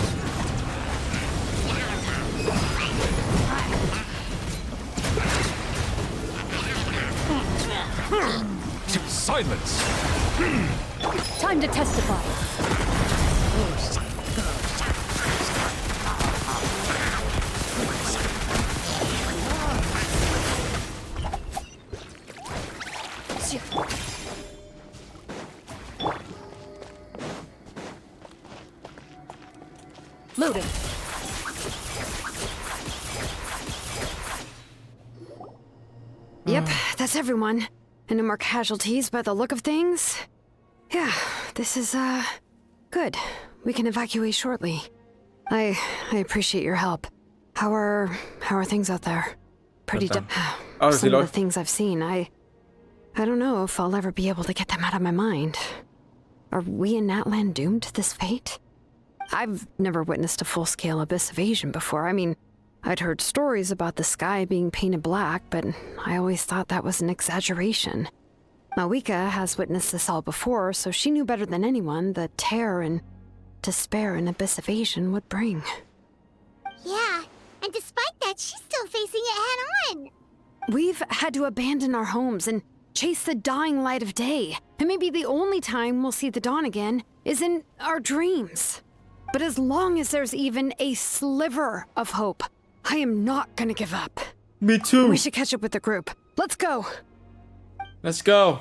Silence! Time to testify. Loading. Yep, that's everyone. And no more casualties by the look of things. Yeah, this is, good. We can evacuate shortly. I appreciate your help. How are things out there? Pretty Some of the things I've seen, I don't know if I'll ever be able to get them out of my mind. Are we in Natlan doomed to this fate? I've never witnessed a full-scale abyss invasion before. I mean, I'd heard stories about the sky being painted black, but I always thought that was an exaggeration. Mavuika has witnessed this all before, so she knew better than anyone the terror and despair an abyss invasion would bring. Yeah, and despite that, she's still facing it head-on. We've had to abandon our homes and chase the dying light of day. And maybe the only time we'll see the dawn again is in our dreams. But as long as there's even a sliver of hope, I am not gonna give up. Me too. We should catch up with the group. Let's go. Let's go.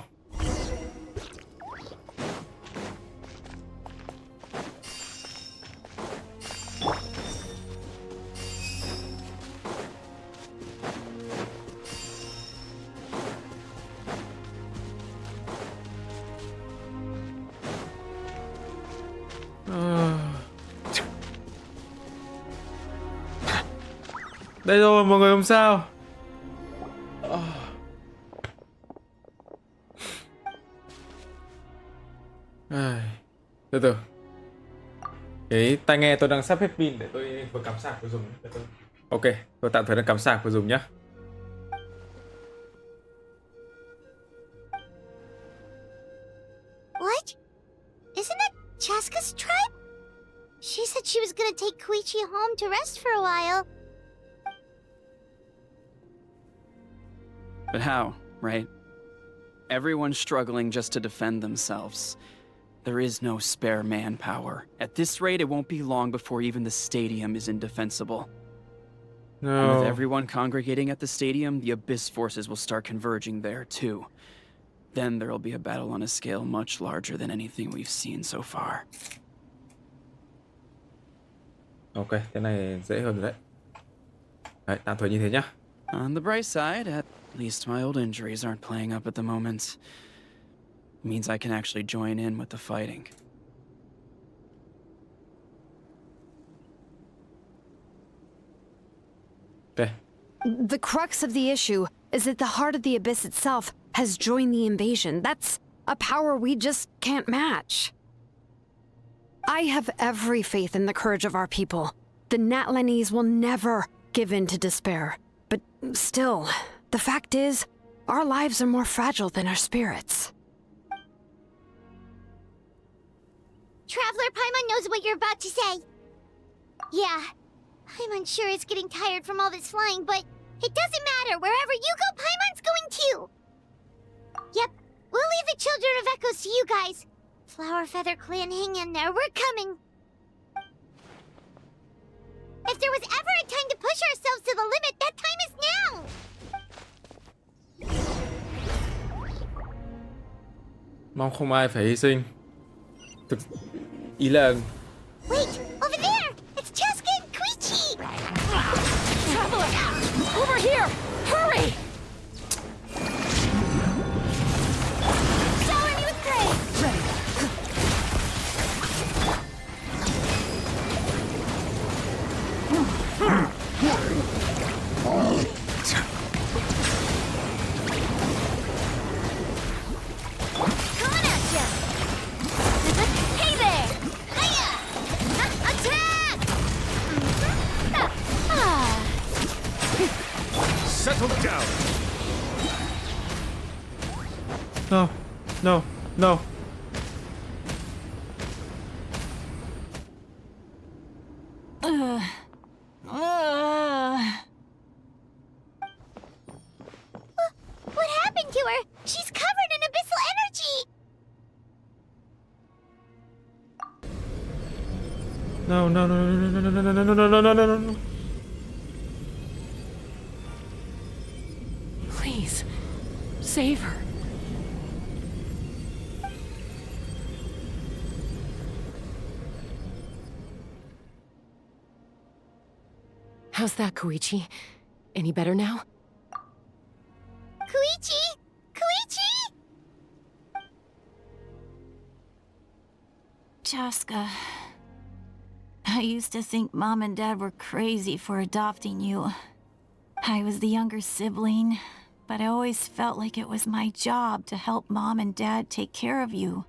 Đây rồi, mọi người không sao. Từ từ. Cái tai nghe tôi đang sắp hết pin để tôi vừa cắm sạc vừa dùng. Ok, tôi tạm thời đang cắm sạc vừa dùng nhá. What? Isn't that Chaska's tribe? She said she was gonna take Koichi home to rest for a while. But how, right? Everyone's struggling just to defend themselves. There is no spare manpower. At this rate, it won't be long before even the stadium is indefensible. No. And with everyone congregating at the stadium, the Abyss forces will start converging there, too. Then there'll be a battle on a scale much larger than anything we've seen so far. Ok, cái này dễ hơn rồi đấy. Đấy, tạm thời như thế nhá. On the bright side, at least my old injuries aren't playing up at the moment. Means I can actually join in with the fighting. Okay. The crux of the issue is that the heart of the Abyss itself has joined the invasion. That's a power we just can't match. I have every faith in the courage of our people. The Natlanese will never give in to despair. But still, the fact is, our lives are more fragile than our spirits. Traveler Paimon knows what you're about to say. Yeah, Paimon's sure is getting tired from all this flying, but it doesn't matter. Wherever you go, Paimon's going too. Yep, we'll leave the Children of Echoes to you guys. Flower Feather Clan, hang in there. We're coming. If there was ever a time to push ourselves to the limit, that time is now. Mong không ai phải hy sinh. Ý là Wait, over there! It's Chaska and Koichi! Traveler! Over here! Hurry! Shower me with grace! Ready. No, no, no. What happened to her? She's covered in abyssal energy! No, no, no, no, no, no, no, no, no, no, no, no, no, no. Please, save her. How's that, Koichi? Any better now? Koichi! Koichi! Chaska, I used to think Mom and Dad were crazy for adopting you. I was the younger sibling, but I always felt like it was my job to help Mom and Dad take care of you.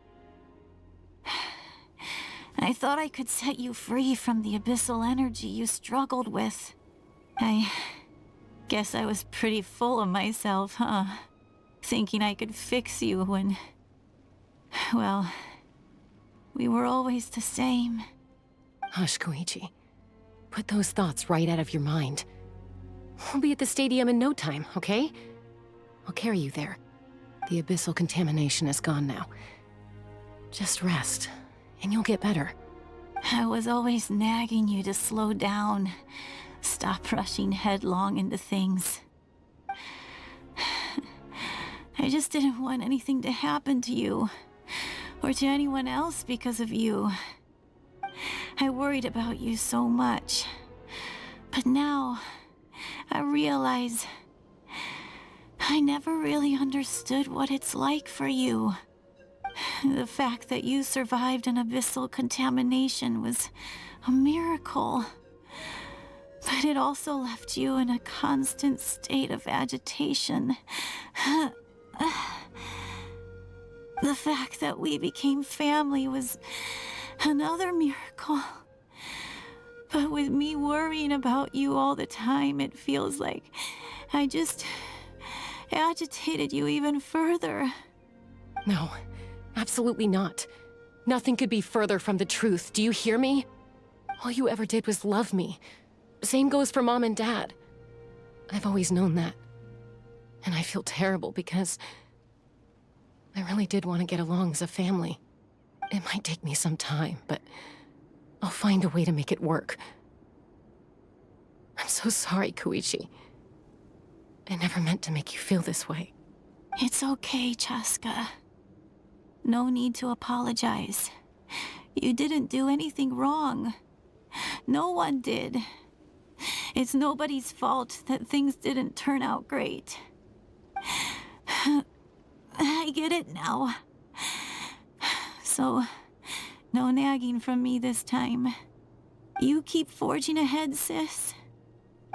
I thought I could set you free from the abyssal energy you struggled with. I guess I was pretty full of myself, huh? Thinking I could fix you when... well, we were always the same. Hush, Koichi. Put those thoughts right out of your mind. We'll be at the stadium in no time, okay? I'll carry you there. The abyssal contamination is gone now. Just rest, and you'll get better. I was always nagging you to slow down. Stop rushing headlong into things. I just didn't want anything to happen to you, or to anyone else because of you. I worried about you so much. But now, I realize I never really understood what it's like for you. The fact that you survived an abyssal contamination was a miracle. But it also left you in a constant state of agitation. The fact that we became family was another miracle. But with me worrying about you all the time, it feels like I just agitated you even further. No, absolutely not. Nothing could be further from the truth. Do you hear me? All you ever did was love me. Same goes for Mom and Dad. I've always known that. And I feel terrible because I really did want to get along as a family. It might take me some time, but I'll find a way to make it work. I'm so sorry, Koichi. I never meant to make you feel this way. It's okay, Chaska. No need to apologize. You didn't do anything wrong. No one did. It's nobody's fault that things didn't turn out great. I get it now. So, no nagging from me this time. You keep forging ahead, sis.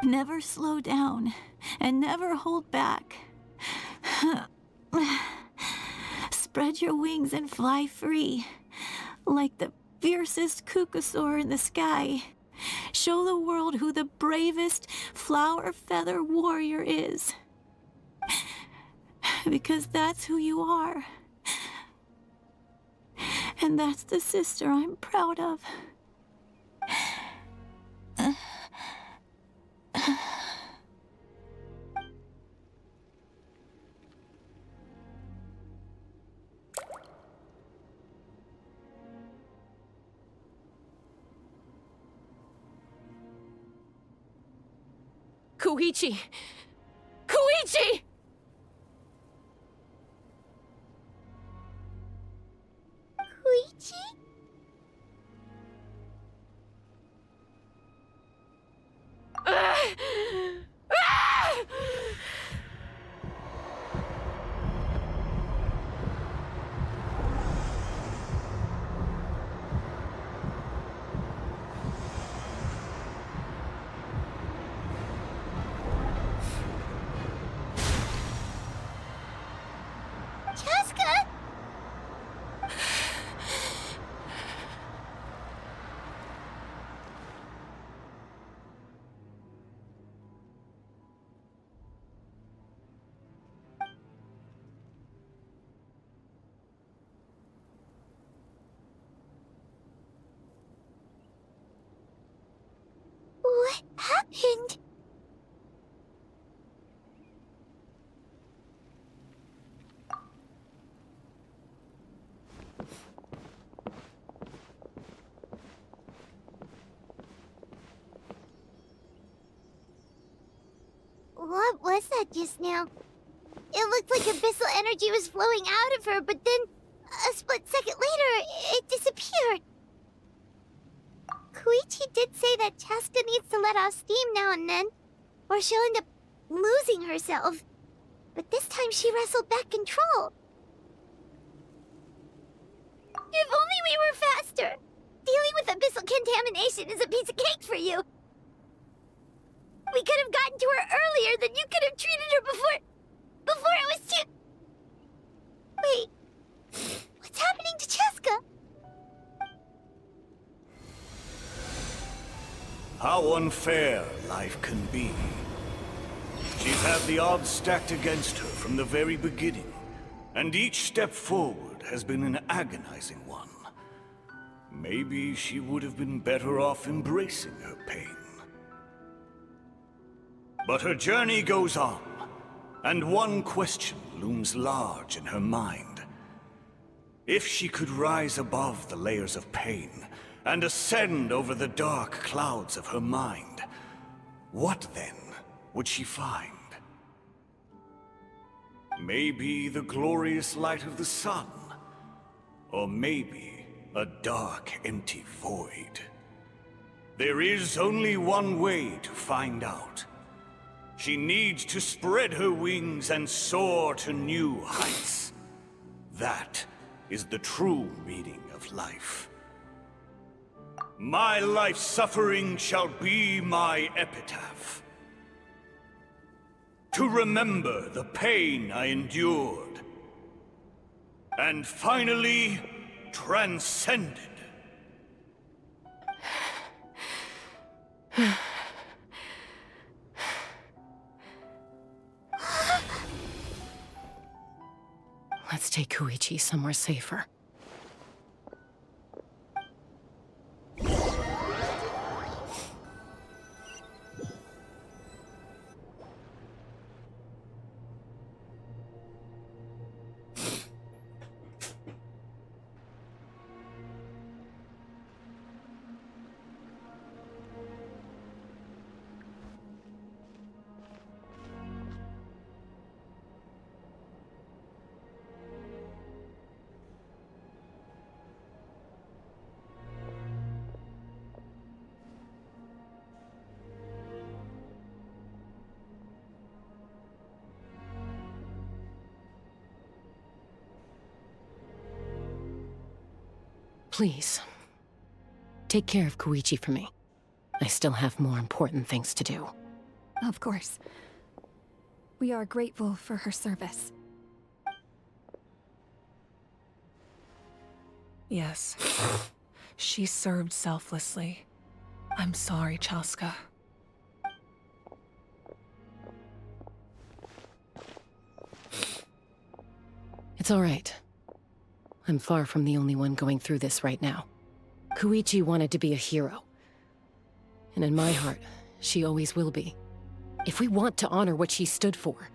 Never slow down, and never hold back. Spread your wings and fly free, like the fiercest kukusaur in the sky. Show the world who the bravest flower feather warrior is. Because that's who you are. And that's the sister I'm proud of. Koichi! Koichi! Koichi? happened? What was that just now? It looked like abyssal energy was flowing out of her, but then a split second later, it disappeared. Koichi did say that Cheska needs to let off steam now and then, or she'll end up losing herself. But this time she wrestled back control. If only we were faster! Dealing with abyssal contamination is a piece of cake for you. We could have gotten to her earlier, then you could have treated her before it was too... Wait, what's happening to Cheska? How unfair life can be. She's had the odds stacked against her from the very beginning, and each step forward has been an agonizing one. Maybe she would have been better off embracing her pain. But her journey goes on, and one question looms large in her mind. If she could rise above the layers of pain and ascend over the dark clouds of her mind, what then would she find? Maybe the glorious light of the sun, or maybe a dark, empty void. There is only one way to find out. She needs to spread her wings and soar to new heights. That is the true meaning of life. My life's suffering shall be my epitaph. To remember the pain I endured, and finally transcended. Let's take Koichi somewhere safer. Please, take care of Koichi for me. I still have more important things to do. Of course. We are grateful for her service. Yes. She served selflessly. I'm sorry, Cheska. It's all right. I'm far from the only one going through this right now. Koichi wanted to be a hero. And in my heart, she always will be. If we want to honor what she stood for,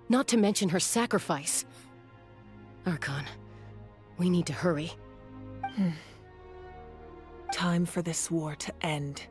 not to mention her sacrifice. Archon, we need to hurry. Time for this war to end.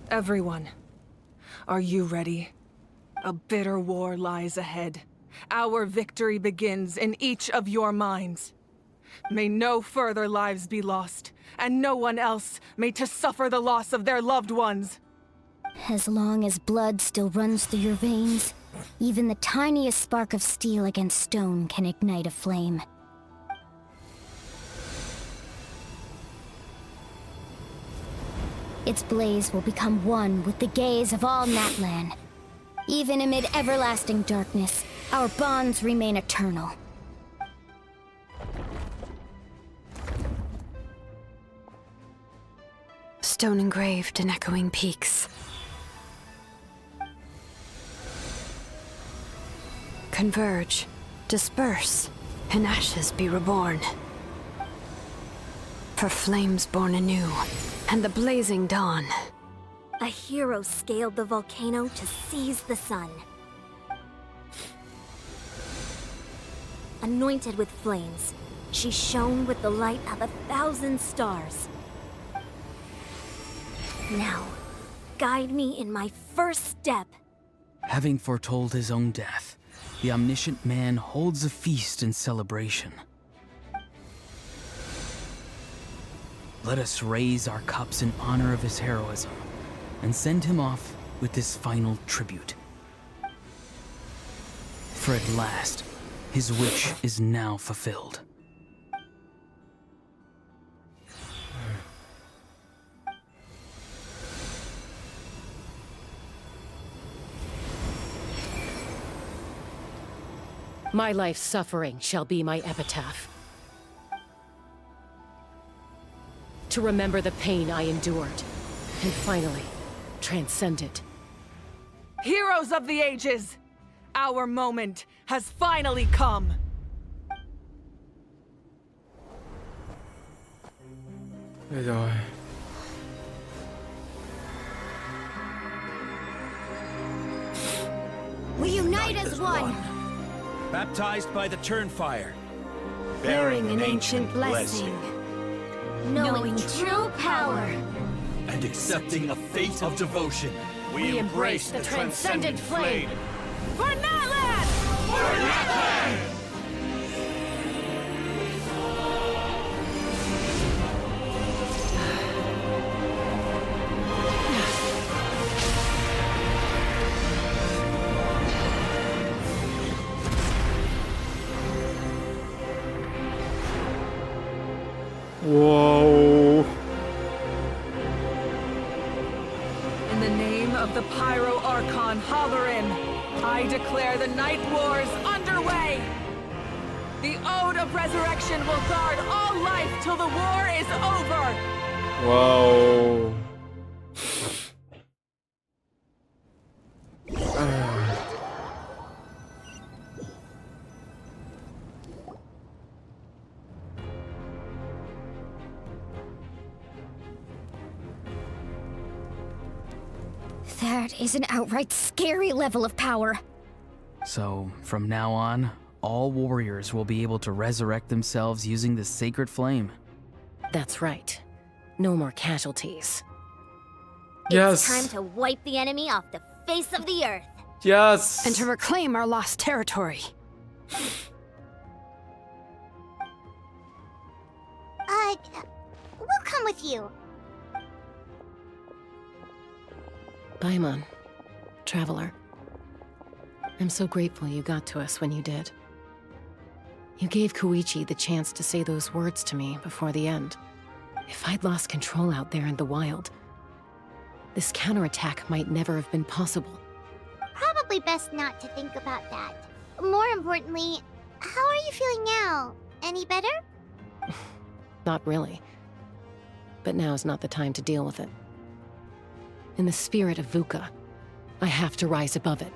Everyone, are you ready? A bitter war lies ahead. Our victory begins in each of your minds. May no further lives be lost, and no one else may to suffer the loss of their loved ones. As long as blood still runs through your veins, even the tiniest spark of steel against stone can ignite a flame. its blaze will become one with the gaze of all Natlan. Even amid everlasting darkness, our bonds remain eternal. Stone engraved in echoing peaks. Converge, disperse, in ashes be reborn. For flames born anew, and the blazing dawn. A hero scaled the volcano to seize the sun. Anointed with flames, she shone with the light of 1,000 stars. Now, guide me in my first step. Having foretold his own death, the omniscient man holds a feast in celebration. Let us raise our cups in honor of his heroism and send him off with this final tribute. For at last, his wish is now fulfilled. My life's suffering shall be my epitaph. To remember the pain I endured, and finally, transcend it. Heroes of the ages! Our moment has finally come! Đây rồi. We unite as one! Baptized by the Turnfire. Bearing an ancient blessing. Knowing true power. And accepting a fate of devotion. We embrace the transcendent flame. For Natlan! For Natlan! Wow. In the name of the Pyro Archon Halloran, I declare the Night Wars underway! The Ode of Resurrection will guard all life till the war is over! Wow. That is an outright scary level of power. So, from now on, all warriors will be able to resurrect themselves using the sacred flame. That's right. No more casualties. It's time to wipe the enemy off the face of the earth. Yes. And to reclaim our lost territory. We'll come with you. Paimon, traveler. I'm so grateful you got to us when you did. You gave Koichi the chance to say those words to me before the end. If I'd lost control out there in the wild, this counterattack might never have been possible. Probably best not to think about that. More importantly, how are you feeling now? Any better? Not really. But now's not the time to deal with it. In the spirit of Vuka, I have to rise above it.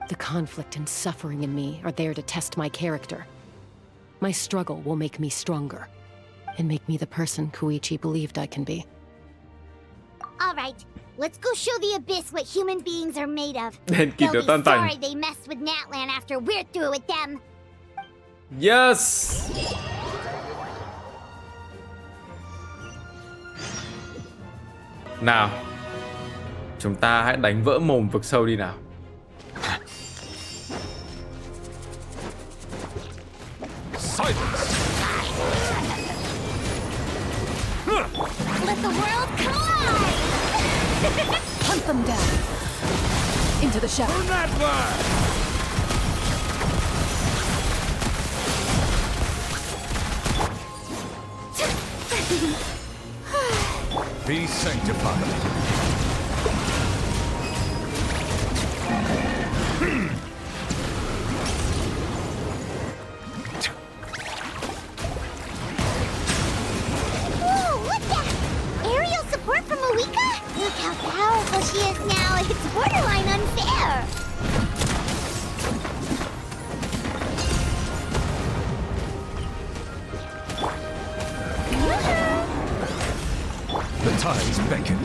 The conflict and suffering in me are there to test my character. My struggle will make me stronger, and make me the person Koichi believed I can be. All right, let's go show the Abyss what human beings are made of. They'll be sorry they messed with Natlan after we're through with them. Yes. Nào, chúng ta hãy đánh vỡ mồm vực sâu đi nào. Silence! Let the world collide! Hunt them down. Into the shadow. Be sanctified. Whoa, look that! Aerial support from Mavuika? Look how powerful she is now. It's borderline unfair. The tides beckon.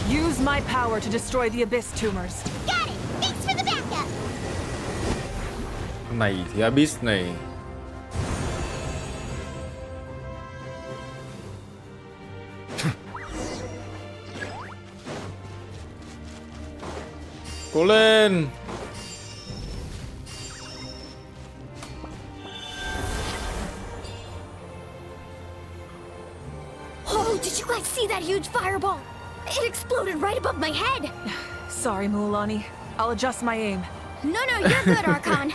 Use my power to destroy the abyss tumors. Got it! Thanks for the backup! Này thì Abyss này. Cố lên. Oh, did you guys see that huge fireball? It exploded right above my head. Sorry, Mualani. I'll adjust my aim. No, you're good, Archon.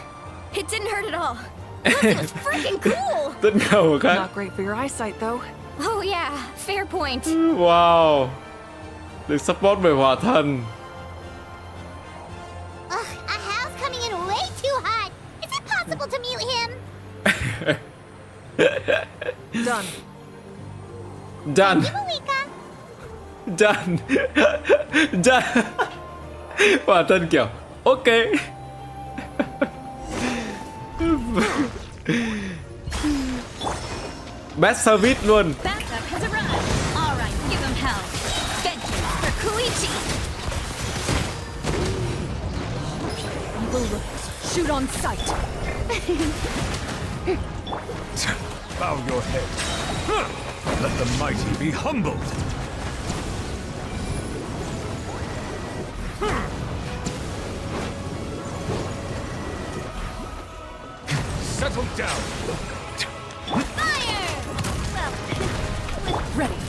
It didn't hurt at all. Look, it was freaking cool. Tất ngầu khác. Not great for your eyesight, though. Oh yeah, fair point. Wow. Được support bởi Hỏa Thần. Ugh, a howl's coming in way too hot. Is it possible to mute him? Done. Done. Mavuika. Done. Done. Hỏa Thần kiểu ok. Best service luôn. Backup has arrived. All right, give him hell. Vengeance for Koichi. Evil looks. Shoot on sight. Bow your head. Let the mighty be humbled. Settle down. Fire! Well, Ready.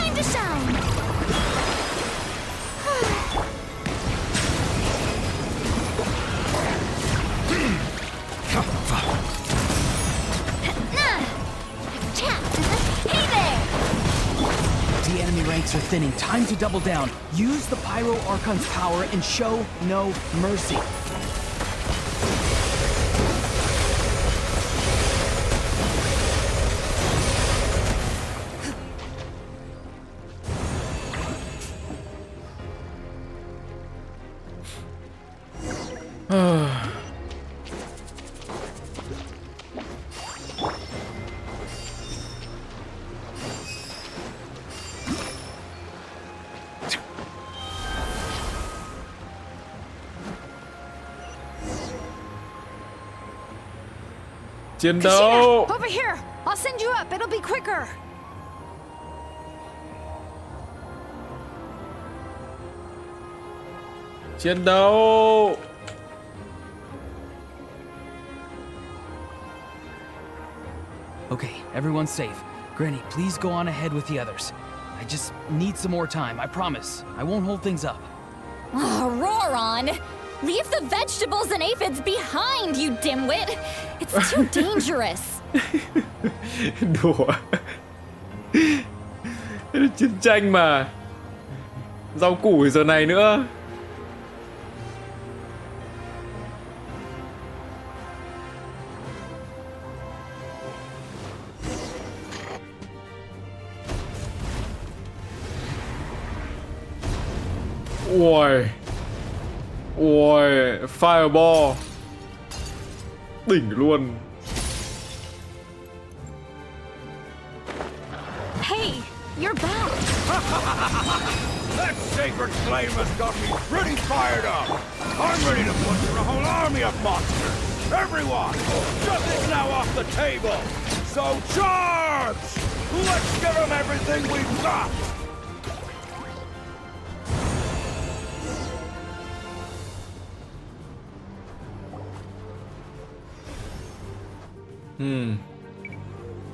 time to shine. Hey there! The enemy ranks are thinning. Time to double down. Use the Pyro Archon's power and show no mercy. Chiến đấu. Over here. I'll send you up. It'll be quicker. Chiến đấu. Okay, everyone's safe. Granny, please go on ahead with the others. I just need some more time, I promise. I won't hold things up. Oh, roar on! Leave the vegetables and aphids behind, you dimwit! It's too dangerous. Đùa. Đây là chiến tranh mà. Rau củ giờ này nữa. Ui. Ui, fireball. Đỉnh luôn. Hey, you're back. That sacred flame has got me pretty fired up. I'm ready to butcher a whole army of monsters. Everyone, nothing's now off the table. So charge! Let's give them everything we've got.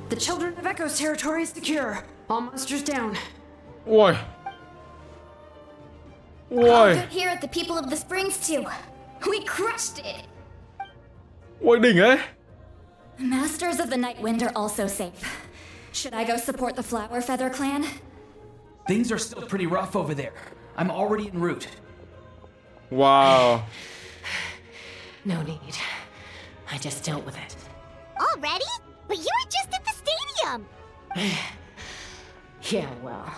The Children of Echo's territory is secure. All monsters down. Ui. Ôi, Good here at the people of the springs too. We crushed it. ôi đỉnh ấy. Masters of the Night Wind are also safe. Should I go support the Flower Feather clan? Things are still pretty rough over there. I'm already en route. Wow. No need. I just dealt with it. Already? But you were just at the stadium! Yeah, well,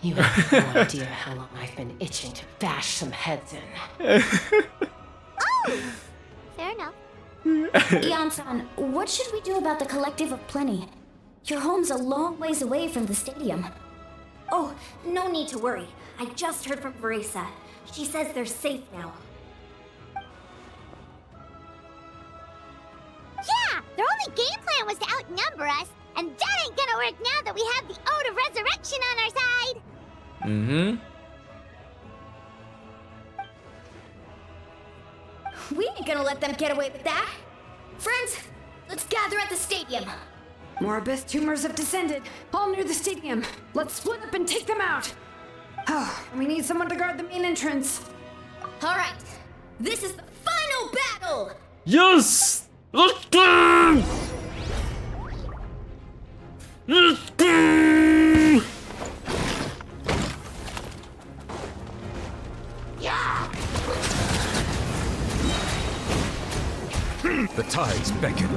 you have no idea how long I've been itching to bash some heads in. Oh! Fair enough. Yan-san, what should we do about the Collective of Plenty? Your home's a long ways away from the stadium. Oh, no need to worry. I just heard from Veresa. She says they're safe now. Yeah! Their only game plan was to outnumber us, and that ain't gonna work now that we have the Ode of Resurrection on our side! Mm-hmm. We ain't gonna let them get away with that. Friends, let's gather at the stadium. More abyss tumors have descended, all near the stadium. Let's split up and take them out. Oh, we need someone to guard the main entrance. All right, this is the final battle. Yes! Let's go! Let's go! The tides beckon.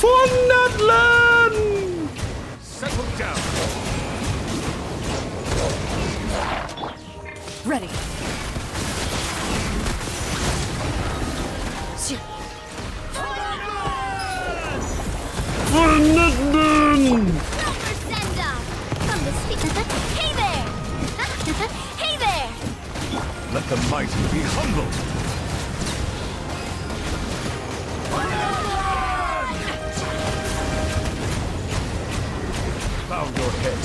For Natlan! Settle down. Ready. For Natlan! Hey there! Hey there! Let the mighty be humbled. Bow your head.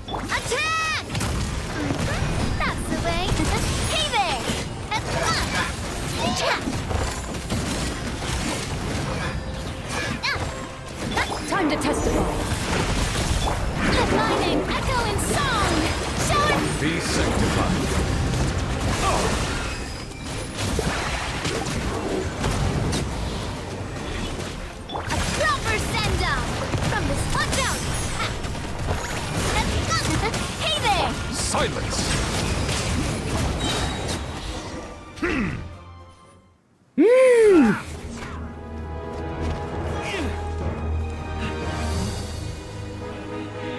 Attack! That's the way. Hey there! Time to testify. Let my name echo in song! Show it! Be sanctified. A proper send-off! From this punch out! Hey there! Silence.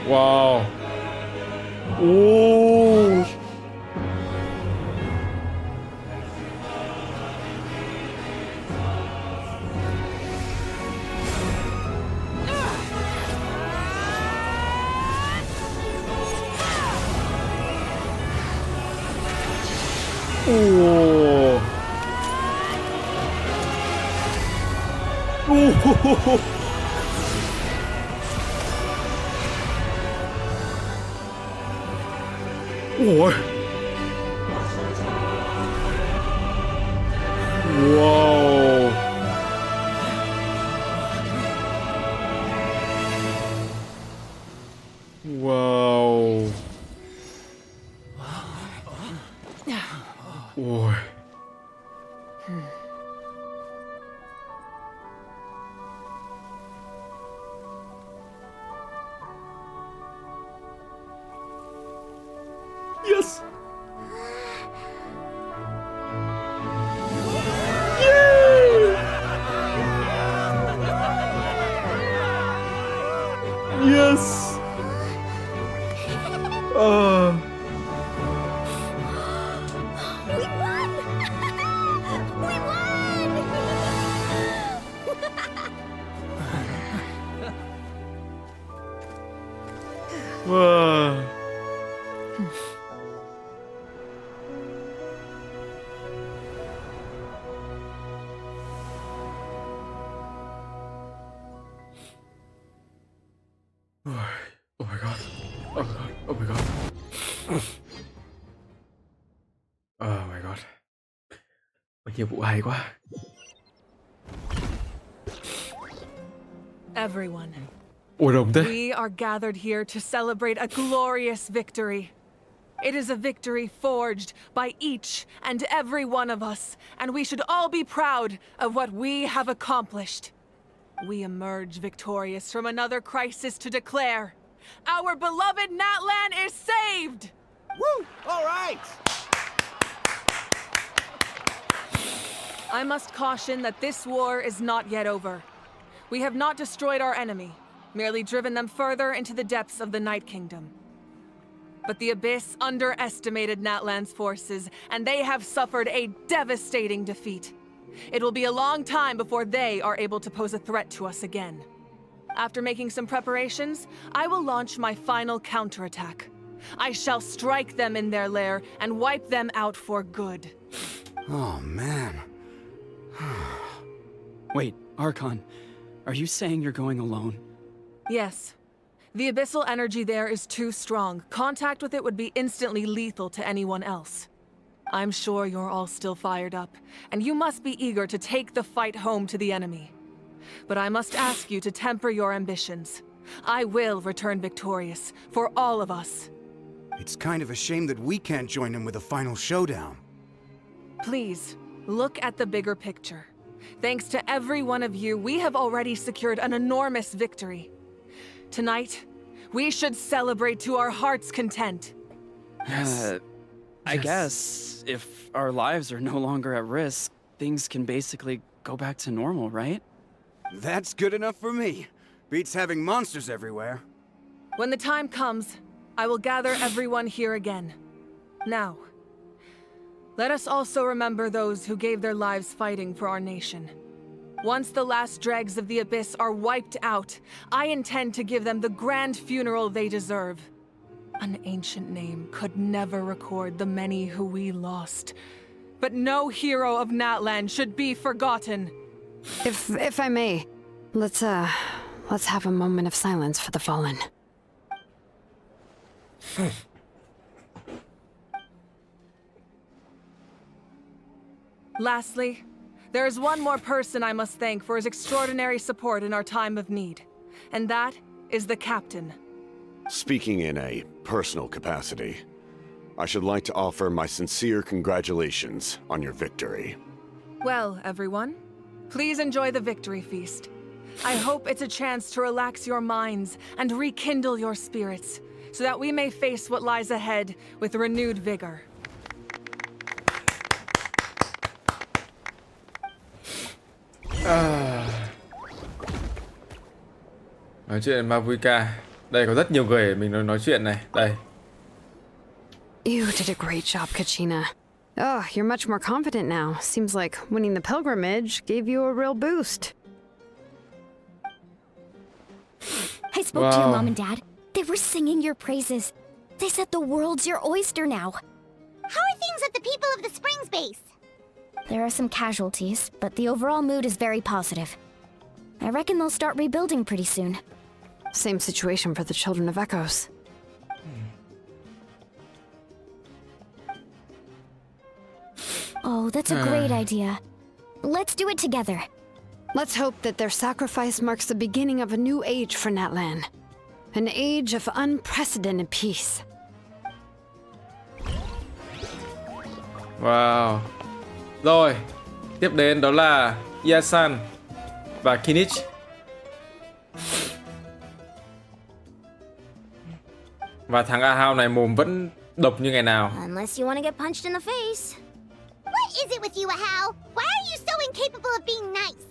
Wow. Oh. Oh. Oh. Ủa. Wow. Wow. Ôi. Yes. Yes. We won! We won! Oh my god. Oh my god. Oh my god. Oh my god. Bao nhiêu vụ hay quá. Everyone. Ủa đồng thế. We are gathered here to celebrate a glorious victory. It is a victory forged by each and every one of us, and we should all be proud of what we have accomplished. We emerge victorious from another crisis to declare, our beloved Natlan is saved! Woo! All right! I must caution that this war is not yet over. We have not destroyed our enemy, merely driven them further into the depths of the Night Kingdom. But the Abyss underestimated Natlan's forces, and they have suffered a devastating defeat. It will be a long time before they are able to pose a threat to us again. After making some preparations, I will launch my final counterattack. I shall strike them in their lair and wipe them out for good. Oh, man. Wait, Archon, are you saying you're going alone? Yes. The abyssal energy there is too strong. Contact with it would be instantly lethal to anyone else. I'm sure you're all still fired up, and you must be eager to take the fight home to the enemy. But I must ask you to temper your ambitions. I will return victorious, for all of us. It's kind of a shame that we can't join him with a final showdown. Please, look at the bigger picture. Thanks to every one of you, we have already secured an enormous victory. Tonight, we should celebrate to our heart's content. I guess if our lives are no longer at risk, things can basically go back to normal, right? That's good enough for me. Beats having monsters everywhere. When the time comes, I will gather everyone here again. Now, let us also remember those who gave their lives fighting for our nation. Once the last dregs of the Abyss are wiped out, I intend to give them the grand funeral they deserve. An ancient name could never record the many who we lost. But no hero of Natlan should be forgotten. If I may, let's have a moment of silence for the fallen. Lastly, there is one more person I must thank for his extraordinary support in our time of need, and that is the Captain. Speaking in a personal capacity, I should like to offer my sincere congratulations on your victory. Well, everyone, please enjoy the victory feast. I hope it's a chance to relax your minds and rekindle your spirits, so that we may face what lies ahead with renewed vigor. Nói chuyện Mavuika. Đây có rất nhiều người để mình nói chuyện này. Đây. You did a great job, Kachina. Oh, you're much more confident now. Seems like winning the pilgrimage gave you a real boost. I spoke to your mom and dad. They were singing your praises. They said the world's your oyster now. How are things at the People of the Springs base? There are some casualties, but the overall mood is very positive. I reckon they'll start rebuilding pretty soon. Same situation for the Children of Echoes. Oh, that's a great idea. Let's do it together. Let's hope that their sacrifice marks the beginning of a new age for Natlan. An age of unprecedented peace. Wow. Rồi, tiếp đến đó là Yasan và Kinich. Và thằng Ahao này mồm vẫn độc như ngày nào. Unless you want to get punched in the face. What is it with you, Ahao? Why are you so incapable of being nice?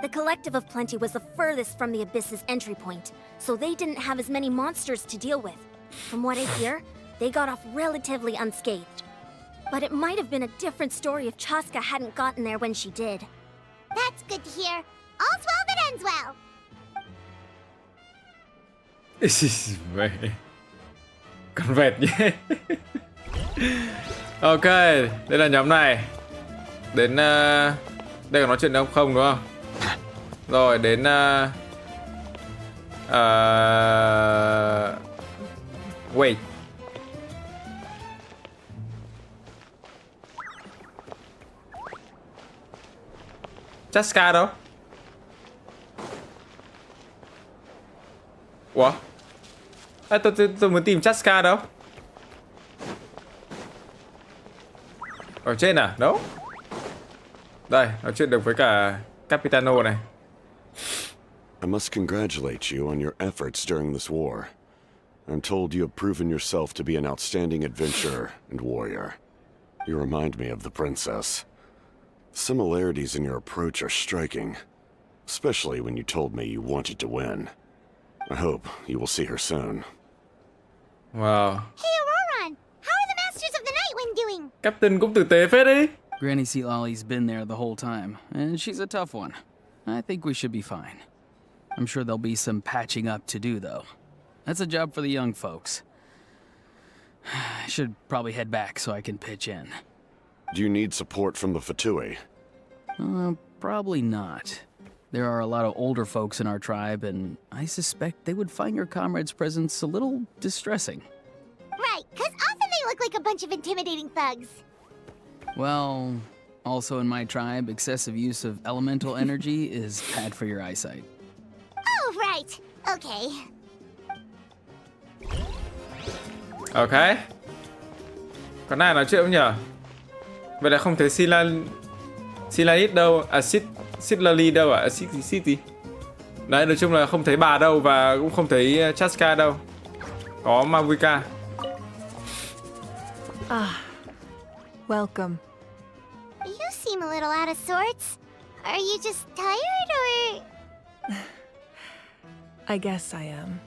The Collective of Plenty was the furthest from the Abyss's entry point, so they didn't have as many monsters to deal with. From what I hear, they got off relatively unscathed. But it might have been a different story if Chaska hadn't gotten there when she did. That's good to hear. All's well that ends well. Mẹ. Con vẹt nhé. Ok, đây là nhóm này. Đến đây có nói chuyện đâu không đúng không? Rồi đến Wait. Chaska đâu? Ủa? À, tôi muốn tìm Chaska đâu? Ở trên à? Đâu? Đây, nói chuyện được với cả Capitano này. I must congratulate you on your efforts during this war. I'm told you have proven yourself to be an outstanding adventurer and warrior. You remind me of the princess. Similarities in your approach are striking, especially when you told me you wanted to win. I hope you will see her soon. Wow. Hey, Auroran! How are the Masters of the Night Wind doing? Captain cũng tử tế phết đi. Granny Sea Lolly's been there the whole time, and she's a tough one. I think we should be fine. I'm sure there'll be some patching up to do, though. That's a job for the young folks. I should probably head back so I can pitch in. Do you need support from the Fatui? Probably not. There are a lot of older folks in our tribe, and I suspect they would find your comrades' presence a little distressing. Right, because often they look like a bunch of intimidating thugs. Well, also in my tribe, excessive use of elemental energy is bad for your eyesight. Oh, right. Okay. Ok. Con này nói chuyện không nhở? Vậy là không thấy Silalit đâu. À, Sitlali đâu à? City. Đấy, nói chung là không thấy bà đâu và cũng không thấy Chaska đâu. Có Mavuika. Ah, welcome. You seem a little out of sorts. Are you just tired, or...? I guess I am.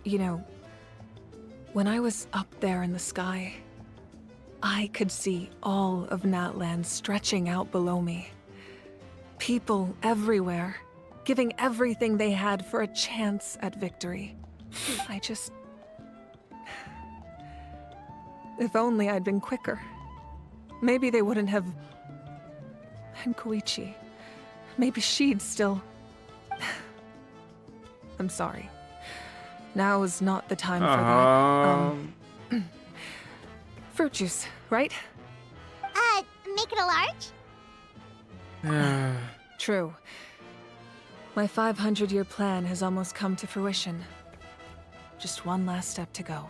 You know, when I was up there in the sky, I could see all of Natlan stretching out below me. People everywhere, giving everything they had for a chance at victory. If only I'd been quicker. Maybe they wouldn't have... And Koichi. Maybe she'd still... I'm sorry. Now is not the time for that. Fruit juice, right? Make it a large? True. My 500-year plan has almost come to fruition. Just one last step to go.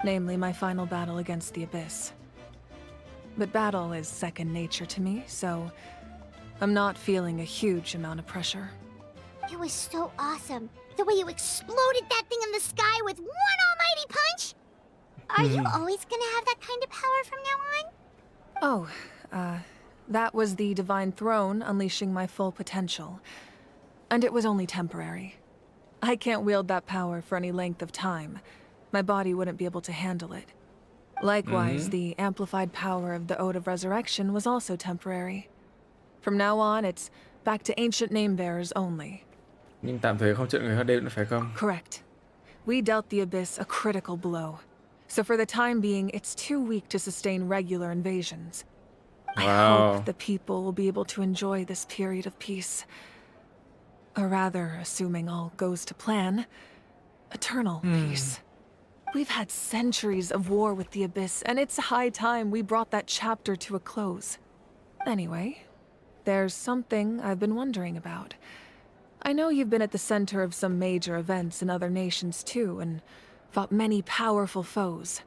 Namely, my final battle against the Abyss. But battle is second nature to me, so I'm not feeling a huge amount of pressure. It was so awesome. The way you exploded that thing in the sky with one almighty punch! Are you always gonna have that kind of power from now on? Oh, that was the Divine Throne unleashing my full potential. And it was only temporary. I can't wield that power for any length of time. My body wouldn't be able to handle it. Likewise, the amplified power of the Ode of Resurrection was also temporary. From now on, it's back to ancient name-bearers only. Nhưng tạm thời không chuyện người hơn đêm nữa phải không? Correct. We dealt the Abyss a critical blow. So for the time being, it's too weak to sustain regular invasions. I hope the people will be able to enjoy this period of peace. Or rather, assuming all goes to plan, eternal peace. We've had centuries of war with the Abyss, and it's high time we brought that chapter to a close. Anyway, there's something I've been wondering about. I know you've been at the center of some major events in other nations too, and fought many powerful foes.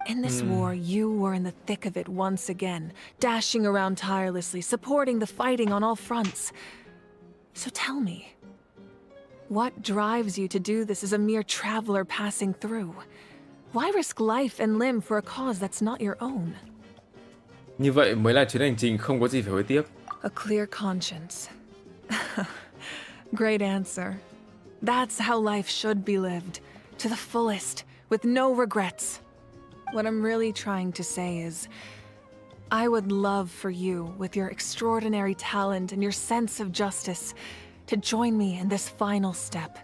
In this war, you were in the thick of it once again, dashing around tirelessly, supporting the fighting on all fronts. So tell me, what drives you to do this as a mere traveler passing through? Why risk life and limb for a cause that's not your own? Như vậy mới là chuyến hành trình không có gì phải hối tiếc. A clear conscience. Great answer. That's how life should be lived, to the fullest, with no regrets. What I'm really trying to say is, I would love for you, with your extraordinary talent and your sense of justice, to join me in this final step.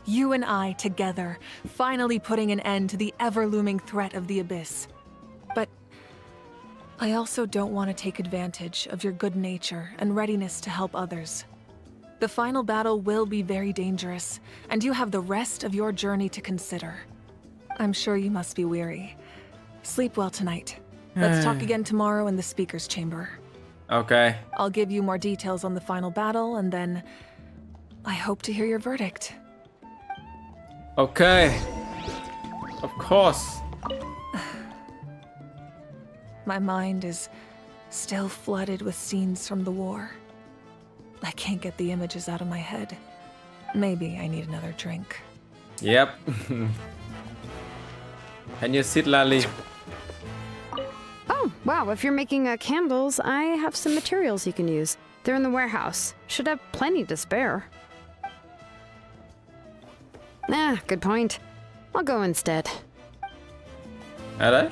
You and I together, finally putting an end to the ever-looming threat of the Abyss. But I also don't want to take advantage of your good nature and readiness to help others. The final battle will be very dangerous, and you have the rest of your journey to consider. I'm sure you must be weary. Sleep well tonight. Let's talk again tomorrow in the speaker's chamber. Okay. I'll give you more details on the final battle, and then I hope to hear your verdict. Okay. Of course. My mind is still flooded with scenes from the war. I can't get the images out of my head. Maybe I need another drink. Yep. Can you sit, Lally? Oh, wow, if you're making candles, I have some materials you can use. They're in the warehouse. Should have plenty to spare. Good point. I'll go instead. Đấy.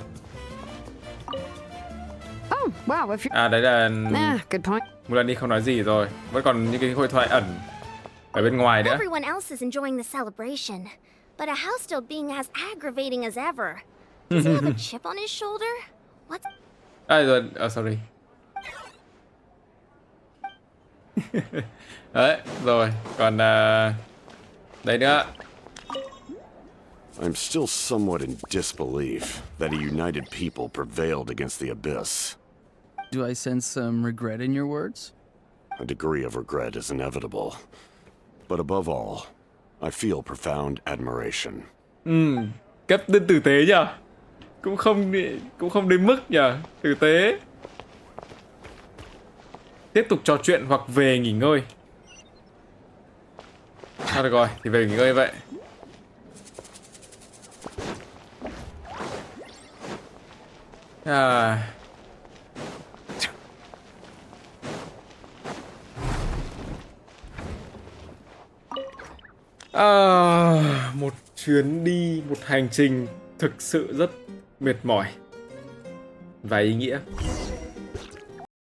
Oh, wow, if you're... Đấy là... good point. Mulani không nói gì rồi. Vẫn còn những cái hội thoại ẩn ở bên ngoài nữa. Everyone else is enjoying the celebration, but a house still being as aggravating as ever. Does he have a chip on his shoulder? What? Rồi, sorry. Đấy, rồi, còn đây nữa. I'm still somewhat in disbelief that a united people prevailed against the Abyss. Do I sense some regret in your words? A degree of regret is inevitable. But above all, I feel profound admiration. Cấp đến tử tế nhỉ? Cũng không đến mức nhỉ? Tử tế. Tiếp tục trò chuyện hoặc về nghỉ ngơi. Được rồi, thì về nghỉ ngơi vậy. Một chuyến đi, một hành trình thực sự rất mệt mỏi và ý nghĩa.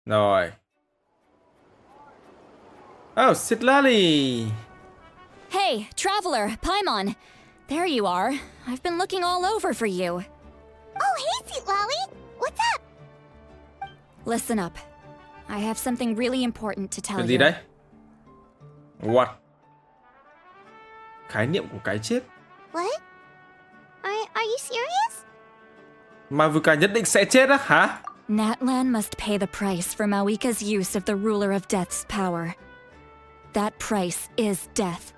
Rồi. Oh, Sitlali. Hey, traveler, Paimon. There you are. I've been looking all over for you. Oh, hey, Sitlali. What's up? Listen up. I have something really important to tell Cái you. gì đấy? What? Khái niệm của cái chết. What? Are you serious? Mavuika nhất định sẽ chết á hả? Natlan must pay the price for Mavika's use of the ruler of death's power. That price is death.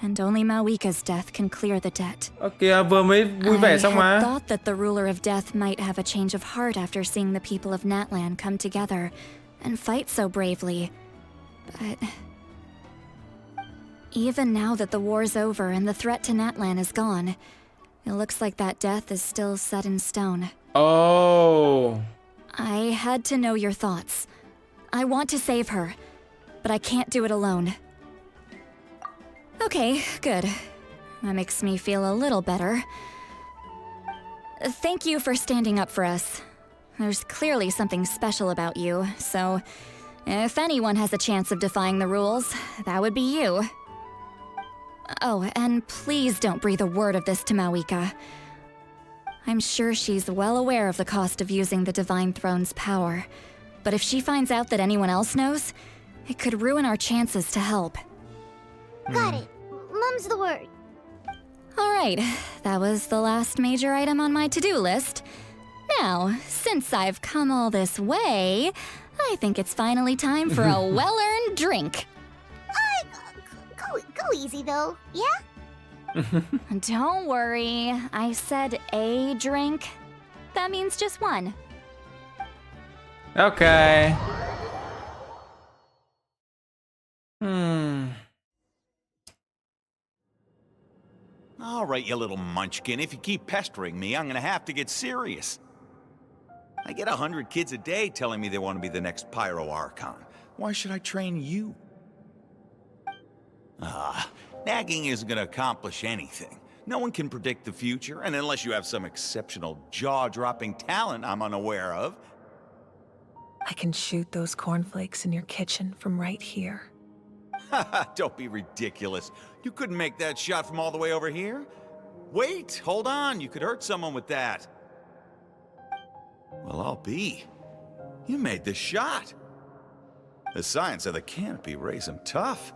And only Mavika's death can clear the debt. Ok, vừa mới vui vẻ xong mà. I thought that the ruler of death might have a change of heart after seeing the people of Natlan come together and fight so bravely. But even now that the war's over and the threat to Natlan is gone, it looks like that death is still set in stone. Oh. I had to know your thoughts. I want to save her, but I can't do it alone. Okay, good. That makes me feel a little better. Thank you for standing up for us. There's clearly something special about you, so if anyone has a chance of defying the rules, that would be you. Oh, and please don't breathe a word of this to Mavuika. I'm sure she's well aware of the cost of using the Divine Throne's power, but if she finds out that anyone else knows, it could ruin our chances to help. Got it. Mum's the word. All right, that was the last major item on my to-do list. Now, since I've come all this way, I think it's finally time for a well-earned drink. Go easy though, yeah? Don't worry, I said a drink. That means just one. Okay. All right, you little munchkin. If you keep pestering me, I'm gonna have to get serious. I get 100 kids a day telling me they want to be the next Pyro Archon. Why should I train you? Nagging isn't gonna accomplish anything. No one can predict the future, and unless you have some exceptional jaw-dropping talent I'm unaware of. I can shoot those cornflakes in your kitchen from right here. Don't be ridiculous. You couldn't make that shot from all the way over here? Wait, hold on. You could hurt someone with that. Well, I'll be. You made the shot. The science of the canopy raised him tough.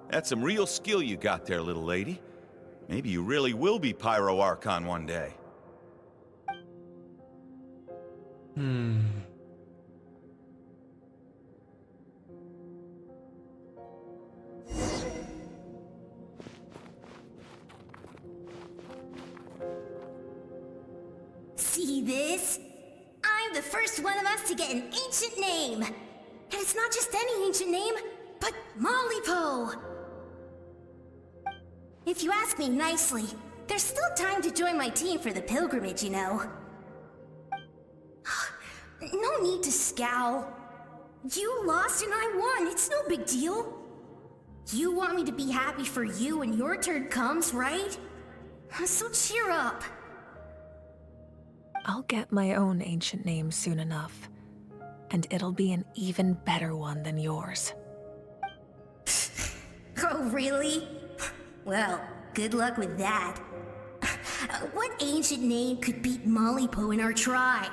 That's some real skill you got there, little lady. Maybe you really will be Pyro Archon one day. See this? I'm the first one of us to get an ancient name. And it's not just any ancient name, but Mollypo. If you ask me nicely, there's still time to join my team for the pilgrimage, you know. No need to scowl. You lost and I won, it's no big deal. You want me to be happy for you when your turn comes, right? So cheer up. I'll get my own ancient name soon enough. And it'll be an even better one than yours. Oh, really? Well, good luck with that. What ancient name could beat Mollypo in our tribe?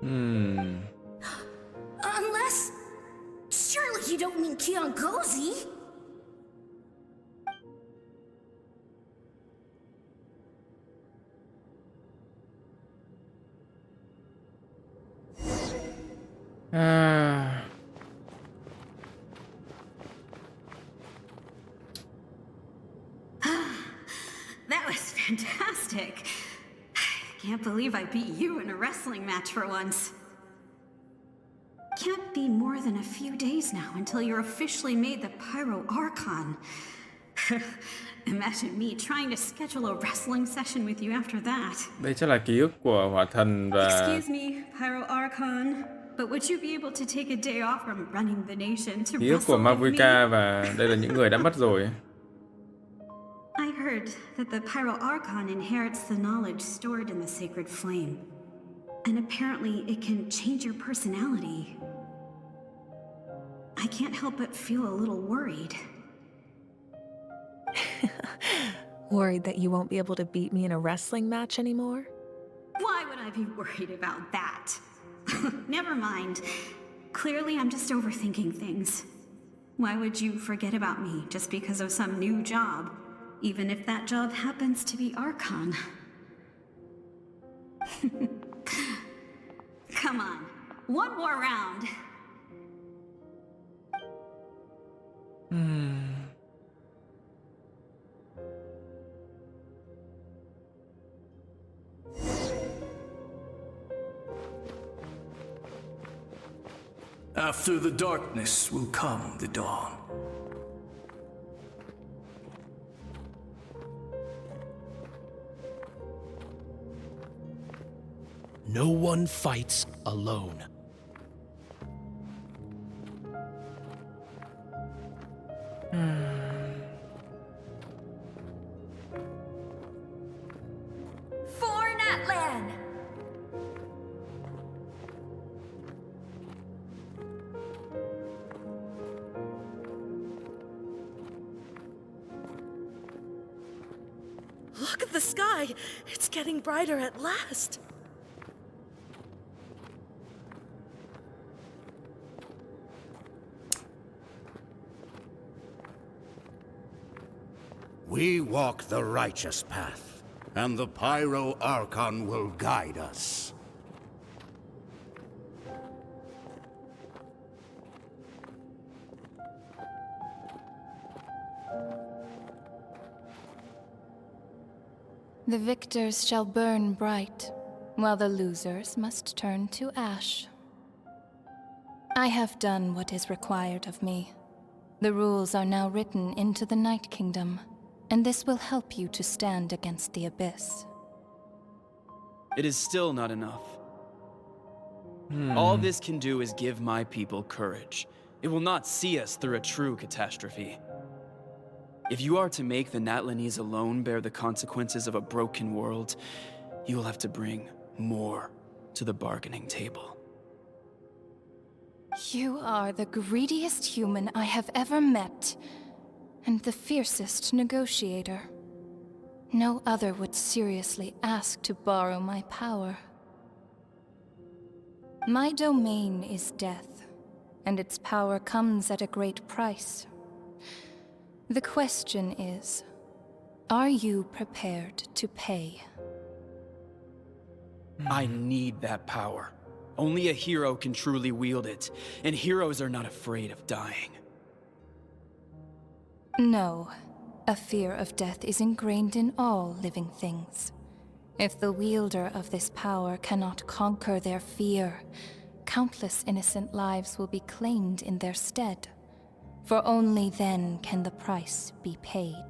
Unless... surely you don't mean Kiangozi? That was fantastic. Can't believe I beat you in a wrestling match for once. Can't be more than a few days now until you're officially made the Pyro Archon. Imagine me trying to schedule a wrestling session with you after that. Đây chắc là ký ức của Hỏa Thần và... Excuse me, Pyro Archon, but would you be able to take a day off from running the nation to Ký ức của wrestle with Mavuika me? và đây là những người đã mất rồi. I heard that the Pyro Archon inherits the knowledge stored in the sacred flame. And apparently it can change your personality. I can't help but feel a little worried. Worried that you won't be able to beat me in a wrestling match anymore? Why would I be worried about that? Never mind. Clearly I'm just overthinking things. Why would you forget about me just because of some new job? Even if that job happens to be Archon. Come on, one more round. After the darkness will come the dawn. No one fights alone. For Natlan! Look at the sky! It's getting brighter at last! We walk the righteous path, and the Pyro Archon will guide us. The victors shall burn bright, while the losers must turn to ash. I have done what is required of me. The rules are now written into the Night Kingdom, and this will help you to stand against the Abyss. It is still not enough. All this can do is give my people courage. It will not see us through a true catastrophe. If you are to make the Natlanese alone bear the consequences of a broken world, you will have to bring more to the bargaining table. You are the greediest human I have ever met, and the fiercest negotiator. No other would seriously ask to borrow my power. My domain is death, and its power comes at a great price. The question is, are you prepared to pay? I need that power. Only a hero can truly wield it, and heroes are not afraid of dying. No. A fear of death is ingrained in all living things. If the wielder of this power cannot conquer their fear, countless innocent lives will be claimed in their stead. For only then can the price be paid.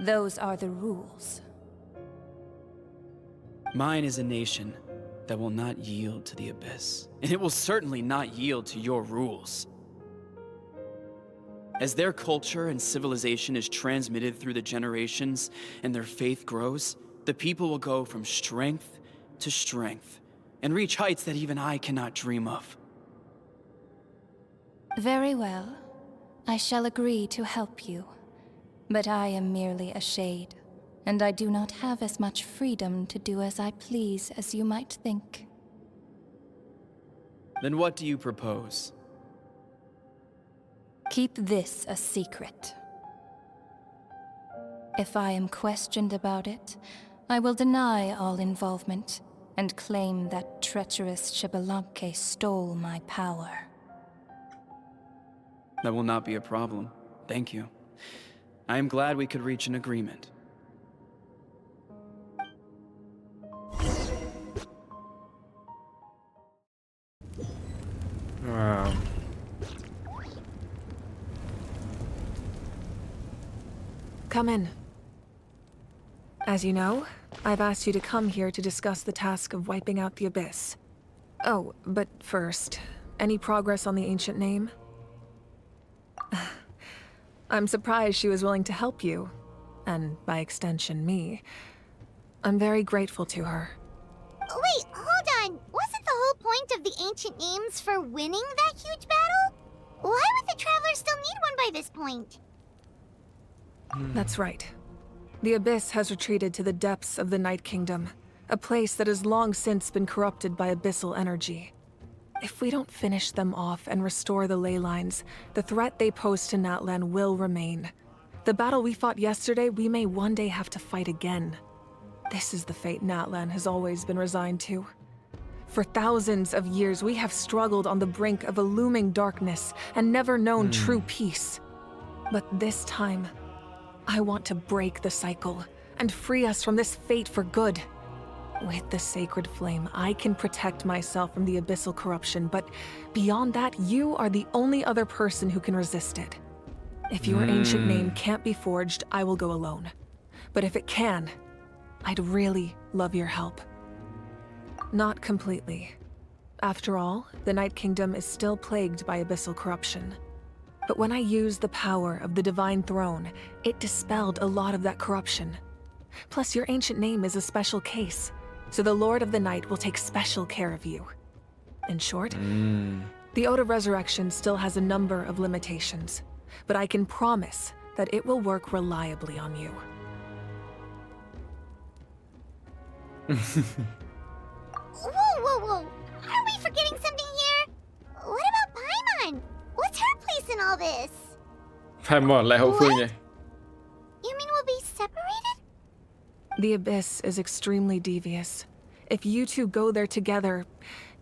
Those are the rules. Mine is a nation that will not yield to the Abyss, and it will certainly not yield to your rules. As their culture and civilization is transmitted through the generations and their faith grows, the people will go from strength to strength and reach heights that even I cannot dream of. Very well. I shall agree to help you. But I am merely a shade, and I do not have as much freedom to do as I please as you might think. Then what do you propose? Keep this a secret. If I am questioned about it, I will deny all involvement and claim that treacherous Xbalanque stole my power. That will not be a problem. Thank you. I am glad we could reach an agreement. Wow. Come in. As you know, I've asked you to come here to discuss the task of wiping out the Abyss. Oh, but first, any progress on the ancient name? I'm surprised she was willing to help you, and by extension, me. I'm very grateful to her. Wait, hold on. Wasn't the whole point of the ancient names for winning that huge battle? Why would the Traveler still need one by this point? That's right. The Abyss has retreated to the depths of the Night Kingdom, a place that has long since been corrupted by abyssal energy. If we don't finish them off and restore the ley lines, the threat they pose to Natlan will remain. The battle we fought yesterday, we may one day have to fight again. This is the fate Natlan has always been resigned to. For thousands of years, we have struggled on the brink of a looming darkness and never known true peace. But this time, I want to break the cycle and free us from this fate for good. With the sacred flame, I can protect myself from the abyssal corruption, but beyond that, you are the only other person who can resist it. If your ancient name can't be forged, I will go alone. But if it can, I'd really love your help. Not completely. After all, the Night Kingdom is still plagued by abyssal corruption. But when I used the power of the Divine Throne, it dispelled a lot of that corruption. Plus, your ancient name is a special case, so the Lord of the Night will take special care of you. In short, the Ode of Resurrection still has a number of limitations, but I can promise that it will work reliably on you. Whoa. Are we forgetting something here? What about Paimon? What's her place in all this? Paimon lại hậu phương nhỉ? You mean we'll be separated? The Abyss is extremely devious. If you two go there together,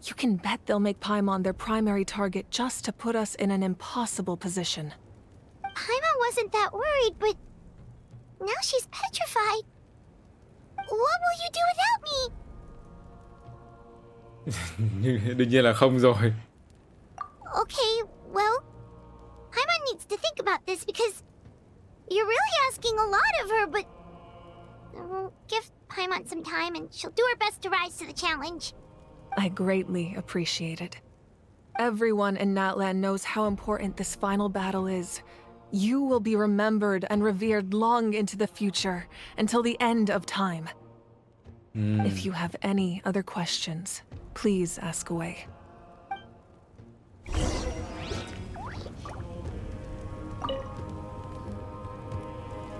you can bet they'll make Paimon their primary target just to put us in an impossible position. Paimon wasn't that worried, but now she's petrified. What will you do without me? Đương nhiên là không rồi. Okay, well, Paimon needs to think about this because you're really asking a lot of her, but we'll give Paimon some time and she'll do her best to rise to the challenge. I greatly appreciate it. Everyone in Natlan knows how important this final battle is. You will be remembered and revered long into the future, until the end of time. If you have any other questions, please ask away.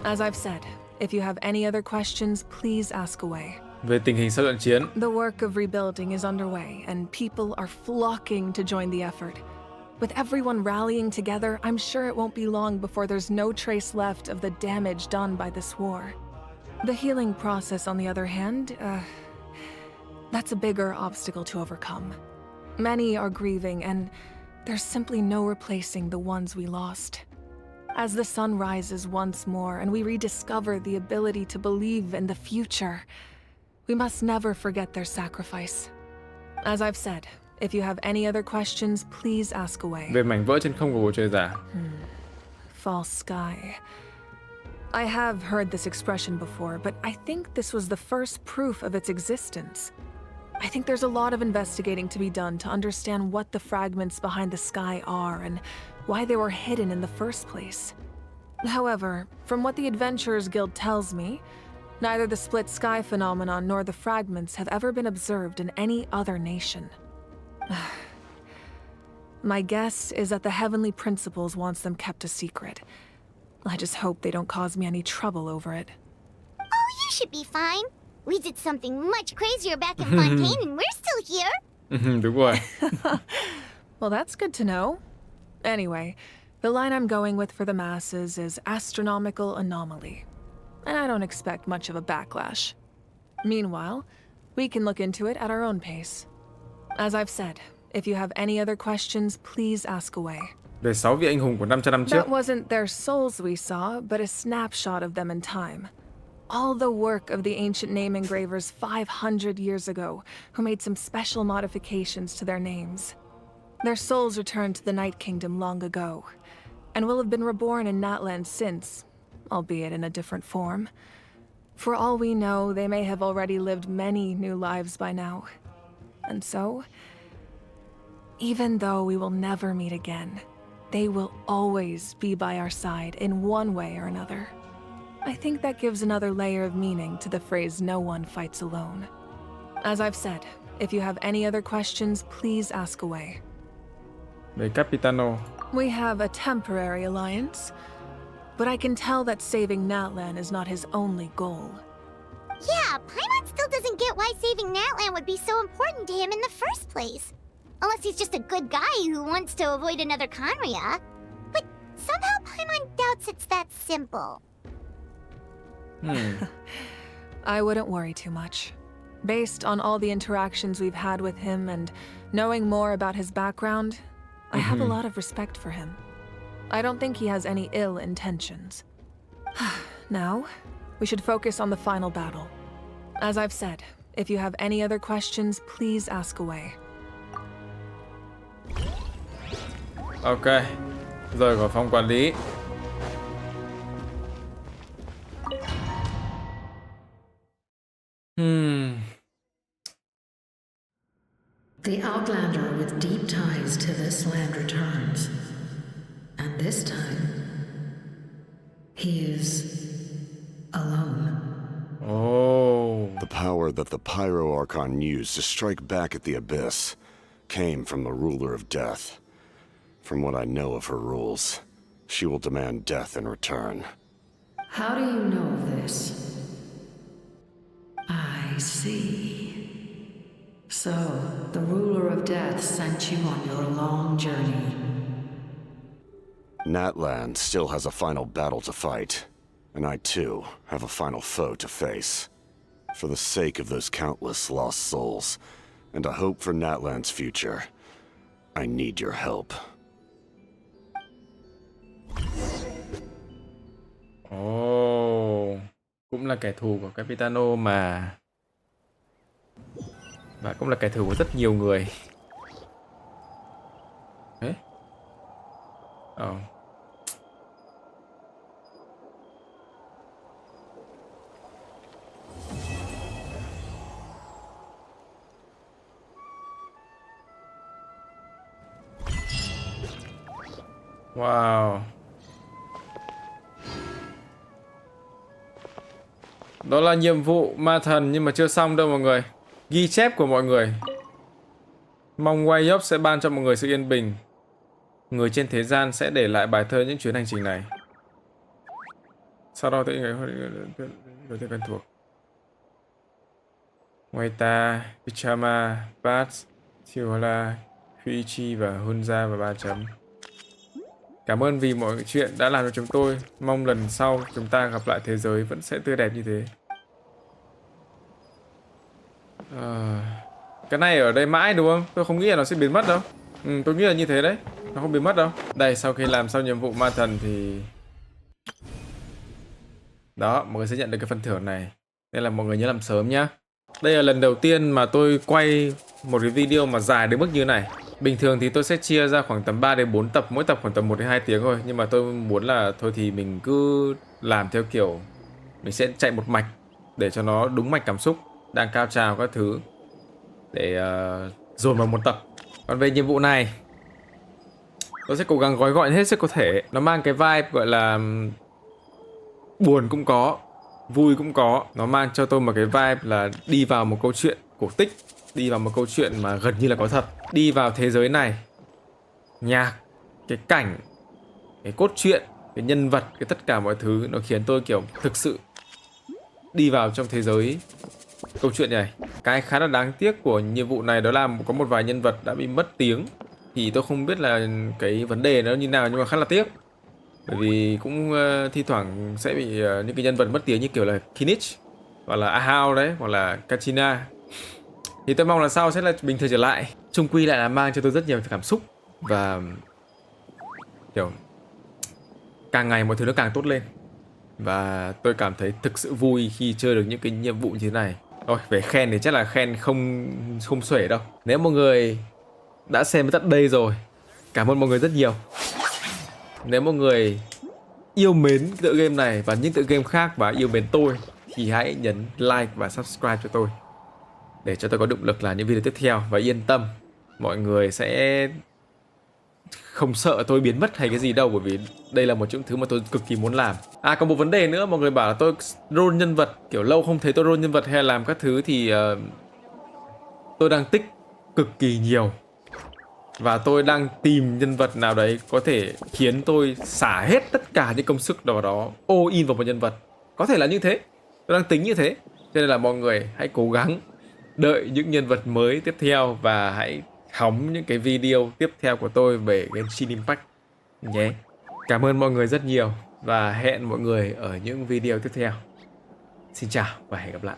As I've said, if you have any other questions, please ask away. về tình hình sau trận chiến. The work of rebuilding is underway, and people are flocking to join the effort. With everyone rallying together, I'm sure it won't be long before there's no trace left of the damage done by this war. The healing process, on the other hand, that's a bigger obstacle to overcome. Many are grieving, and there's simply no replacing the ones we lost. As the sun rises once more and we rediscover the ability to believe in the future, we must never forget their sacrifice. As I've said, if you have any other questions, please ask away. Về mảnh vỡ trên không của bầu trời giả. False sky. I have heard this expression before, but I think this was the first proof of its existence. I think there's a lot of investigating to be done to understand what the fragments behind the sky are and why they were hidden in the first place. However, from what the Adventurers Guild tells me, neither the split sky phenomenon nor the fragments have ever been observed in any other nation. My guess is that the Heavenly Principles wants them kept a secret. I just hope they don't cause me any trouble over it. Oh, you should be fine. We did something much crazier back in Fontaine and we're still here. Đúng rồi. Well, that's good to know. Anyway, the line I'm going with for the masses is astronomical anomaly. And I don't expect much of a backlash. Meanwhile, we can look into it at our own pace. As I've said, if you have any other questions, please ask away. Về 6 vị anh hùng của 500 năm trước. That wasn't their souls we saw, but a snapshot of them in time. All the work of the ancient name engravers 500 years ago, who made some special modifications to their names. Their souls returned to the Night Kingdom long ago, and will have been reborn in Natlan since, albeit in a different form. For all we know, they may have already lived many new lives by now. And so, even though we will never meet again, they will always be by our side in one way or another. I think that gives another layer of meaning to the phrase "no one fights alone." As I've said, if you have any other questions, please ask away. Về Capitano. We have a temporary alliance, but I can tell that saving Natlan is not his only goal. Yeah, Paimon still doesn't get why saving Natlan would be so important to him in the first place. Unless he's just a good guy who wants to avoid another Conria. But somehow Paimon doubts it's that simple. I wouldn't worry too much. Based on all the interactions we've had with him and knowing more about his background, I have a lot of respect for him. I don't think he has any ill intentions. Now, we should focus on the final battle. As I've said, if you have any other questions, please ask away. Ok, rời khỏi phòng quản lý. The Outlander with deep ties to this land returns. And this time, he is alone. Oh. The power that the Pyro Archon used to strike back at the Abyss came from the Ruler of Death. From what I know of her rules, she will demand death in return. How do you know this? I see. So, the Ruler of Death sent you on your long journey. Natlan still has a final battle to fight, and I too have a final foe to face. For the sake of those countless lost souls, and a hope for Natlan's future, I need your help. Oh, cũng là kẻ thù của Capitano mà. Và cũng là kẻ thù của rất nhiều người. Đấy. Oh. Wow. Đó là nhiệm vụ ma thần nhưng mà chưa xong đâu mọi người. Ghi chép của mọi người. Mong Wayop sẽ ban cho mọi người sự yên bình. Người trên thế gian sẽ để lại bài thơ những chuyến hành trình này. Sau đó tới người quen thuộc. Waita, Pichama, Bat, Thiuhala, Huichi và Hunza và 3 chấm. Cảm ơn vì mọi chuyện đã làm cho chúng tôi. Mong lần sau chúng ta gặp lại thế giới vẫn sẽ tươi đẹp như thế. Cái này ở đây mãi đúng không? Tôi không nghĩ là nó sẽ biến mất đâu. Tôi nghĩ là như thế đấy. Nó không biến mất đâu. Đây, sau khi làm xong nhiệm vụ ma thần thì... Đó, mọi người sẽ nhận được cái phần thưởng này. Nên là mọi người nhớ làm sớm nhá. Đây là lần đầu tiên mà tôi quay một cái video mà dài đến mức như này. Bình thường thì tôi sẽ chia ra khoảng tầm 3 đến 4 tập, mỗi tập khoảng tầm 1 đến 2 tiếng thôi. Nhưng mà tôi muốn là thôi thì mình cứ làm theo kiểu mình sẽ chạy một mạch để cho nó đúng mạch cảm xúc, đang cao trào các thứ, để dồn vào một tập. Còn về nhiệm vụ này, tôi sẽ cố gắng gói gọn hết sức có thể. Nó mang cái vibe gọi là buồn cũng có, vui cũng có. Nó mang cho tôi một cái vibe là đi vào một câu chuyện cổ tích, đi vào một câu chuyện mà gần như là có thật, đi vào thế giới này. Nhạc, cái cảnh, cái cốt truyện, cái nhân vật, cái tất cả mọi thứ nó khiến tôi kiểu thực sự đi vào trong thế giới câu chuyện này. Cái khá là đáng tiếc của nhiệm vụ này đó là có một vài nhân vật đã bị mất tiếng. Thì tôi không biết là cái vấn đề nó như nào, nhưng mà khá là tiếc. Bởi vì cũng thi thoảng sẽ bị những cái nhân vật mất tiếng như kiểu là Kinich, hoặc là Ahao đấy, hoặc là Katrina. Thì tôi mong là sau sẽ là bình thường trở lại. Chung quy lại là mang cho tôi rất nhiều cảm xúc. Và kiểu càng ngày mọi thứ nó càng tốt lên. Và tôi cảm thấy thực sự vui khi chơi được những cái nhiệm vụ như thế này. Rồi, về khen thì chắc là khen không xuể đâu. Nếu mọi người đã xem đến tận đây rồi, cảm ơn mọi người rất nhiều. Nếu mọi người yêu mến tựa game này và những tựa game khác và yêu mến tôi thì hãy nhấn like và subscribe cho tôi, để cho tôi có động lực làm những video tiếp theo. Và yên tâm, mọi người sẽ không sợ tôi biến mất hay cái gì đâu, bởi vì đây là một những thứ mà tôi cực kỳ muốn làm. Còn một vấn đề nữa, mọi người bảo là tôi roll nhân vật, kiểu lâu không thấy tôi roll nhân vật hay làm các thứ thì tôi đang tích cực kỳ nhiều. Và tôi đang tìm nhân vật nào đấy có thể khiến tôi xả hết tất cả những công sức đó all in vào một nhân vật. Có thể là như thế, tôi đang tính như thế. Cho nên là mọi người hãy cố gắng đợi những nhân vật mới tiếp theo và hãy hóng những cái video tiếp theo của tôi về Genshin Impact nhé. Cảm ơn mọi người rất nhiều và hẹn mọi người ở những video tiếp theo. Xin chào và hẹn gặp lại.